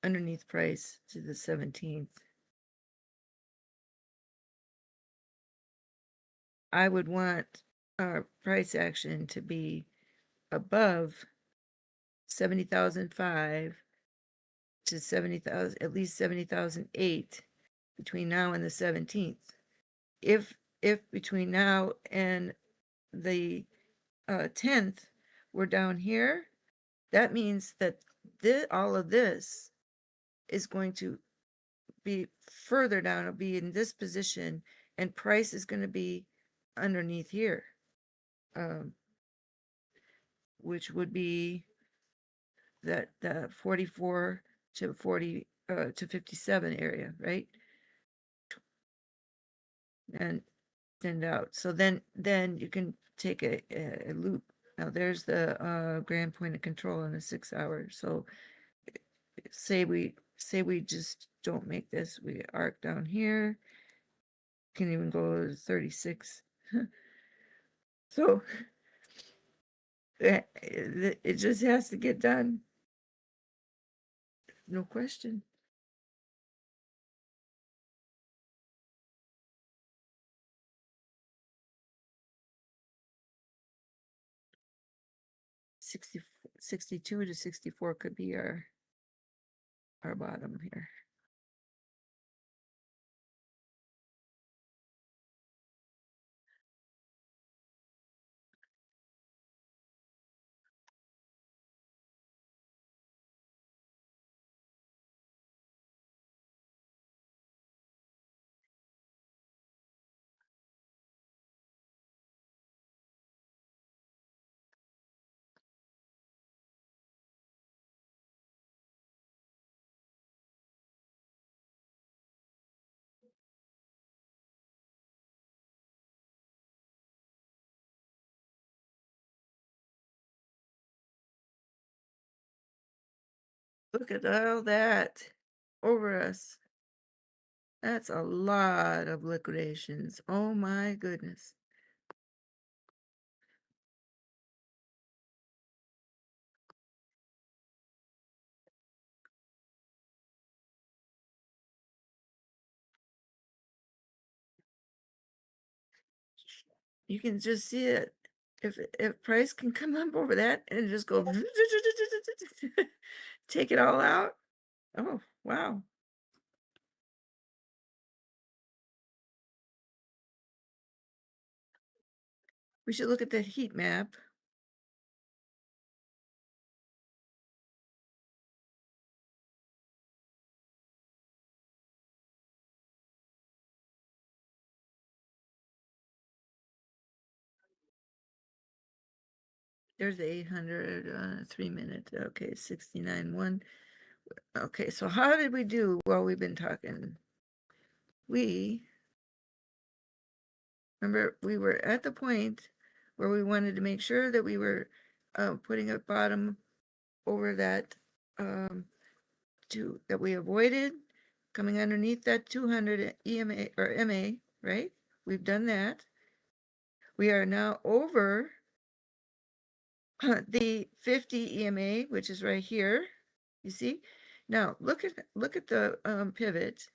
underneath price to the 17th, I would want our price action to be above 70,005 to 70,000, at least 70,008 between now and the 17th. If between now and the 10th we're down here, that means that all of this is going to be further down. It'll be in this position, and price is going to be underneath here, which would be that 44 to 40 to 57 area, right? And send out. So then you can take a loop. Now there's the grand point of control in a 6 hour. So say we just don't make this, we arc down here, can even go to 36. So it just has to get done, no question. $60, 62 to 64 could be our bottom here. Look at all that over us. That's a lot of liquidations. Oh my goodness. You can just see it. If price can come up over that and just go take it all out. Oh, wow. We should look at the heat map. There's the 800 3 minute. Okay, 69.1. Okay, so how did we do while we've been talking? Remember, we were at the point where we wanted to make sure that we were putting a bottom over that that we avoided coming underneath that 200 EMA or MA, right? We've done that. We are now over the 50 EMA, which is right here. You see? Now look at the pivot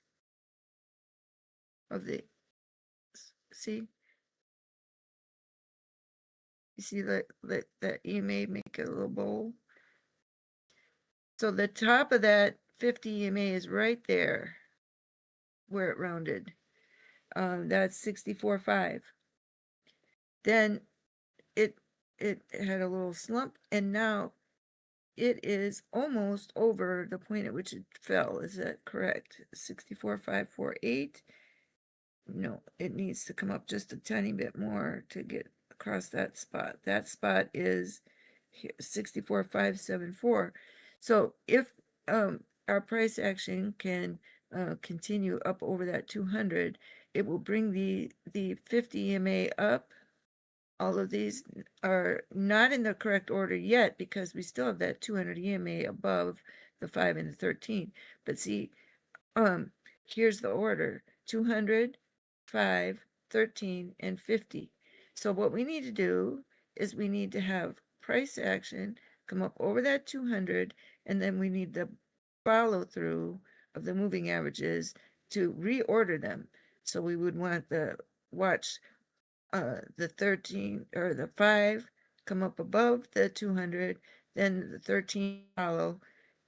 of the, see? You see that EMA make a little bowl? So the top of that 50 EMA is right there where it rounded. That's 64.5. Then it had a little slump, and now it is almost over the point at which it fell. Is that correct? 64.548. no, it needs to come up just a tiny bit more to get across that spot. That spot is 64,574. So if our price action can continue up over that 200, it will bring the 50 EMA up. All of these are not in the correct order yet because we still have that 200 EMA above the 5 and the 13. But see, here's the order: 200, 5, 13, and 50. So what we need to do is we need to have price action come up over that 200, and then we need the follow through of the moving averages to reorder them. So we would want the watch the 13 or the 5 come up above the 200, then the 13 follow.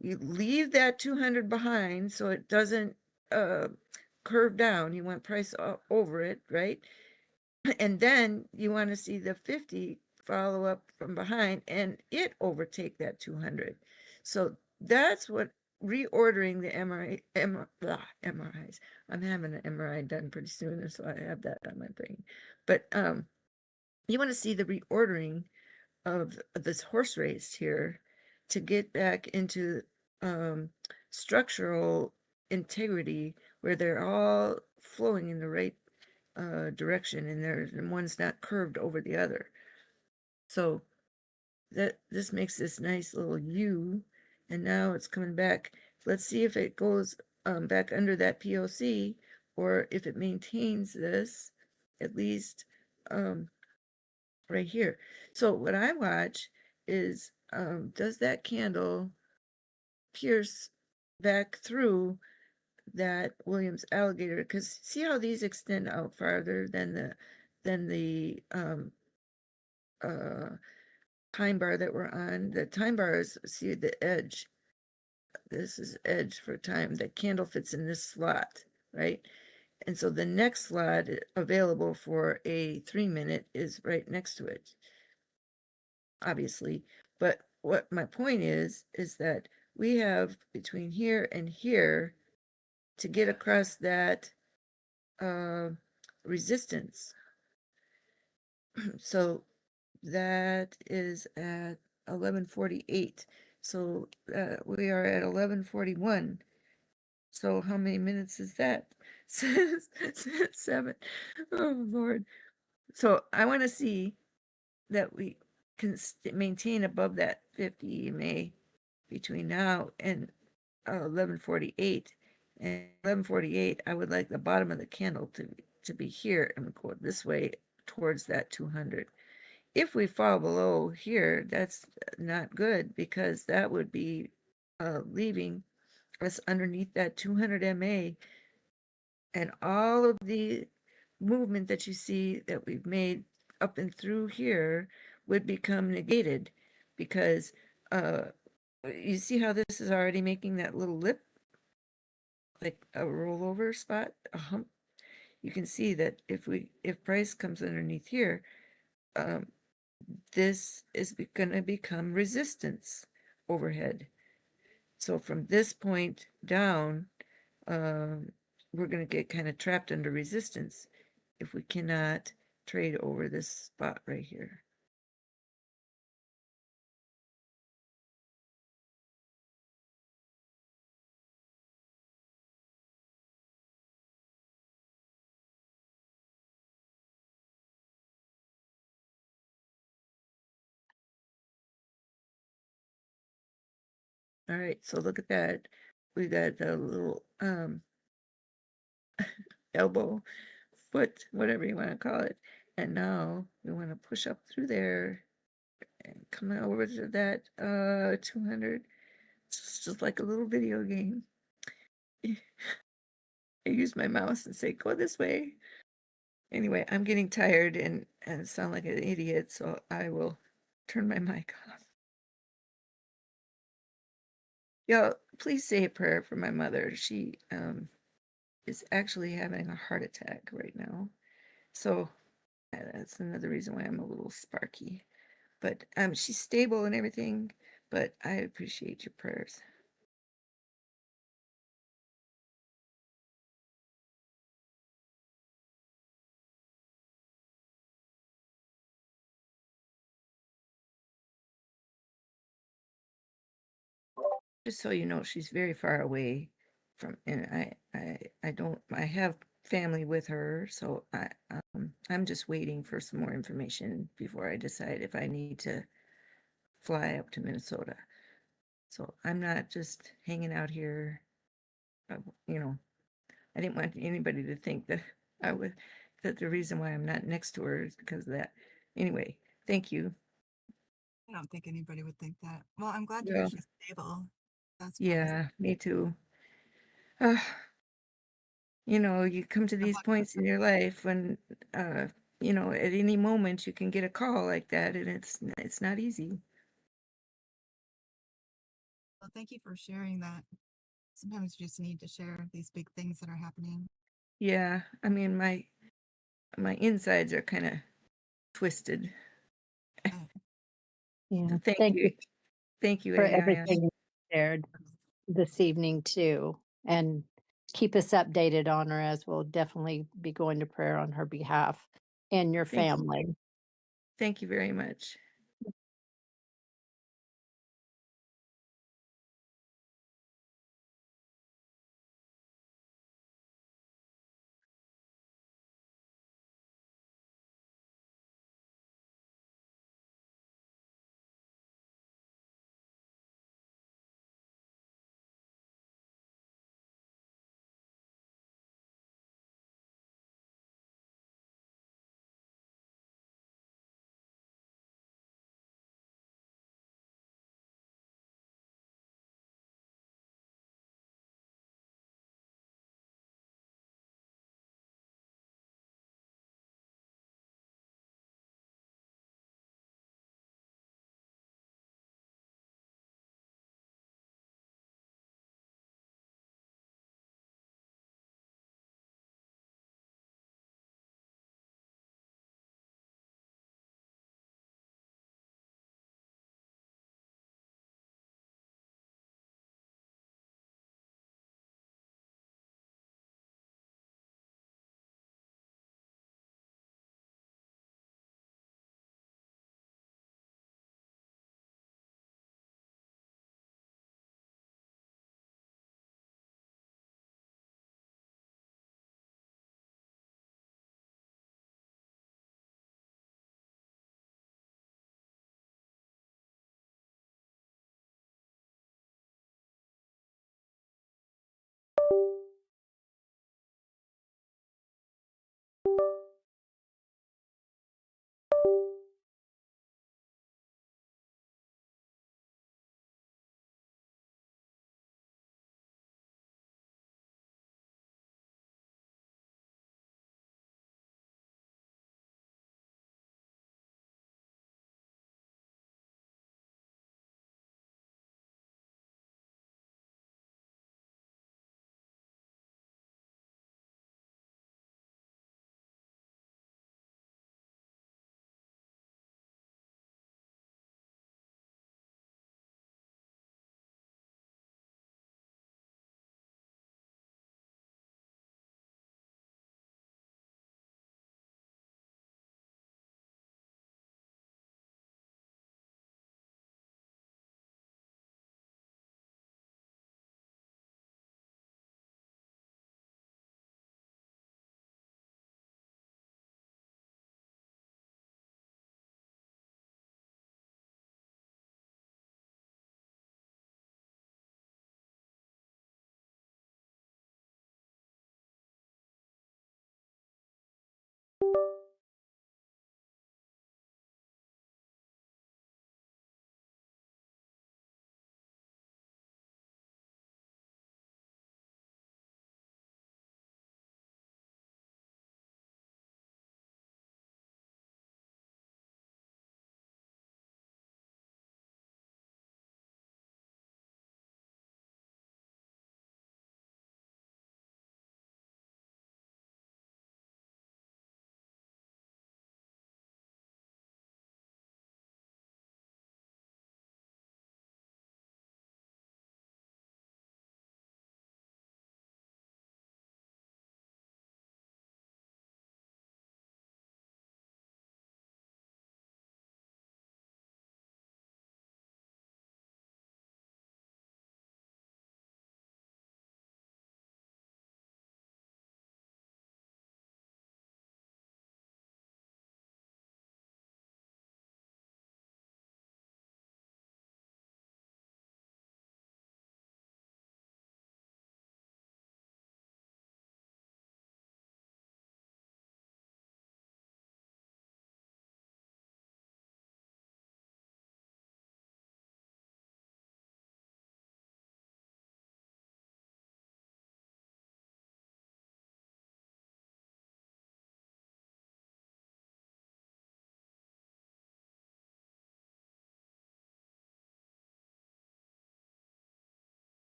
You leave that 200 behind so it doesn't curve down. You want price over it, right? And then you want to see the 50 follow up from behind and it overtake that 200. So that's what reordering the MRIs. I'm having an MRI done pretty soon, so I have that on my brain. But you want to see the reordering of this horse race here to get back into structural integrity where they're all flowing in the right direction and one's not curved over the other. So that this makes this nice little U, and now it's coming back. Let's see if it goes back under that POC or if it maintains this at least right here. So what I watch is does that candle pierce back through that Williams alligator? Because see how these extend out farther than the time bar that we're on. The time bar is, see the edge. This is edge for time. The candle fits in this slot, right? And so the next slot available for a 3-minute is right next to it, obviously. But what my point is that we have between here and here to get across that resistance. So that is at 11:48. So we are at 11:41. So how many minutes is that? 7. Oh Lord. So I want to see that we can maintain above that 50 EMA between now and 11:48. And 11:48, I would like the bottom of the candle to be here and go this way towards that 200. If we fall below here, that's not good because that would be leaving us underneath that 200 MA, and all of the movement that you see that we've made up and through here would become negated because you see how this is already making that little lip, like a rollover spot, a hump. You can see that if price comes underneath here, this is going to become resistance overhead. So from this point down, we're going to get kind of trapped under resistance if we cannot trade over this spot right here. All right, so look at that. We got the little elbow, foot, whatever you want to call it. And now we want to push up through there and come over to that 200. It's just like a little video game. I use my mouse and say, go this way. Anyway, I'm getting tired and sound like an idiot, so I will turn my mic off. Y'all, please say a prayer for my mother. She is actually having a heart attack right now. So that's another reason why I'm a little sparky. But she's stable and everything, but I appreciate your prayers. just so you know, she's very far away from, and I have family with her, so I'm just waiting for some more information before I decide if I need to fly up to Minnesota. So I'm not just hanging out here, you know, I didn't want anybody to think that that the reason why I'm not next to her is because of that. Anyway, thank you. I don't think anybody would think that. Well, I'm glad to hear Well, she's stable. That's positive. yeah, me too. You know, you come to these points in your life when, you know, at any moment you can get a call like that, and it's not easy. Well, thank you for sharing that. Sometimes you just need to share these big things that are happening. Yeah, I mean, my insides are kind of twisted. Yeah. Thank you. Thank you, for AI. everything you shared this evening too. And keep us updated on her, as we'll definitely be going to prayer on her behalf and your Thank you. family. Thank you very much.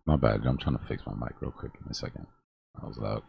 My bad. I'm trying to fix my mic real quick. Give me a second. I was loud.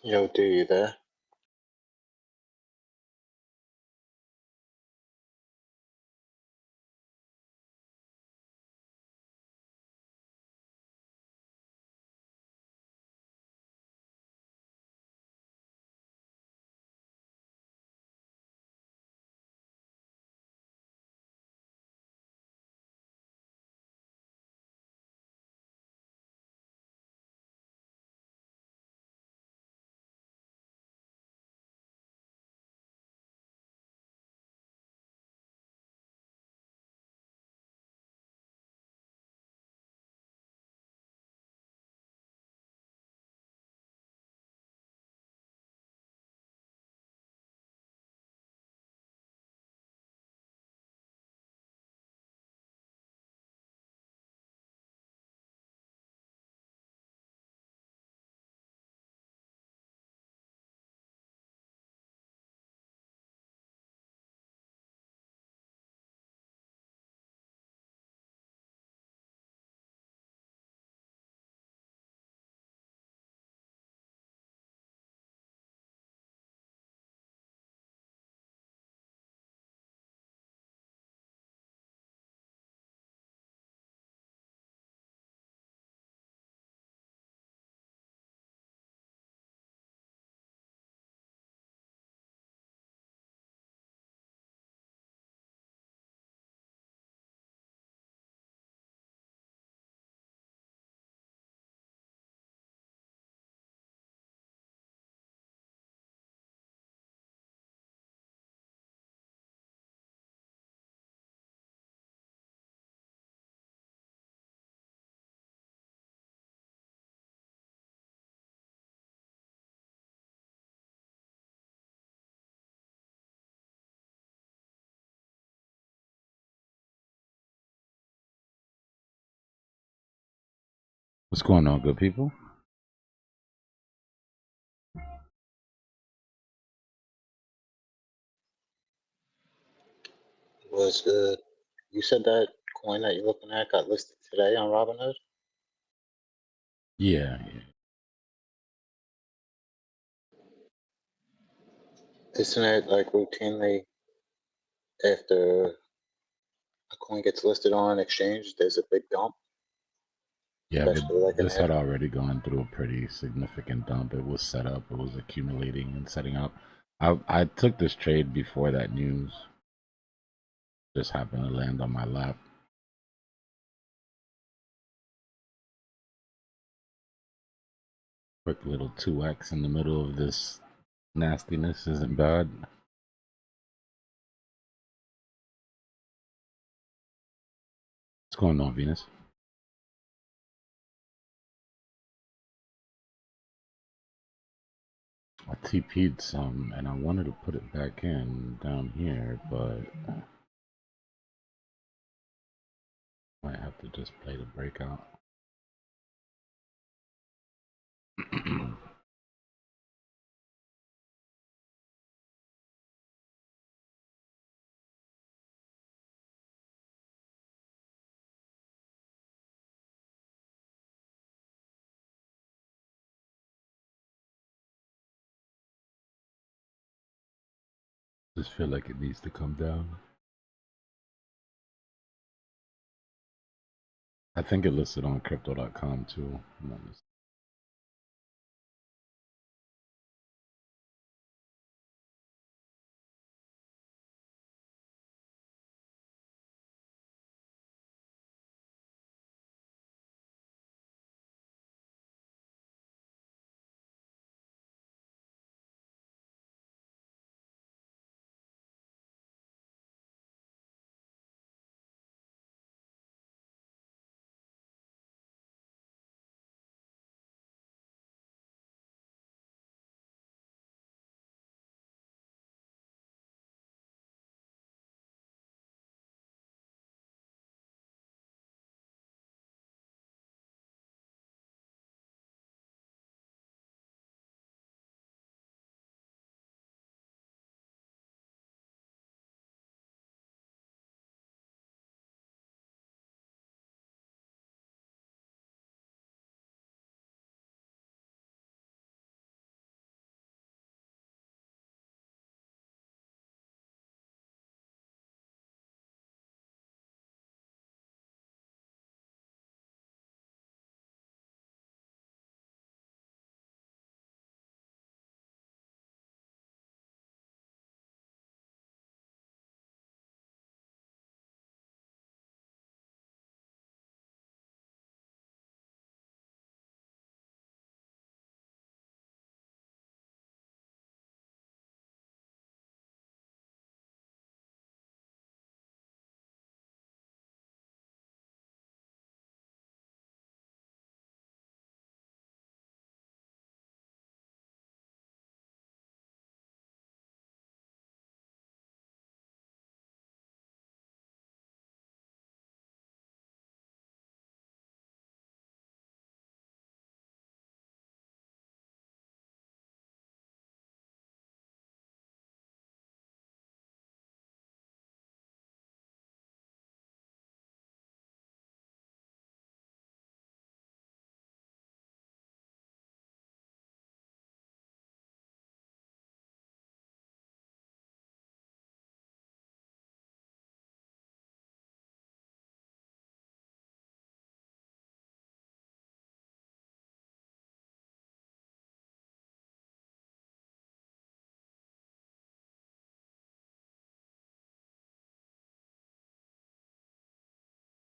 Yo, do you there? What's going on, good people? Was you said that coin that you're looking at got listed today on Robinhood? Yeah. Isn't it like routinely after a coin gets listed on an exchange, there's a big dump? Yeah, but Especially like this an had already gone through a pretty significant dump. It was set up, it was accumulating and setting up. I took this trade before that news just happened to land on my lap. Quick little 2x in the middle of this nastiness isn't bad. What's going on, Venus? I TP'd some and I wanted to put it back in down here, but might have to just play the breakout. Just feel like it needs to come down. I think it listed on crypto.com too.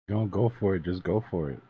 You don't go for it, just go for it.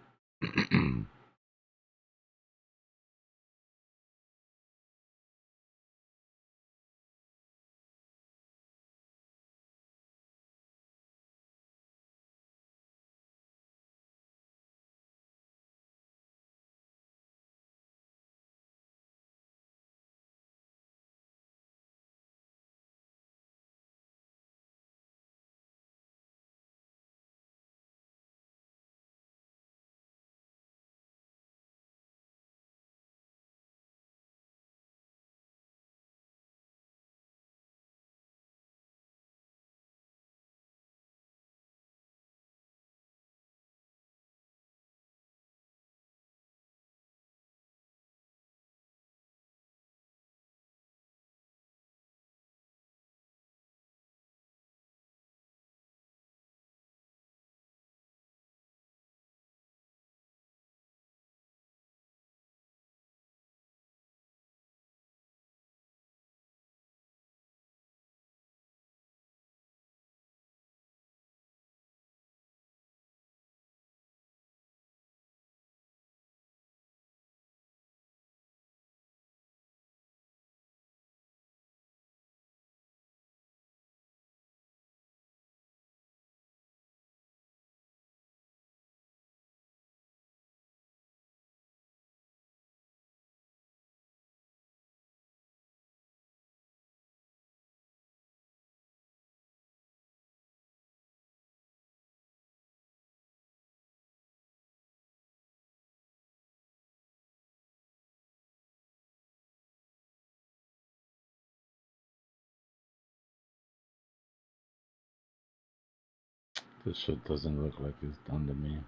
This shit doesn't look like it's done to me.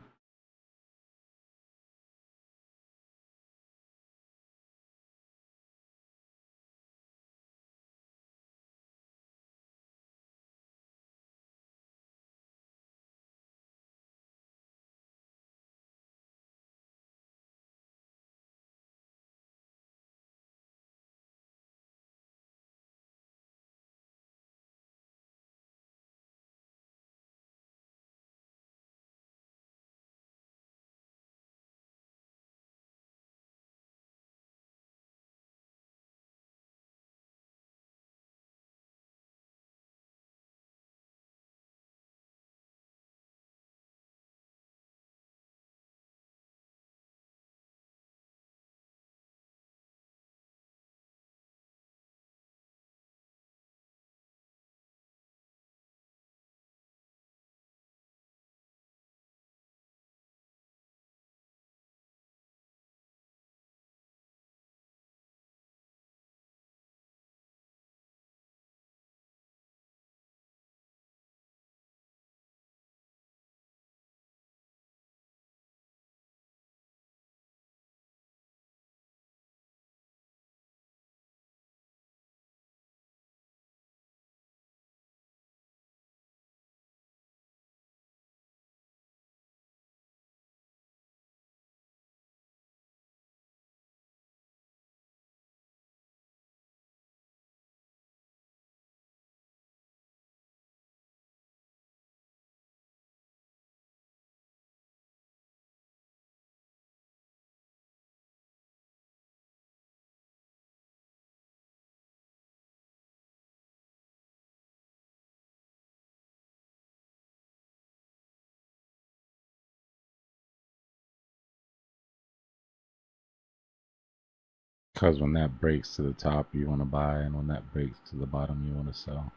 Because when that breaks to the top, you want to buy, and when that breaks to the bottom, you want to sell.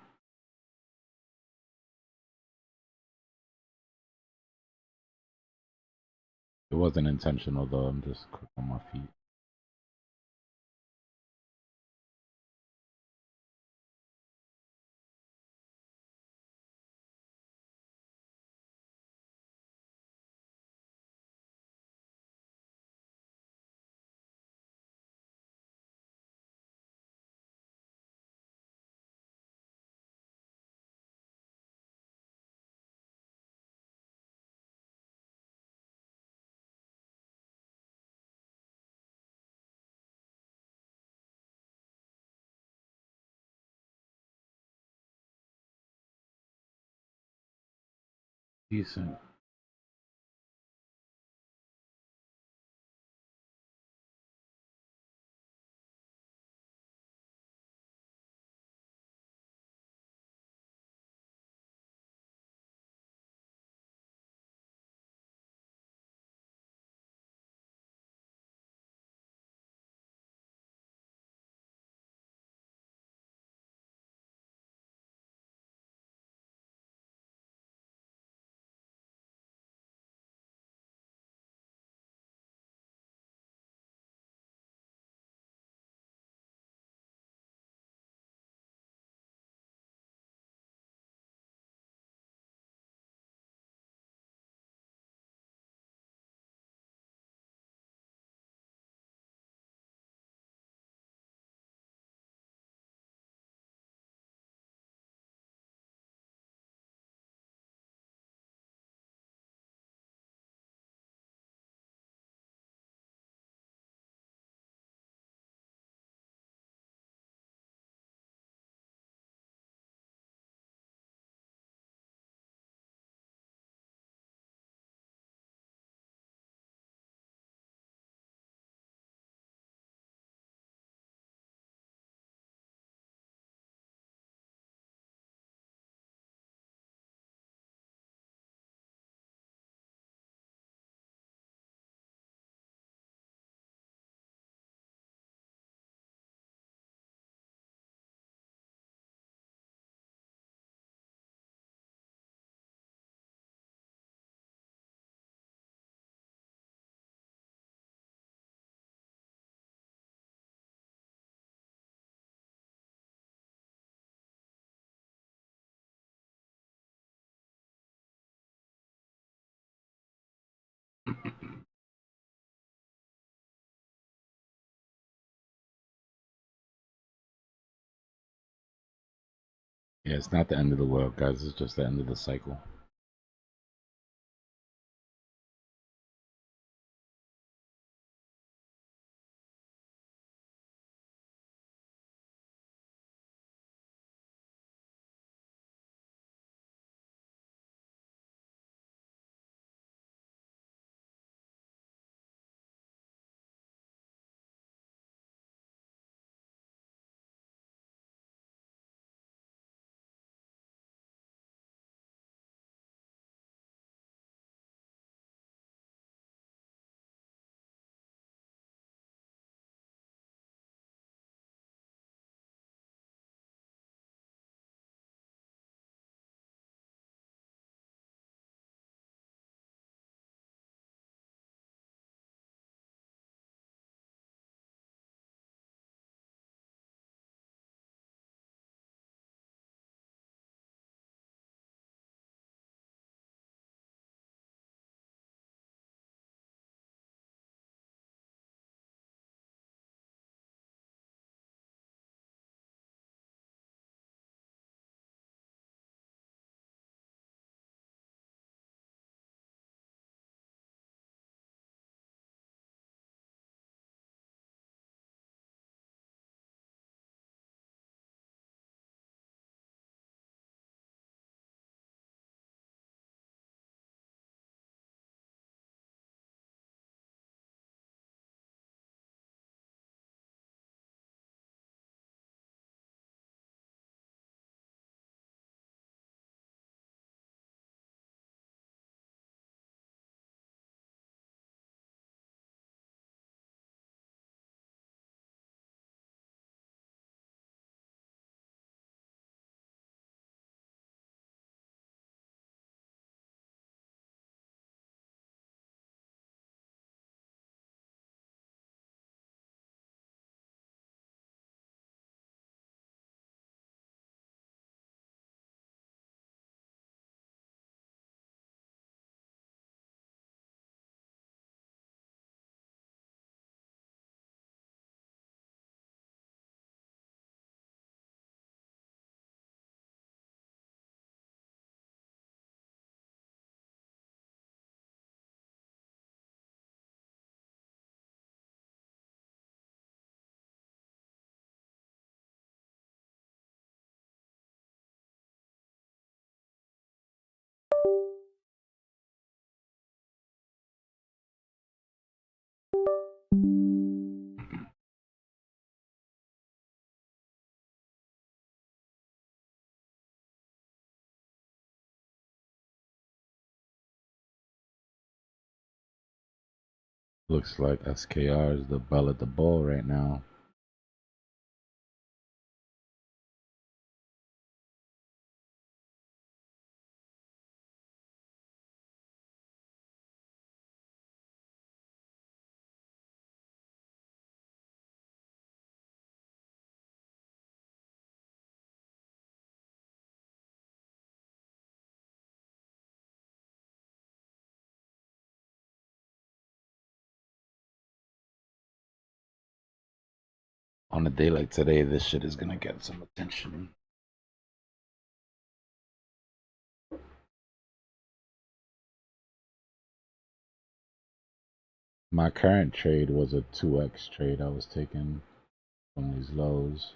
It wasn't intentional though, I'm just quick on my feet. Decent. Yeah, it's not the end of the world, guys. It's just the end of the cycle. Looks like SKR is the bell at the ball right now. On a day like today, this shit is gonna get some attention. My current trade was a 2x trade I was taking from these lows.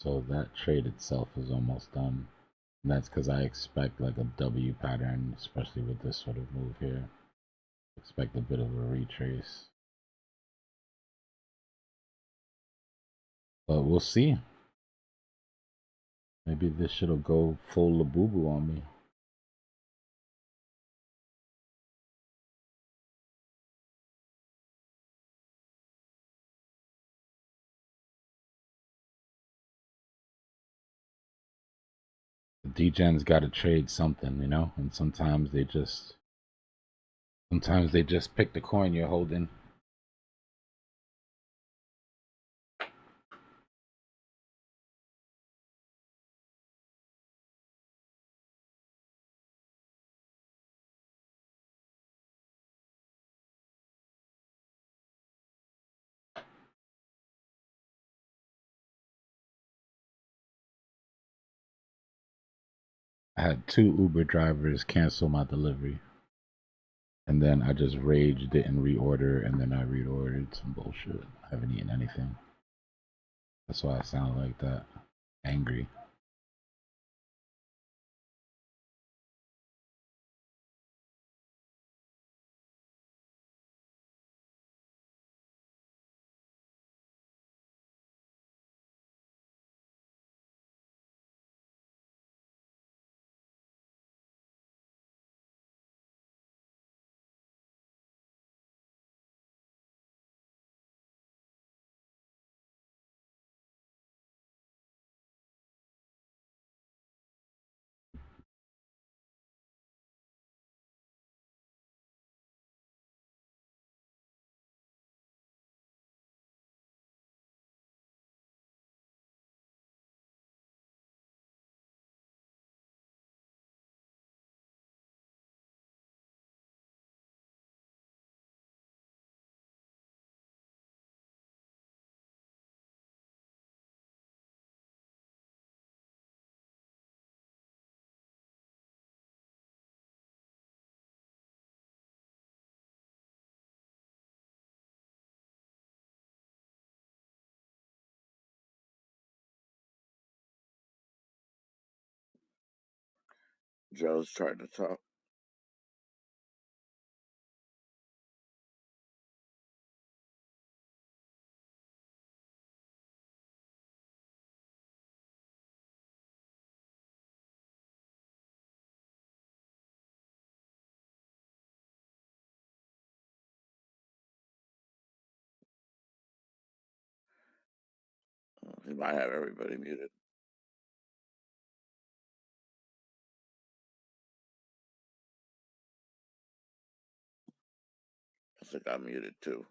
So that trade itself is almost done. And that's because I expect like a W pattern, especially with this sort of move here. Expect a bit of a retrace. But we'll see. Maybe this shit'll go full Labubu on me. The D-Gen's gotta trade something, you know? And sometimes they just pick the coin you're holding. had 2 Uber drivers cancel my delivery. And then I just raged, didn't reorder, and then I reordered some bullshit. I haven't eaten anything. That's why I sound like that. Angry. Joe's trying to talk. He might have everybody muted. I think I'm muted too.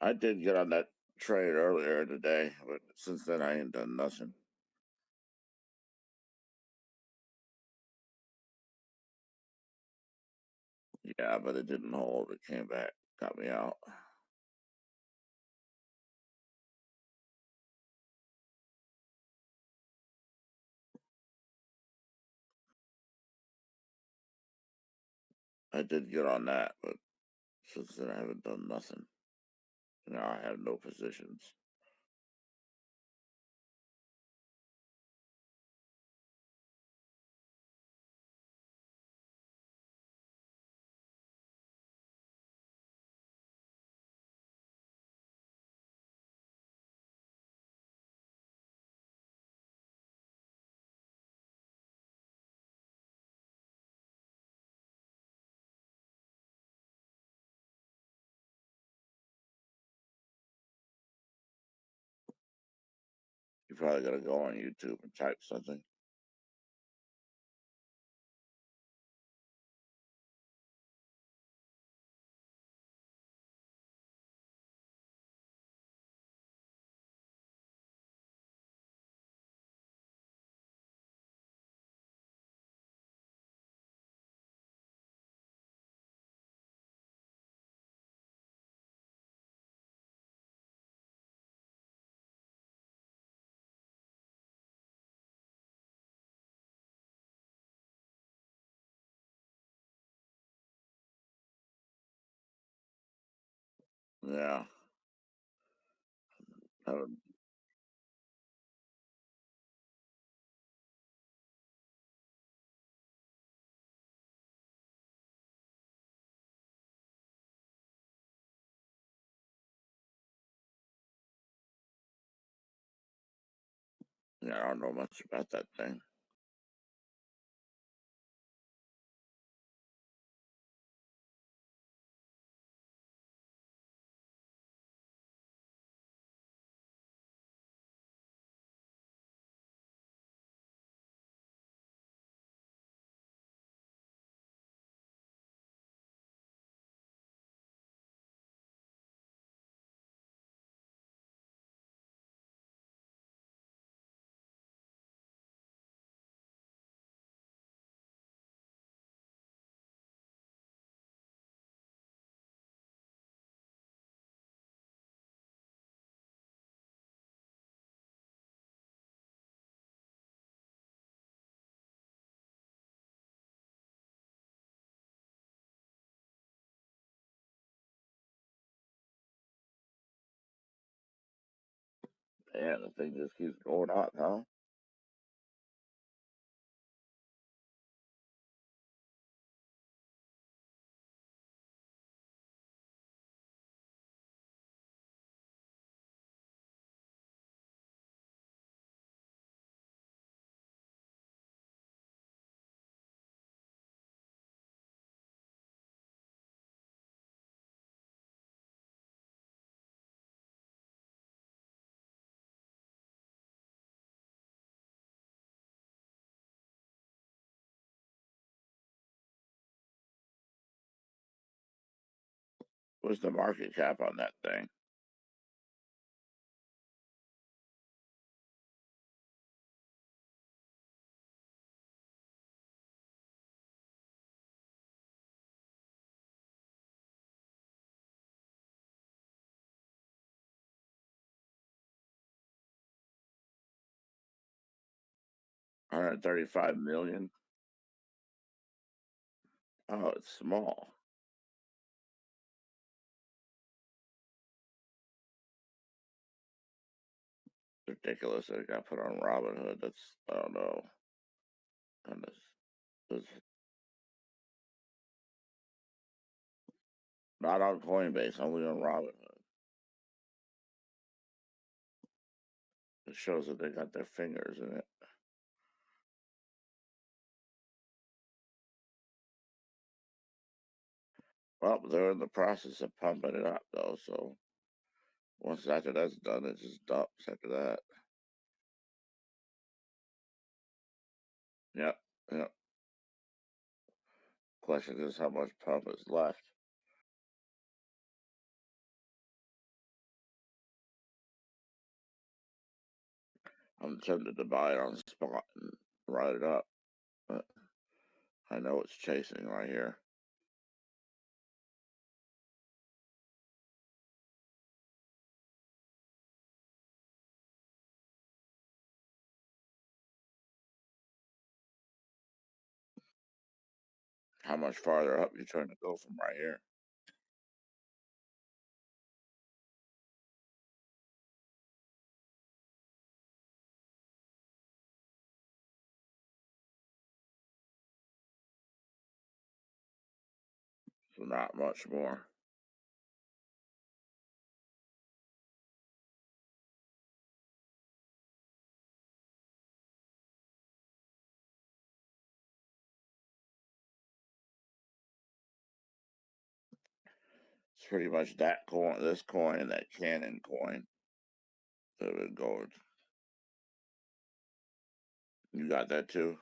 I did get on that trade earlier today, but since then I ain't done nothing. Yeah, but it didn't hold. It came back, got me out. I did get on that, but since then I haven't done nothing. Now I have no positions. You probably gotta go on YouTube and type something. Yeah. I don't, yeah, I don't know much about that thing. Yeah, the thing just keeps going up, huh? What's the market cap on that thing? $135 million. Oh, it's small. Ridiculous. I got put on Robinhood. That's, I don't know. Goodness. It's not on Coinbase, only on Robinhood. It shows that they got their fingers in it. Well, they're in the process of pumping it up, though, so once after that's done, it just dumps after that. Yep, yep. Question is how much pump is left. I'm tempted to buy it on spot and ride it up, but I know it's chasing right here. How much farther up you trying to go from right here? So not much more. It's pretty much that coin, this coin, and that Canon coin that have been going. You got that too?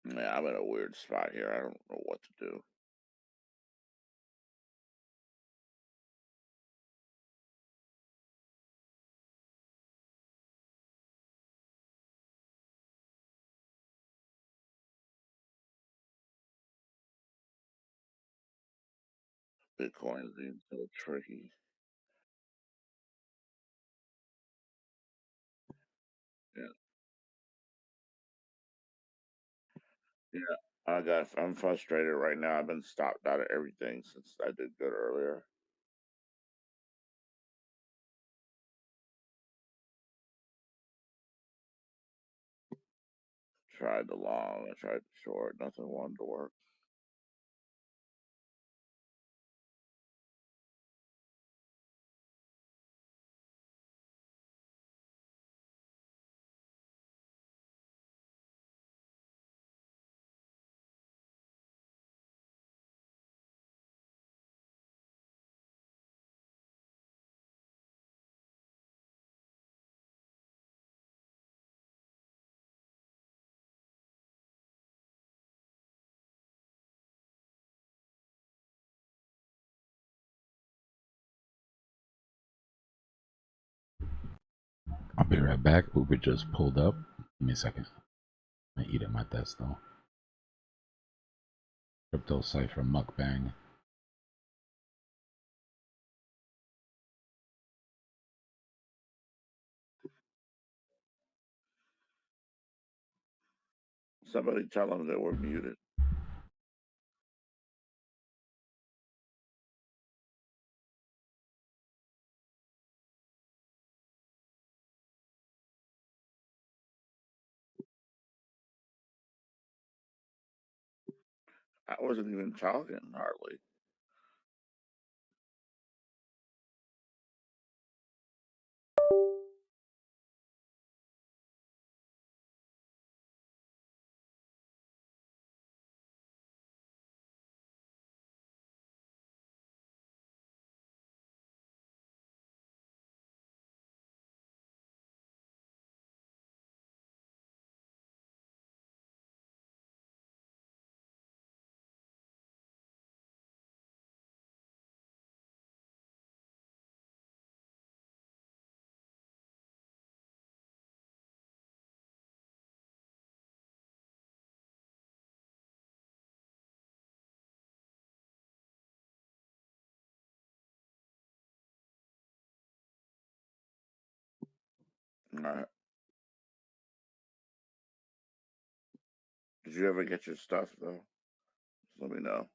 Yeah, I'm in a weird spot here. I don't know what to do. Bitcoin is being so tricky. Yeah, yeah. I'm frustrated right now. I've been stopped out of everything since I did good earlier. Tried the long, I tried the short. Nothing wanted to work. I'll be right back. Uber just pulled up. Give me a second. I eat at my desk though. Crypto Cypher mukbang. Somebody tell them that we're muted. I wasn't even talking hardly. All right. Did you ever get your stuff though? Just let me know.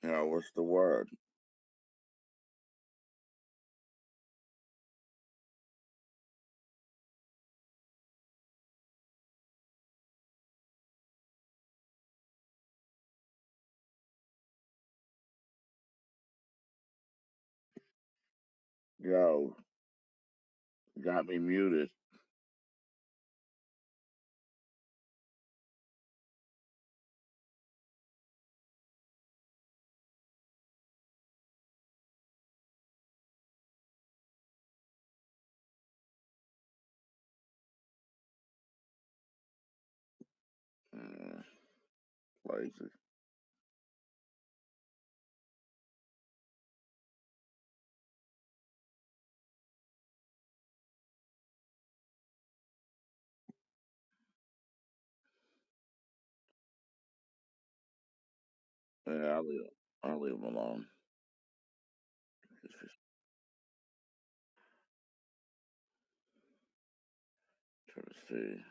Yeah, what's the word? Yo, got me muted. Lazy. Yeah, I'll leave him alone. Try to see.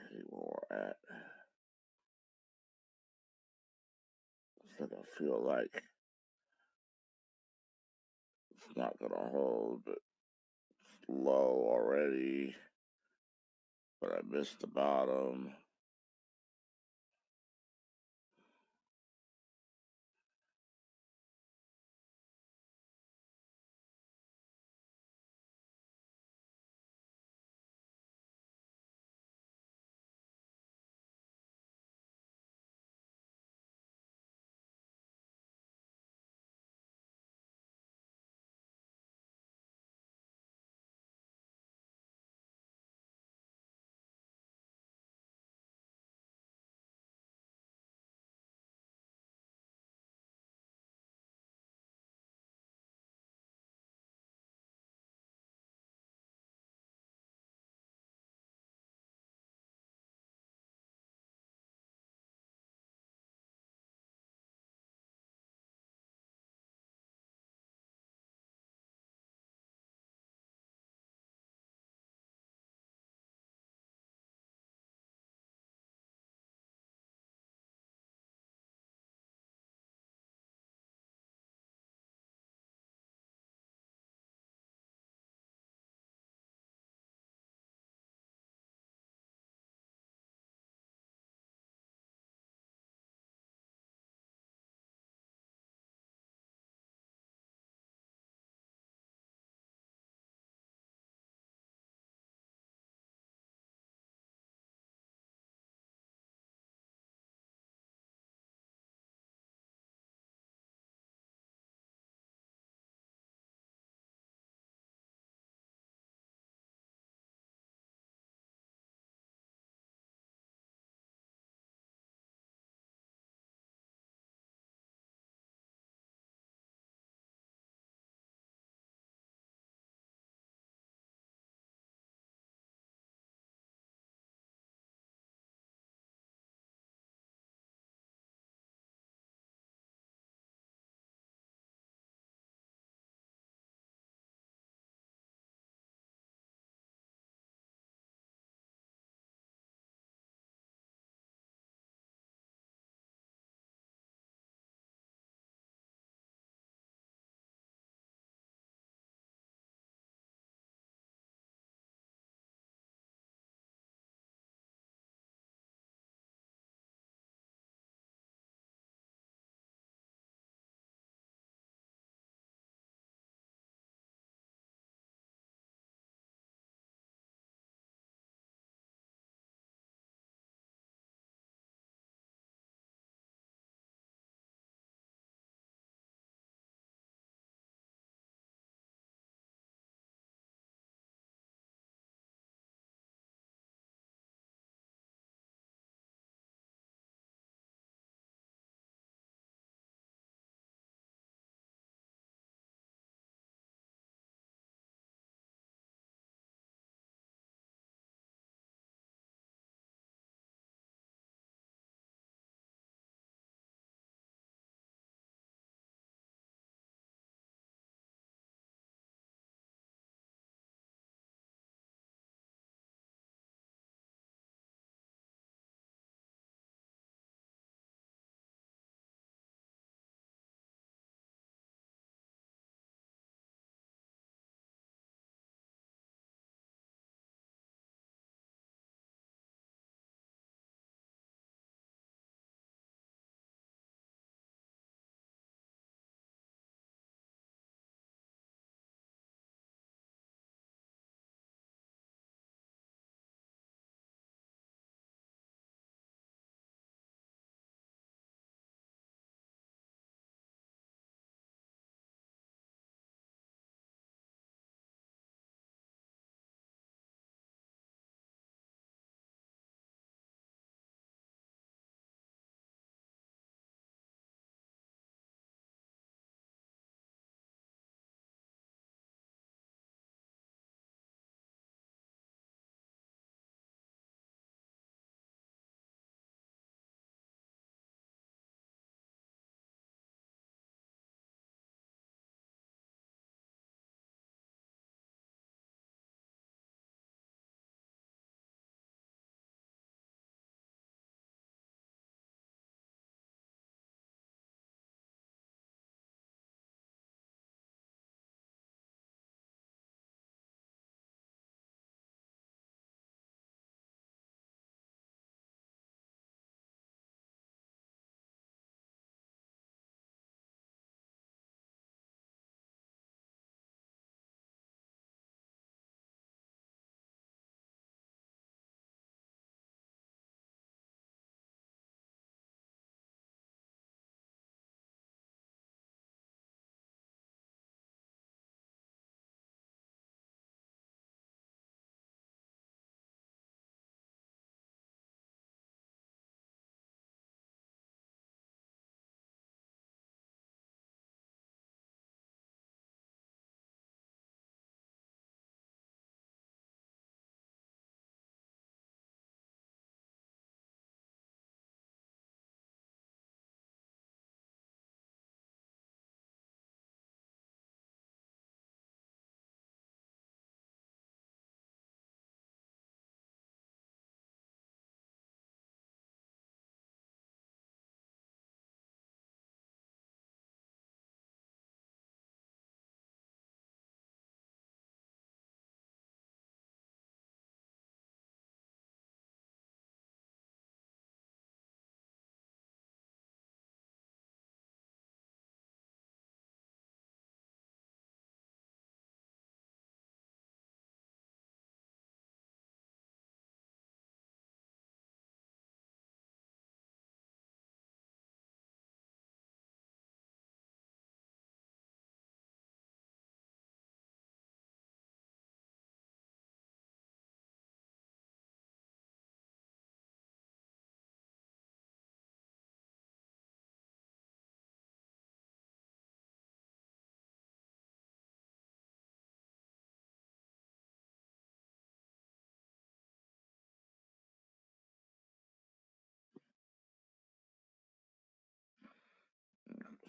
See where we're at. I feel like it's not gonna hold. It's low already, but I missed the bottom.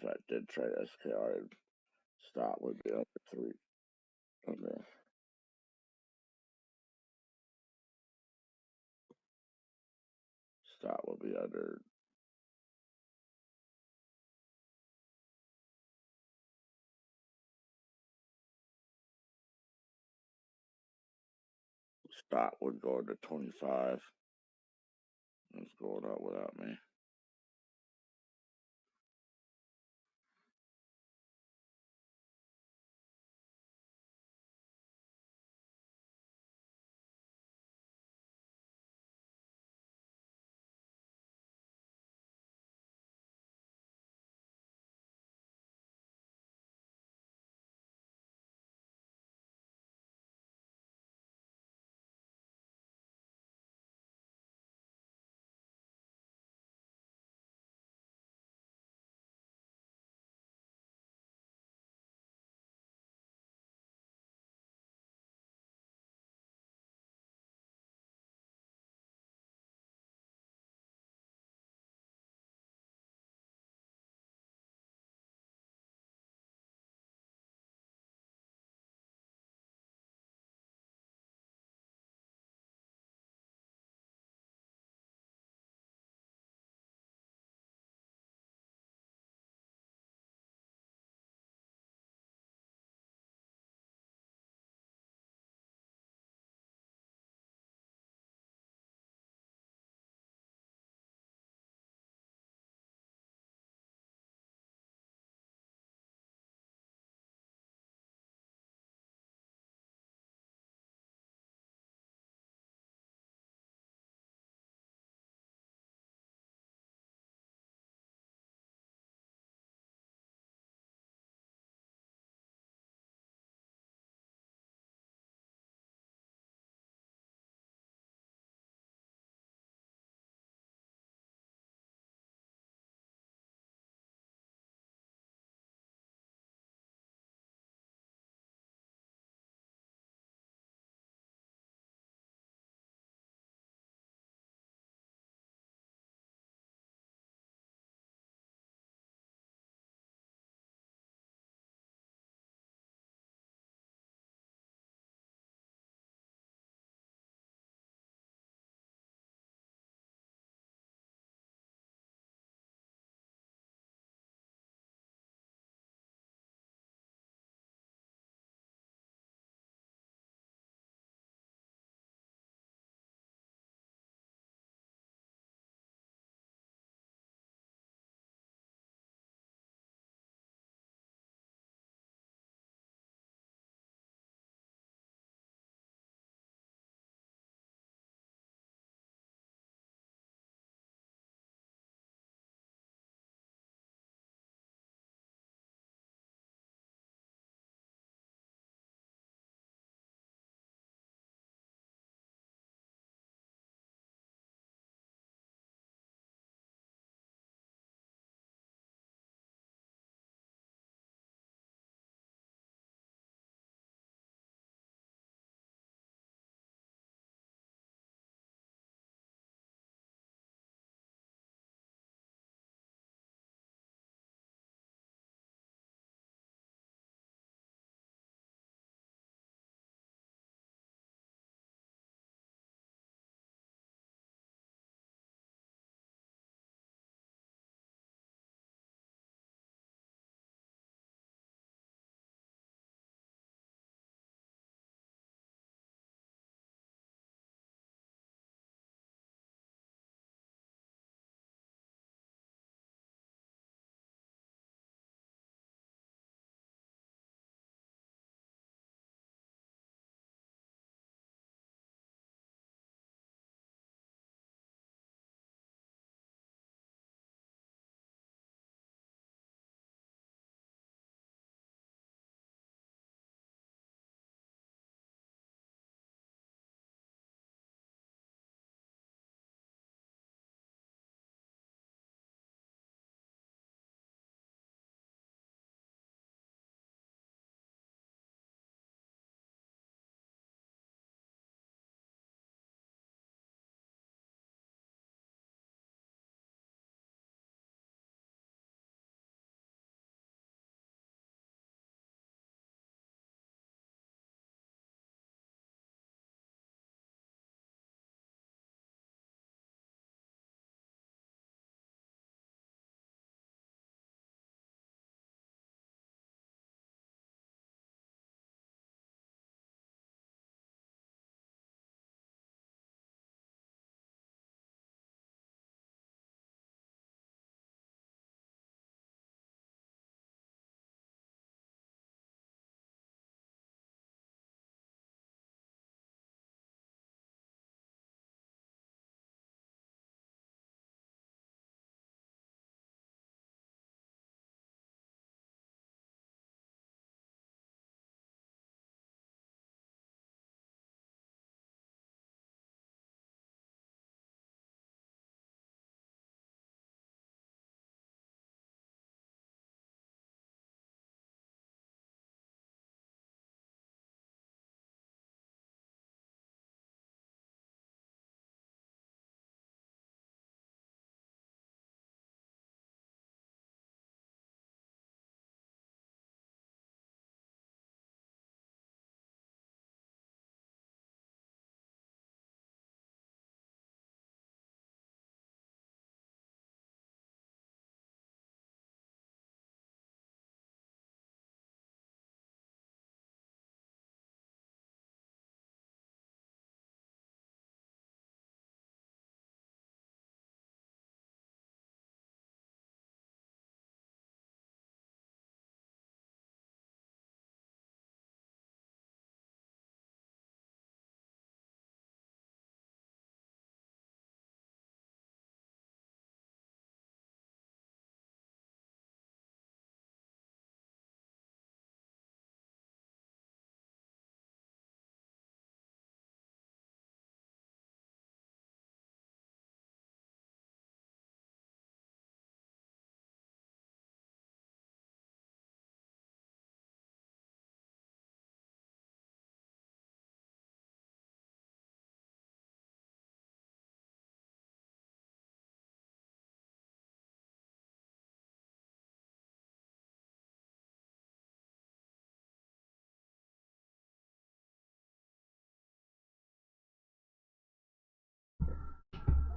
if I did trade SKR, stop would be under 3. Okay. Stop would be under. Stop would go to 25. It's going up without me.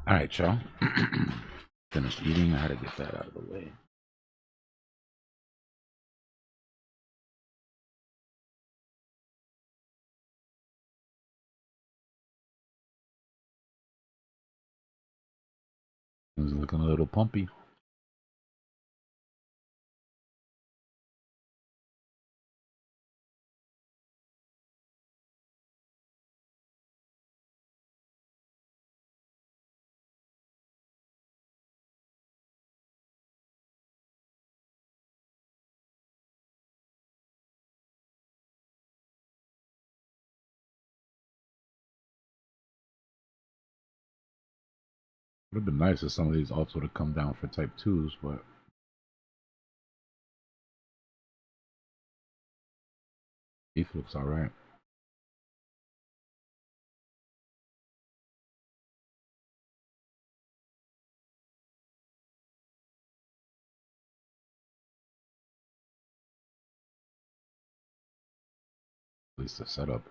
All right, y'all. Finished eating. I had to get that out of the way. It's looking a little pumpy. Would have been nice if some of these alts would have come down for type 2s, but ETH looks alright. At least the setup.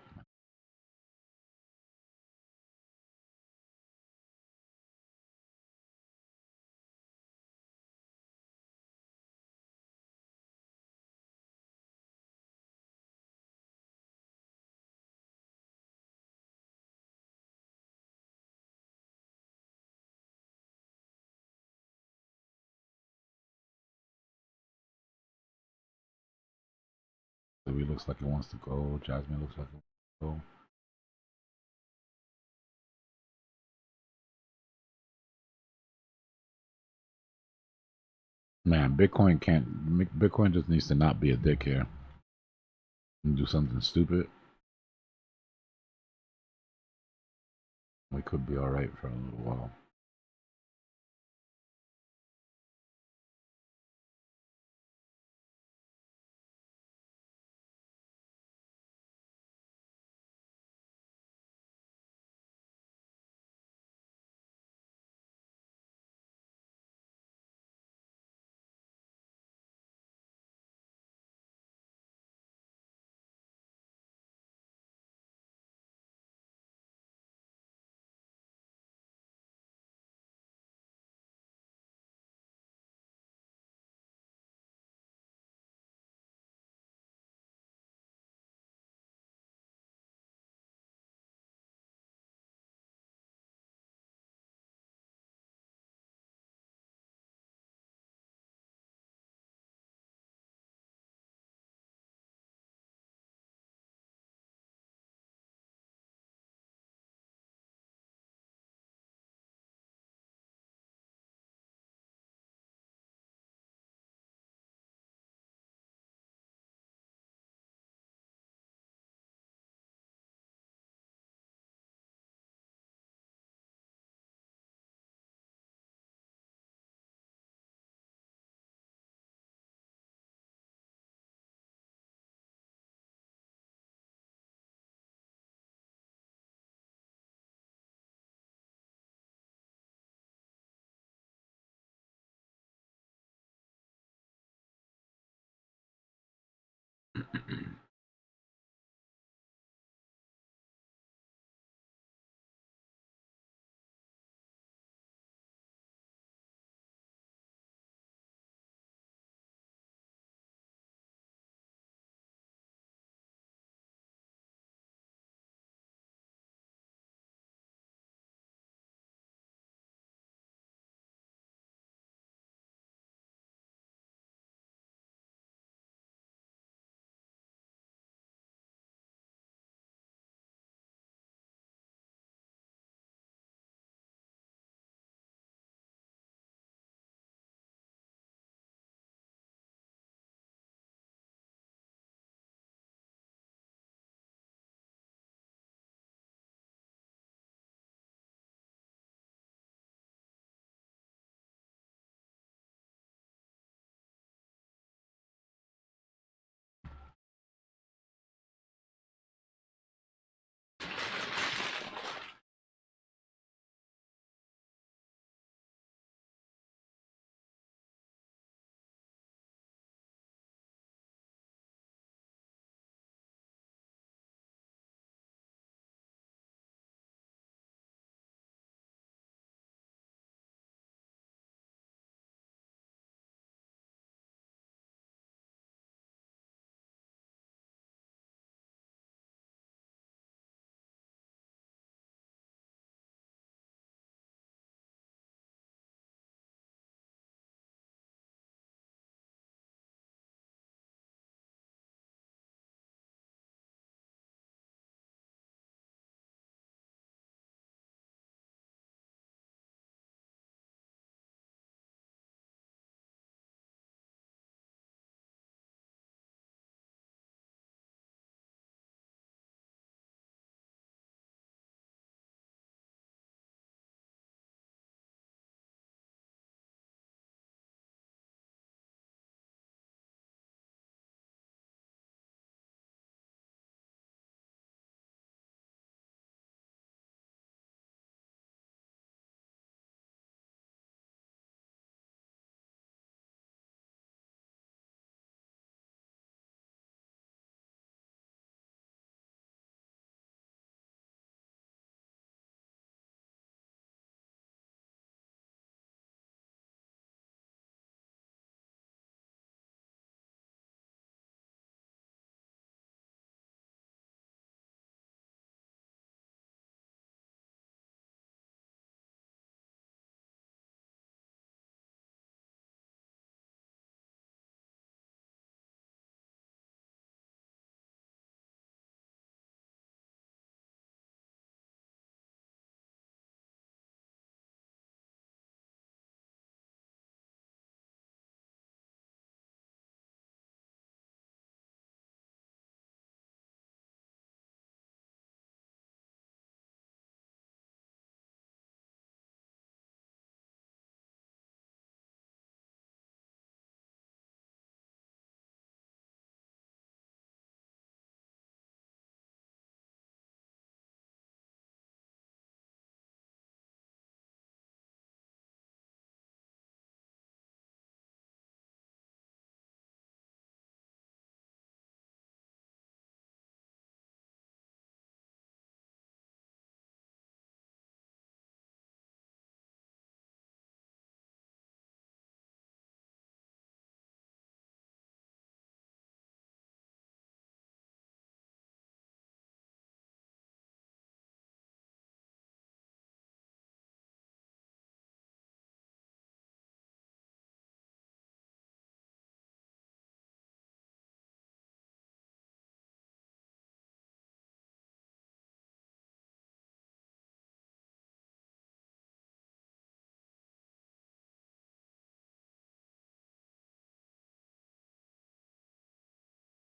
Louis looks like he wants to go. Jasmine looks like he wants to go. Man, Bitcoin can't. Bitcoin just needs to not be a dick here and do something stupid. We could be alright for a little while.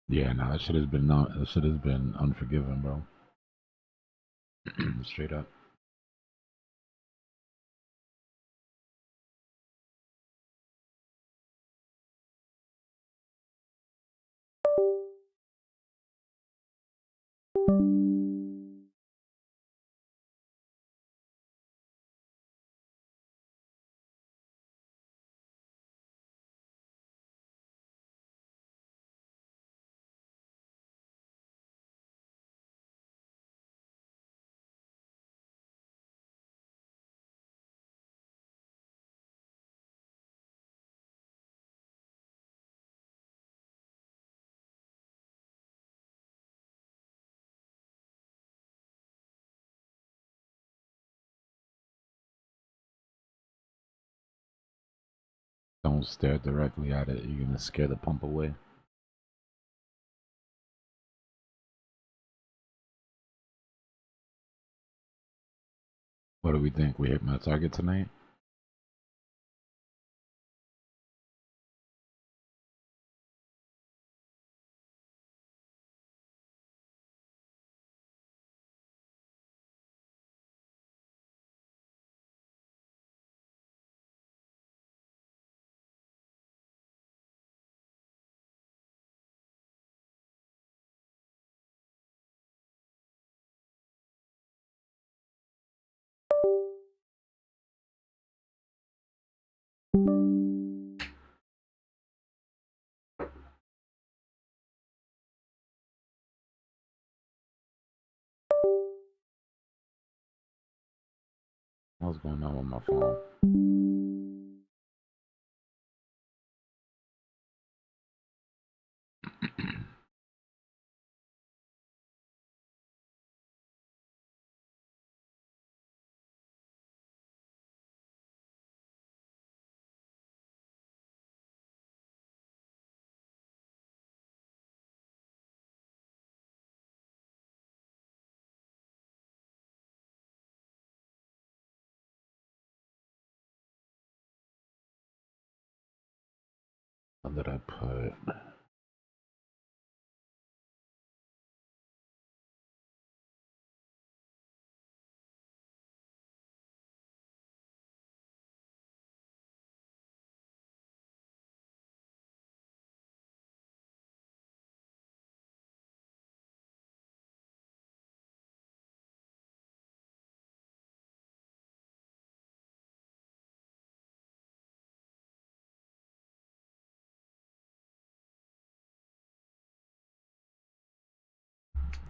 Yeah, no, that shit has been not. That shit has been unforgiving, bro. Straight up. Don't stare directly at it. You're gonna scare the pump away. What do we think? We hit my target tonight? What's going on with my phone? What did I put?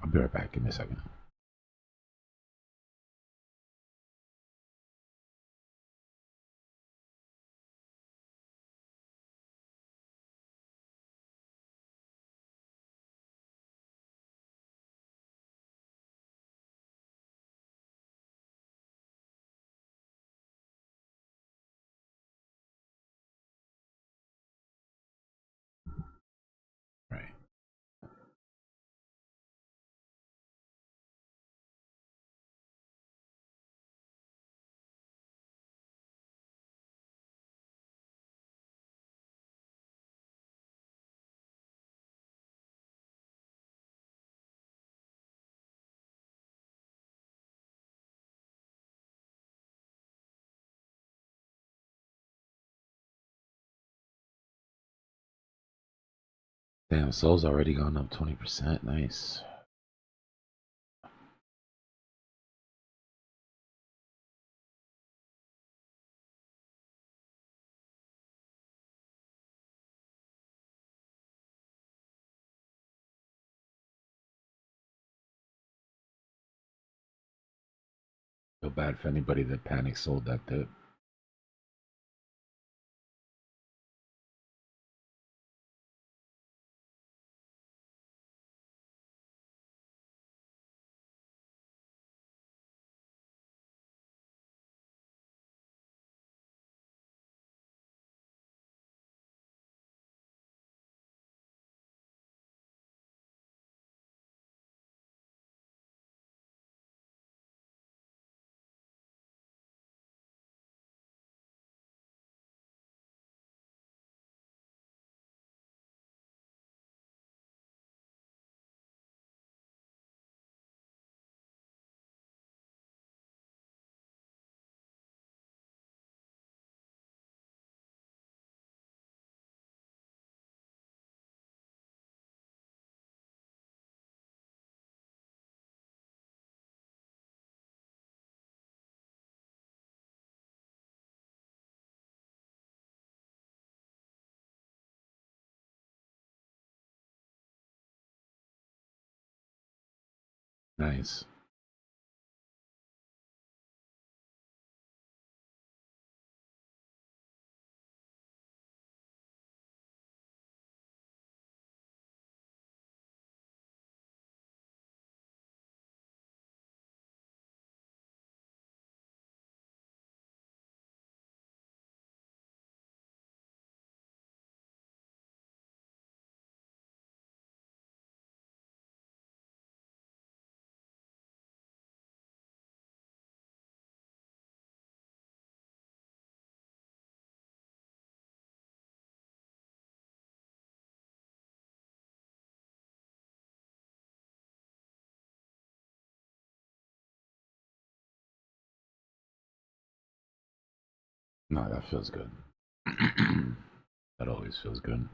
I'll be right back. Give me a second. Right. Damn, Soul's already gone up 20%. Nice. Feel bad for anybody that panic sold that dip. Nice. No, that feels good. That always feels good.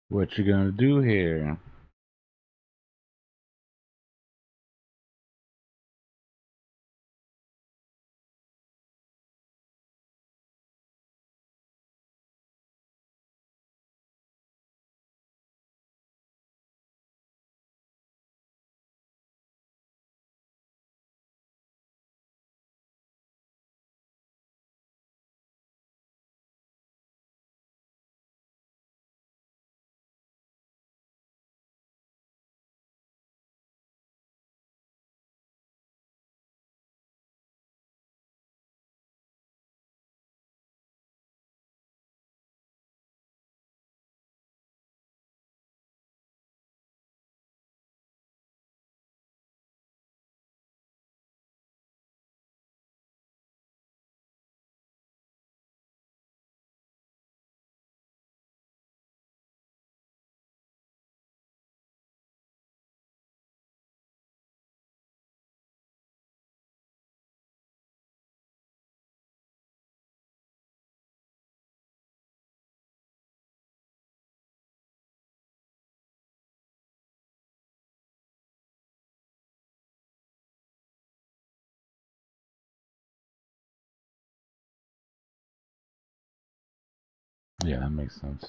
What you gonna do here? Yeah, that makes sense.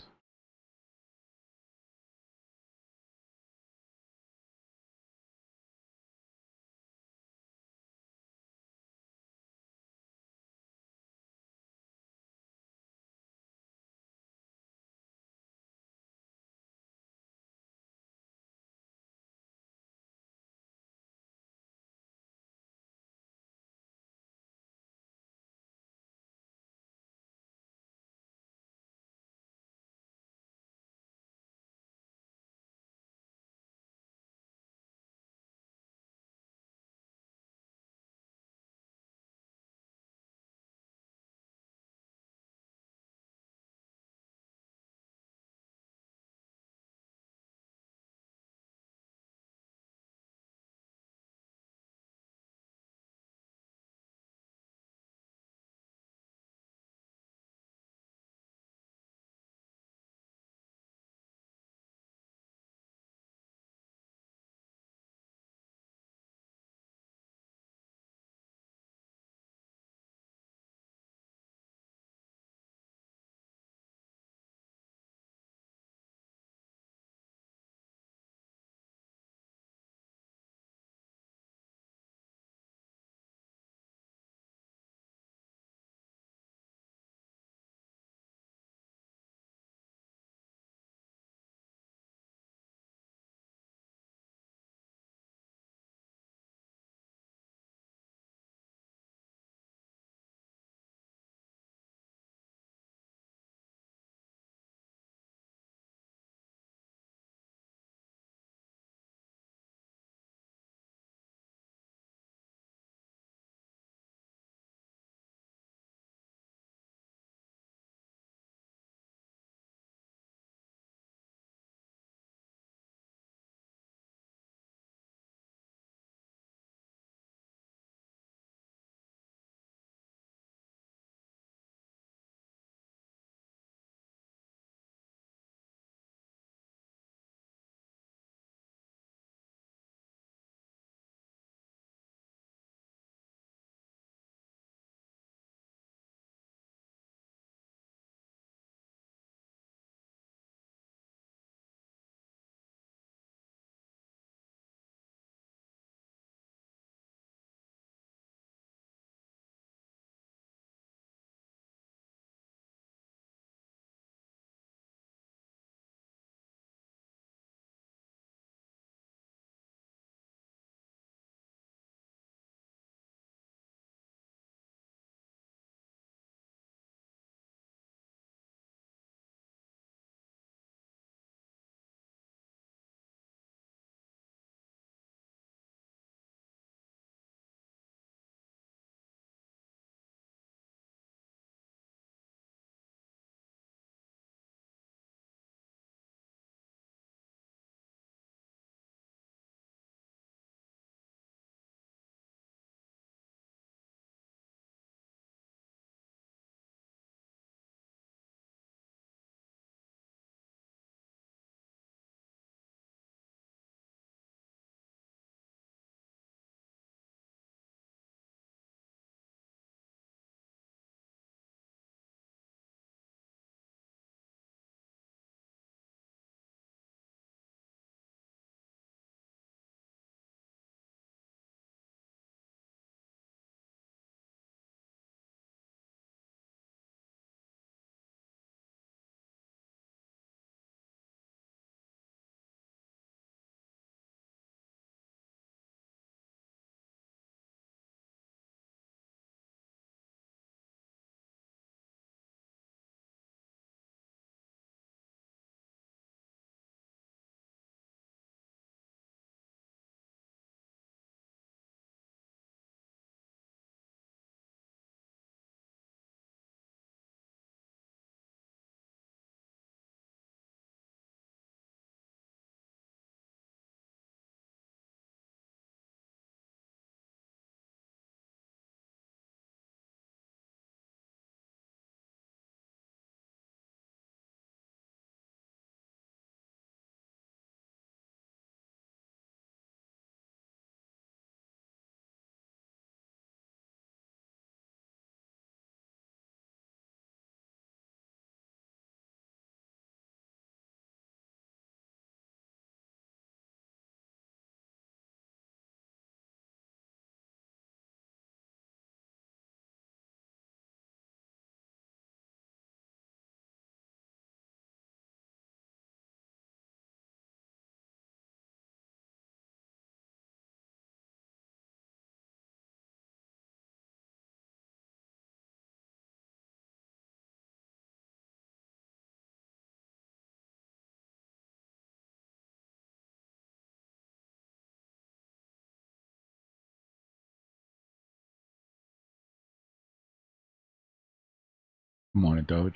Morning, Doge.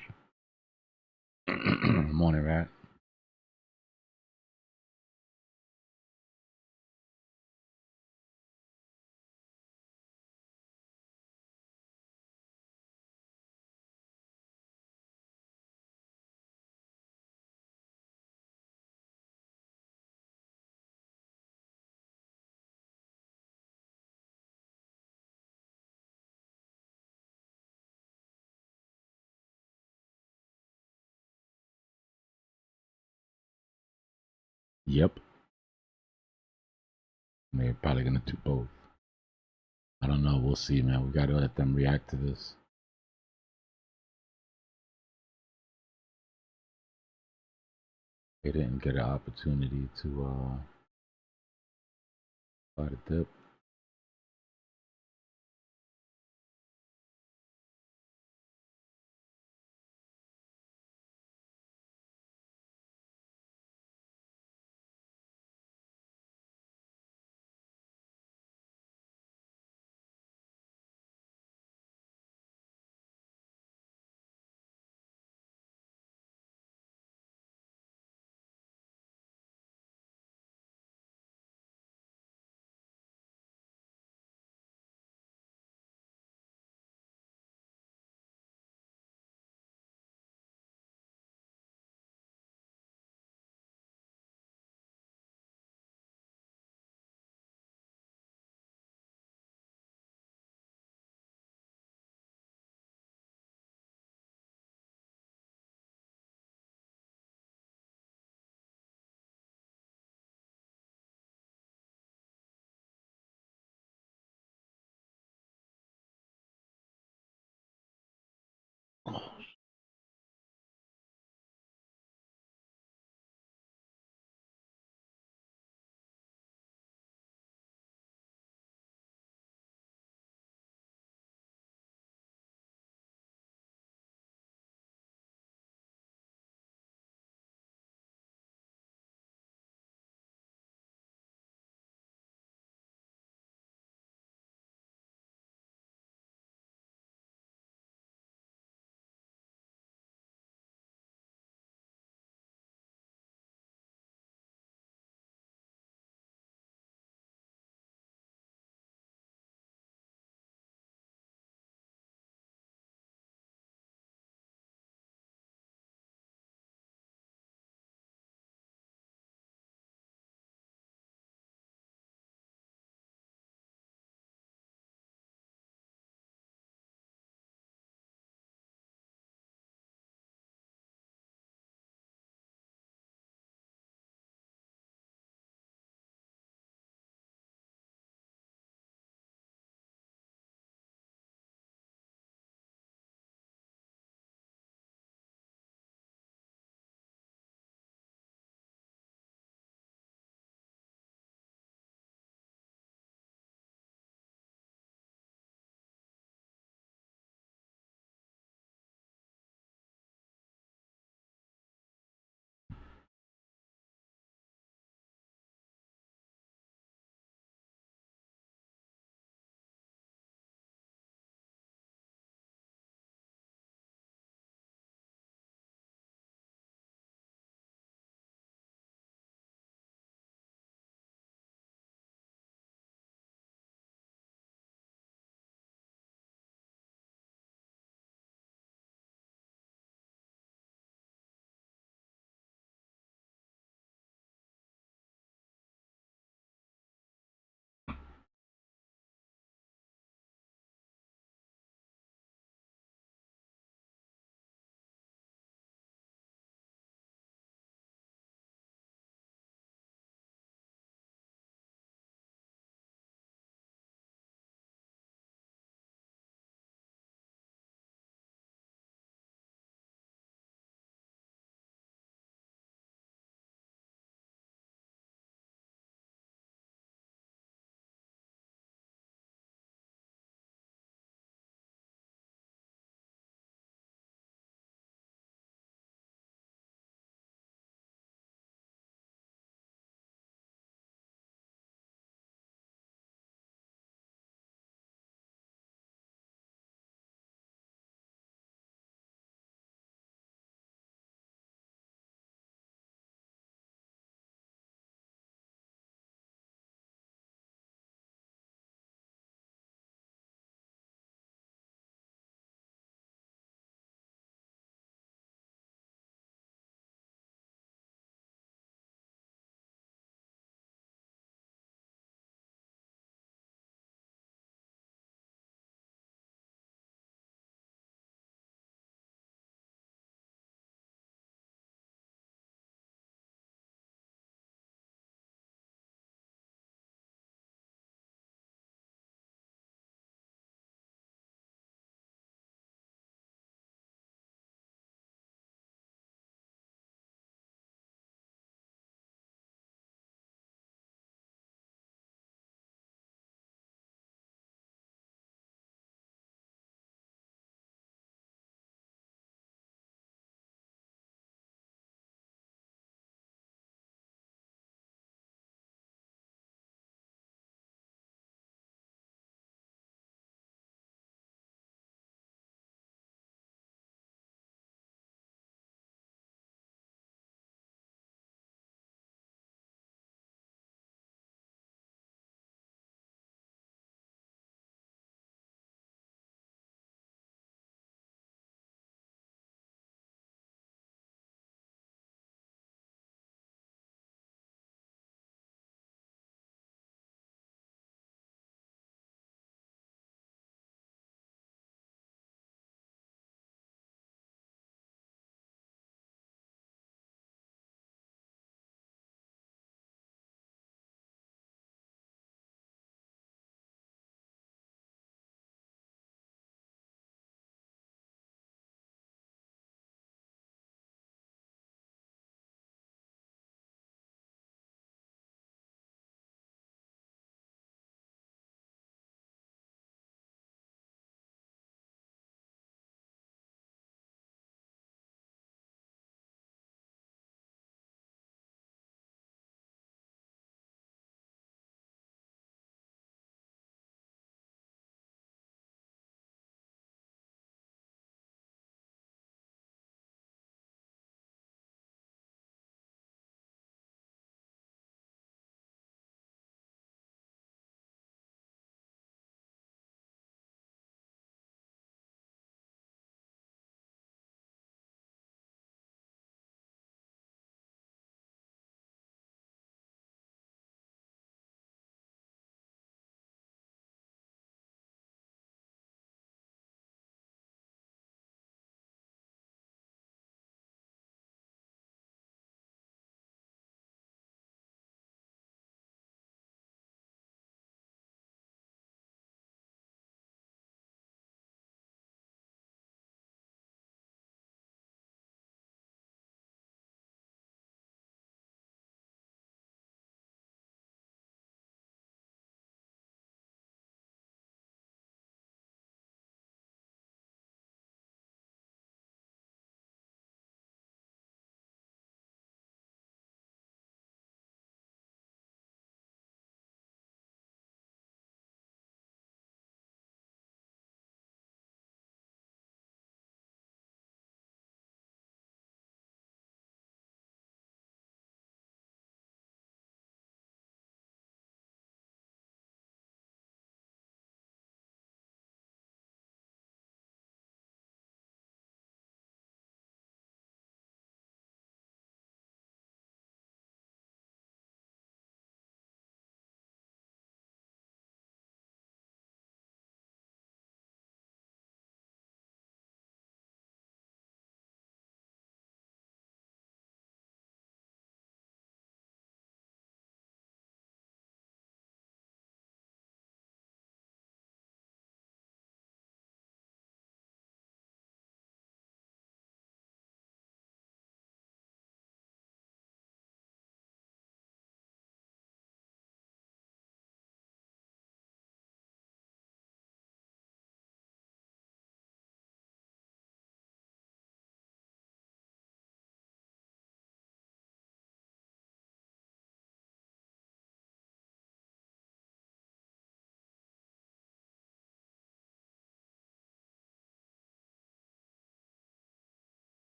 Morning, Rat. Yep. They're probably gonna do both. I don't know. We'll see, man. We gotta let them react to this. They didn't get an opportunity to buy the dip.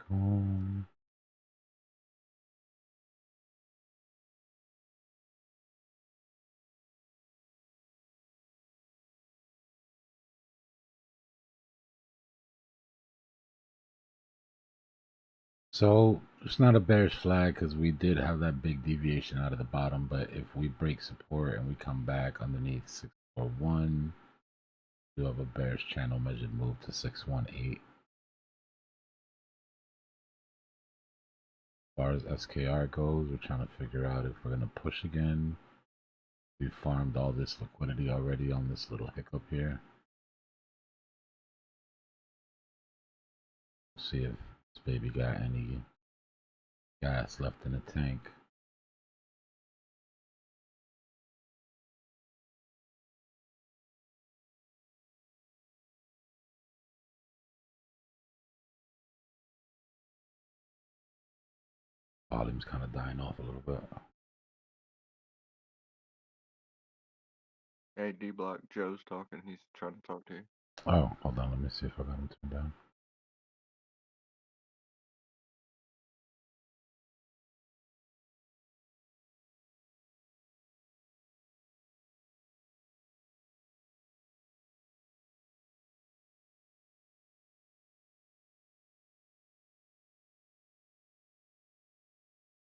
Cool. So it's not a bearish flag because we did have that big deviation out of the bottom, but if we break support and we come back underneath 641, we have a bearish channel measured move to 618. As far as SKR goes, we're trying to figure out if we're going to push again. We farmed all this liquidity already on this little hiccup here. See if this baby got any gas left in the tank. Volume's kind of dying off a little bit. Hey, Dbloc, Joe's talking. He's trying to talk to you. Oh, hold on. Let me see if I got him turned down.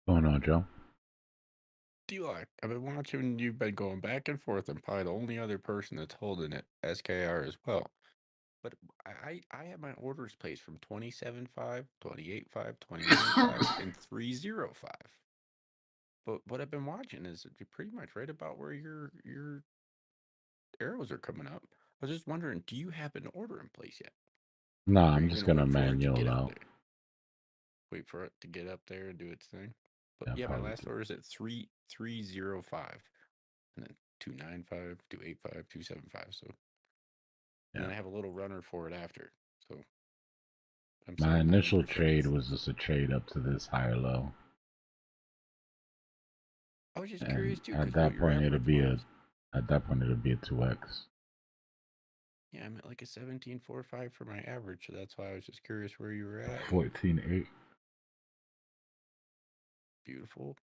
What's going on, Joe? Dbloc, I've been watching. You've been going back and forth, and probably the only other person that's holding it, SKR as well. But I have my orders placed from 27.5, 28.5, 29.5, and 3.05. But what I've been watching is you're pretty much right about where your arrows are coming up. I was just wondering, do you have an order in place yet? No, Or are I'm you just gonna gonna wait for it to manual get up out. there? Wait for it to get up there and do its thing. But Yeah, yeah, my probably last order is at 3.05, and then 2.95, 2.85, 2.75. So, and then I have a little runner for it after. So I'm My saying initial 90%. trade was just a trade up to this higher low. I was just And curious too, at because what that your point it'll average be was. a 2x. Yeah, I'm at like a 17.45 for my average, so that's why I was just curious where you were at. 14.8. Beautiful.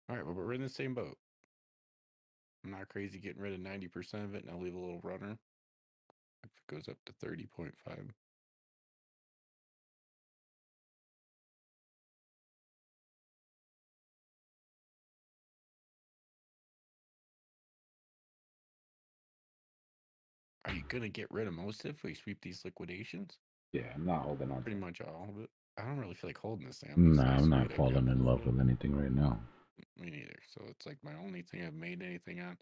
All right, well, we're in the same boat. I'm not crazy getting rid of 90% of it, and I'll leave a little runner if it goes up to 30.5. Are you gonna get rid of most of it if we sweep these liquidations? Yeah, I'm not holding on to Pretty it. much all of it. I don't really feel like holding this thing. I'm just Nah, like, I'm sweet, not I got falling a in love little. with anything right now. Me neither. So it's like my only thing I've made anything on.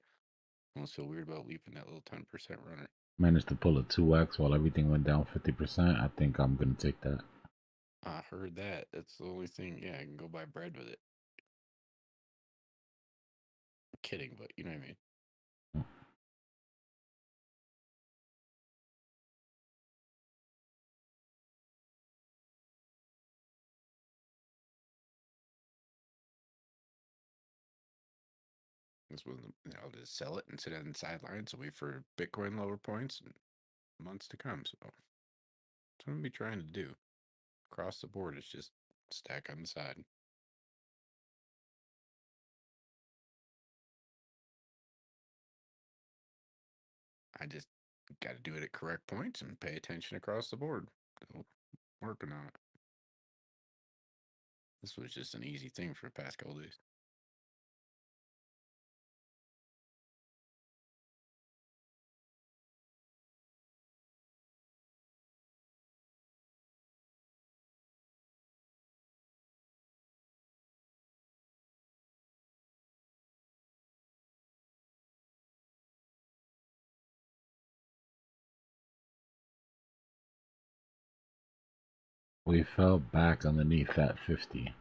I almost feel weird about leaving that little 10% runner. Managed to pull a 2x while everything went down 50%. I think I'm gonna take that. I heard that. That's the only thing. Yeah, I can go buy bread with it. I'm kidding, but you know what I mean. This was, I'll just sell it and sit on the sidelines and wait for Bitcoin lower points and months to come. So that's what I'm gonna be trying to do. Across the board, it's just stack on the side. I just got to do it at correct points and pay attention across the board. So, working on it. This was just an easy thing for the past couple days. We fell back underneath that 50.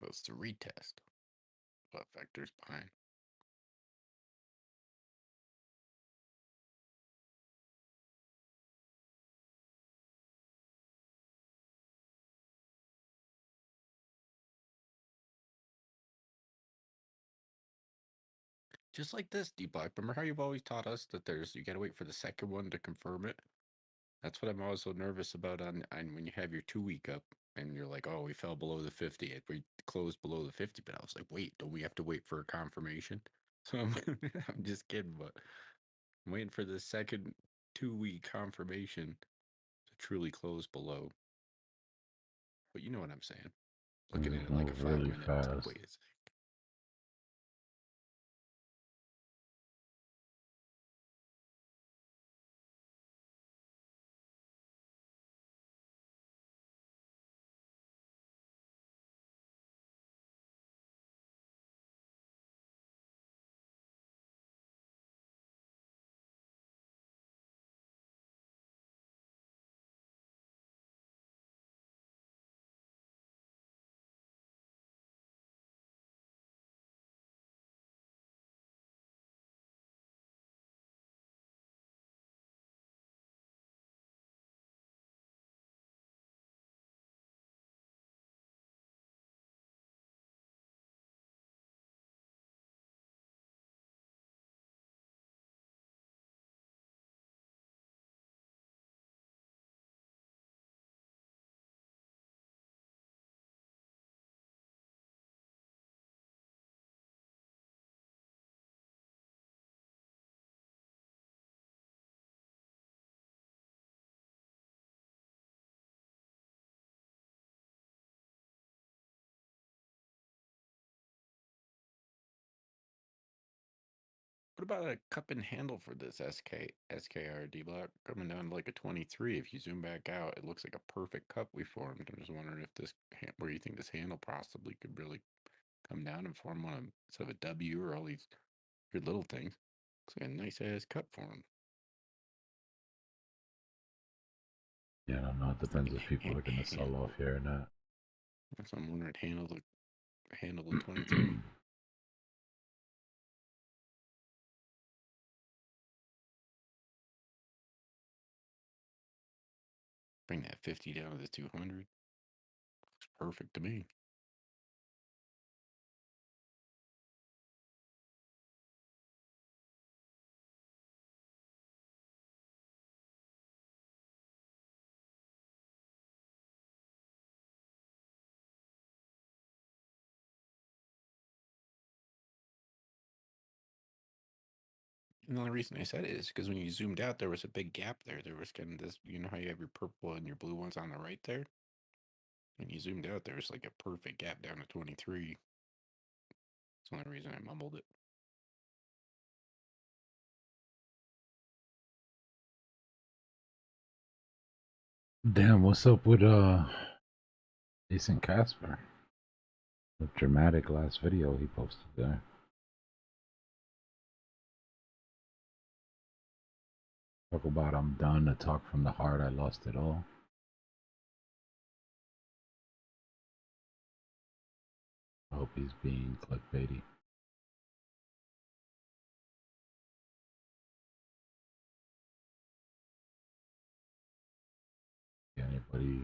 It's the retest. What vectors behind? Just like this, Dbloc. Remember how you've always taught us that you gotta wait for the second one to confirm it? That's what I'm always so nervous about on when you have your 2-week up and you're like, oh, we fell below the 50. We closed below the 50, but I was like, wait, don't we have to wait for a confirmation? So I'm just kidding, but I'm waiting for the second 2-week confirmation to truly close below. But you know what I'm saying. Looking at Just it like a move 5 really minute, it's like, fast. wait a second. What about a cup and handle for this SKR Dbloc coming down to like a 23? If you zoom back out, it looks like a perfect cup we formed. I'm just wondering if this, where you think this handle possibly could really come down and form one instead of a W or all these weird little things. Looks like a nice ass cup for him. Yeah, I don't know. It depends if people are gonna sell off here or not. That's what I'm wondering. Handle the 23. Bring that 50 down to the 200. Looks perfect to me. And the only reason I said it is because when you zoomed out, there was a big gap there. There was kind of this, you know how you have your purple and your blue ones on the right there? When you zoomed out, there was like a perfect gap down to 23. That's the only reason I mumbled it. Damn, what's up with Jason Casper? The dramatic last video he posted there. Talk about I'm done, a talk from the heart, I lost it all. I hope he's being clickbaity. Anybody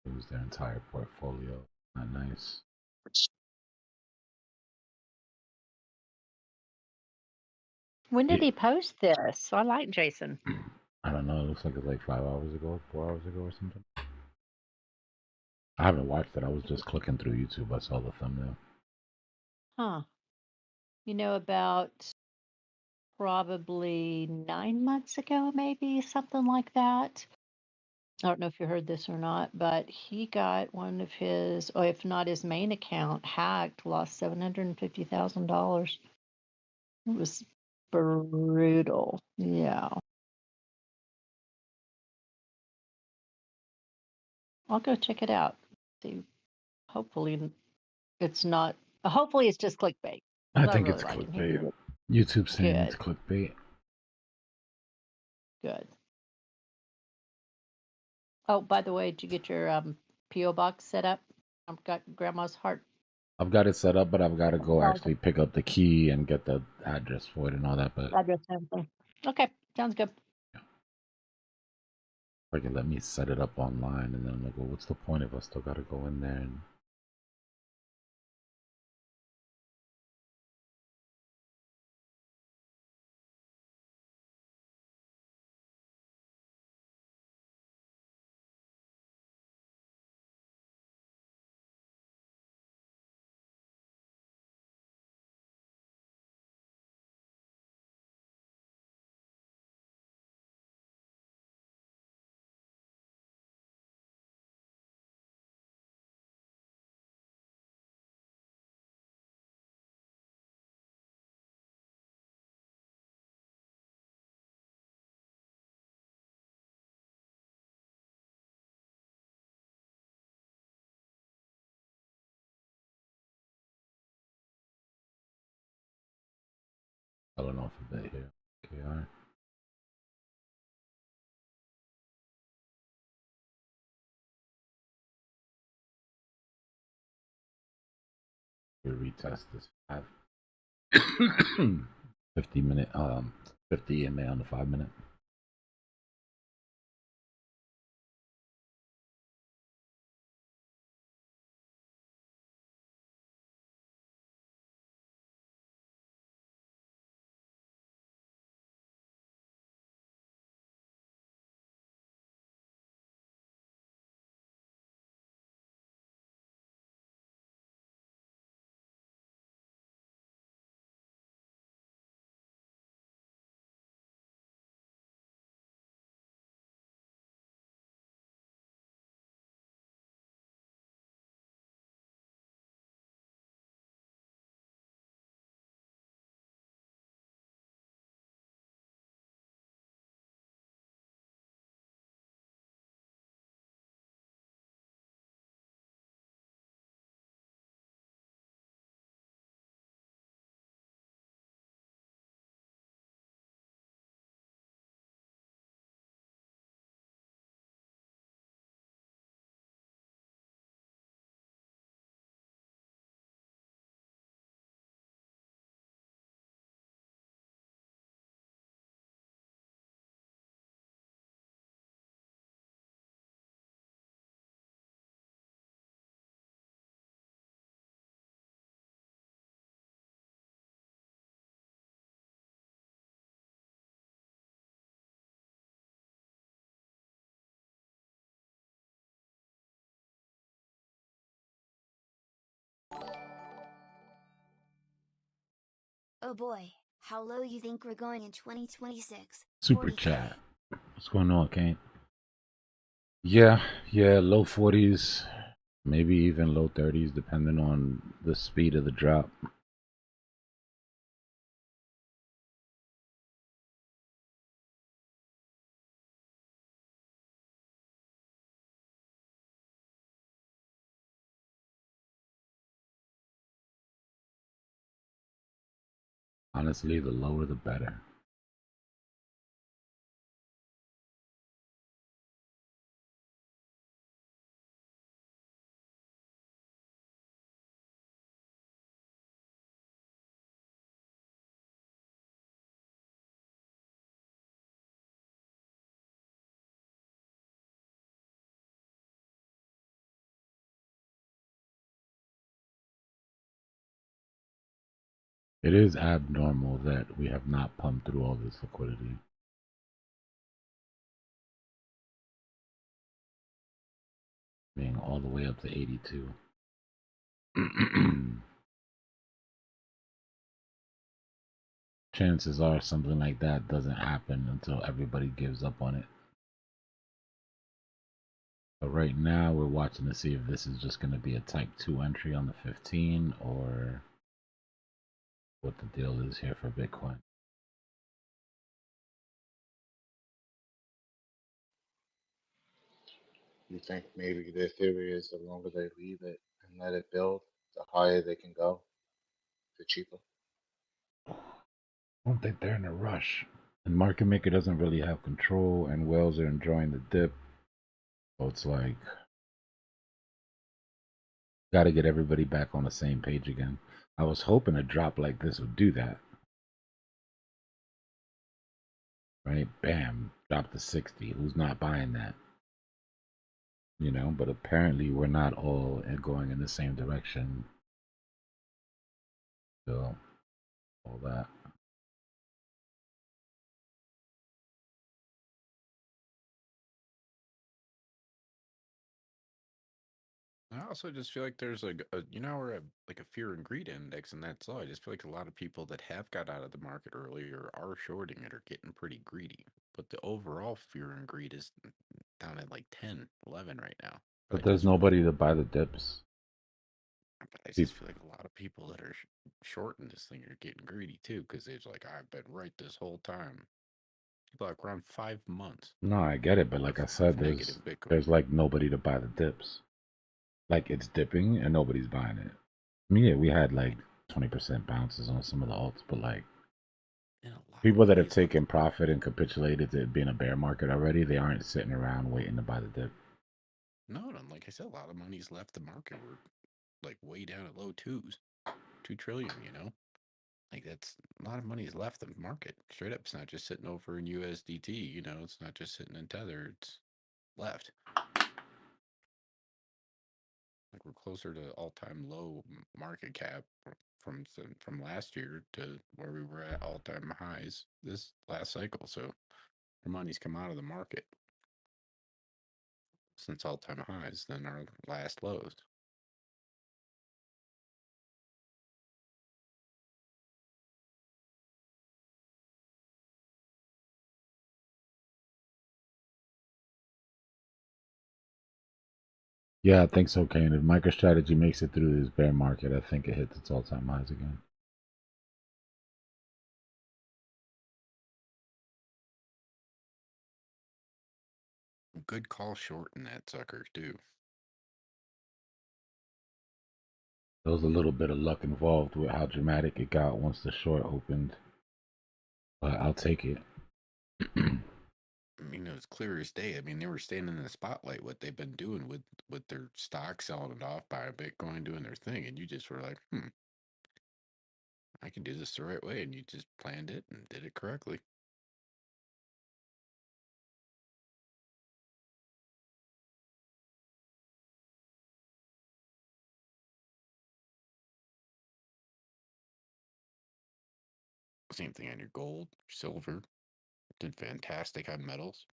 lose their entire portfolio? Not nice. When did he post this? I like Jason. I don't know. It looks like it's like 5 hours ago, 4 hours ago or something. I haven't watched it. I was just clicking through YouTube. I saw the thumbnail. Huh. You know, about probably 9 months ago, maybe something like that. I don't know if you heard this or not, but he got one of his, or if not his main account, hacked, lost $750,000. It was brutal. Yeah. I'll go check it out. See, hopefully it's not, hopefully it's just clickbait. I 'Cause think really it's like him. He clickbait. did it YouTube saying it's good. clickbait. Good. Oh, by the way, did you get your P.O. box set up? I've got Grandma's heart. I've got it set up, but I've got to go Oh, actually pick up the key and get the address for it and all that. But address and everything. Okay, sounds good. like, let me set it up online, and then I'm like, well, what's the point if I still got to go in there and Selling off a bit here. Okay, all right. We retest this 50 minute 50 EMA on the 5 minute. Oh boy, how low you think we're going in 2026? Super 40K. chat. What's going on, Kane? Yeah, low 40s, maybe even low 30s, depending on the speed of the drop. Honestly, the lower the better. It is abnormal that we have not pumped through all this liquidity. Being all the way up to 82. Chances are something like that doesn't happen until everybody gives up on it. But right now we're watching to see if this is just going to be a type 2 entry on the 15 or what the deal is here for Bitcoin. You think maybe their theory is the longer they leave it and let it build, the higher they can go, the cheaper. I don't think they're in a rush. And market maker doesn't really have control, and whales are enjoying the dip. So it's like, got to get everybody back on the same page again. I was hoping a drop like this would do that. Right? Bam, drop to 60. Who's not buying that? You know, but apparently we're not all going in the same direction. So, all that. I also just feel like there's like a you know, we're like a fear and greed index, and that's all. I just feel like a lot of people that have got out of the market earlier are shorting it or getting pretty greedy. But the overall fear and greed is down at like 10, 11 right now. But there's nobody to buy the dips. I just feel like a lot of people that are shorting this thing are getting greedy too, because it's like, I've been right this whole time. Like around 5 months. No, I get it, but like I said, there's like nobody to buy the dips. Like it's dipping and nobody's buying it. I mean, yeah, we had like 20% bounces on some of the alts, but like People that have taken profit and capitulated to it being a bear market already, they aren't sitting around waiting to buy the dip. No, like I said, a lot of money's left the market. We're like way down at low twos, 2 trillion. You know, like that's a lot of money's left the market. Straight up, it's not just sitting over in USDT. You know, it's not just sitting in Tether. It's left. Like we're closer to all-time low market cap from last year to where we were at all-time highs this last cycle. So our money's come out of the market since all-time highs than our last lows. Yeah, I think so, Kane. If MicroStrategy makes it through this bear market, I think it hits its all-time highs again. Good call short in that sucker too. There was a little bit of luck involved with how dramatic it got once the short opened, but I'll take it. I mean, it was clear as day. I mean, they were standing in the spotlight, what they've been doing with their stock, selling it off, buying Bitcoin, doing their thing, and you just were like, I can do this the right way, and you just planned it and did it correctly. Same thing on your gold, silver. Did fantastic on metals.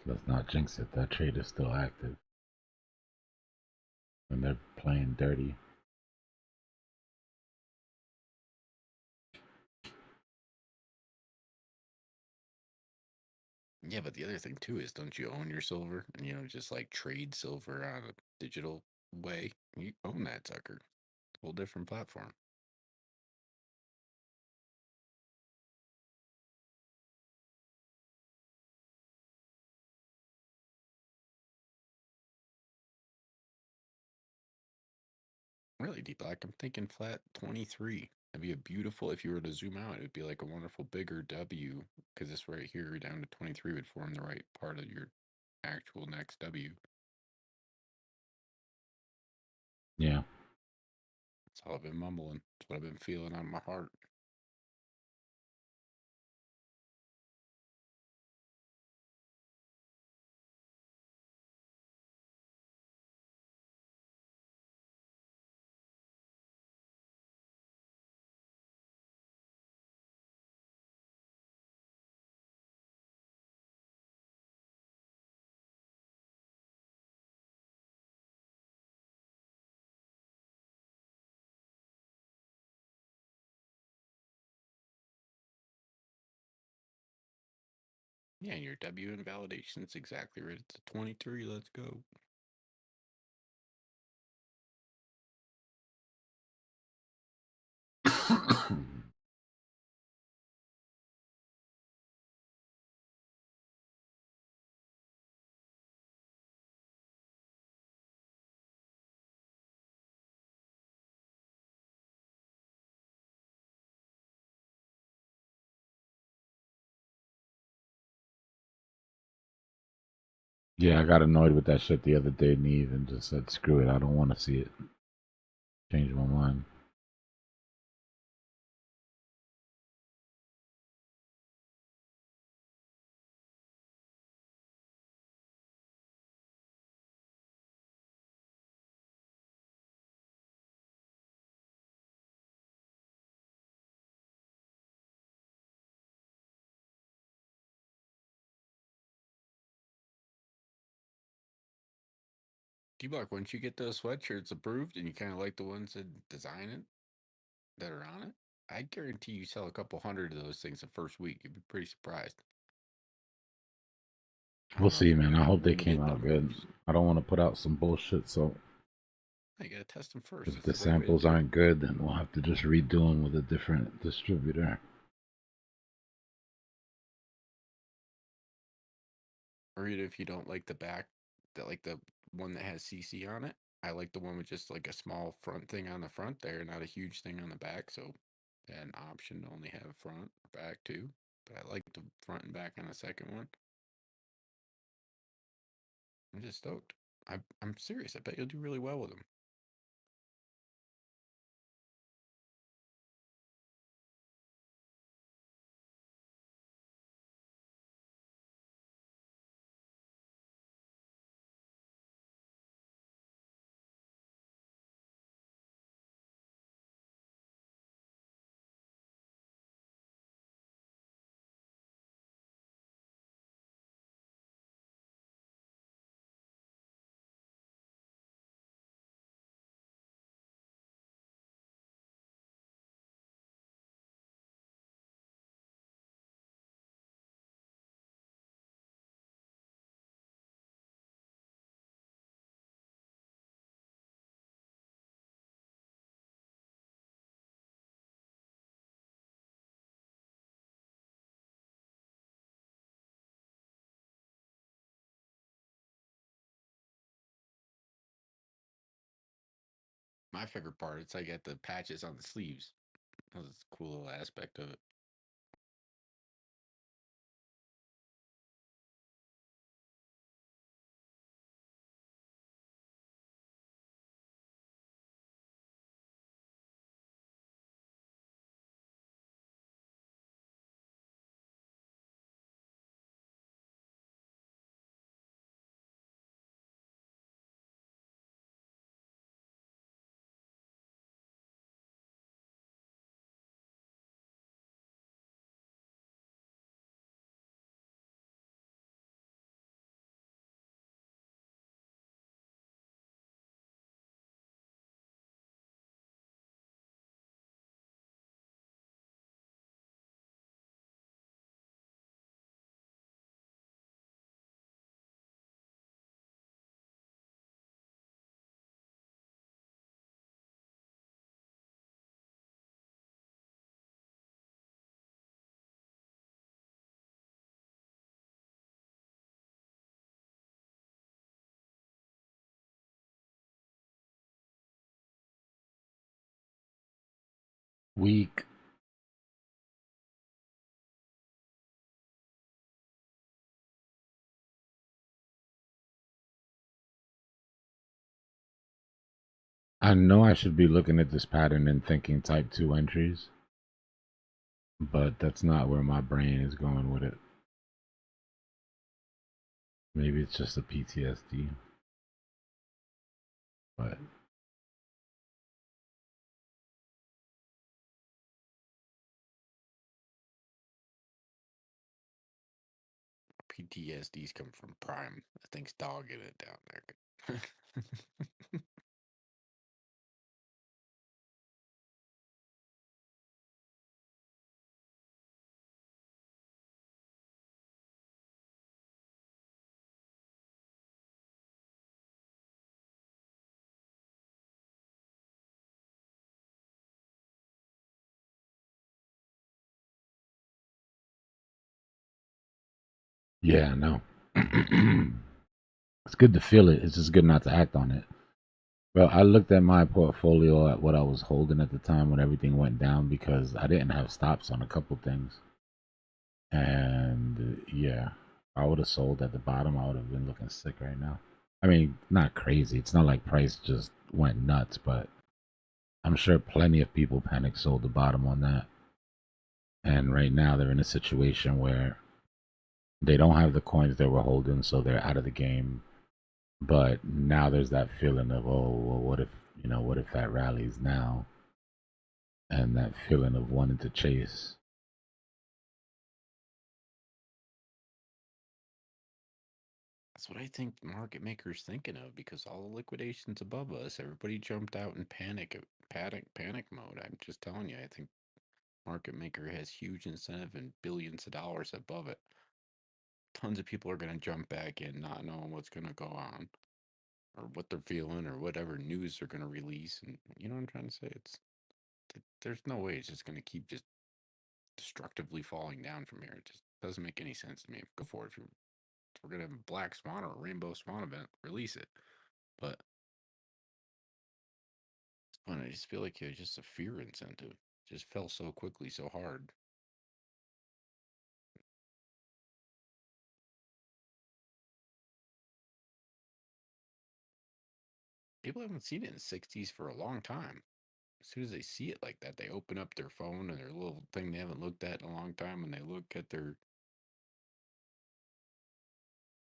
Let's not jinx it. That trade is still active. And they're playing dirty. Yeah, but the other thing too is, don't you own your silver? And just like trade silver on a digital way. You own that sucker. Whole different platform. Really, Dbloc, I'm thinking flat 23. That'd be a beautiful, if you were to zoom out, it would be like a wonderful bigger W, because this right here down to 23 would form the right part of your actual next W. Yeah. That's all I've been mumbling. That's what I've been feeling on my heart. Yeah, and your W invalidation is exactly right. It's a 23. Let's go. Yeah, I got annoyed with that shit the other day, Neve, and just said, screw it, I don't want to see it. Changed my mind. Dbloc, once you get those sweatshirts approved and you kind of like the ones that design it, that are on it, I guarantee you sell a couple hundred of those things the first week. You'd be pretty surprised. We'll see, man. I hope they came limited out good. numbers. I don't want to put out some bullshit, so You gotta test them first. if That's the the right way to samples do it. aren't good, then we'll have to just redo them with a different distributor. Or even if you don't like the back, that like the one that has CC on it. I like the one with just like a small front thing on the front there, not a huge thing on the back. So They had an option to only have front or back too, but I like the front and back on the second one. I'm just stoked. I'm serious. I bet you'll do really well with them. My favorite part, it's like at the patches on the sleeves. That was a cool little aspect of it. Weak. I know I should be looking at this pattern and thinking type 2 entries, but that's not where my brain is going with it. Maybe it's just a PTSD, but PTSDs come from Prime. That thing's dogging it down there. yeah, no. It's good to feel it. It's just good not to act on it. Well, I looked at my portfolio at what I was holding at the time when everything went down because I didn't have stops on a couple things. And yeah, if I would have sold at the bottom, I would have been looking sick right now. I mean, not crazy. It's not like price just went nuts, but I'm sure plenty of people panic sold the bottom on that. And right now they're in a situation where they don't have the coins they were holding, so they're out of the game. But now there's that feeling of, oh, well, what if that rallies now? And that feeling of wanting to chase. That's what I think market makers thinking of because all the liquidations above us, everybody jumped out in panic mode. I'm just telling you, I think market maker has huge incentive and billions of dollars above it. Tons of people are going to jump back in, not knowing what's going to go on or what they're feeling or whatever news they're going to release. And you know what I'm trying to say? There's no way it's just going to keep just destructively falling down from here. It just doesn't make any sense to me. Go for it. If we're going to have a black swan or a rainbow swan event, release it. But I just feel like it's just a fear incentive. Just fell so quickly, so hard. People haven't seen it in 60s for a long time. As soon as they see it like that, they open up their phone and their little thing they haven't looked at in a long time, and they look at their,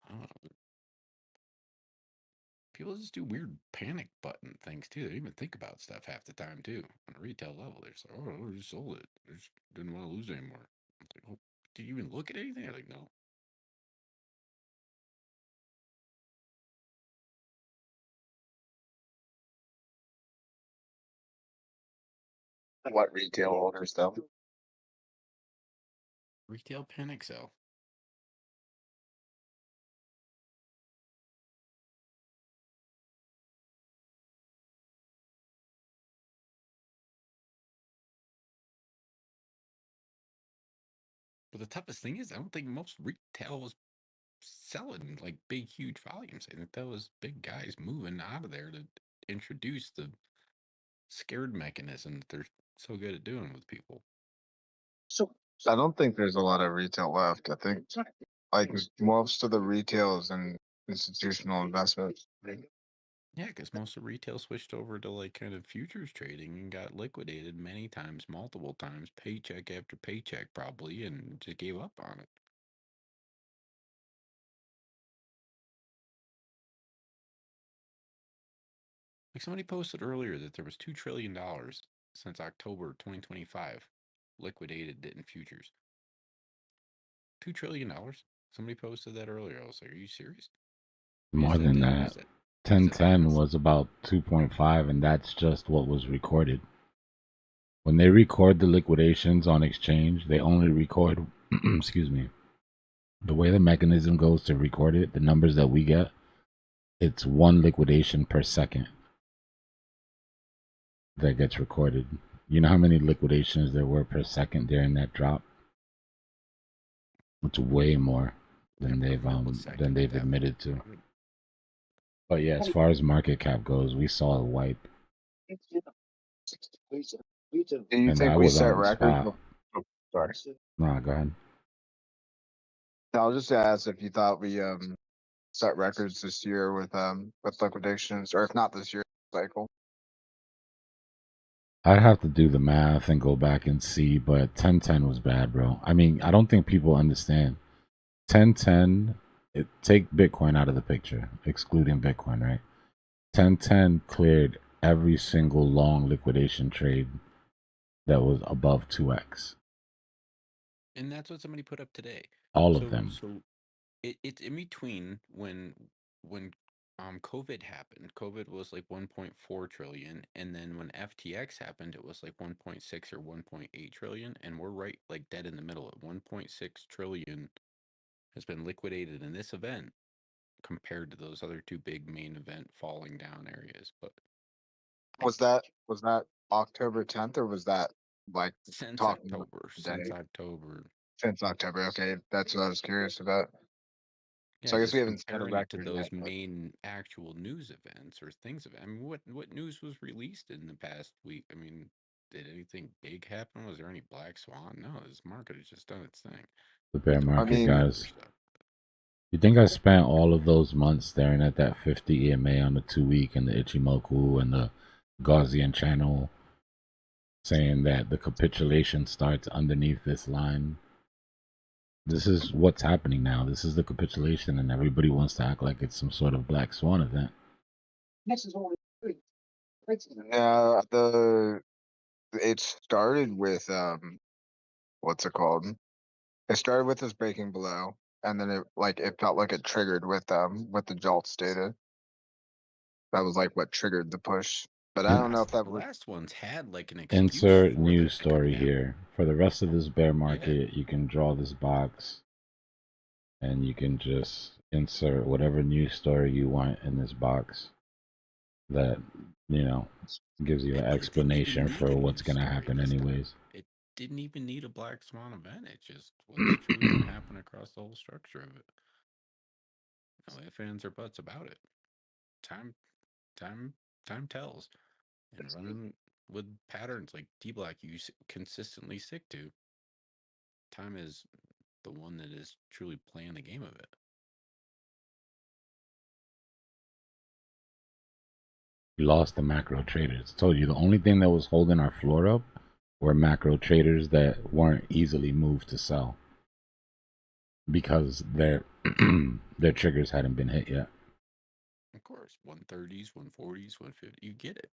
I don't know, people just do weird panic button things too. They don't even think about stuff half the time too. On a retail level, they're just like, "Oh, I just sold it. I just didn't want to lose anymore." I'm like, "Oh, did you even look at anything?" I'm like, "No." What retail holders though? Retail panic sell. But the toughest thing is, I don't think most retail was selling like big, huge volumes. I think that was big guys moving out of there to introduce the scared mechanism that they're so good at doing with people. So I don't think there's a lot of retail left. I think like most of the retail is in institutional investments. Yeah, because most of retail switched over to like kind of futures trading and got liquidated many times, multiple times, paycheck after paycheck, probably, and just gave up on it. Like somebody posted earlier that there was $2 trillion since October 2025 liquidated in futures. $2 trillion. Somebody posted that earlier. I was like, "Are you serious?" More than that. 1010 was about 2.5, and that's just what was recorded. When they record the liquidations on exchange, they only record, excuse me, the way the mechanism goes to record it, the numbers that we get, it's one liquidation per second that gets recorded. You know how many liquidations there were per second during that drop? It's way more than they've admitted to. But yeah, as far as market cap goes, we saw a wipe. Do you And think I we was set on records? spot. Oh, sorry. No, go ahead. I was just gonna ask if you thought we set records this year with liquidations, or if not this year cycle. I'd have to do the math and go back and see, but 1010 was bad, bro. I mean, I don't think people understand. 1010, take Bitcoin out of the picture, excluding Bitcoin, right? 1010 cleared every single long liquidation trade that was above 2x. And that's what somebody put up today. All of them. So it's in between when COVID happened. COVID was like 1.4 trillion, and then when FTX happened, it was like 1.6 or 1.8 trillion, and we're right like dead in the middle. At 1.6 trillion has been liquidated in this event compared to those other two big main event falling down areas. But Was that October 10th, or was that like since talking October, today? since October. Since October, okay, that's what I was curious about. Yeah, So I guess just we haven't set a comparing it to record those yet. But main actual news events or things of it. I mean, what news was released in the past week? I mean, did anything big happen? Was there any black swan? No, this market has just done its thing. The bear With the market, rest of the other guys. stuff. You think I spent all of those months staring at that 50 EMA on the 2-week and the Ichimoku and the Gaussian channel saying that the capitulation starts underneath this line? This is what's happening now. This is the capitulation, and everybody wants to act like it's some sort of black swan event. yeah, it started with what's it called? It started with us breaking below, and then it felt like it triggered with the jolts data. That was like what triggered the push. But I don't know if that The was last ones had like an excuse Insert for news that to story happen. here. For the rest of this bear Yeah. market, you can draw this box and you can just insert whatever news story you want in this box that, gives you an But it didn't even explanation need for a what's news going to story happen this time. anyways. It didn't even need a black swan event. It just what's truly going to happen across the whole structure of it. No ifs, ands, or buts about it. Time tells. And with patterns like Dbloc you consistently stick to. Time is the one that is truly playing the game of it. We lost the macro traders. Told you the only thing that was holding our floor up were macro traders that weren't easily moved to sell because their their triggers hadn't been hit yet. Of course, 130s, 140s, 150. You get it.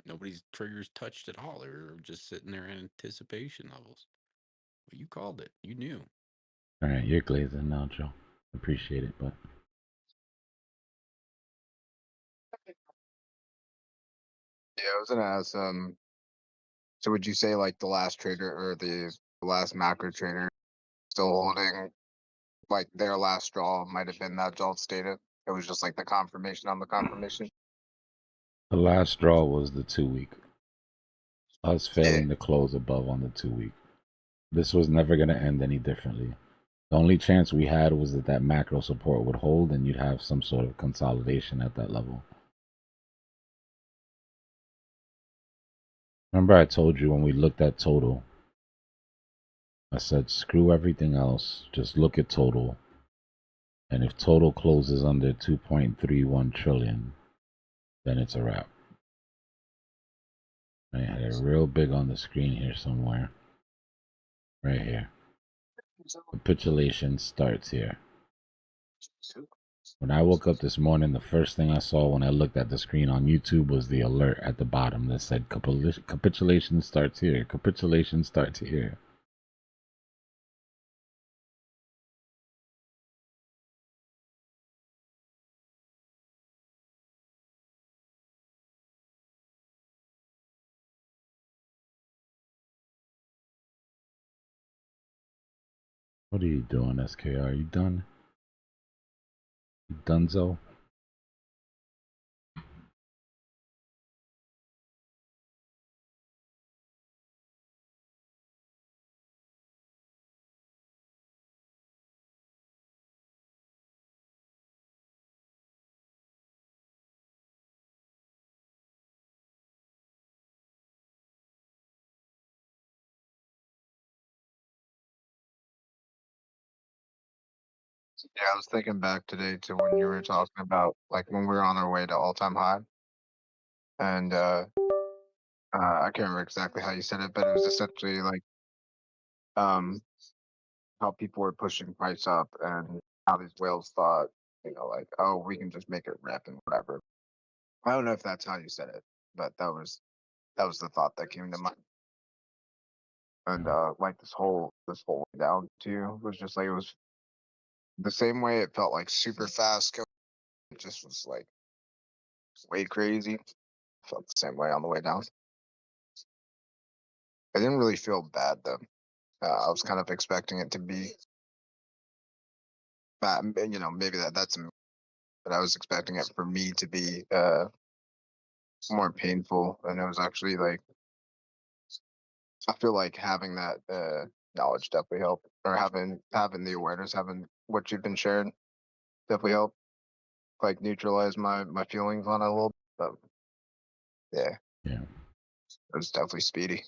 Nobody's triggers touched at all. They're just sitting there in anticipation levels. Well, you called it. You knew. All right, you're glazing now, Joe. Appreciate it, but Yeah, I was gonna ask. So would you say like the last trader or the last macro trader still holding like their last straw might have been that Jolt stated? It was just like the confirmation on the confirmation. the last straw was the 2 week. Us Yeah. failing to close above on the 2 week. This was never going to end any differently. The only chance we had was that that macro support would hold and you'd have some sort of consolidation at that level. Remember I told you when we looked at total, I said screw everything else, just look at total. And if total closes under 2.31 trillion, then it's a wrap. I had it real big on the screen here somewhere. Right here. Capitulation starts here. When I woke up this morning, the first thing I saw when I looked at the screen on YouTube was the alert at the bottom that said capitulation starts here. Capitulation starts here. What are you doing, SKR? You done? You donezo? Yeah, I was thinking back today to when you were talking about like when we were on our way to all-time high, and I can't remember exactly how you said it, but it was essentially like um how people were pushing price up and how these whales thought, like, oh, we can just make it rip and whatever. I don't know if that's how you said it, but that was the thought that came to mind. And like this whole way down too was just like it was the same way it felt like super fast. It just was like way crazy. Felt the same way on the way down. I didn't really feel bad though. I was kind of expecting it to be bad, maybe that's me, but I was expecting it for me to be more painful, and it was actually like I feel like having that knowledge definitely helped, or having the awareness, having what you've been sharing definitely helped, like neutralize my feelings on it a little. But yeah, Yeah. it was definitely speedy.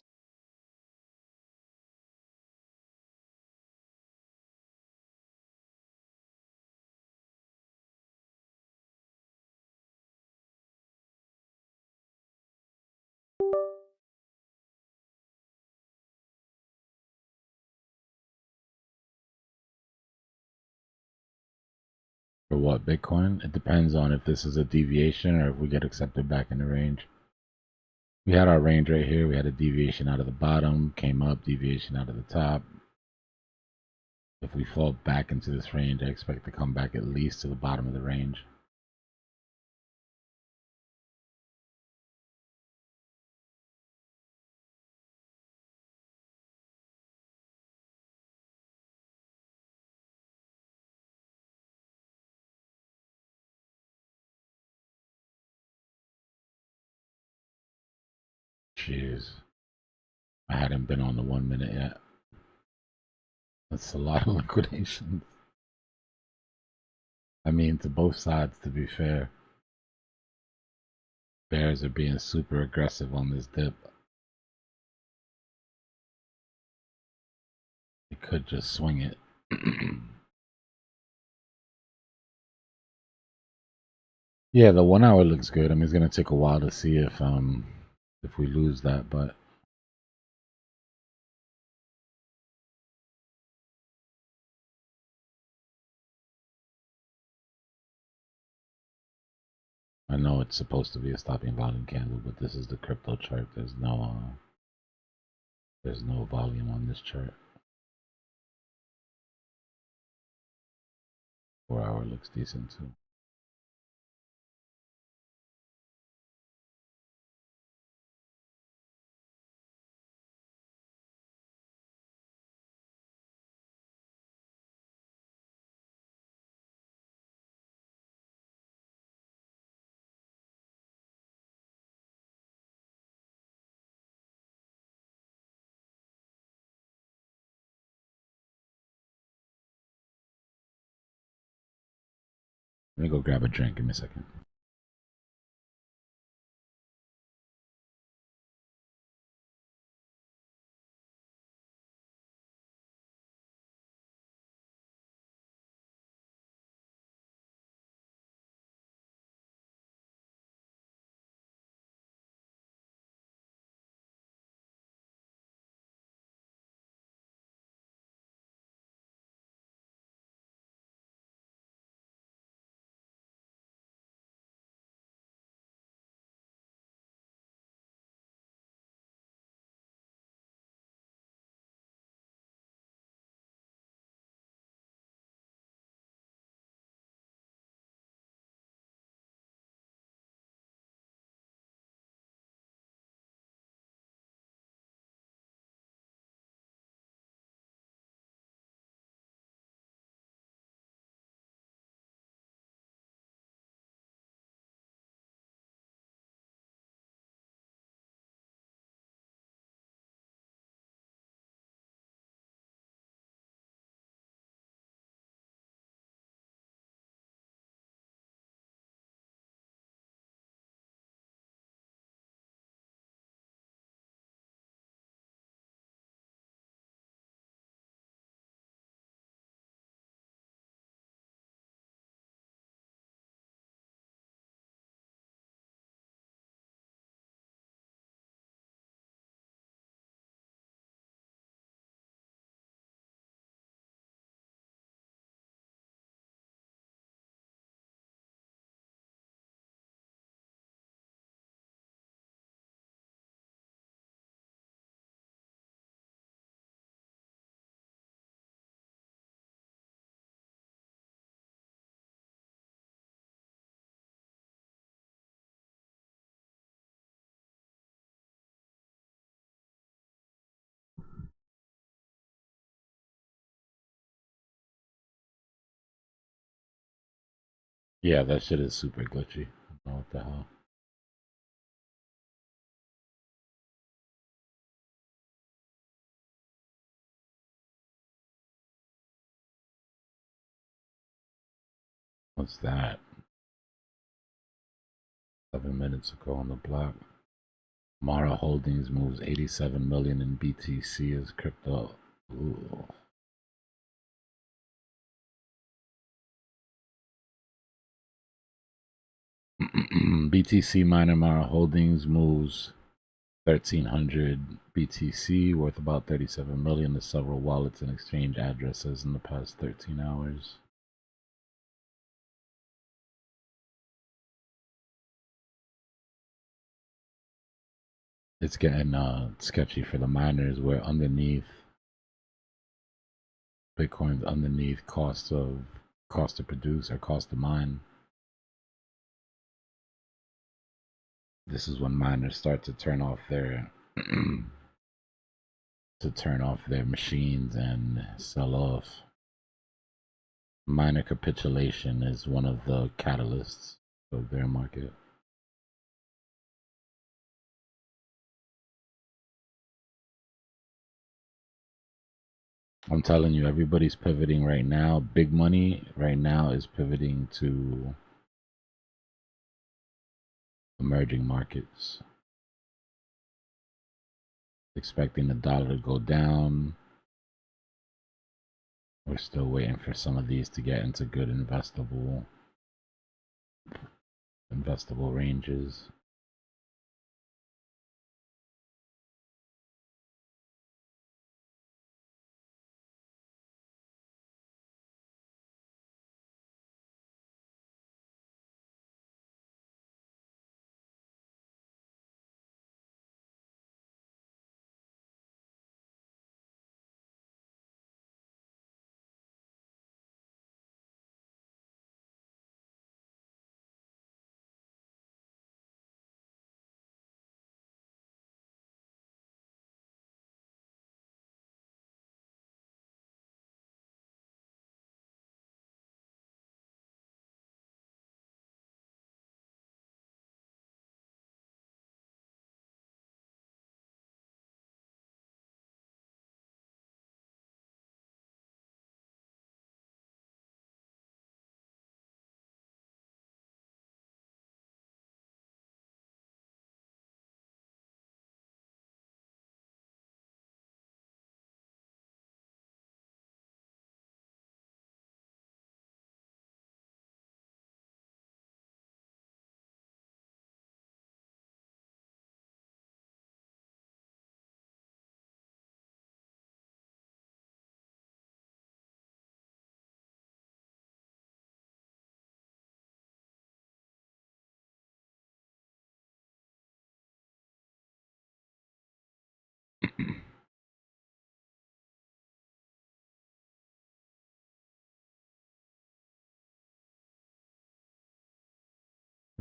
For what, Bitcoin? It depends on if this is a deviation or if we get accepted back in the range. We had our range right here. We had a deviation out of the bottom, came up, deviation out of the top. If we fall back into this range, I expect to come back at least to the bottom of the range. Jeez. I hadn't been on the 1 minute yet. That's a lot of liquidations. I mean, to both sides, to be fair. Bears are being super aggressive on this dip. It could just swing it. Yeah, the 1 hour looks good. I mean, it's gonna take a while to see if we lose that, but I know it's supposed to be a stopping volume candle, but this is the crypto chart. There's no volume on this chart. 4 hour looks decent too. Let me go grab a drink. Give me a second. Yeah, that shit is super glitchy. I don't know what the hell. What's that? 7 minutes ago on the block. Mara Holdings moves 87 million in BTC as crypto. Ooh. BTC miner Mara Holdings moves 1,300 BTC worth about 37 million to several wallets and exchange addresses in the past 13 hours. It's getting sketchy for the miners where underneath Bitcoin's underneath cost to produce or cost to mine. This is when miners start to turn off their machines and sell off. Miner capitulation is one of the catalysts of their market. I'm telling you, everybody's pivoting right now. Big money right now is pivoting to emerging markets, expecting the dollar to go down, We're still waiting for some of these to get into good investable ranges.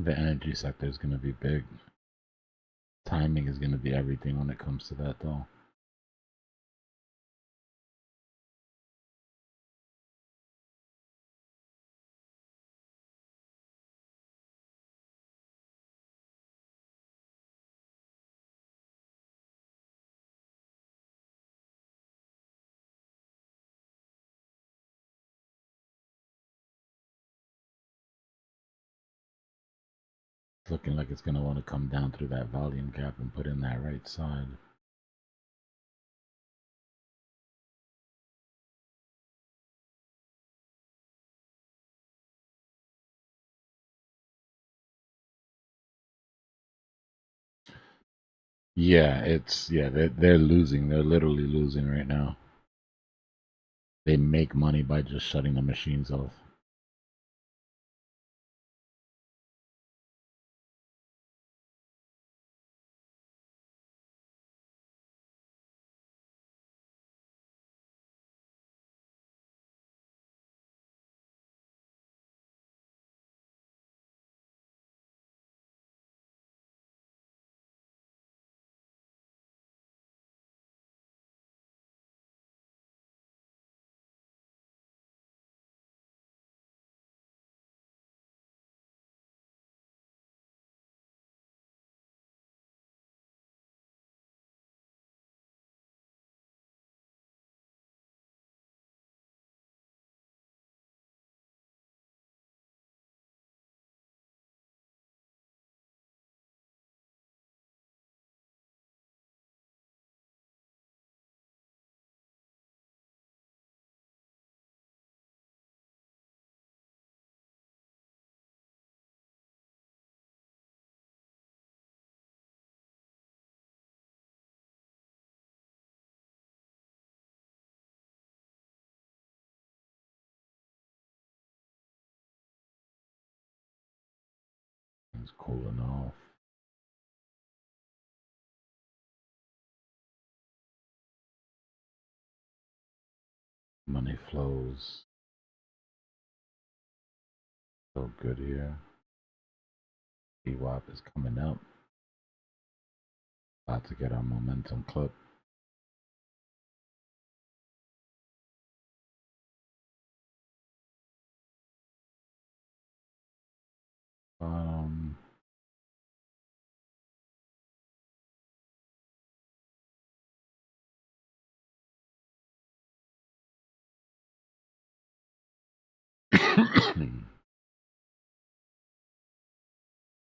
The energy sector is going to be big. Timing is going to be everything when it comes to that, though. It's looking like it's going to want to come down through that volume gap and put in that right side. Yeah, they're losing. They're literally losing right now. They make money by just shutting the machines off. It's cooling off. Money flows. So good here. VWAP is coming up. About to get our momentum clip.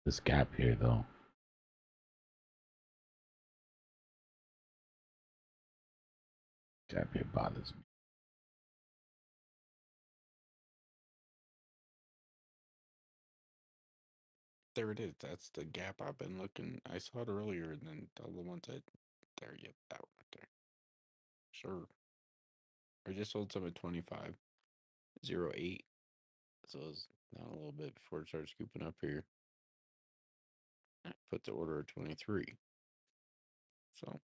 This gap here, though. Gap here bothers me. there it is. That's the gap I've been looking. I saw it earlier, and then the other ones that there. Yep, that one right there. Sure. I just sold some at 25.08. So it's down a little bit before it starts scooping up here. I put the order at 23. So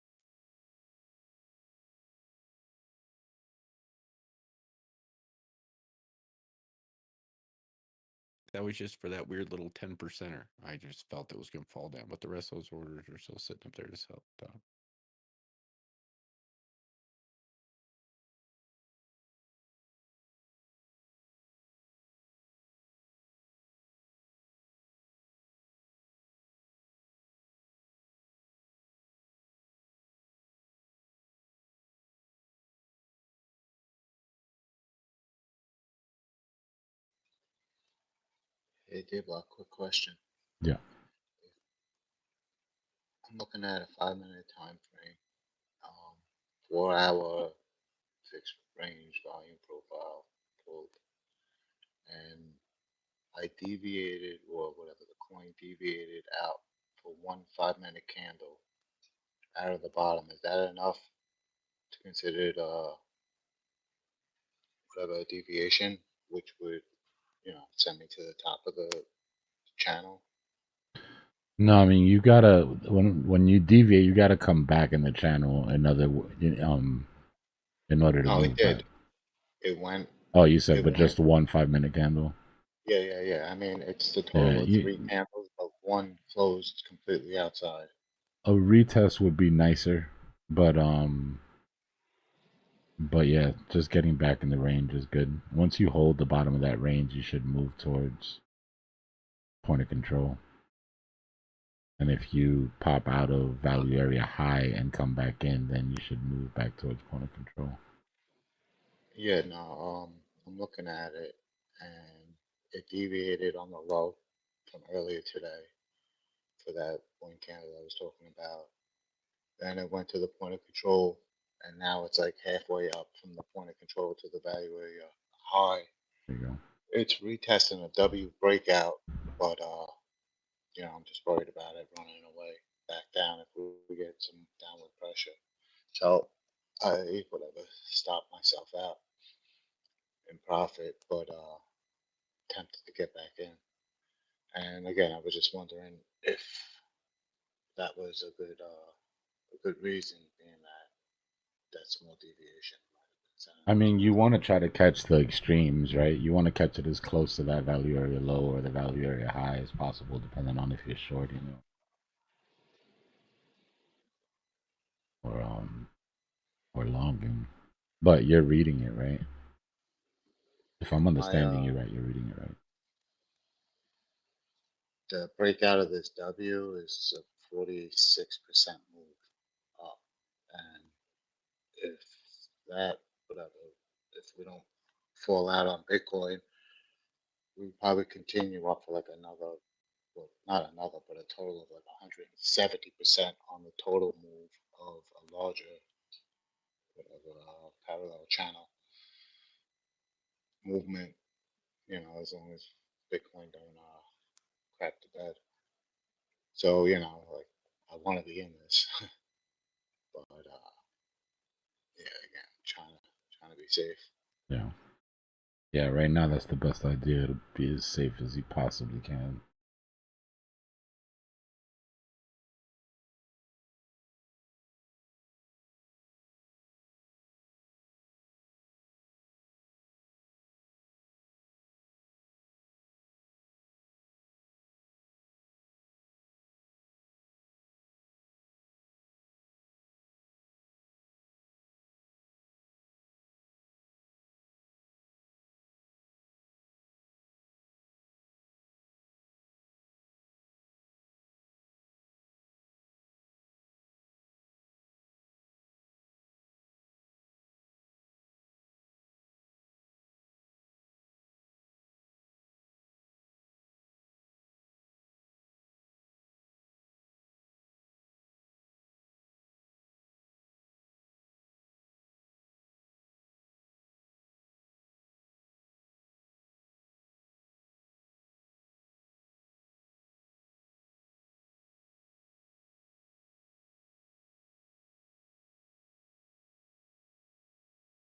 that was just for that weird little 10%er. I just felt it was going to fall down, but the rest of those orders are still sitting up there to sell down. Hey, Dbloc, quick question. Yeah. I'm looking at a 5-minute time frame, 4-hour fixed range volume profile pulled, and I deviated, or whatever, the coin deviated out for one 5-minute candle out of the bottom. Is that enough to consider it whatever deviation, which would, send me to the top of the channel? No, I mean you gotta when you deviate, you gotta come back in the channel in order to No, it move back. did. It went. Oh, you said, It but went. just one 5-minute candle. Yeah. I mean, it's the Yeah, total of 3 candles, but one closed completely outside. a retest would be nicer, but yeah, just getting back in the range is good. Once you hold the bottom of that range, you should move towards point of control. And if you pop out of value area high and come back in, then you should move back towards point of control. Yeah, no, I'm looking at it, and it deviated on the low from earlier today for that one candle I was talking about. Then it went to the point of control, and now it's like halfway up from the point of control to the value area high. There you go. It's retesting a W breakout, but I'm just worried about it running away back down if we get some downward pressure. So I whatever stop myself out in profit, but tempted to get back in. And again, I was just wondering if that was a good reason, being that small deviation. I mean, you want to try to catch the extremes, right? You want to catch it as close to that value area low or the value area high as possible, depending on if you're short, or longing. But you're reading it, right? If I'm My understanding you right, you're reading it right. the breakout of this W is a 46% move up, and if that whatever, if we don't fall out on Bitcoin, we probably continue up for like another, well, not another, but a total of like 170% on the total move of a larger whatever parallel channel movement. As long as Bitcoin don't crack the bed. So like I want to be in this, but yeah, again, trying to be safe. Yeah. Yeah, right now that's the best idea, to be as safe as you possibly can.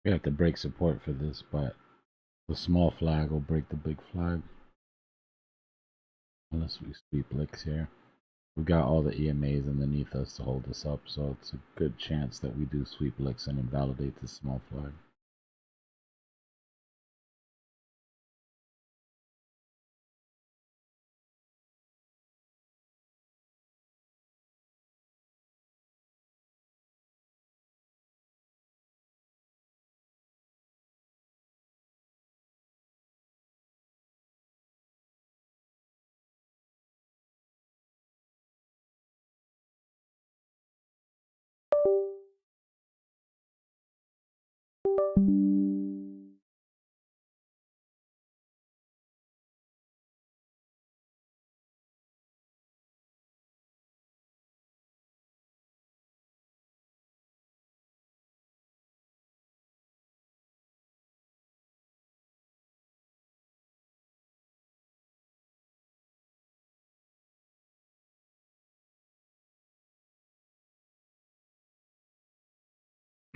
We have to break support for this, but the small flag will break the big flag. Unless we sweep licks here. We got all the EMAs underneath us to hold us up, so it's a good chance that we do sweep licks and invalidate the small flag.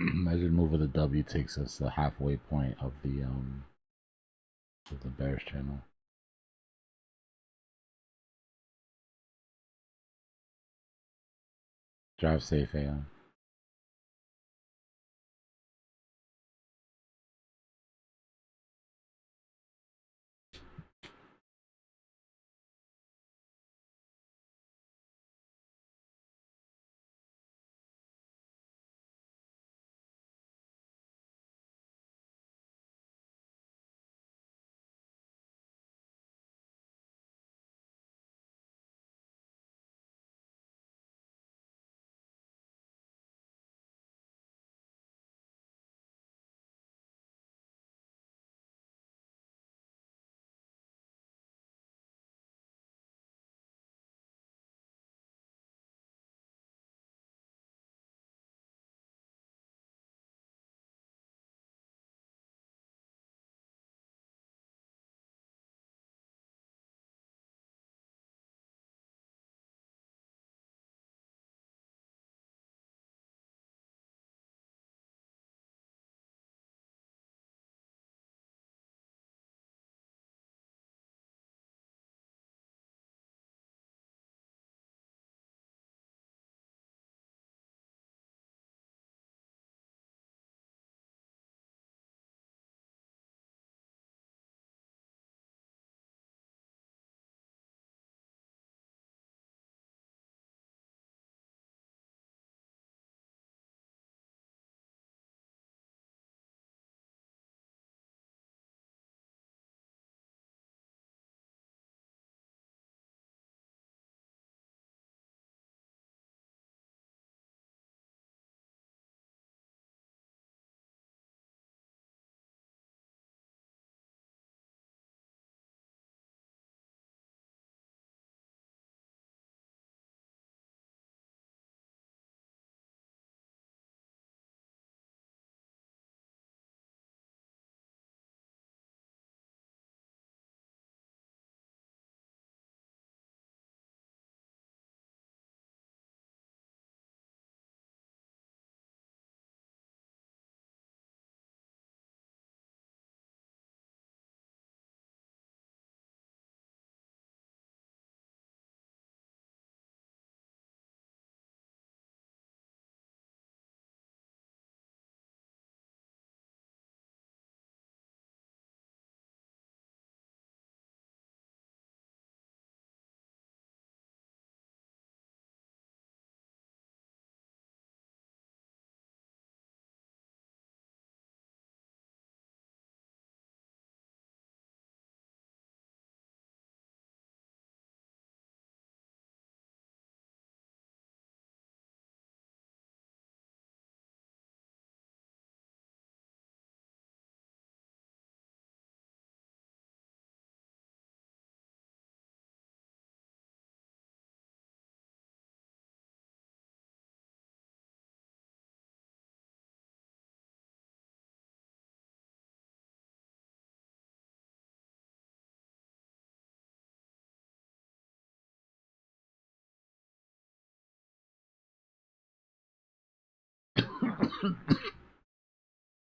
Measured move of the W takes us to the halfway point of the bearish channel. Drive safe, AI.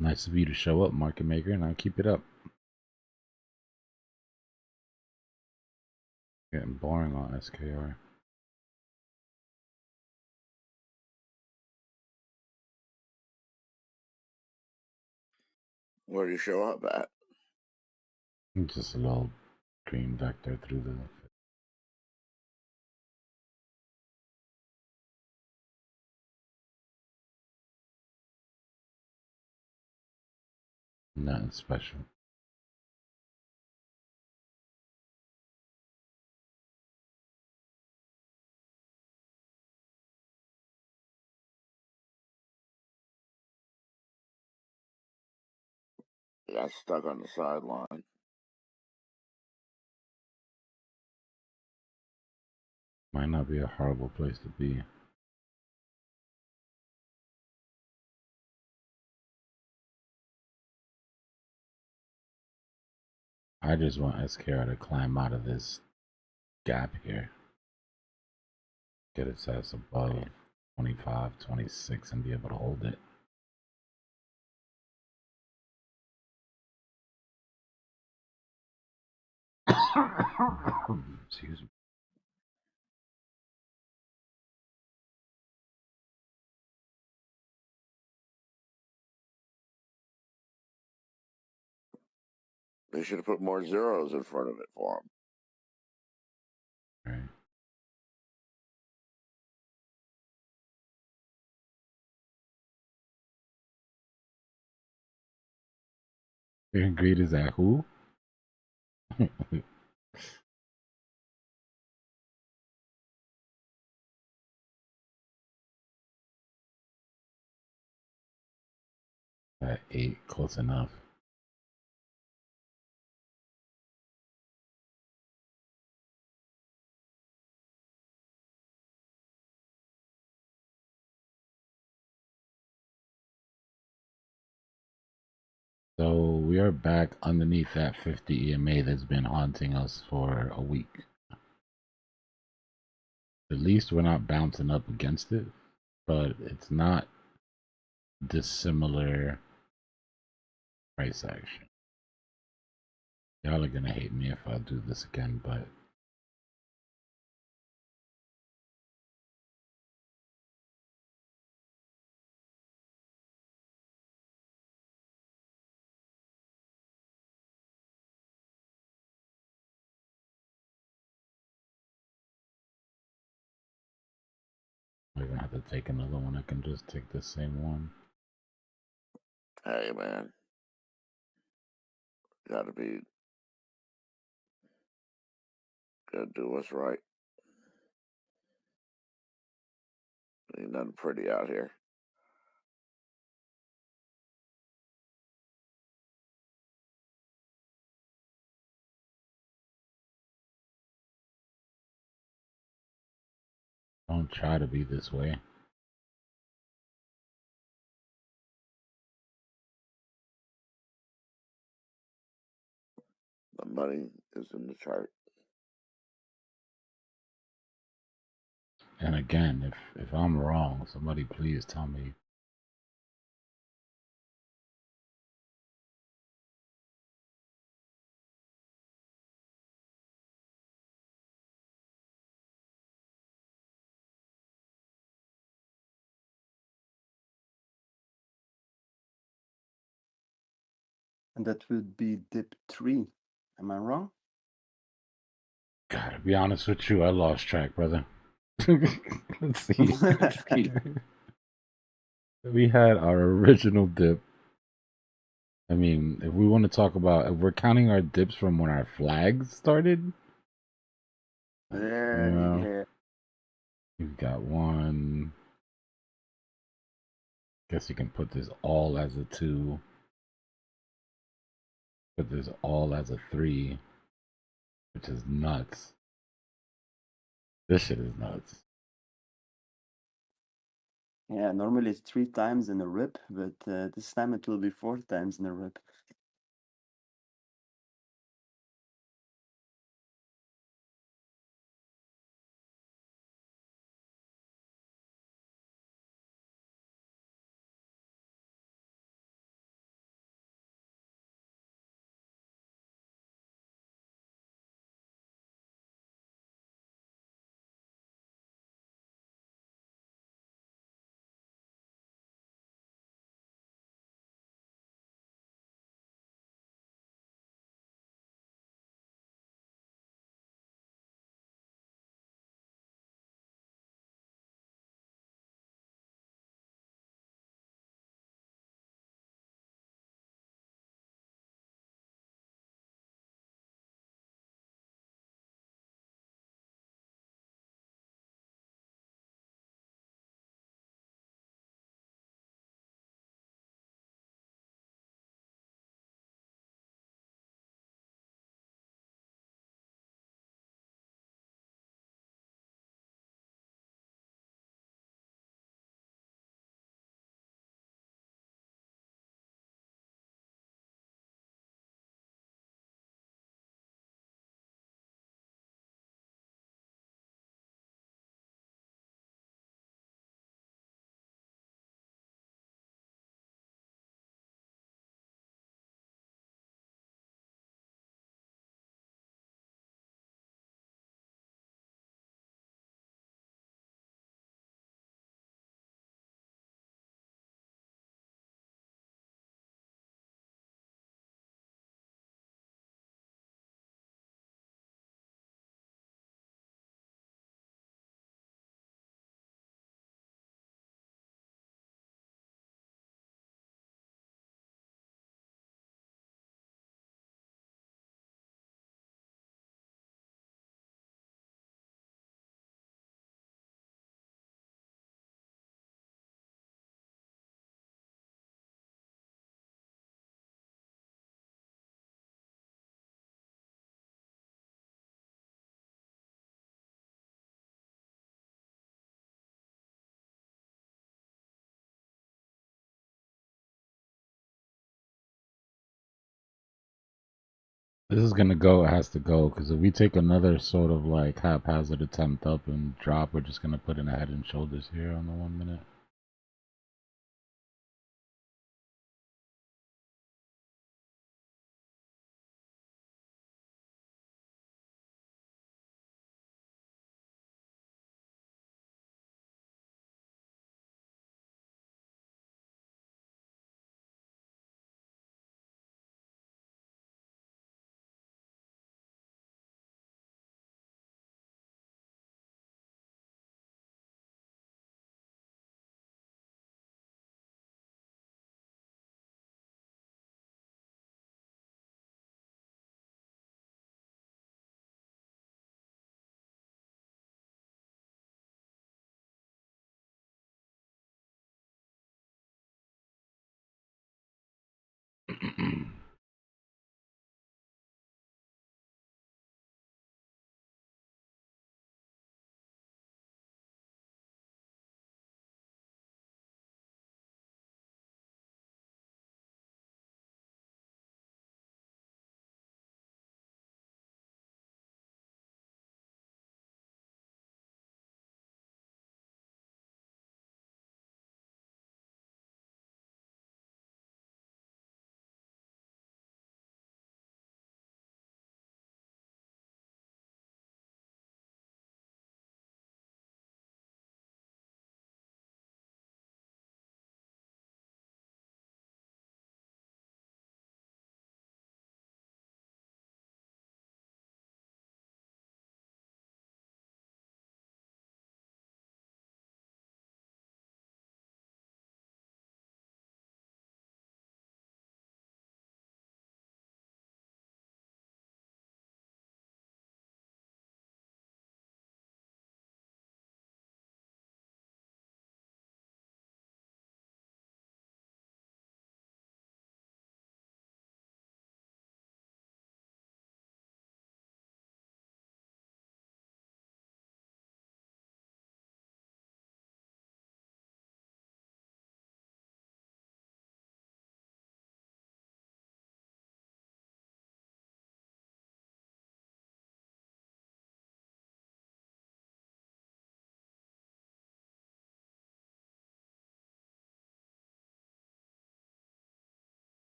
Nice of you to show up, market maker, and I'll keep it up. Getting boring on SKR. Where do you show up at? Just a little green vector through the. Nothing special. Got stuck on the sideline. Might not be a horrible place to be. I just want SKR to climb out of this gap here. Get its ass above 25, 26 and be able to hold it. Excuse me. They should have put more zeros in front of it for them. Right. Fear and greed is at who? At 8, close enough. So we are back underneath that 50 EMA that's been haunting us for a week. At least we're not bouncing up against it, but it's not dissimilar price action. Y'all are gonna hate me if I do this again, but we're gonna have to take another one. I can just take the same one. Hey, man. Gotta do what's right. Ain't nothing pretty out here. Don't try to be this way. The money is in the chart. And again, if I'm wrong, somebody please tell me. And that would be dip 3. Am I wrong? Gotta be honest with you, I lost track, brother. Let's see. We had our original dip. I mean, if we want to talk about, if we're counting our dips from when our flags started, Yeah. You've got one. Guess you can put this all as a 2. Put this all as a 3, which is nuts. This shit is nuts. Yeah, normally it's 3 times in a rip, but this time it will be 4 times in a rip. This is gonna go. It has to go because if we take another sort of like haphazard attempt up and drop, we're just gonna put in a head and shoulders here on the 1 minute.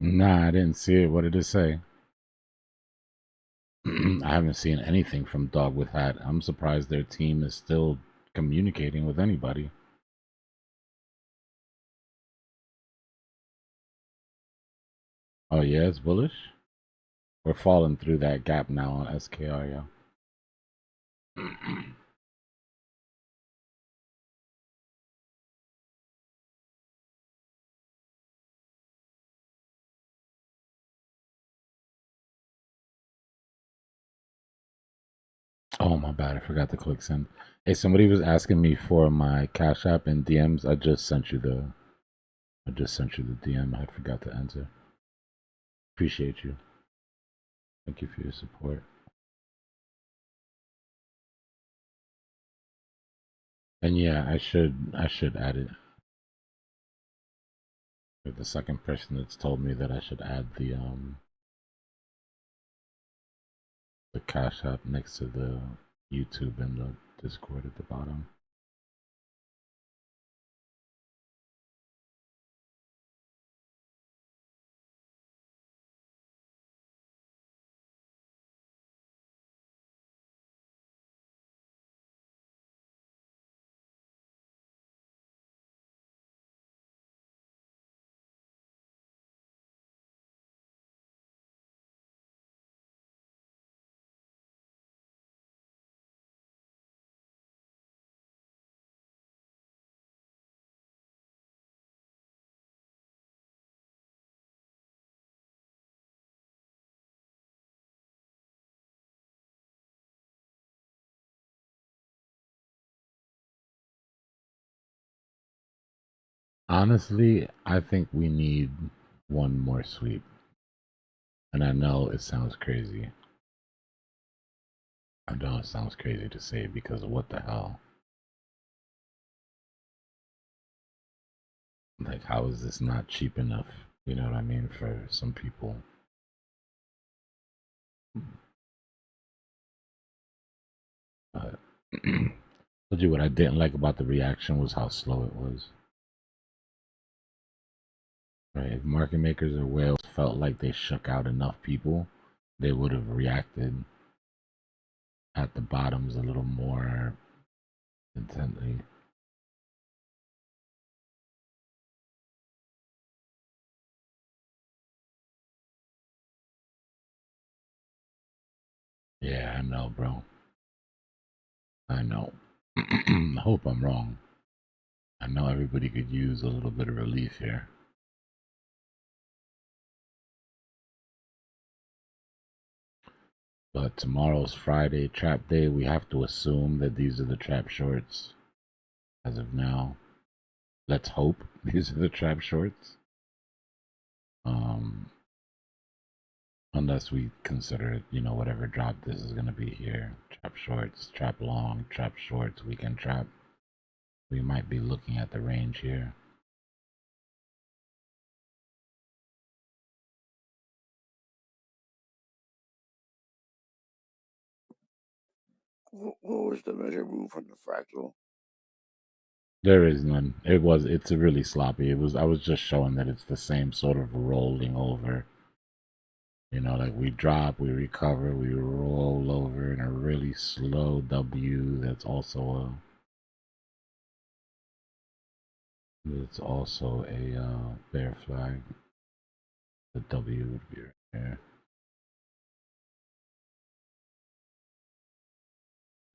Nah, I didn't see it. What did it say? I haven't seen anything from Dog with Hat. I'm surprised their team is still communicating with anybody. Oh yeah, it's bullish. We're falling through that gap now on SKR, yeah. Oh, my bad. I forgot to click send. Hey, somebody was asking me for my Cash App and DMs. I just sent you the DM. I forgot to answer. Appreciate you. Thank you for your support. And yeah, I should add it. You're the second person that's told me that I should add the Cash App next to the YouTube and the Discord at the bottom. Honestly, I think we need one more sweep. And I know it sounds crazy. I know it sounds crazy to say because of what the hell. Like, how is this not cheap enough? You know what I mean? For some people. But told you what I didn't like about the reaction was how slow it was. Right? If market makers or whales felt like they shook out enough people, they would have reacted at the bottoms a little more intently. Yeah, I know, bro. I know. I hope I'm wrong. I know everybody could use a little bit of relief here. But tomorrow's Friday trap day. We have to assume that these are the trap shorts as of now. Let's hope these are the trap shorts. Unless we consider it, you know, whatever drop this is going to be here. Trap shorts, trap long, trap shorts, weekend trap. We might be looking at the range here. What was the measure move from the fractal? There is none. It's a really sloppy. I was just showing that it's the same sort of rolling over. You know, like we drop, we recover, we roll over in a really slow W. That's also a bear flag. The W would be right there.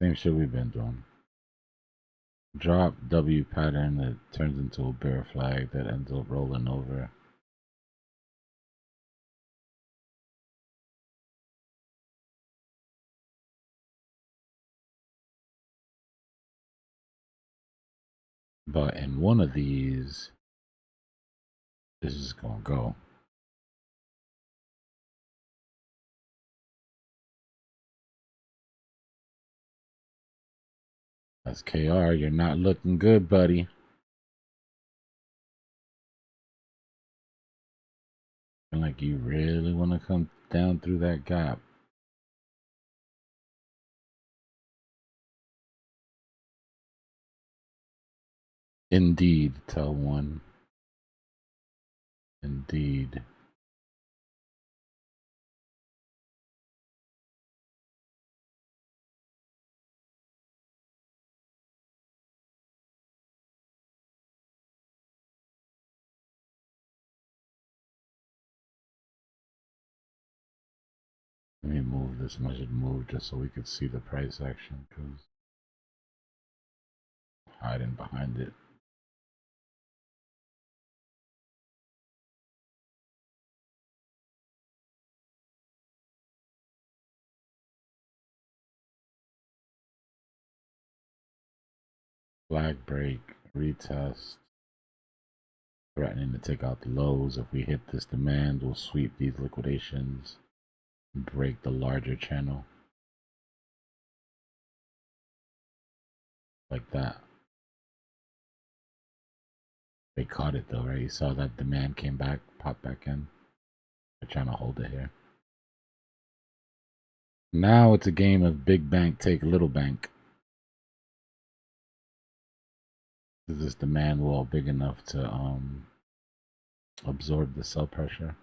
Same shit we've been doing. Drop W pattern that turns into a bear flag that ends up rolling over. But in one of these, this is gonna go. That's KR. You're not looking good, buddy. Like you really want to come down through that gap. Indeed, tell one. Indeed. Let me move this measured move just so we could see the price action, because hiding behind it. Flag break, retest. Threatening to take out the lows. If we hit this demand, we'll sweep these liquidations, break the larger channel. Like that. They caught it though, right? You saw that demand came back, popped back in. They're trying to hold it here. Now it's a game of big bank take little bank. Is this demand wall big enough to absorb the sell pressure?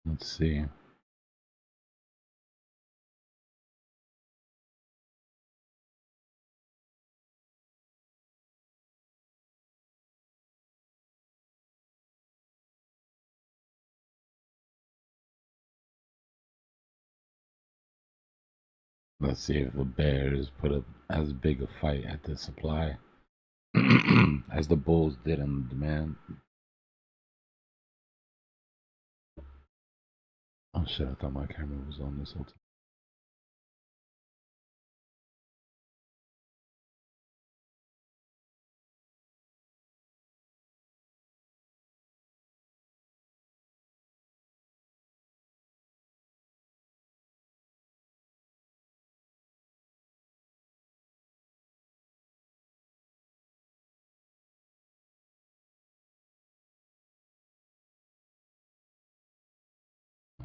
Let's see. Let's see if the bears put up as big a fight at the supply as the bulls did on the demand. Oh shit, I thought my camera was on this whole time.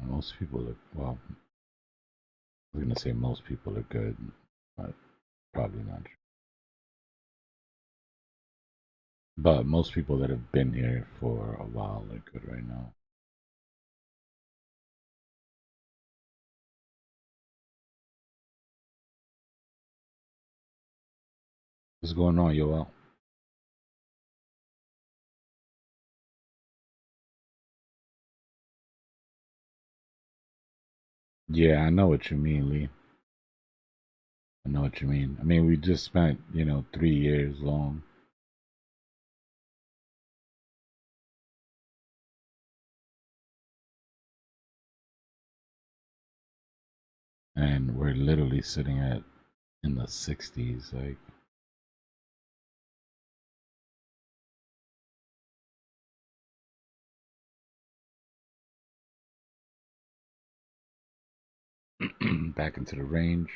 Most people are, well, I was gonna say most people are good, but probably not true. But most people that have been here for a while are good right now. What's going on, Yoel? Yeah, I know what you mean, Lee. I know what you mean. I mean, we just spent, 3 years long. And we're literally sitting at in the 60s, like. Back into the range.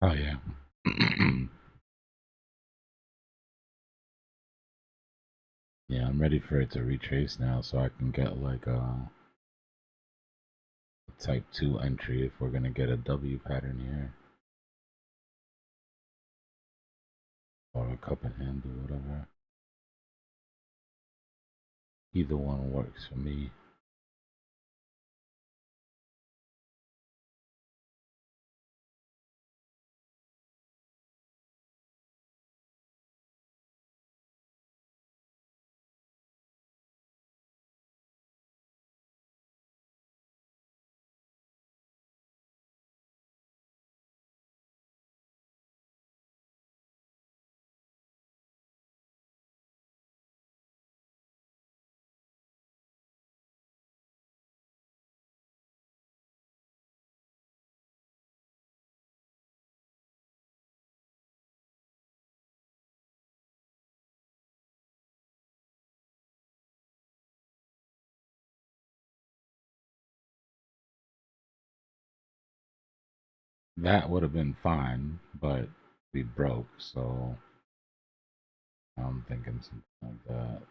Oh yeah. Yeah, I'm ready for it to retrace now so I can get like a type 2 entry if we're gonna get a W pattern here. Or a cup and handle, whatever. Either one works for me. That would have been fine, but we broke, so I'm thinking something like that.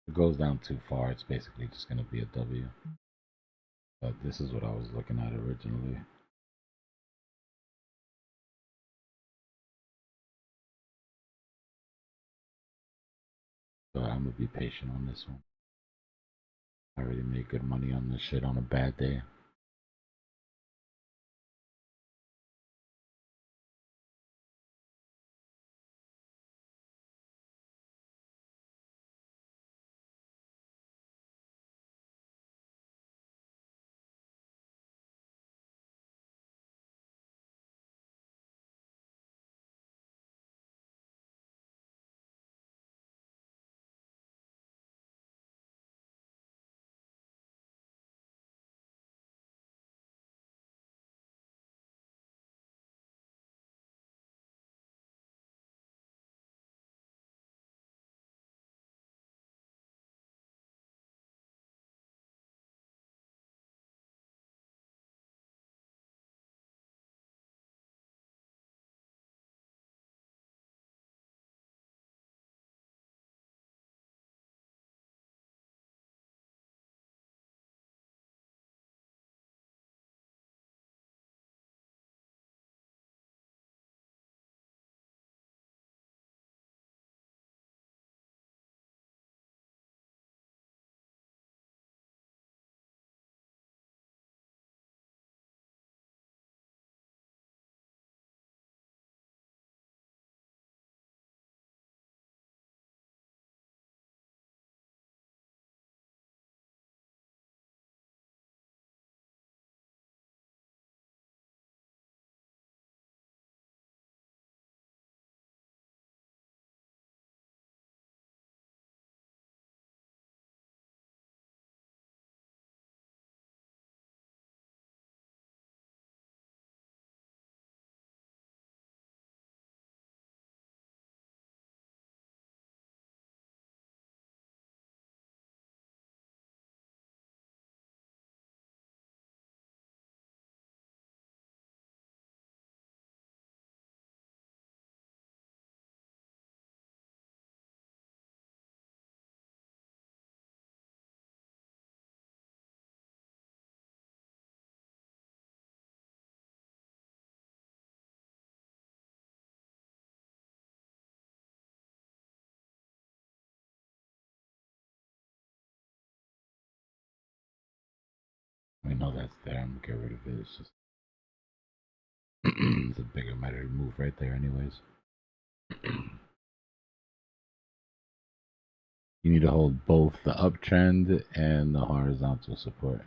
If it goes down too far, it's basically just gonna be a W. But this is what I was looking at originally. But I'm gonna be patient on this one. I already made good money on this shit on a bad day. We know that's there. I'm gonna get rid of it. It's just it's a bigger matter to move right there, anyways. You need to hold both the uptrend and the horizontal support.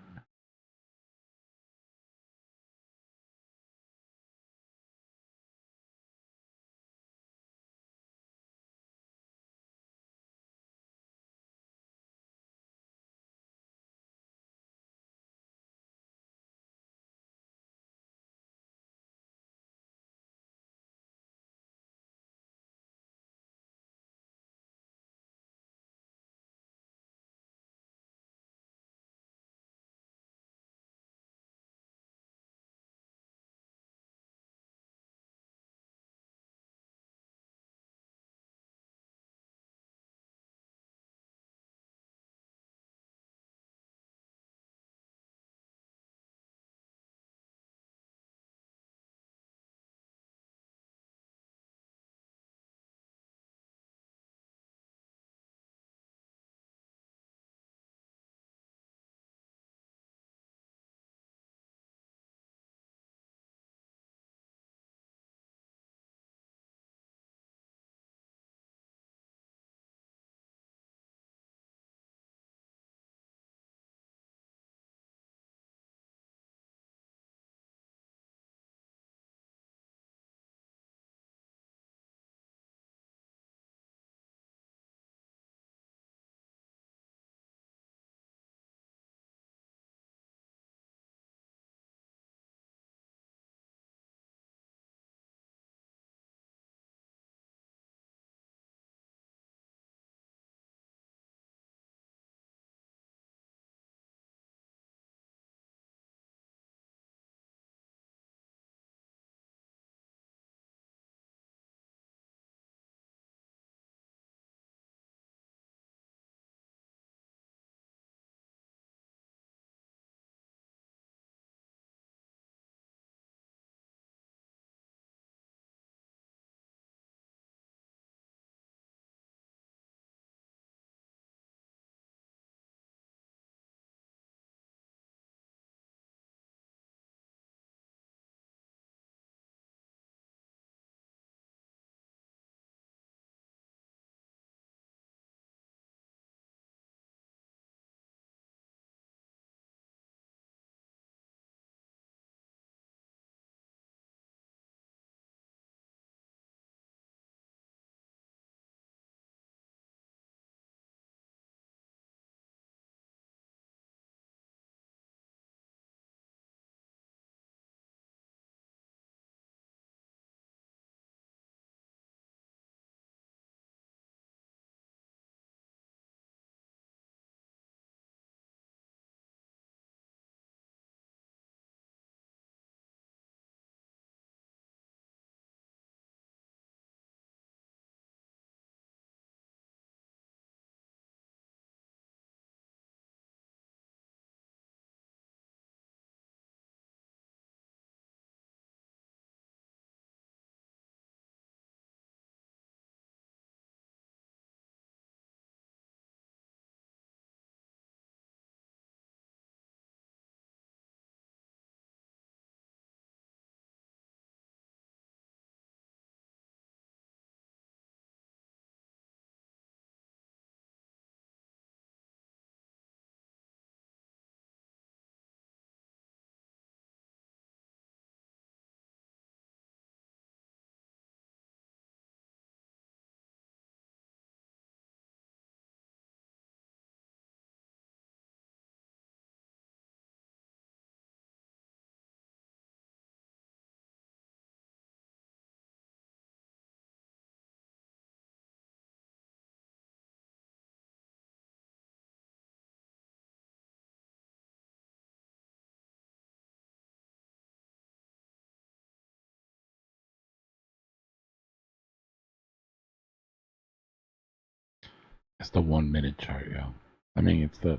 It's the 1 minute chart, yo. I mean, it's the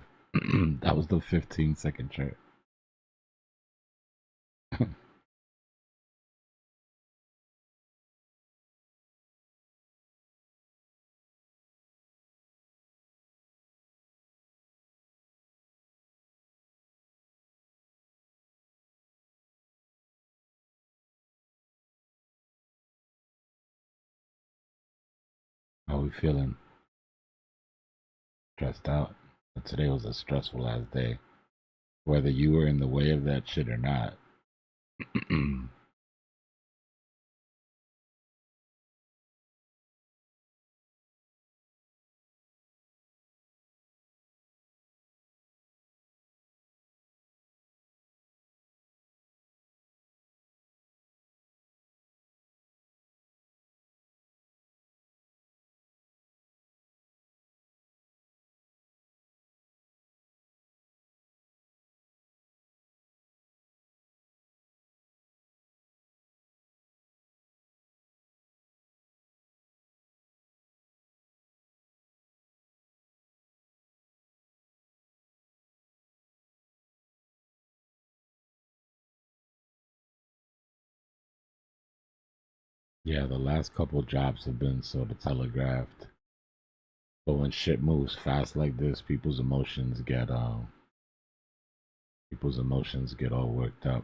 that was the 15-second chart. we feeling? Stressed out. But today was a stressful ass day. Whether you were in the way of that shit or not. Yeah, the last couple jobs have been sort of telegraphed. But when shit moves fast like this, people's emotions get all worked up.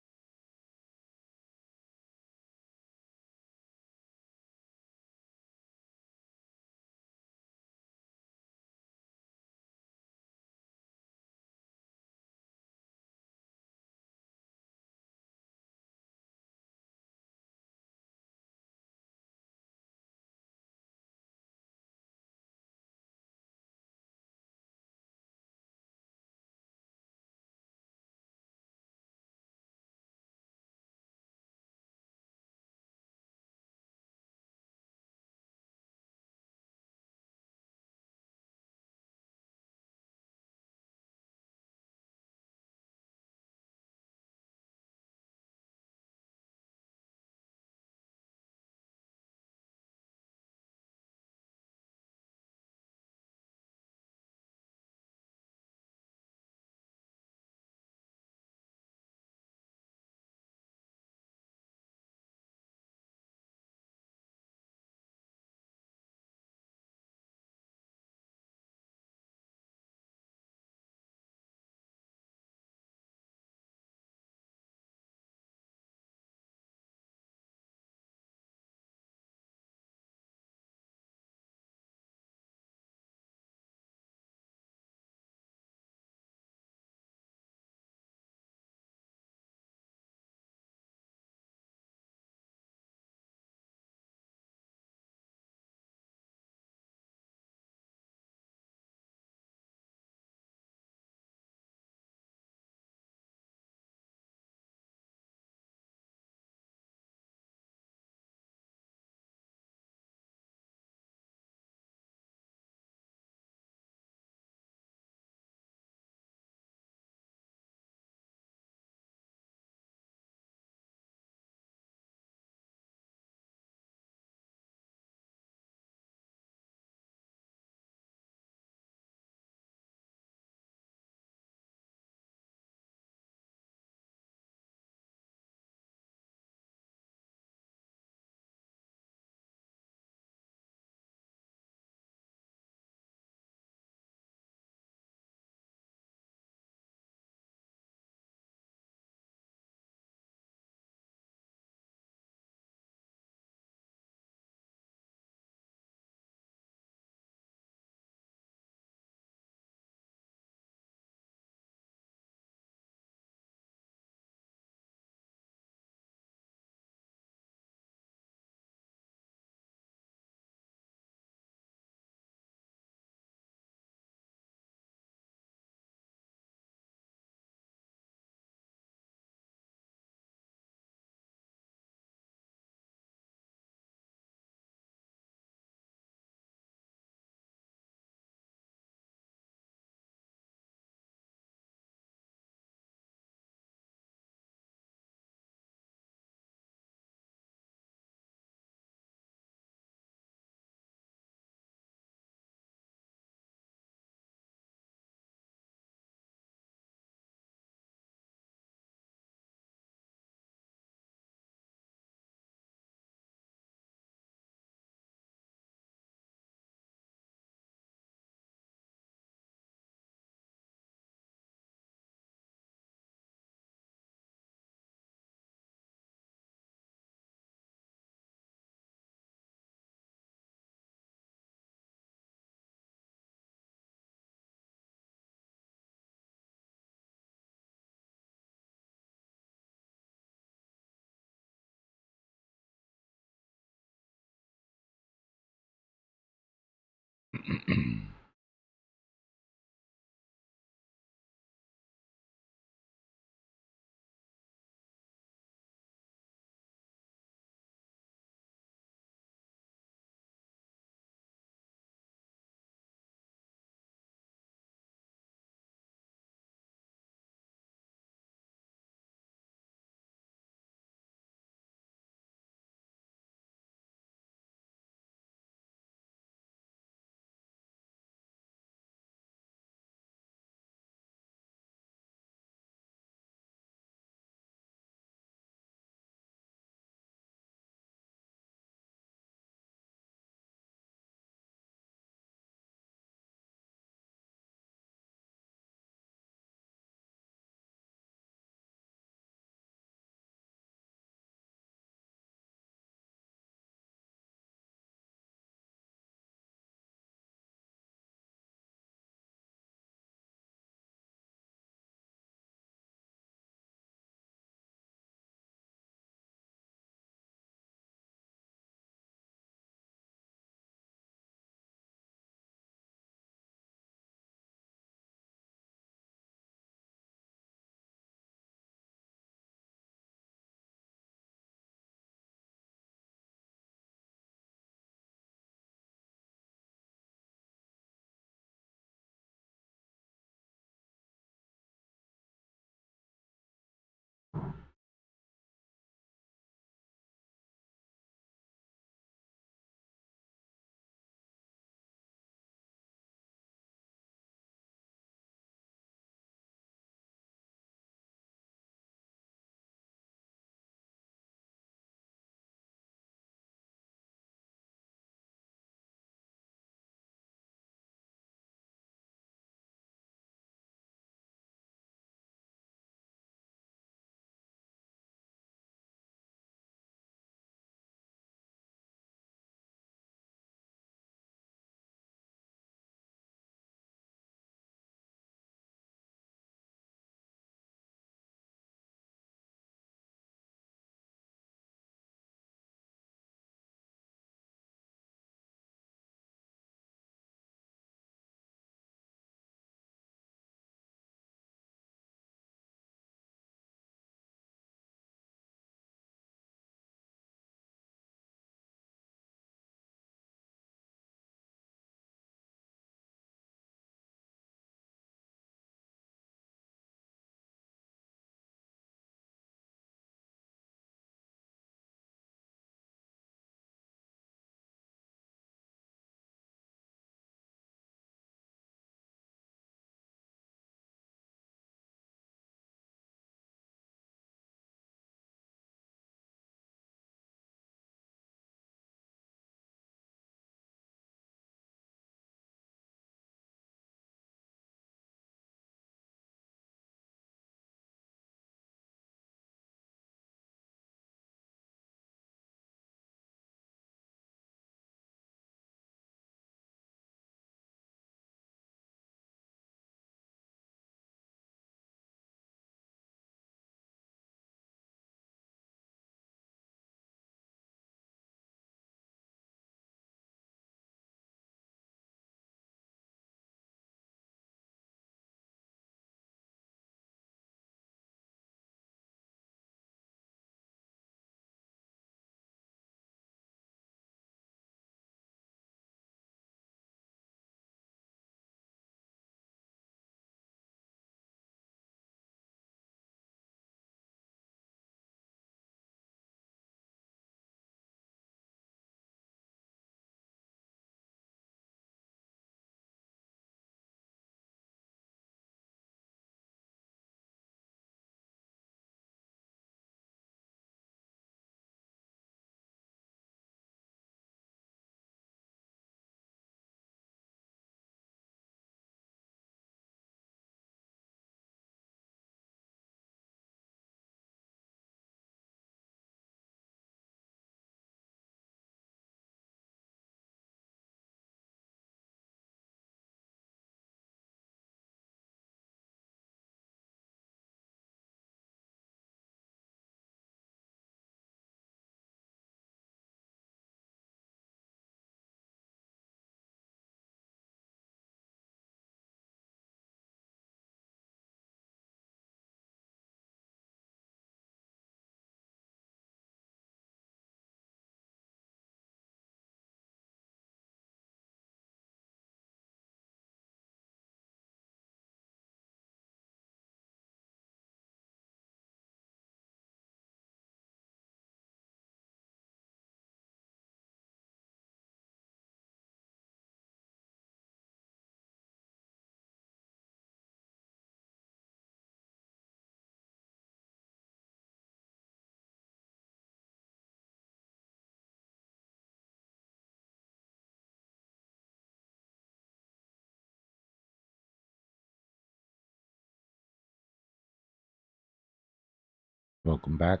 Welcome back.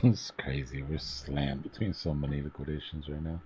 It's crazy. We're slammed between so many liquidations right now.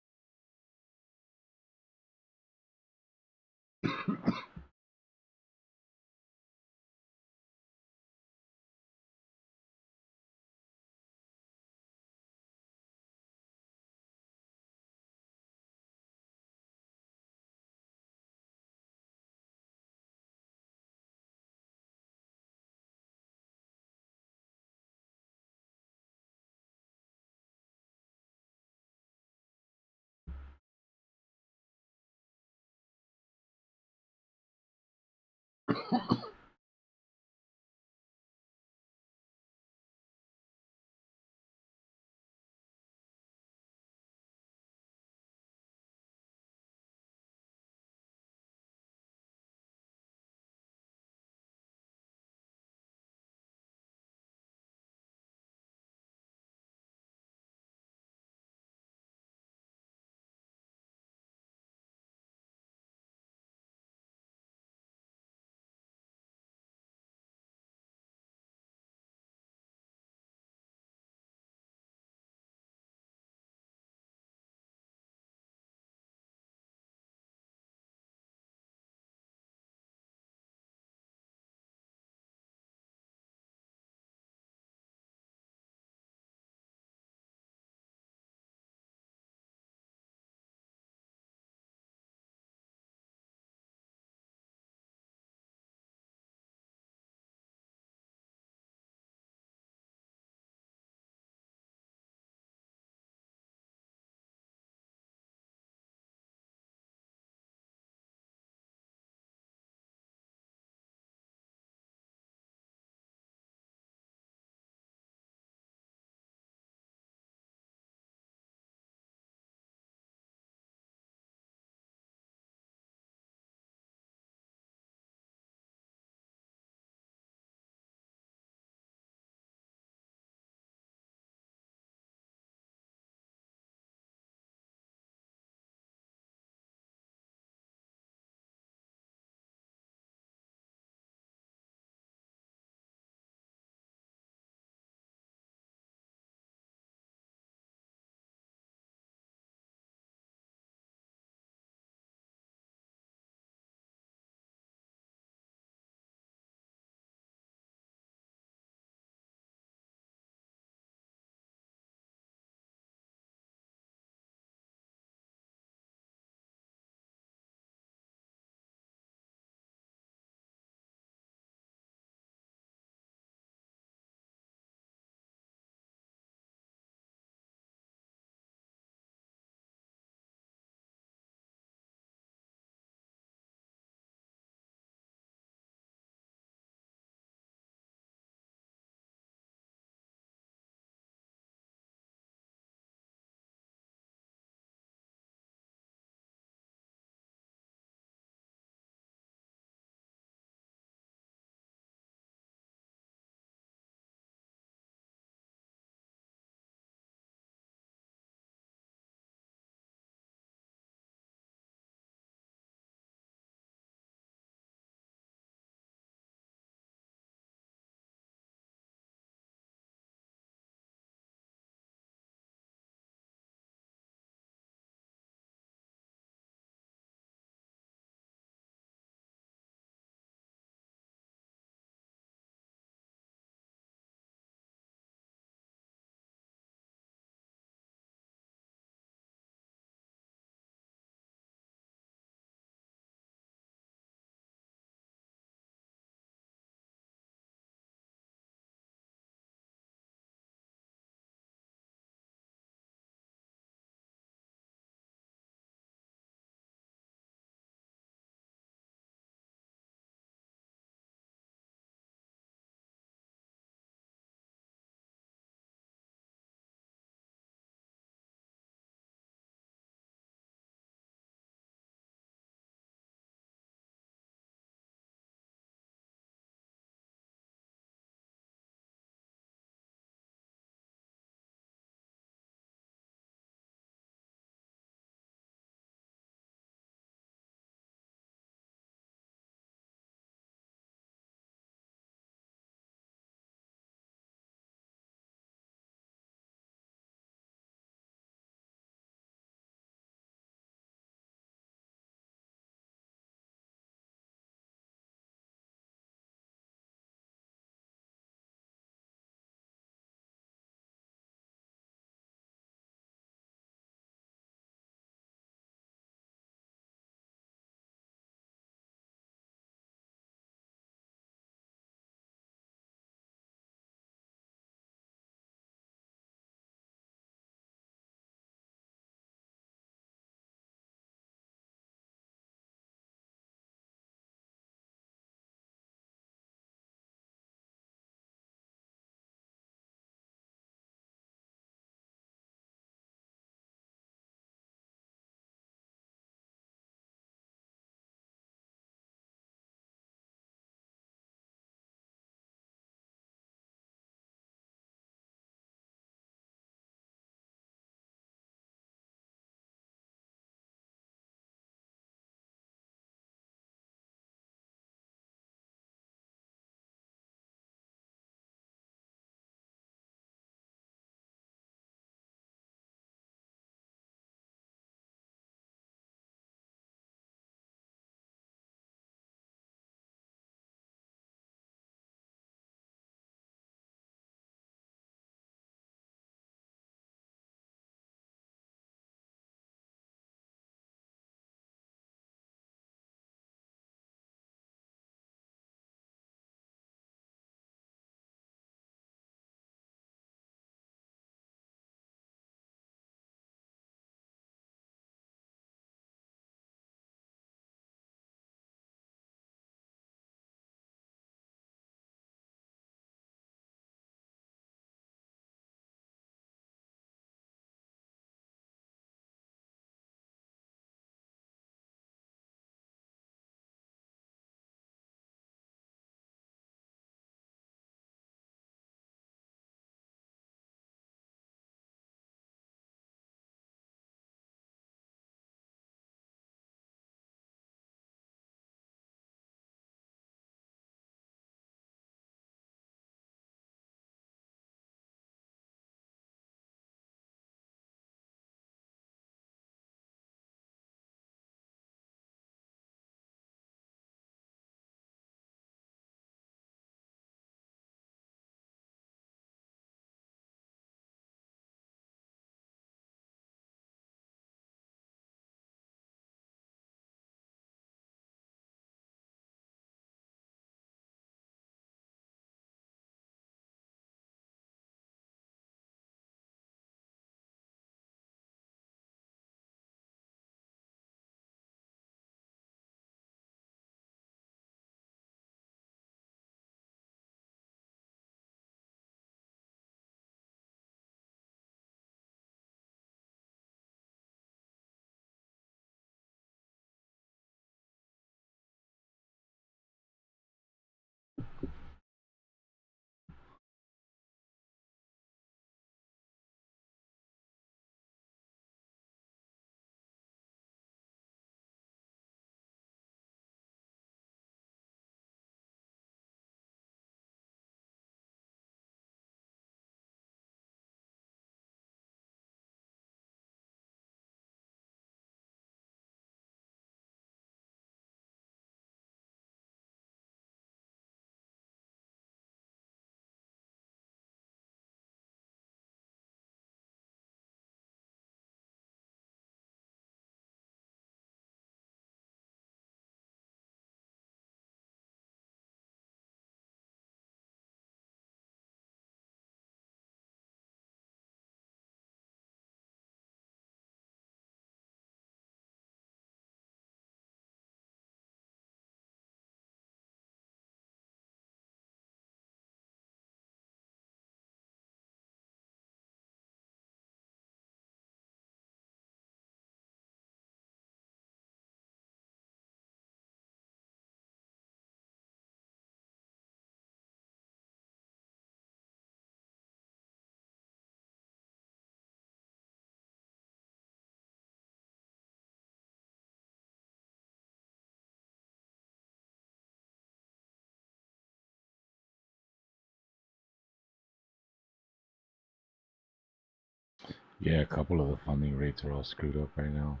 Yeah, a couple of the funding rates are all screwed up right now.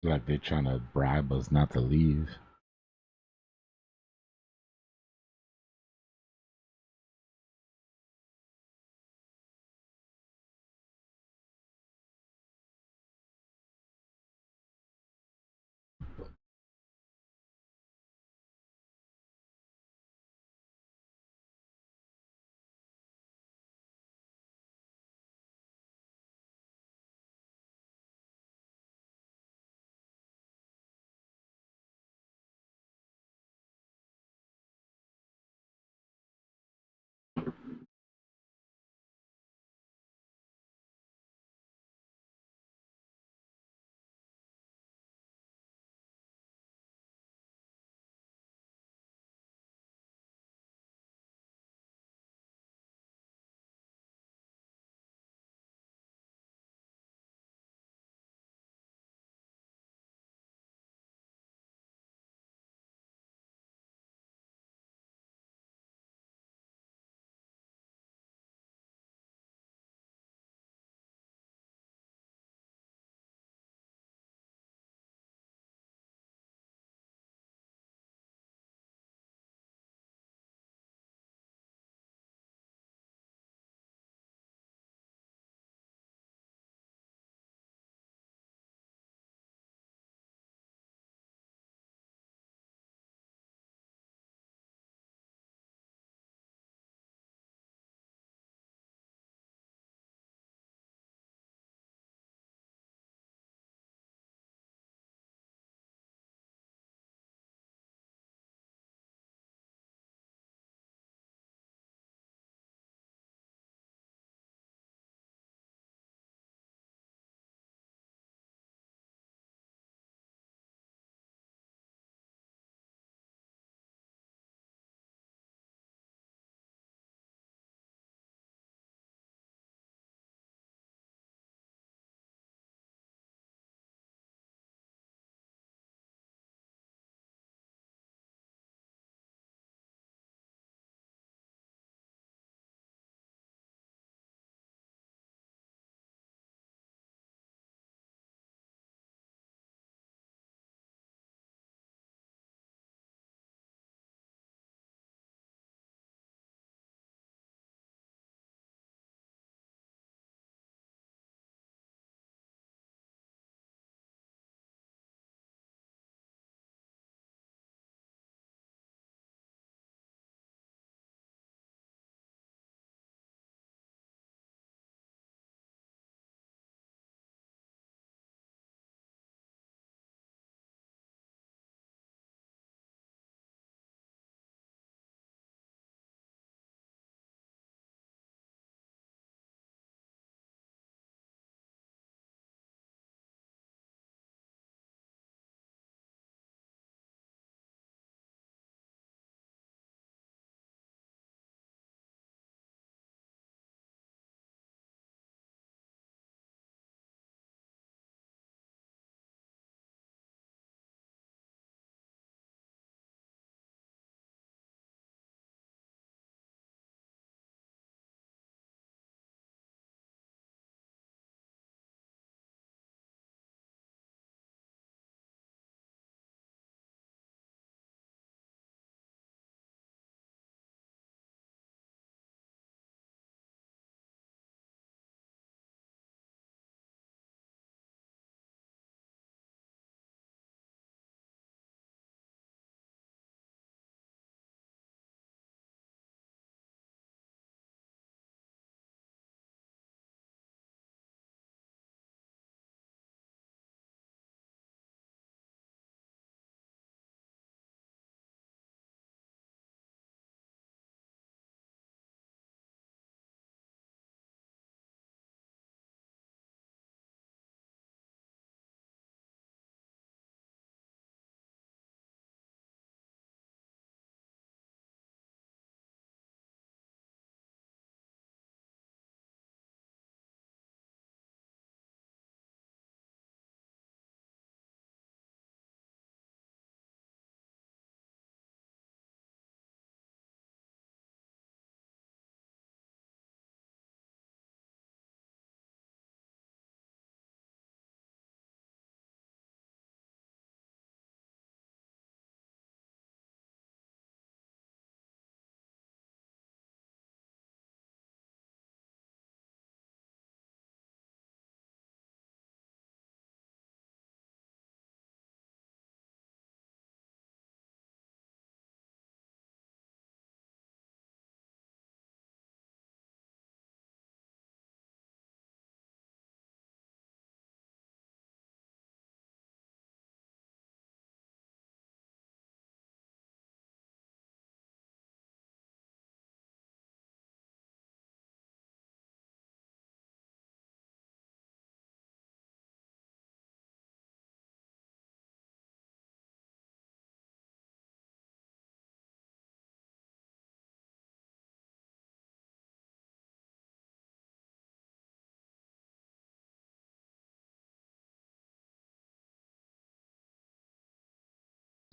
Like they're trying to bribe us not to leave.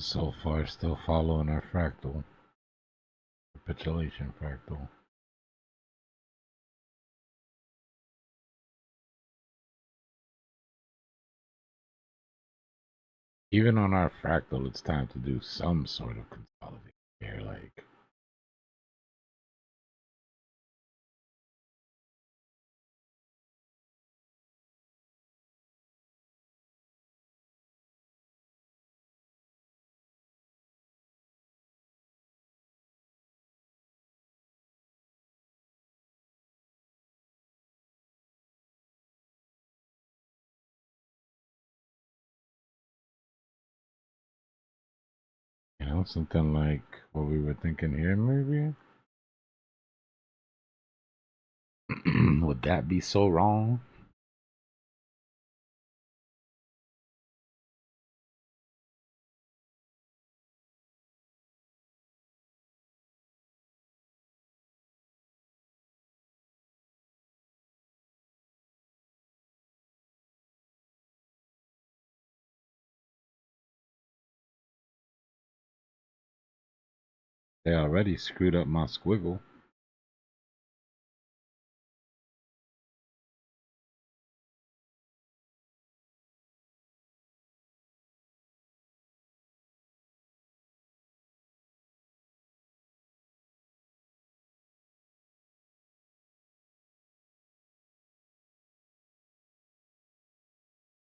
So far, still following our fractal. Capitulation fractal. Even on our fractal, it's time to do some sort of consolidation here, like. You know, something like what we were thinking here, maybe? Would that be so wrong? They already screwed up my squiggle.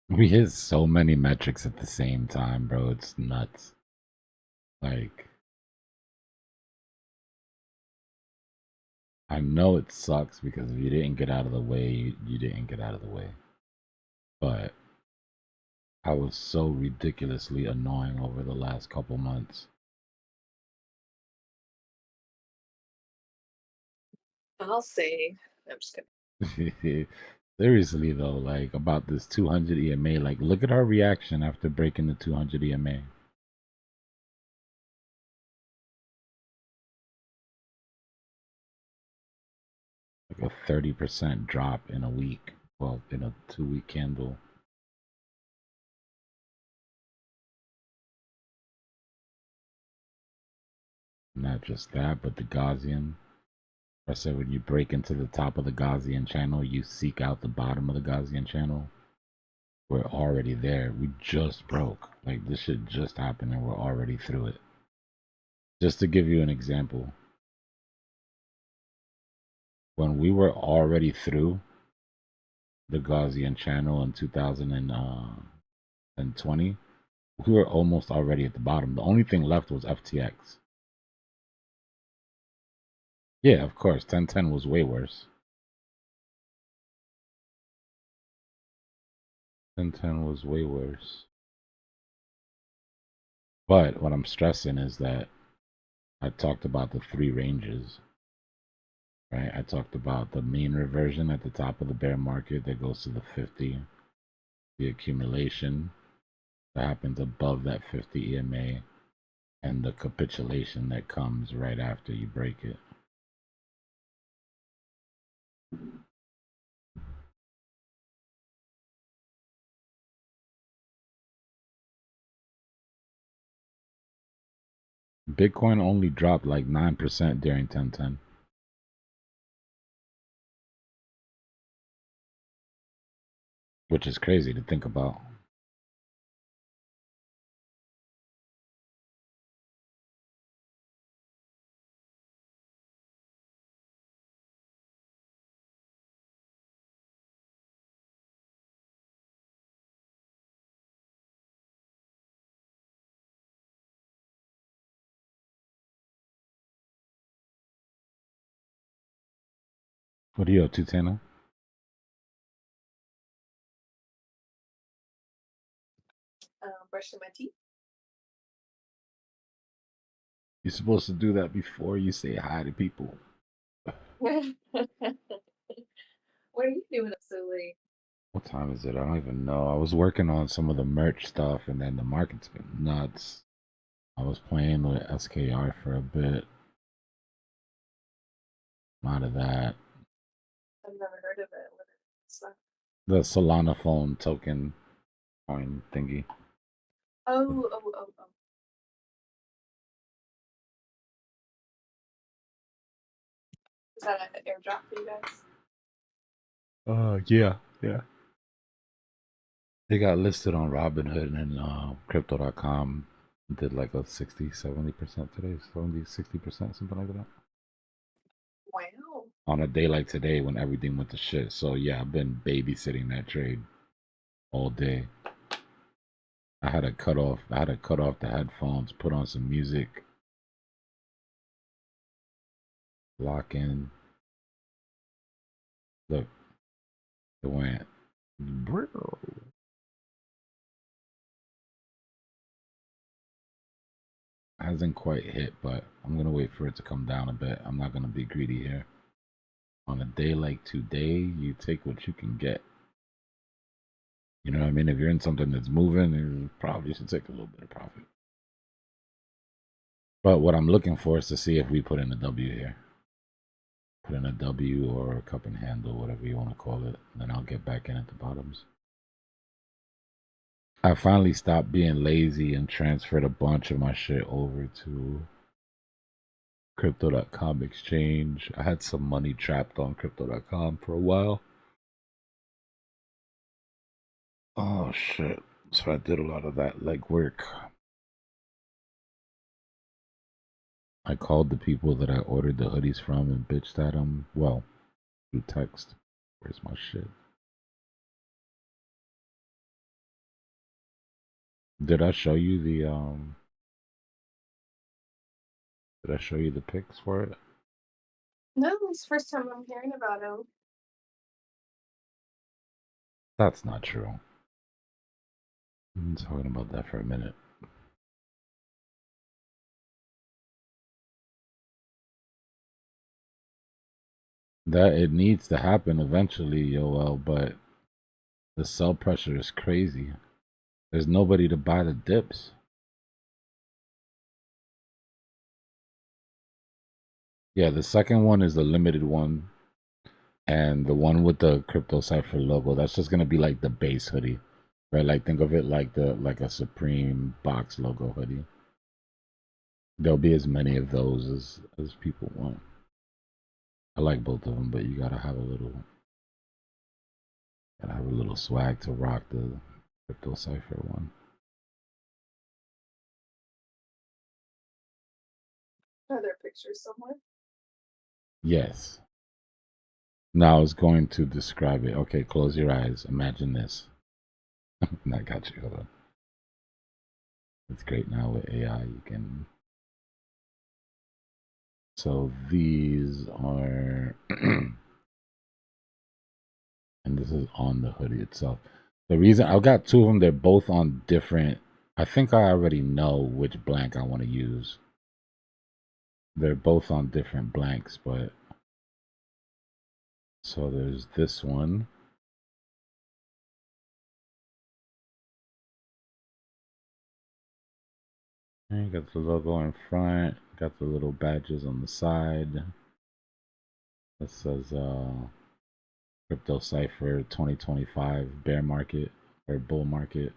We hit so many metrics at the same time, bro. It's nuts. Like, I know it sucks because if you didn't get out of the way, you didn't get out of the way. But I was so ridiculously annoying over the last couple months. I'll say. I'm just kidding. Seriously though, like about this 200 EMA, like look at our reaction after breaking the 200 EMA. Like a 30% drop in a week. Well, in a 2-week candle. Not just that, but the Gaussian. I said when you break into the top of the Gaussian channel, you seek out the bottom of the Gaussian channel. We're already there. We just broke. Like this shit just happened and we're already through it. Just to give you an example. When we were already through the Gaussian channel in 2020, we were almost already at the bottom. The only thing left was FTX. Yeah, of course, 1010 was way worse. 1010 was way worse. But what I'm stressing is that I talked about the 3 ranges, right? I talked about the mean reversion at the top of the bear market that goes to the 50, the accumulation that happens above that 50 EMA, and the capitulation that comes right after you break it. Bitcoin only dropped like 9% during 1010. Which is crazy to think about. What are you up to, Tana? Brushing my teeth. You're supposed to do that before you say hi to people. What are you doing up so late? What time is it? I don't even know. I was working on some of the merch stuff and then the market's been nuts. I was playing with SKR for a bit. I'm out of that. I've never heard of it. What is that? The Solana phone token coin thingy. Oh. Is that an airdrop for you guys? Yeah. They got listed on Robinhood and crypto.com. Did like a 60-70% today, 70-60%, something like that. Wow. On a day like today when everything went to shit. So yeah, I've been babysitting that trade all day. I had to cut off the headphones, put on some music, lock in. Look, it went. Hasn't quite hit, but I'm gonna wait for it to come down a bit. I'm not gonna be greedy here. On a day like today, you take what you can get. You know what I mean? If you're in something that's moving, you probably should take a little bit of profit. But what I'm looking for is to see if we put in a W here. Put in a W or a cup and handle, whatever you want to call it. Then I'll get back in at the bottoms. I finally stopped being lazy and transferred a bunch of my shit over to crypto.com exchange. I had some money trapped on crypto.com for a while. Oh shit. So I did a lot of that legwork. I called the people that I ordered the hoodies from and bitched at them. Well, through text. Where's my shit? Did I show you the Did I show you the pics for it? No, it's the first time I'm hearing about him. That's not true. I've been talking about that for a minute. That it needs to happen eventually, Yoel, but the sell pressure is crazy. There's nobody to buy the dips. Yeah, the second one is the limited one. And the one with the crypto Cypher logo, that's just gonna be like the base hoodie. Right? Like think of it like a Supreme box logo hoodie. There'll be as many of those as people want. I like both of them, but you gotta have a little swag to rock the crypto Cypher one. Are there pictures somewhere? Yes. Now I was going to describe it. Okay, close your eyes. Imagine this. I got you. Hold on. It's great now with AI. You can. So these are, and this is on the hoodie itself. The reason I've got two of them, they're both on different. I think I already know which blank I want to use. They're both on different blanks, but so there's this one. And you got the logo in front, got the little badges on the side. That says Crypto Cypher 2025 bear market or bull market.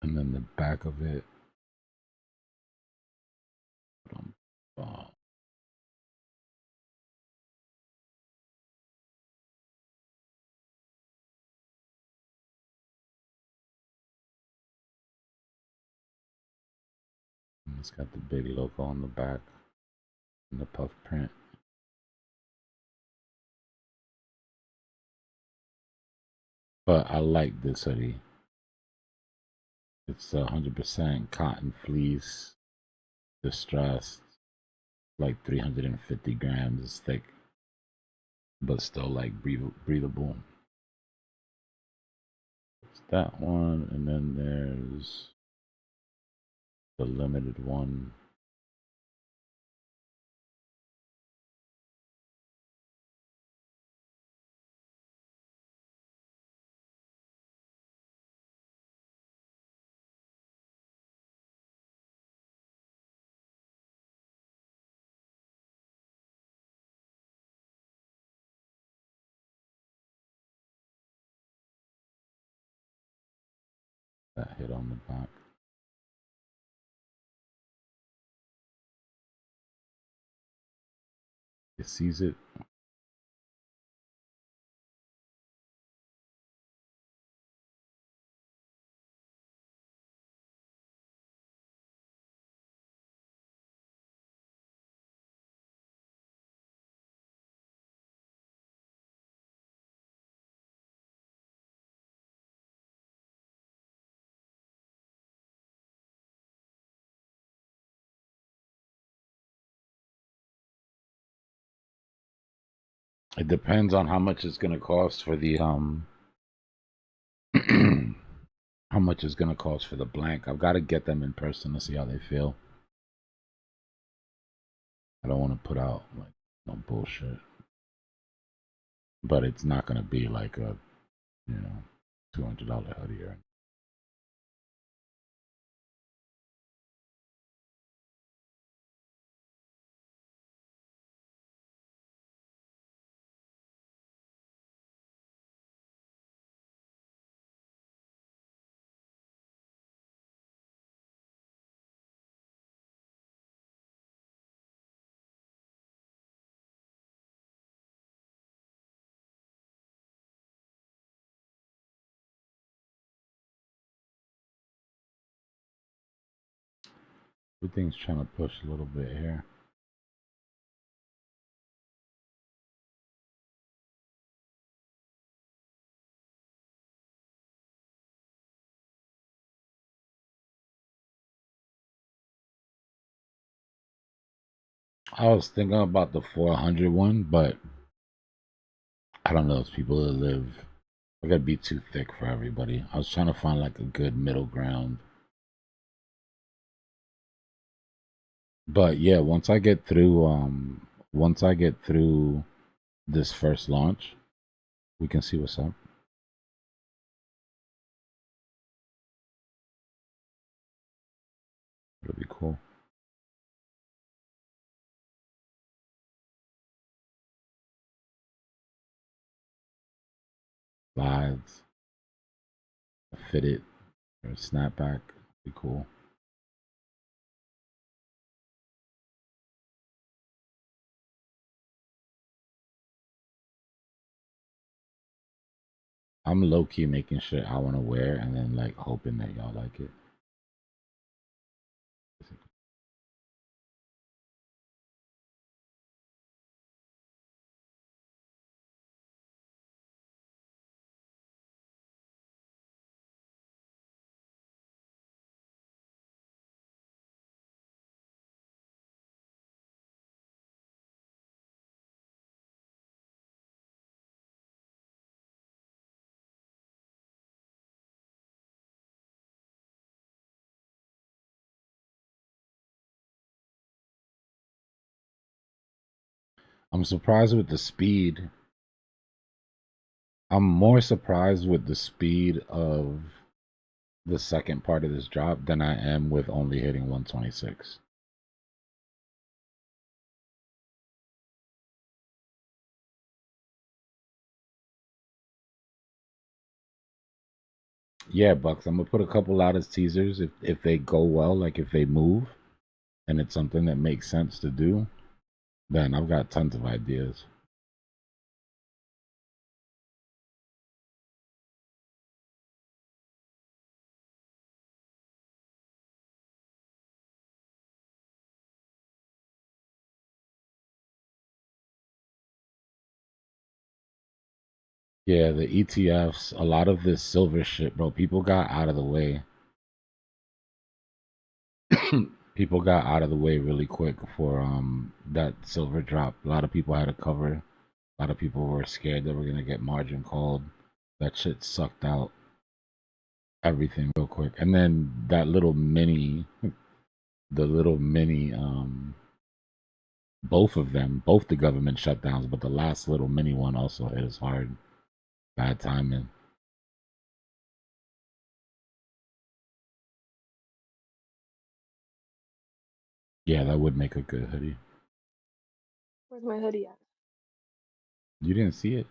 And then the back of it. It's got the big logo on the back and the puff print. But I like this hoodie. It's 100% cotton fleece, distressed, like 350 grams. It's thick, but still like breathable. It's that one, and then there's the limited one. That hit on the back. It sees it. It depends on how much it's gonna cost for the how much it's gonna cost for the blank. I've got to get them in person to see how they feel. I don't want to put out like no bullshit, but it's not gonna be like a $200 hoodie or. Everything's trying to push a little bit here. I was thinking about the 400 one, but I don't know. It's people that live. I gotta be too thick for everybody. I was trying to find like a good middle ground. But yeah, once I get through this first launch, we can see what's up. It'll be cool. Slides, a fitted, or a snapback, be cool. I'm low key making shit I want to wear and then like hoping that y'all like it. I'm surprised with the speed. I'm more surprised with the speed of the second part of this drop than I am with only hitting 126. Yeah, Bucks, I'm gonna put a couple out as teasers if they go well, like if they move and it's something that makes sense to do, then I've got tons of ideas. Yeah, the ETFs, a lot of this silver shit, bro, people got out of the way. People got out of the way really quick for that silver drop. A lot of people had to cover. A lot of people were scared they were gonna get margin called. That shit sucked out everything real quick. And then that little mini, both of them, both the government shutdowns, but the last little mini one also hit us hard. Bad timing. Yeah, that would make a good hoodie. Where's my hoodie at? You didn't see it?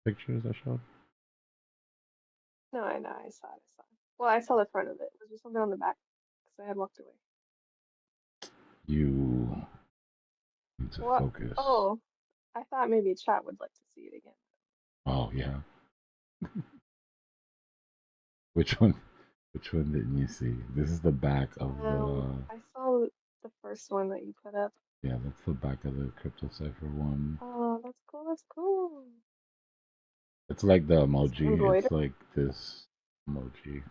Pictures I showed? No, I know. I saw it. I saw it. Well, I saw the front of it. Was there something on the back? Because I had walked away. You need to What? focus. Oh, I thought maybe chat would like to see it again. Oh yeah. Which one? Which one didn't you see? This is the back of the. I saw the first one that you put up. Yeah, that's the back of the Crypto Cypher one. Oh, that's cool. That's cool. It's like the It's emoji. embroidered. It's like this emoji.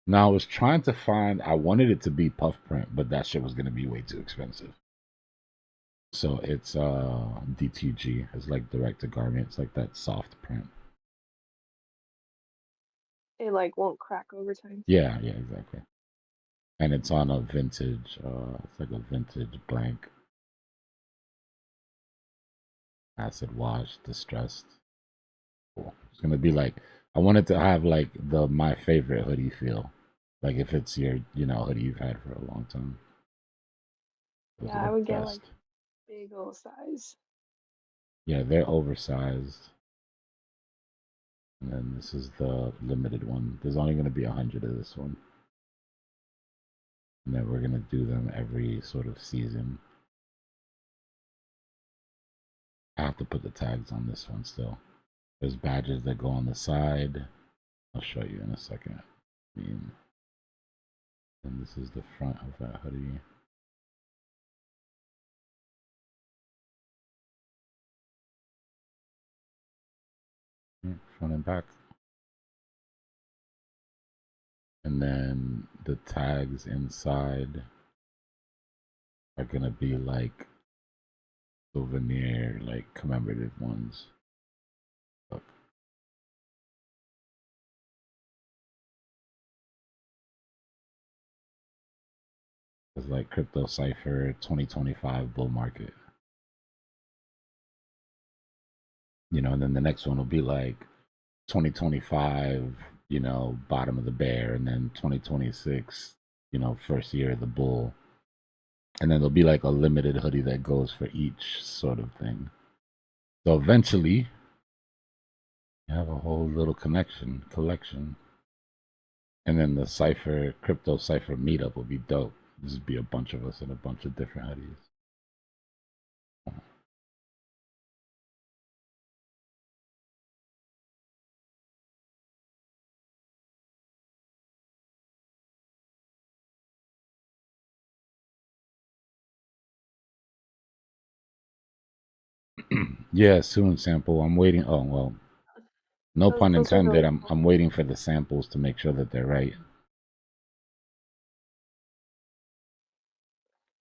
Now I was trying to find. I wanted it to be puff print, but that shit was gonna be way too expensive. So it's DTG. It's like direct to garment. It's like that soft print. It like won't crack over time. Yeah, yeah, exactly. And it's on a vintage. It's like a vintage blank. Acid wash, distressed. Cool. It's gonna be like. I wanted to have like the my favorite hoodie feel, like if it's your hoodie you've had for a long time. Those Yeah, are I the would get best. like big old size. Yeah, they're oversized. And then this is the limited one. There's only going to be 100 of this one. And then we're going to do them every sort of season. I have to put the tags on this one still. There's badges that go on the side. I'll show you in a second. And this is the front of that hoodie. Front and back. And then the tags inside are going to be like souvenir, like commemorative ones. Look. It's like Crypto Cypher 2025 bull market. And then the next one will be like 2025, bottom of the bear, and then 2026, first year of the bull. And then there'll be like a limited hoodie that goes for each sort of thing. So eventually, you have a whole little collection. And then the Crypto Cypher meetup will be dope. This would be a bunch of us in a bunch of different hoodies. Yeah, soon sample. I'm waiting. Oh well, no pun Those are intended. really I'm cool. I'm waiting for the samples to make sure that they're right.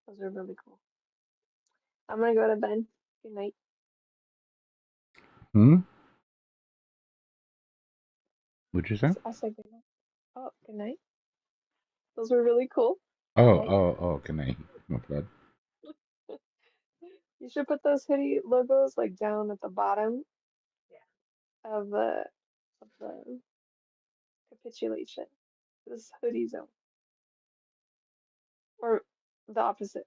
Those are really cool. I'm gonna go to bed. Good night. What'd you say? I said good night. Oh, good night. Those were really cool. Oh, can I? My bad. You should put those hoodie logos like down at the bottom of the capitulation. This hoodie zone. Or the opposite.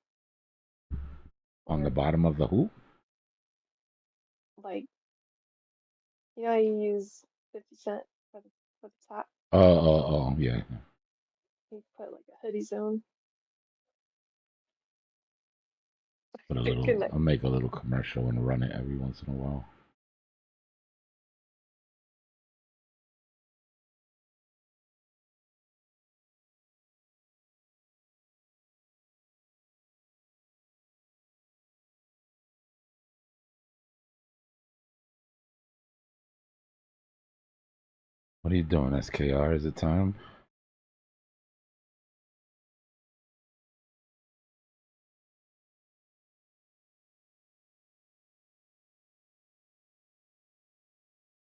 On the bottom of the who? Like how you use 50 cent for the top? Oh, yeah. You put like a hoodie zone. Put a Good little. night. I'll make a little commercial and run it every once in a while. What are you doing, SKR? Is it time?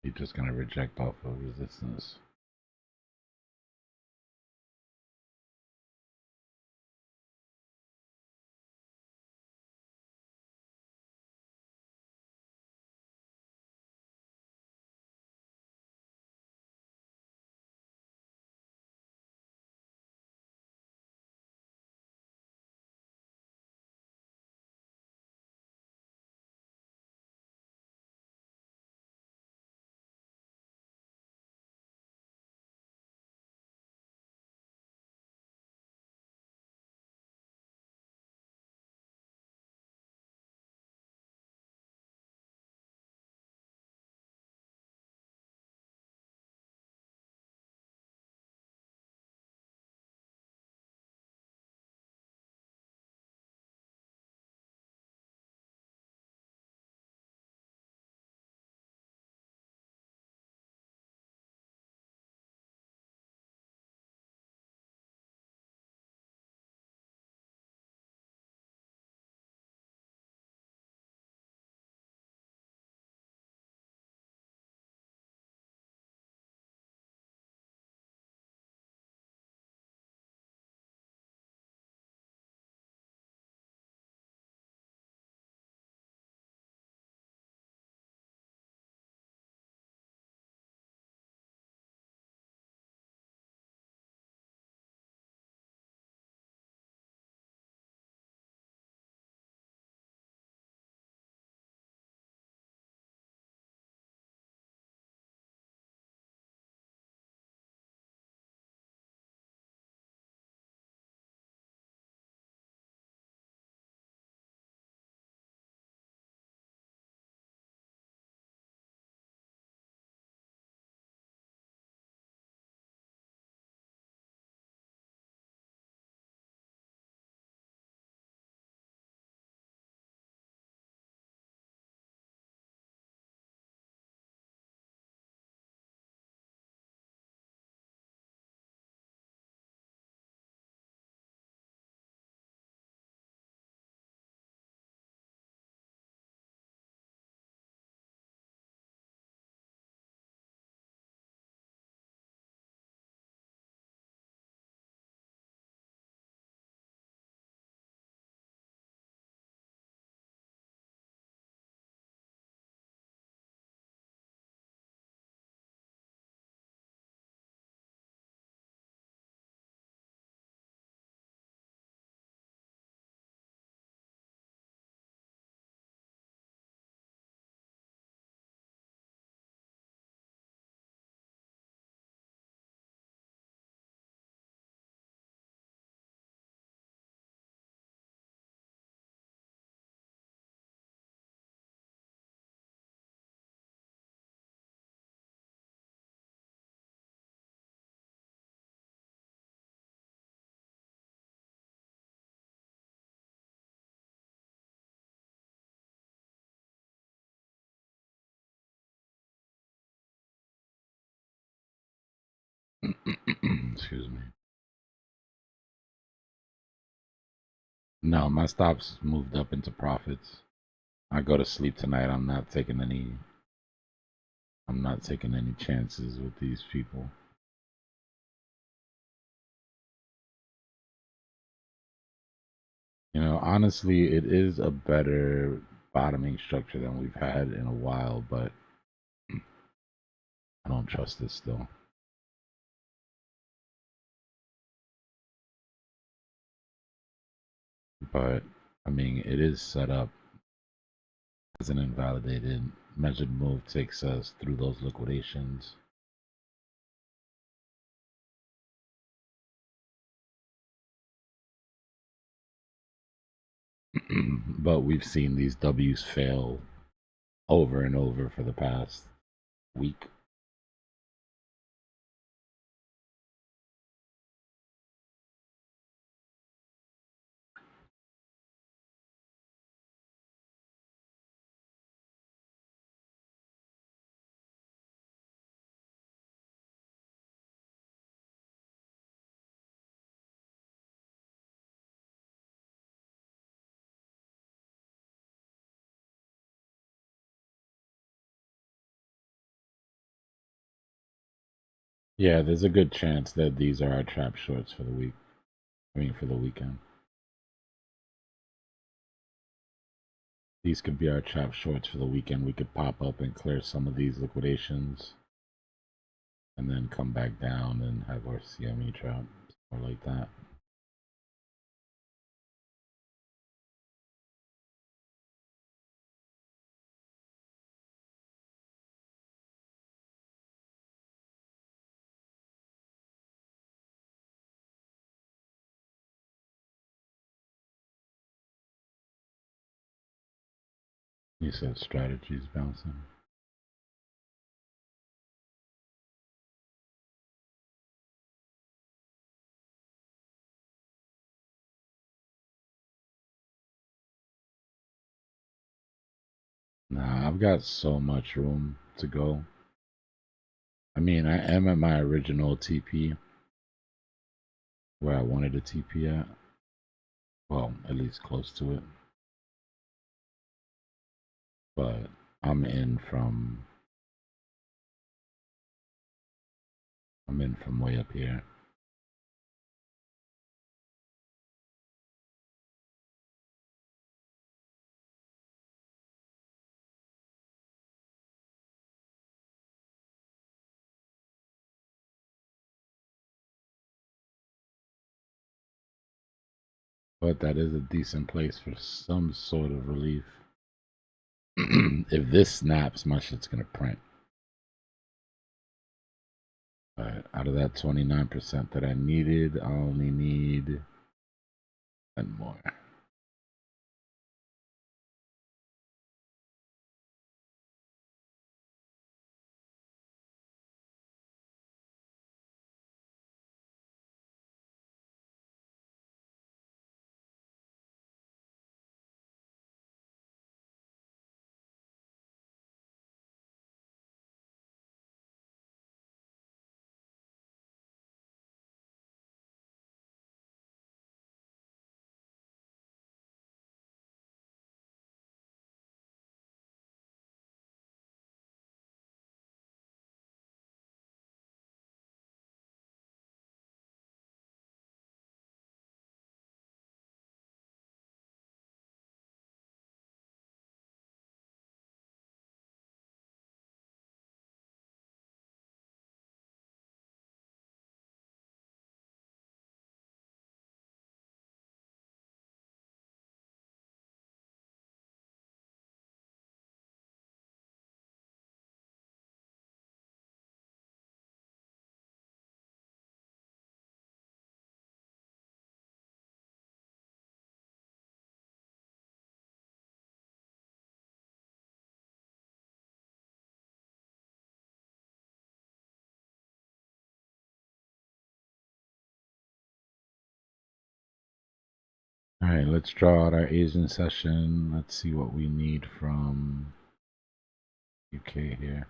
You're just gonna reject off of resistance. Excuse me. No, my stops moved up into profits. I go to sleep tonight. I'm not taking any chances with these people. You know, honestly, it is a better bottoming structure than we've had in a while, but I don't trust it still. But, I mean, it is set up as an invalidated. Measured move takes us through those liquidations. But we've seen these W's fail over and over for the past week. Yeah, there's a good chance that these are our trap shorts for the week. I mean, for the weekend. These could be our trap shorts for the weekend. We could pop up and clear some of these liquidations and then come back down and have our CME trap or like that. You said strategies bouncing. Nah, I've got so much room to go. I mean, I am at my original TP where I wanted to TP at. Well, at least close to it. But I'm in from way up here. But that is a decent place for some sort of relief. If this snaps, my shit's gonna print. But out of that 29% that I needed, I only need 10 more. All right, let's draw out our Asian session. Let's see what we need from UK here.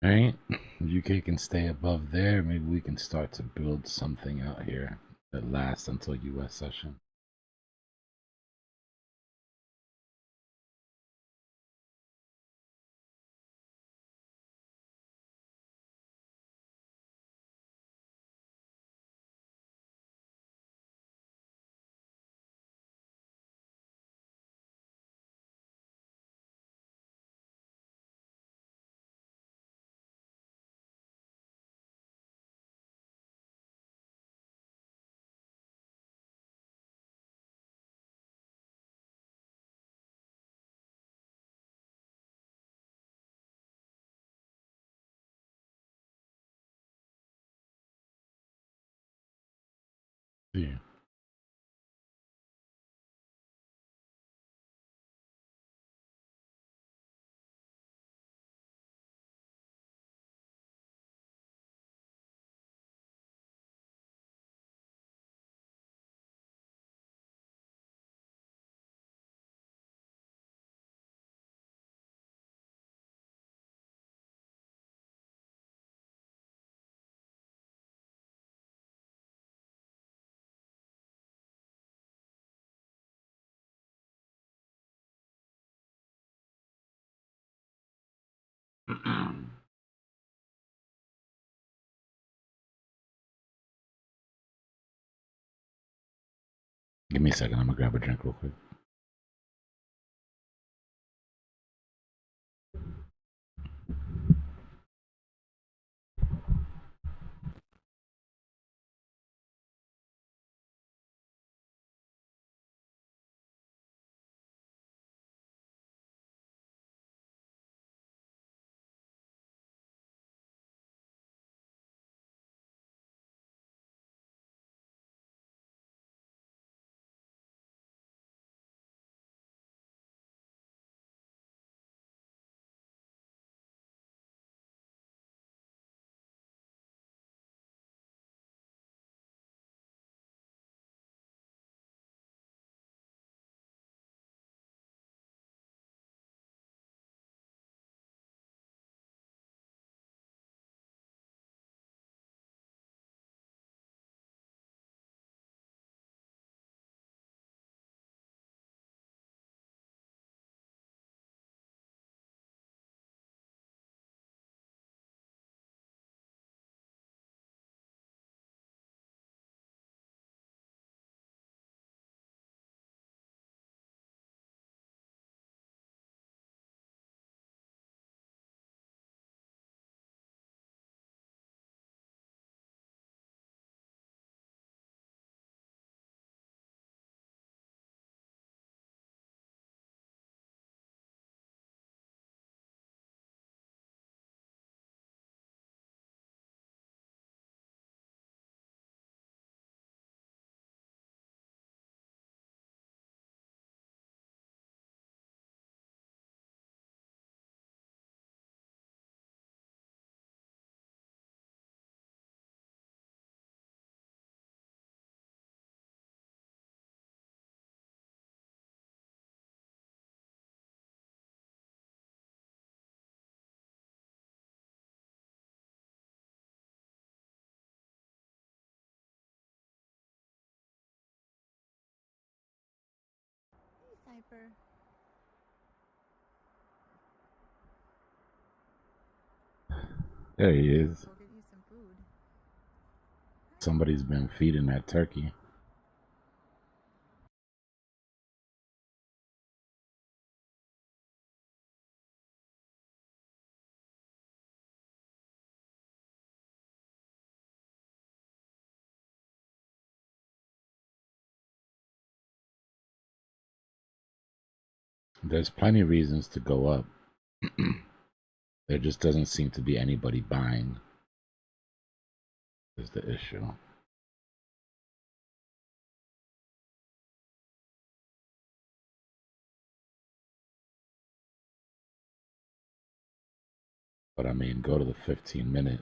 Right? If UK can stay above there, maybe we can start to build something out here that lasts until US session. Yeah. Give me a second. I'm gonna grab a drink real quick. Hey, Cypher. There he is. Go get you some food. Somebody's been feeding that turkey. There's plenty of reasons to go up. There just doesn't seem to be anybody buying, is the issue. But I mean, go to the 15-minute,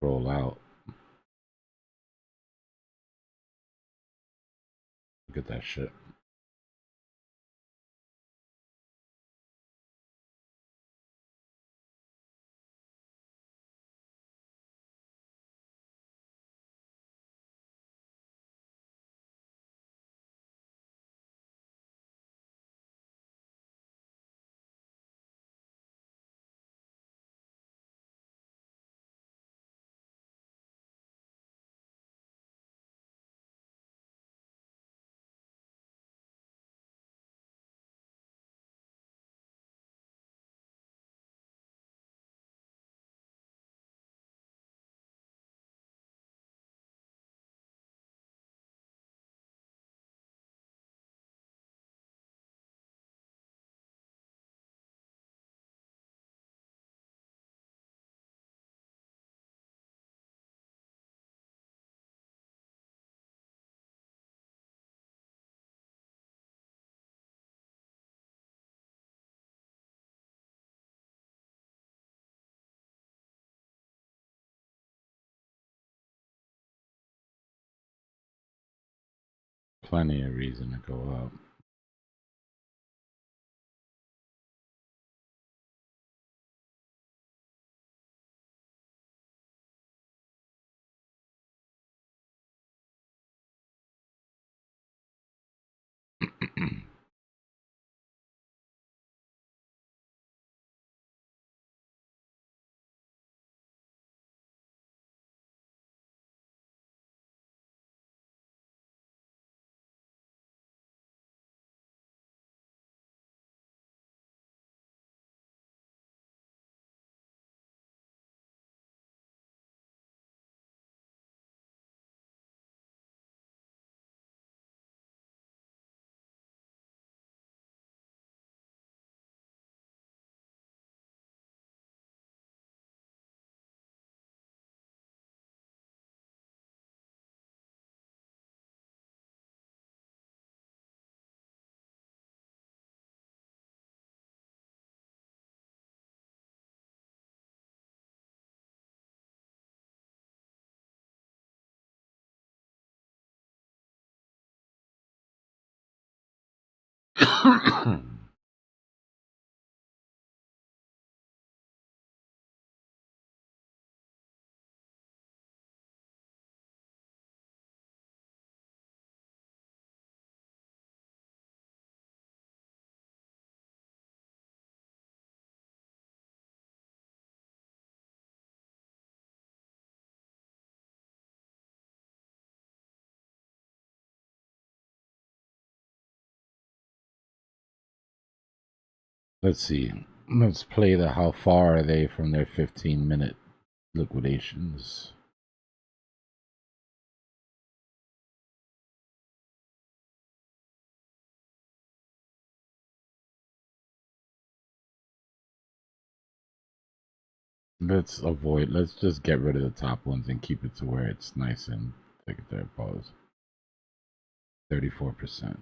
roll out. Look at that shit. plenty of reason to go up. Let's see. Let's play the how far are they from their 15-minute liquidations. Let's just get rid of the top ones and keep it to where it's nice and take a third pause. 34%.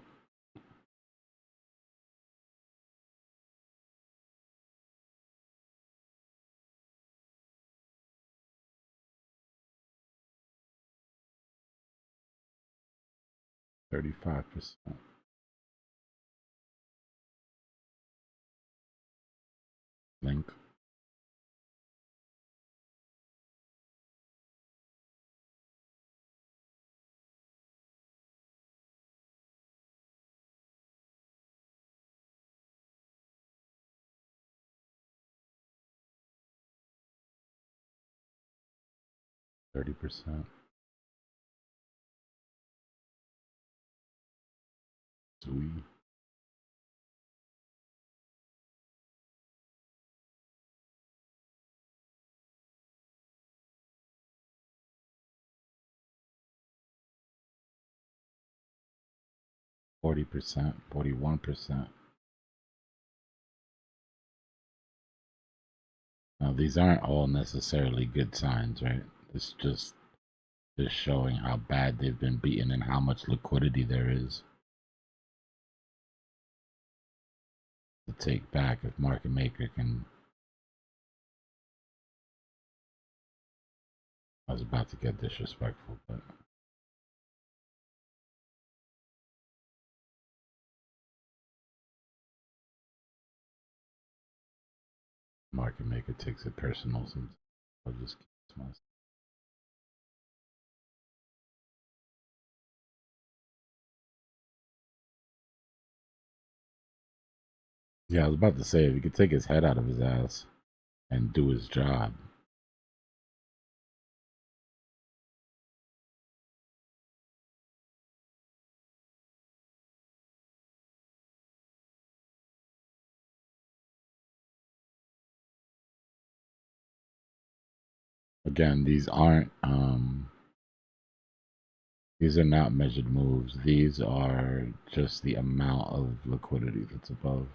%. Link. %. Sweet. %, 41%. Now these aren't all necessarily good signs, right? It's just showing how bad they've been beaten and how much liquidity there is to take back if market maker can. I was about to get disrespectful, but market maker takes it personal sometimes. I'll just keep myself. Yeah, I was about to say, if he could take his head out of his ass and do his job. Again, these aren't these are not measured moves. These are just the amount of liquidity that's above.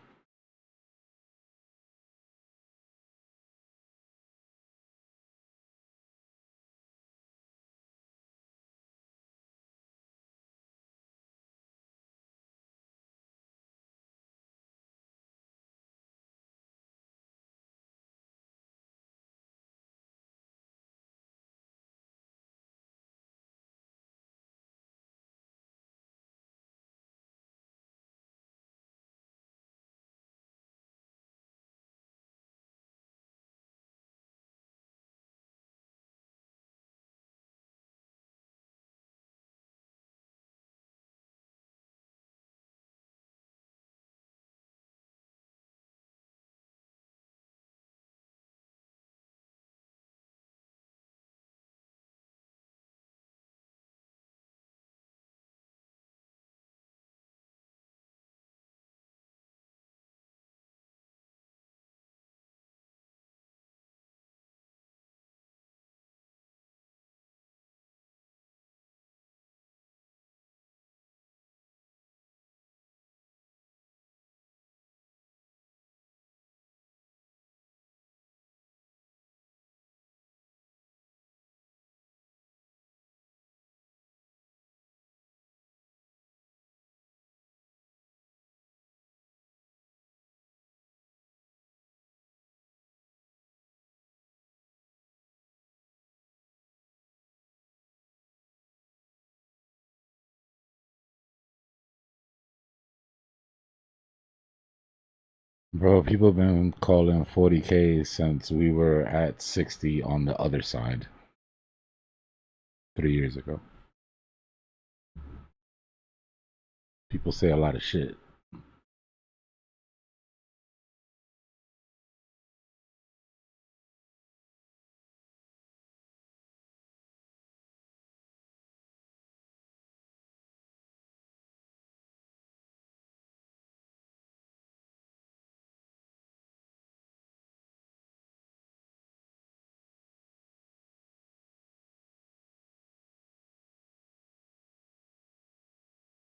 Bro, people been calling 40K since we were at 60 on the other side 3 years ago. People say a lot of shit.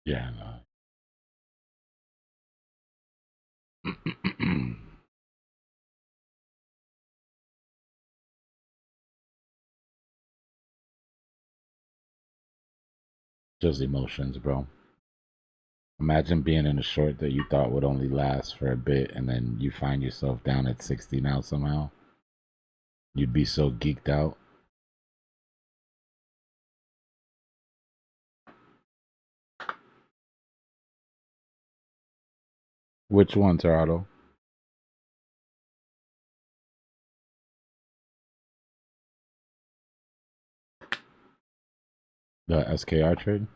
Yeah, no. Just emotions, bro. Imagine being in a short that you thought would only last for a bit and then you find yourself down at 60 now somehow. You'd be so geeked out. Which one, Torado? The SKR trade?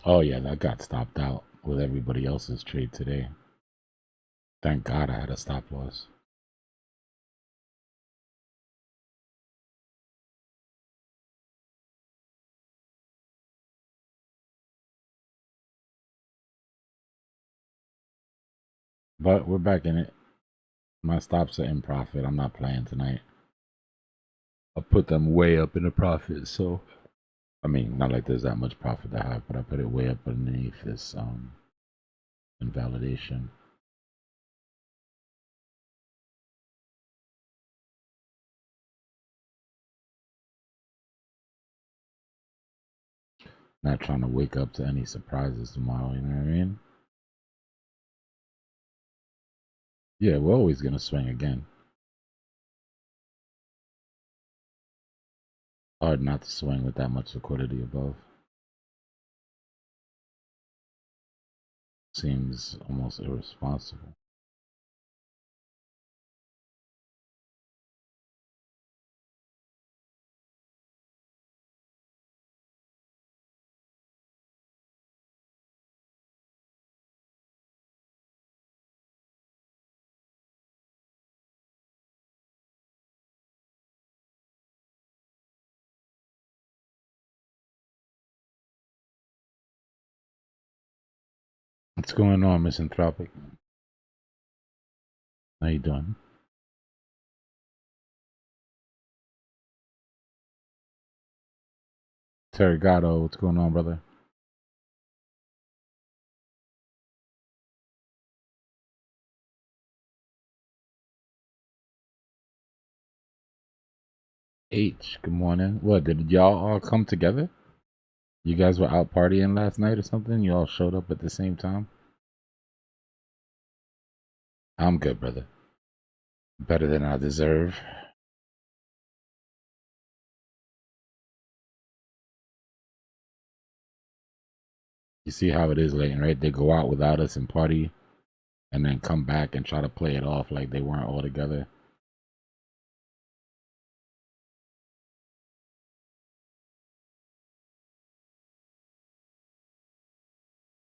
Oh yeah, that got stopped out with everybody else's trade today. Thank God I had a stop loss. But we're back in it. My stops are in profit. I'm not playing tonight. I put them way up in the profit, so I mean, not like there's that much profit to have, but I put it way up underneath this invalidation. Not trying to wake up to any surprises tomorrow, you know what I mean? Yeah, we're always gonna swing again. Hard not to swing with that much liquidity above. Seems almost irresponsible. What's going on, Misanthropic? How you doing? Terragato, what's going on, brother? H, good morning. What, did y'all all come together? You guys were out partying last night or something? You all showed up at the same time? I'm good, brother. Better than I deserve. You see how it is, Leighton, right? They go out without us and party and then come back and try to play it off like they weren't all together.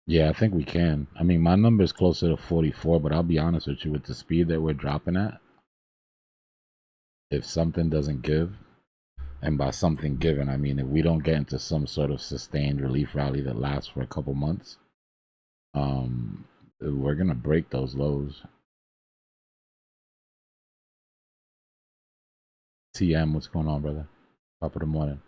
Yeah, I think we can. I mean, my number is closer to 44, but I'll be honest with you, with the speed that we're dropping at, if something doesn't give, and by something given, I mean if we don't get into some sort of sustained relief rally that lasts for a couple months, we're gonna break those lows. TM, what's going on, brother? Top of the morning.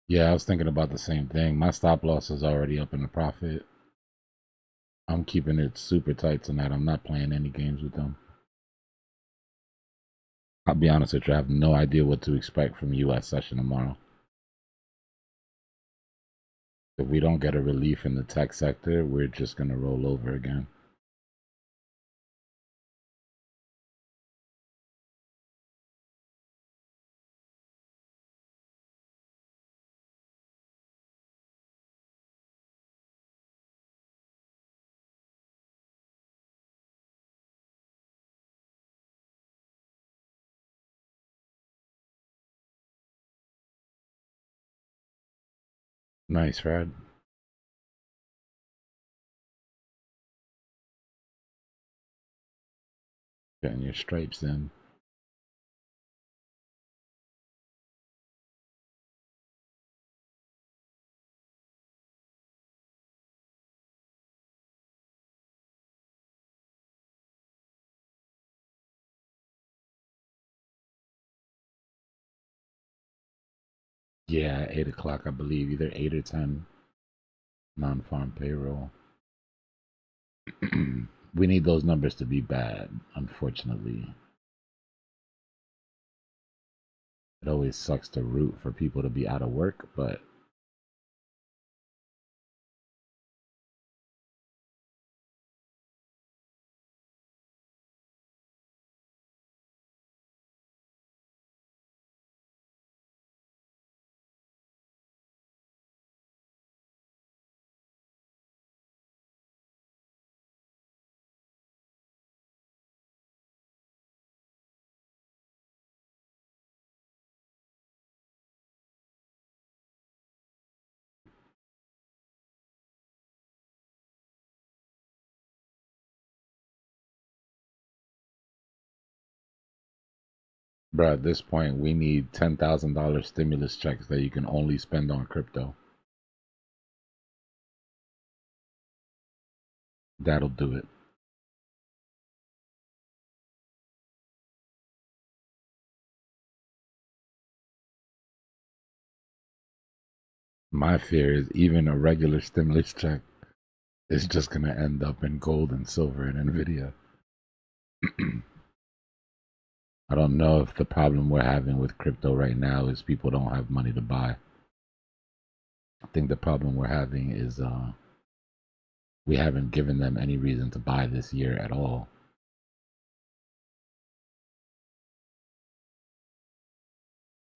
Yeah, I was thinking about the same thing. My stop loss is already up in the profit. I'm keeping it super tight tonight. I'm not playing any games with them. I'll be honest with you, I have no idea what to expect from U.S. session tomorrow. If we don't get a relief in the tech sector, we're just going to roll over again. Nice, right? Getting your stripes in. Yeah, 8 o'clock, I believe. Either 8 or 10. Non-farm payroll. We need those numbers to be bad, unfortunately. It always sucks to root for people to be out of work, but bruh, at this point, we need $10,000 stimulus checks that you can only spend on crypto. That'll do it. My fear is even a regular stimulus check is just going to end up in gold and silver and NVIDIA. I don't know if the problem we're having with crypto right now is people don't have money to buy. I think the problem we're having is we haven't given them any reason to buy this year at all.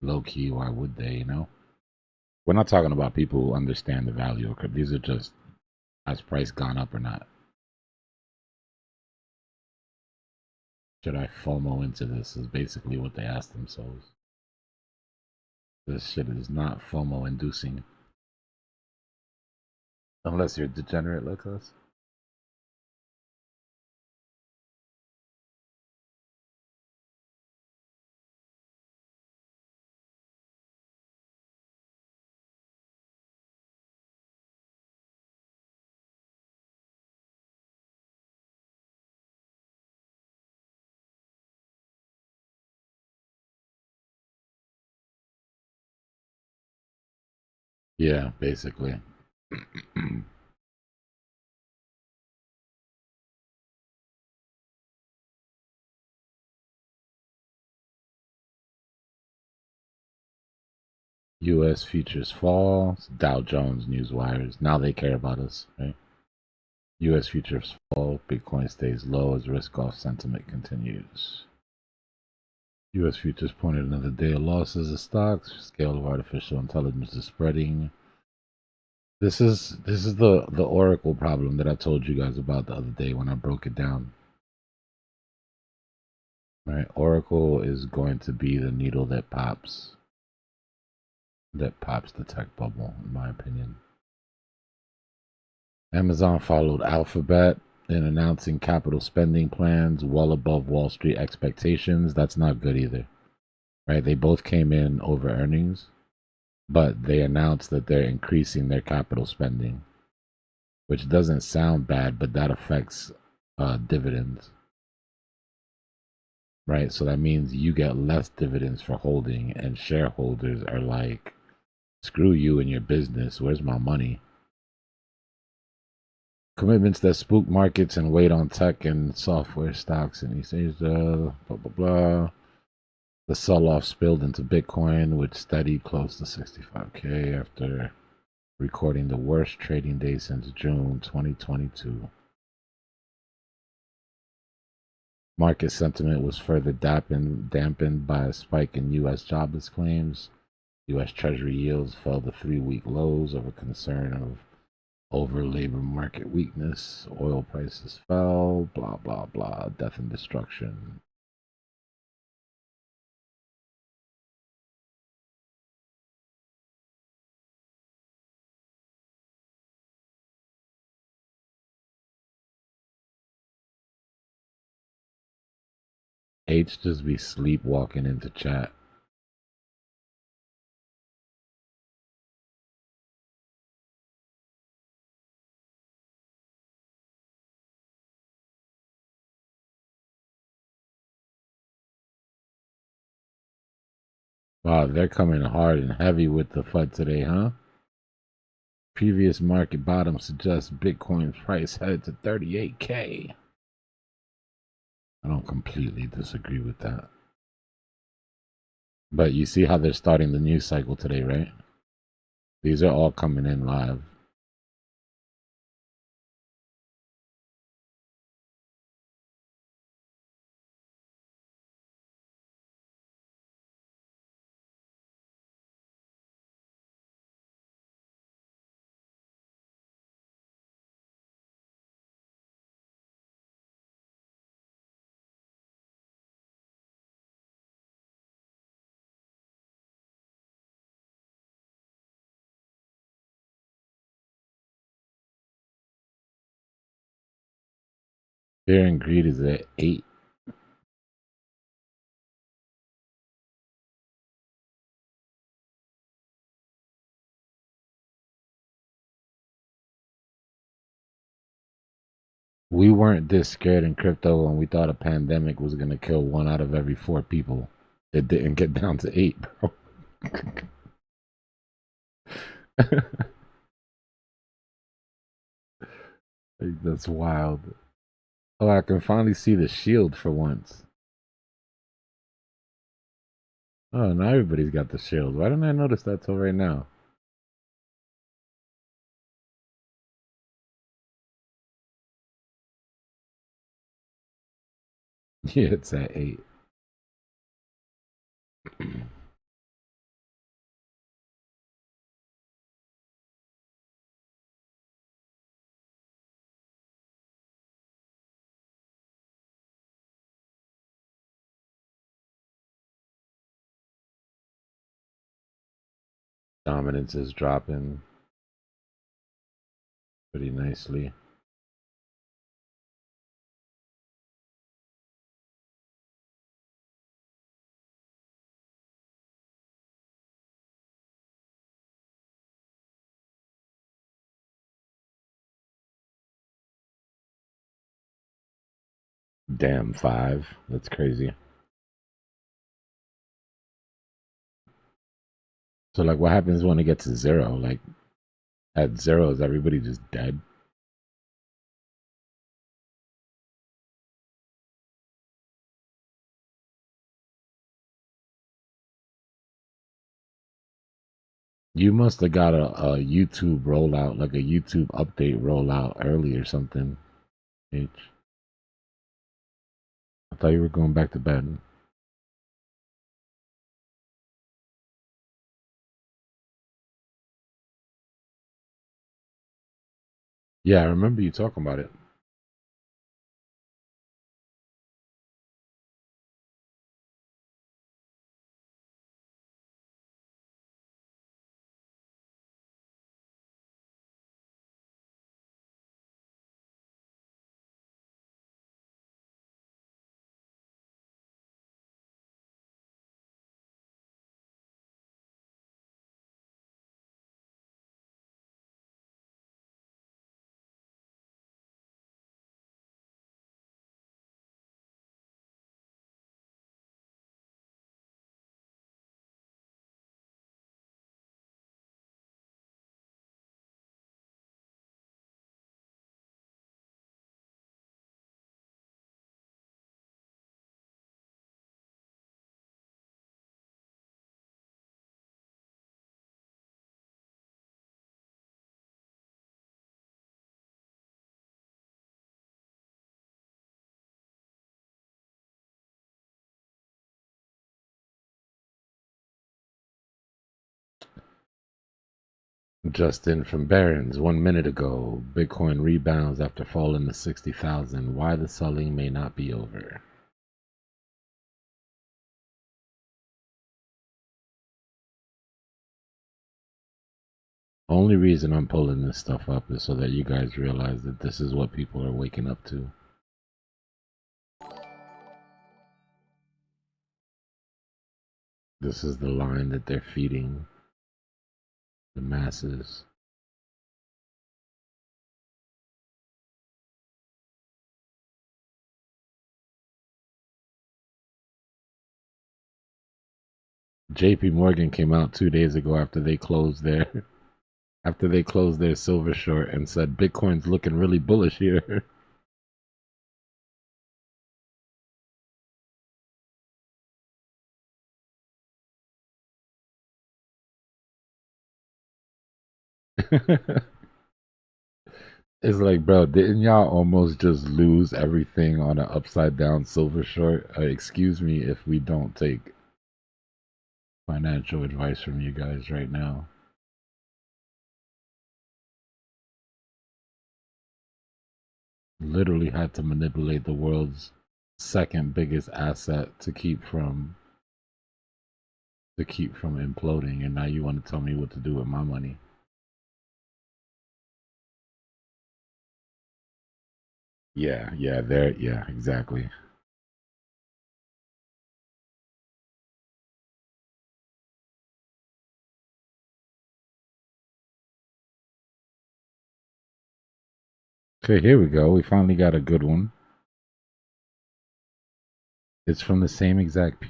Low key, why would they, you know? We're not talking about people who understand the value of crypto. These are just, has price gone up or not? Should I FOMO into this is basically what they asked themselves. This shit is not FOMO inducing. Unless you're degenerate like us. Yeah, basically. U.S. futures fall. Dow Jones news wires. Now they care about us, right? U.S. futures fall. Bitcoin stays low as risk-off sentiment continues. U.S. futures pointed another day of losses of stocks. Scale of artificial intelligence is spreading. This is the Oracle problem that I told you guys about the other day when I broke it down. Right, Oracle is going to be the needle that pops the tech bubble, in my opinion. Amazon followed Alphabet in announcing capital spending plans well above Wall Street expectations. That's not good either. Right? They both came in over earnings, but they announced that they're increasing their capital spending, which doesn't sound bad, but that affects dividends. Right? So that means you get less dividends for holding, and shareholders are like, screw you and your business. Where's my money? Commitments that spook markets and weighed on tech and software stocks in East Asia, blah, blah, blah. The sell-off spilled into Bitcoin, which steadied close to 65K after recording the worst trading day since June 2022. Market sentiment was further dampened by a spike in U.S. jobless claims. U.S. Treasury yields fell to 3-week lows over concern of over labor market weakness. Oil prices fell, blah, blah, blah, death and destruction. H just be sleepwalking into chat. Wow, they're coming hard and heavy with the FUD today, huh? Previous market bottom suggests Bitcoin's price headed to 38K. I don't completely disagree with that. But you see how they're starting the news cycle today, right? These are all coming in live. Fear and greed is at 8. We weren't this scared in crypto when we thought a pandemic was going to kill 1 out of every 4 people. It didn't get down to 8, bro. That's wild. Oh, I can finally see the shield for once. Oh, now everybody's got the shield. Why didn't I notice that till right now? Yeah, it's at 8. Dominance is dropping pretty nicely. Damn, 5. That's crazy. So, like, what happens when it gets to 0? Like, at 0, is everybody just dead? You must have got a YouTube rollout, like a YouTube update rollout early or something, H. I thought you were going back to bed. Yeah, I remember you talking about it. Justin from Barron's 1 minute ago. Bitcoin rebounds after falling to 60,000. Why the selling may not be over. Only reason I'm pulling this stuff up is so that you guys realize that this is what people are waking up to. This is the line that they're feeding the masses. JP Morgan came out 2 days ago after they closed their silver short and said Bitcoin's looking really bullish here. It's like, bro, didn't y'all almost just lose everything on an upside down silver short? Excuse me if we don't take financial advice from you guys right now. Literally had to manipulate the world's second biggest asset to keep from imploding, and now you want to tell me what to do with my money. Yeah, exactly. Okay, here we go. We finally got a good one. It's from the same exact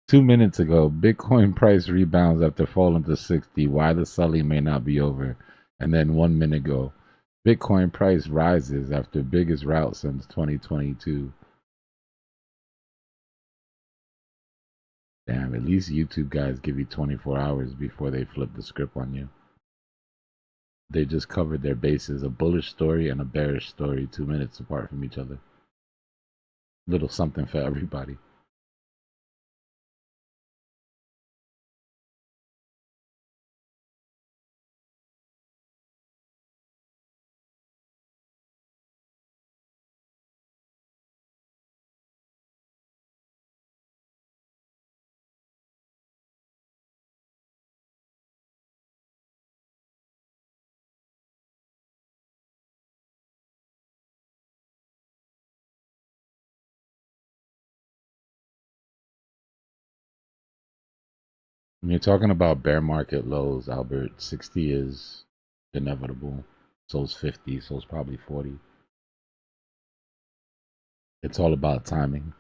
2 minutes ago. Bitcoin price rebounds after falling to 60. Why the selling may not be over. And then 1 minute ago, Bitcoin price rises after biggest rout since 2022. Damn, at least YouTube guys give you 24 hours before they flip the script on you. They just covered their bases, a bullish story and a bearish story, 2 minutes apart from each other. Little something for everybody. When you're talking about bear market lows, Albert, 60 is inevitable. So's 50, so's probably 40. It's all about timing.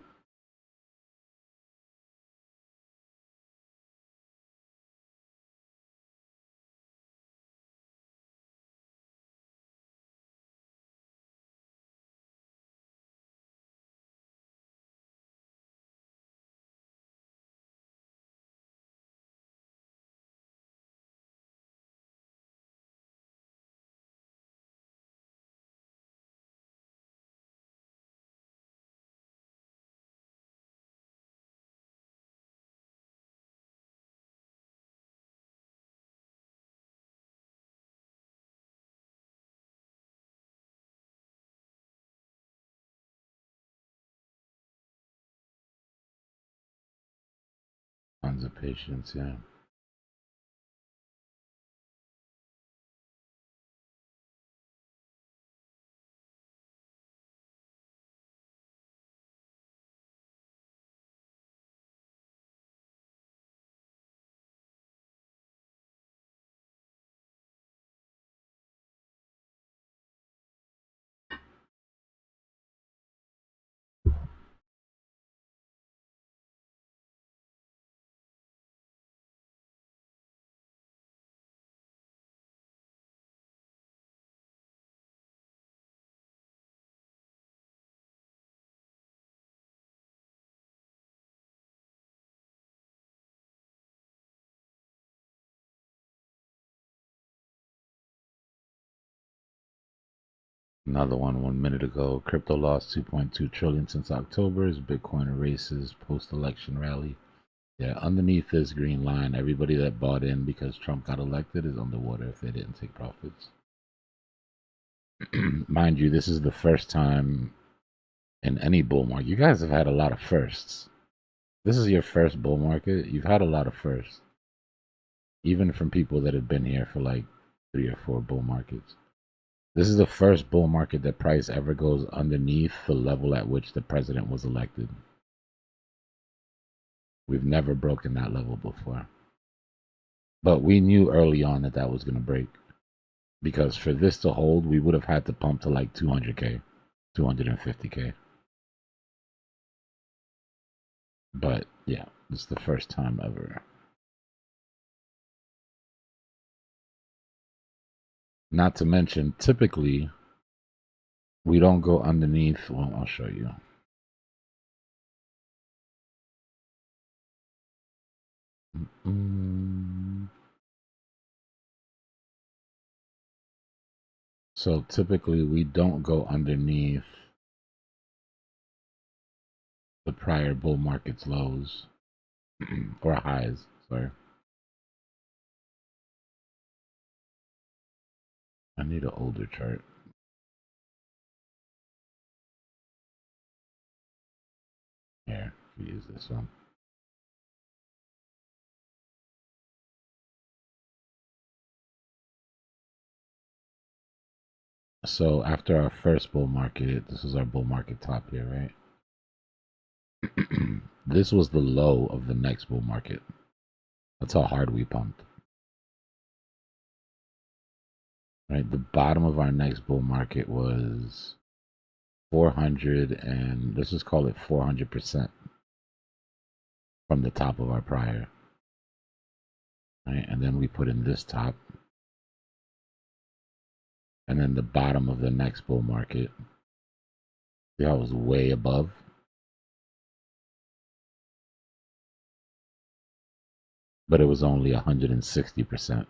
Tons of patience, yeah. Another one 1 minute ago. Crypto lost 2.2 trillion since October as Bitcoin erases post-election rally. Yeah, underneath this green line, everybody that bought in because Trump got elected is underwater if they didn't take profits. Mind you, this is the first time in any bull market. You guys have had a lot of firsts. This is your first bull market. You've had a lot of firsts. Even from people that have been here for like 3 or 4 bull markets. This is the first bull market that price ever goes underneath the level at which the president was elected. We've never broken that level before. But we knew early on that that was going to break. Because for this to hold, we would have had to pump to like 200K, 250K. But yeah, it's the first time ever. Not to mention, typically, we don't go underneath. Well, I'll show you. So typically, we don't go underneath the prior bull market's lows or highs. Sorry. I need an older chart. Here, we use this one. So after our first bull market, this is our bull market top here, right? This was the low of the next bull market. That's how hard we pumped. Right, the bottom of our next bull market was 400, and let's just call it 400% from the top of our prior. Right, and then we put in this top. And then the bottom of the next bull market. See how it was way above? But it was only 160%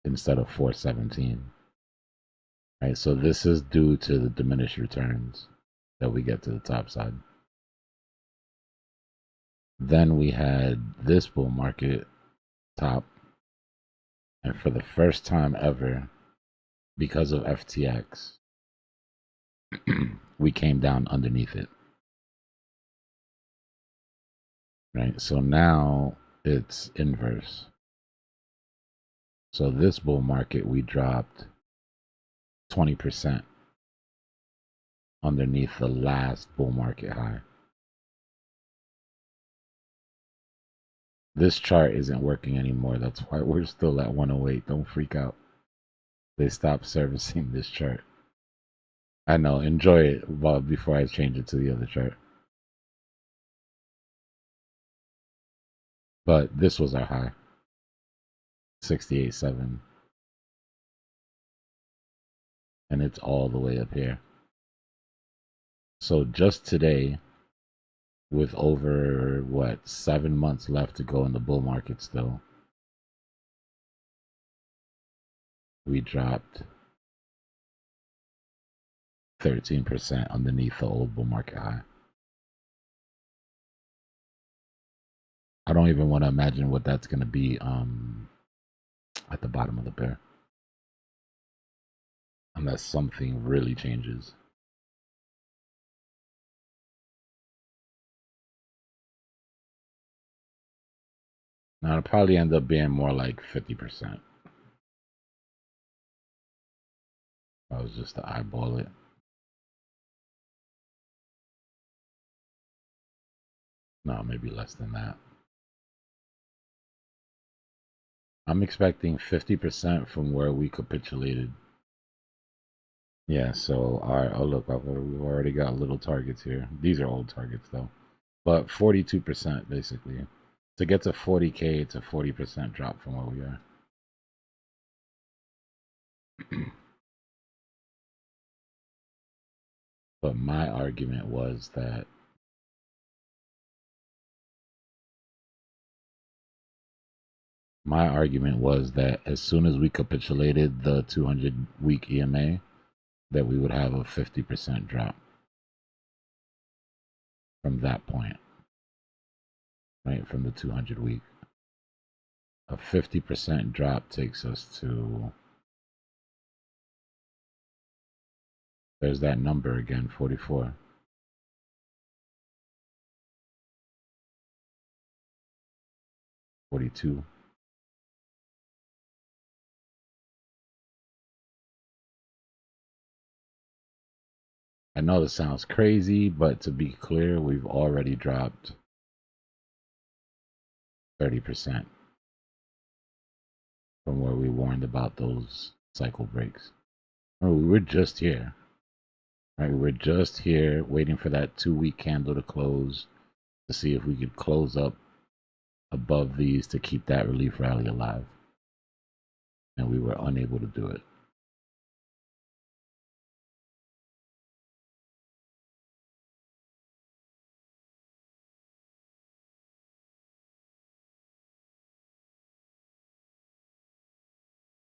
instead of 417. Right, so this is due to the diminished returns that we get to the top side. Then we had this bull market top. And for the first time ever, because of FTX, we came down underneath it. Right, so now it's inverse. So this bull market, we dropped 20% underneath the last bull market high. This chart isn't working anymore. That's why we're still at 108. Don't freak out. They stopped servicing this chart. I know. Enjoy it before I change it to the other chart. But this was our high. 68.7. And it's all the way up here. So just today, with over, 7 months left to go in the bull market still, we dropped 13% underneath the old bull market high. I don't even want to imagine what that's going to be at the bottom of the bear. Unless something really changes. Now it'll probably end up being more like 50%. I was just to eyeball it. No, maybe less than that. I'm expecting 50% from where we capitulated. Yeah, so oh look, we've already got little targets here. These are old targets though. But 42% basically. To get to 40K, it's a 40% drop from where we are. But my argument was that as soon as we capitulated the 200-week EMA, that we would have a 50% drop from that point. right, from the 200 week. A 50% drop takes us to, there's that number again, 44. $42. I know this sounds crazy, but to be clear, we've already dropped 30% from where we warned about those cycle breaks. Oh, we were just here, right? We were just here waiting for that 2-week candle to close to see if we could close up above these to keep that relief rally alive. And we were unable to do it.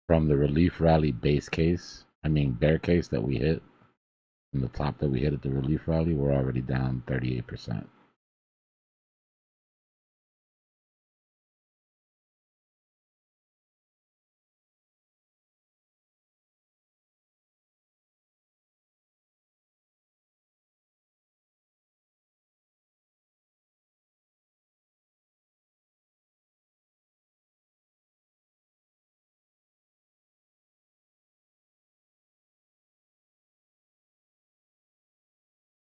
From the relief rally base case, bear case that we hit, from the top that we hit at the relief rally, we're already down 38%.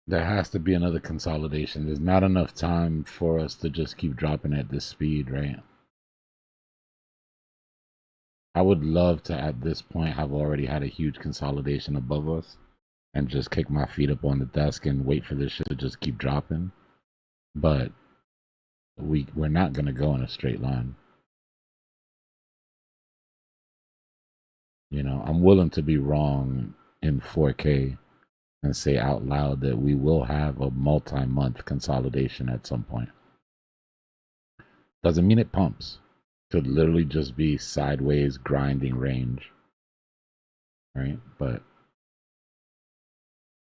There has to be another consolidation. There's not enough time for us to just keep dropping at this speed, right? I would love to, at this point, have already had a huge consolidation above us and just kick my feet up on the desk and wait for this shit to just keep dropping. But we're not going to go in a straight line. You know, I'm willing to be wrong in 4K and say out loud that we will have a multi-month consolidation at some point. Doesn't mean it pumps. Could literally just be sideways grinding range, right? But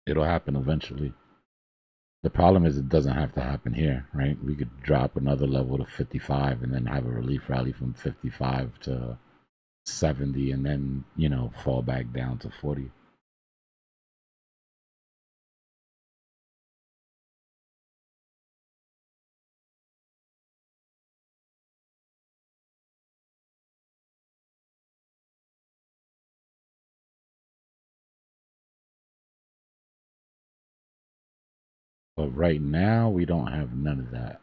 it'll happen eventually. The problem is it doesn't have to happen here, right? We could drop another level to 55 and then have a relief rally from 55 to 70 and then, you know, fall back down to 40. But right now, we don't have none of that.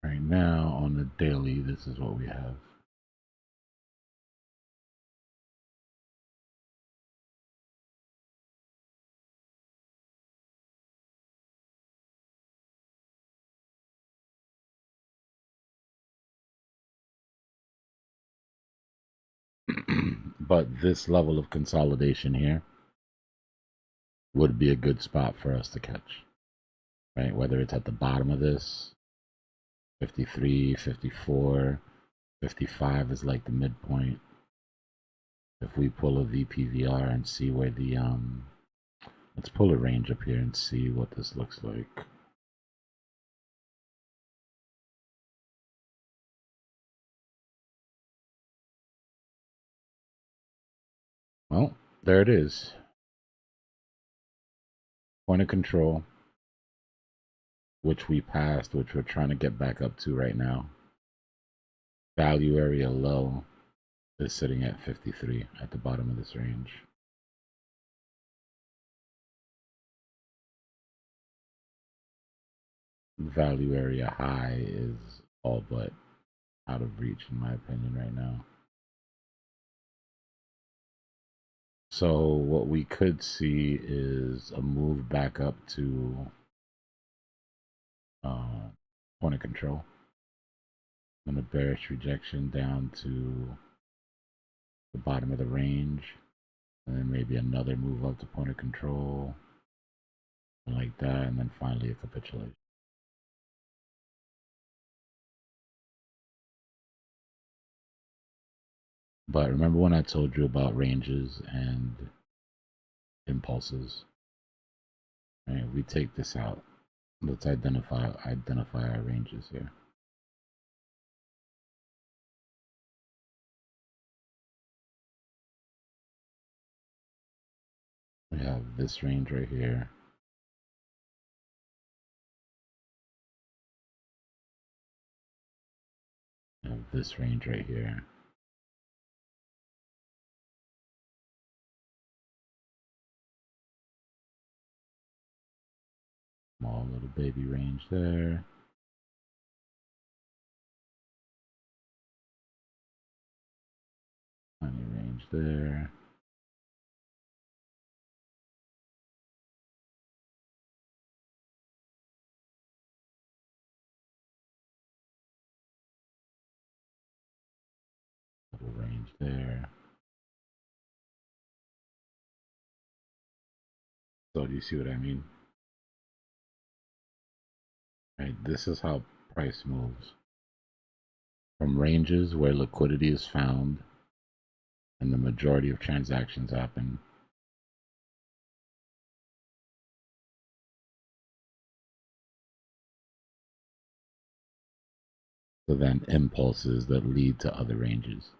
Right now, on the daily, this is what we have. But this level of consolidation here would be a good spot for us to catch, right? Whether it's at the bottom of this, 53, 54, 55 is like the midpoint. If we pull a VPVR and see where the, let's pull a range up here and see what this looks like. Well, there it is. Point of control, which we passed, which we're trying to get back up to right now. Value area low is sitting at 53 at the bottom of this range. Value area high is all but out of reach, in my opinion, right now. So what we could see is a move back up to point of control, and a bearish rejection down to the bottom of the range, and then maybe another move up to point of control, like that, and then finally a capitulation. But remember when I told you about ranges and impulses? All right, we take this out. Let's identify our ranges here. We have this range right here. We have this range right here. Small little baby range there. Tiny range there. Little range there. So do you see what I mean? Right, this is how price moves. From ranges where liquidity is found and the majority of transactions happen, to then impulses that lead to other ranges.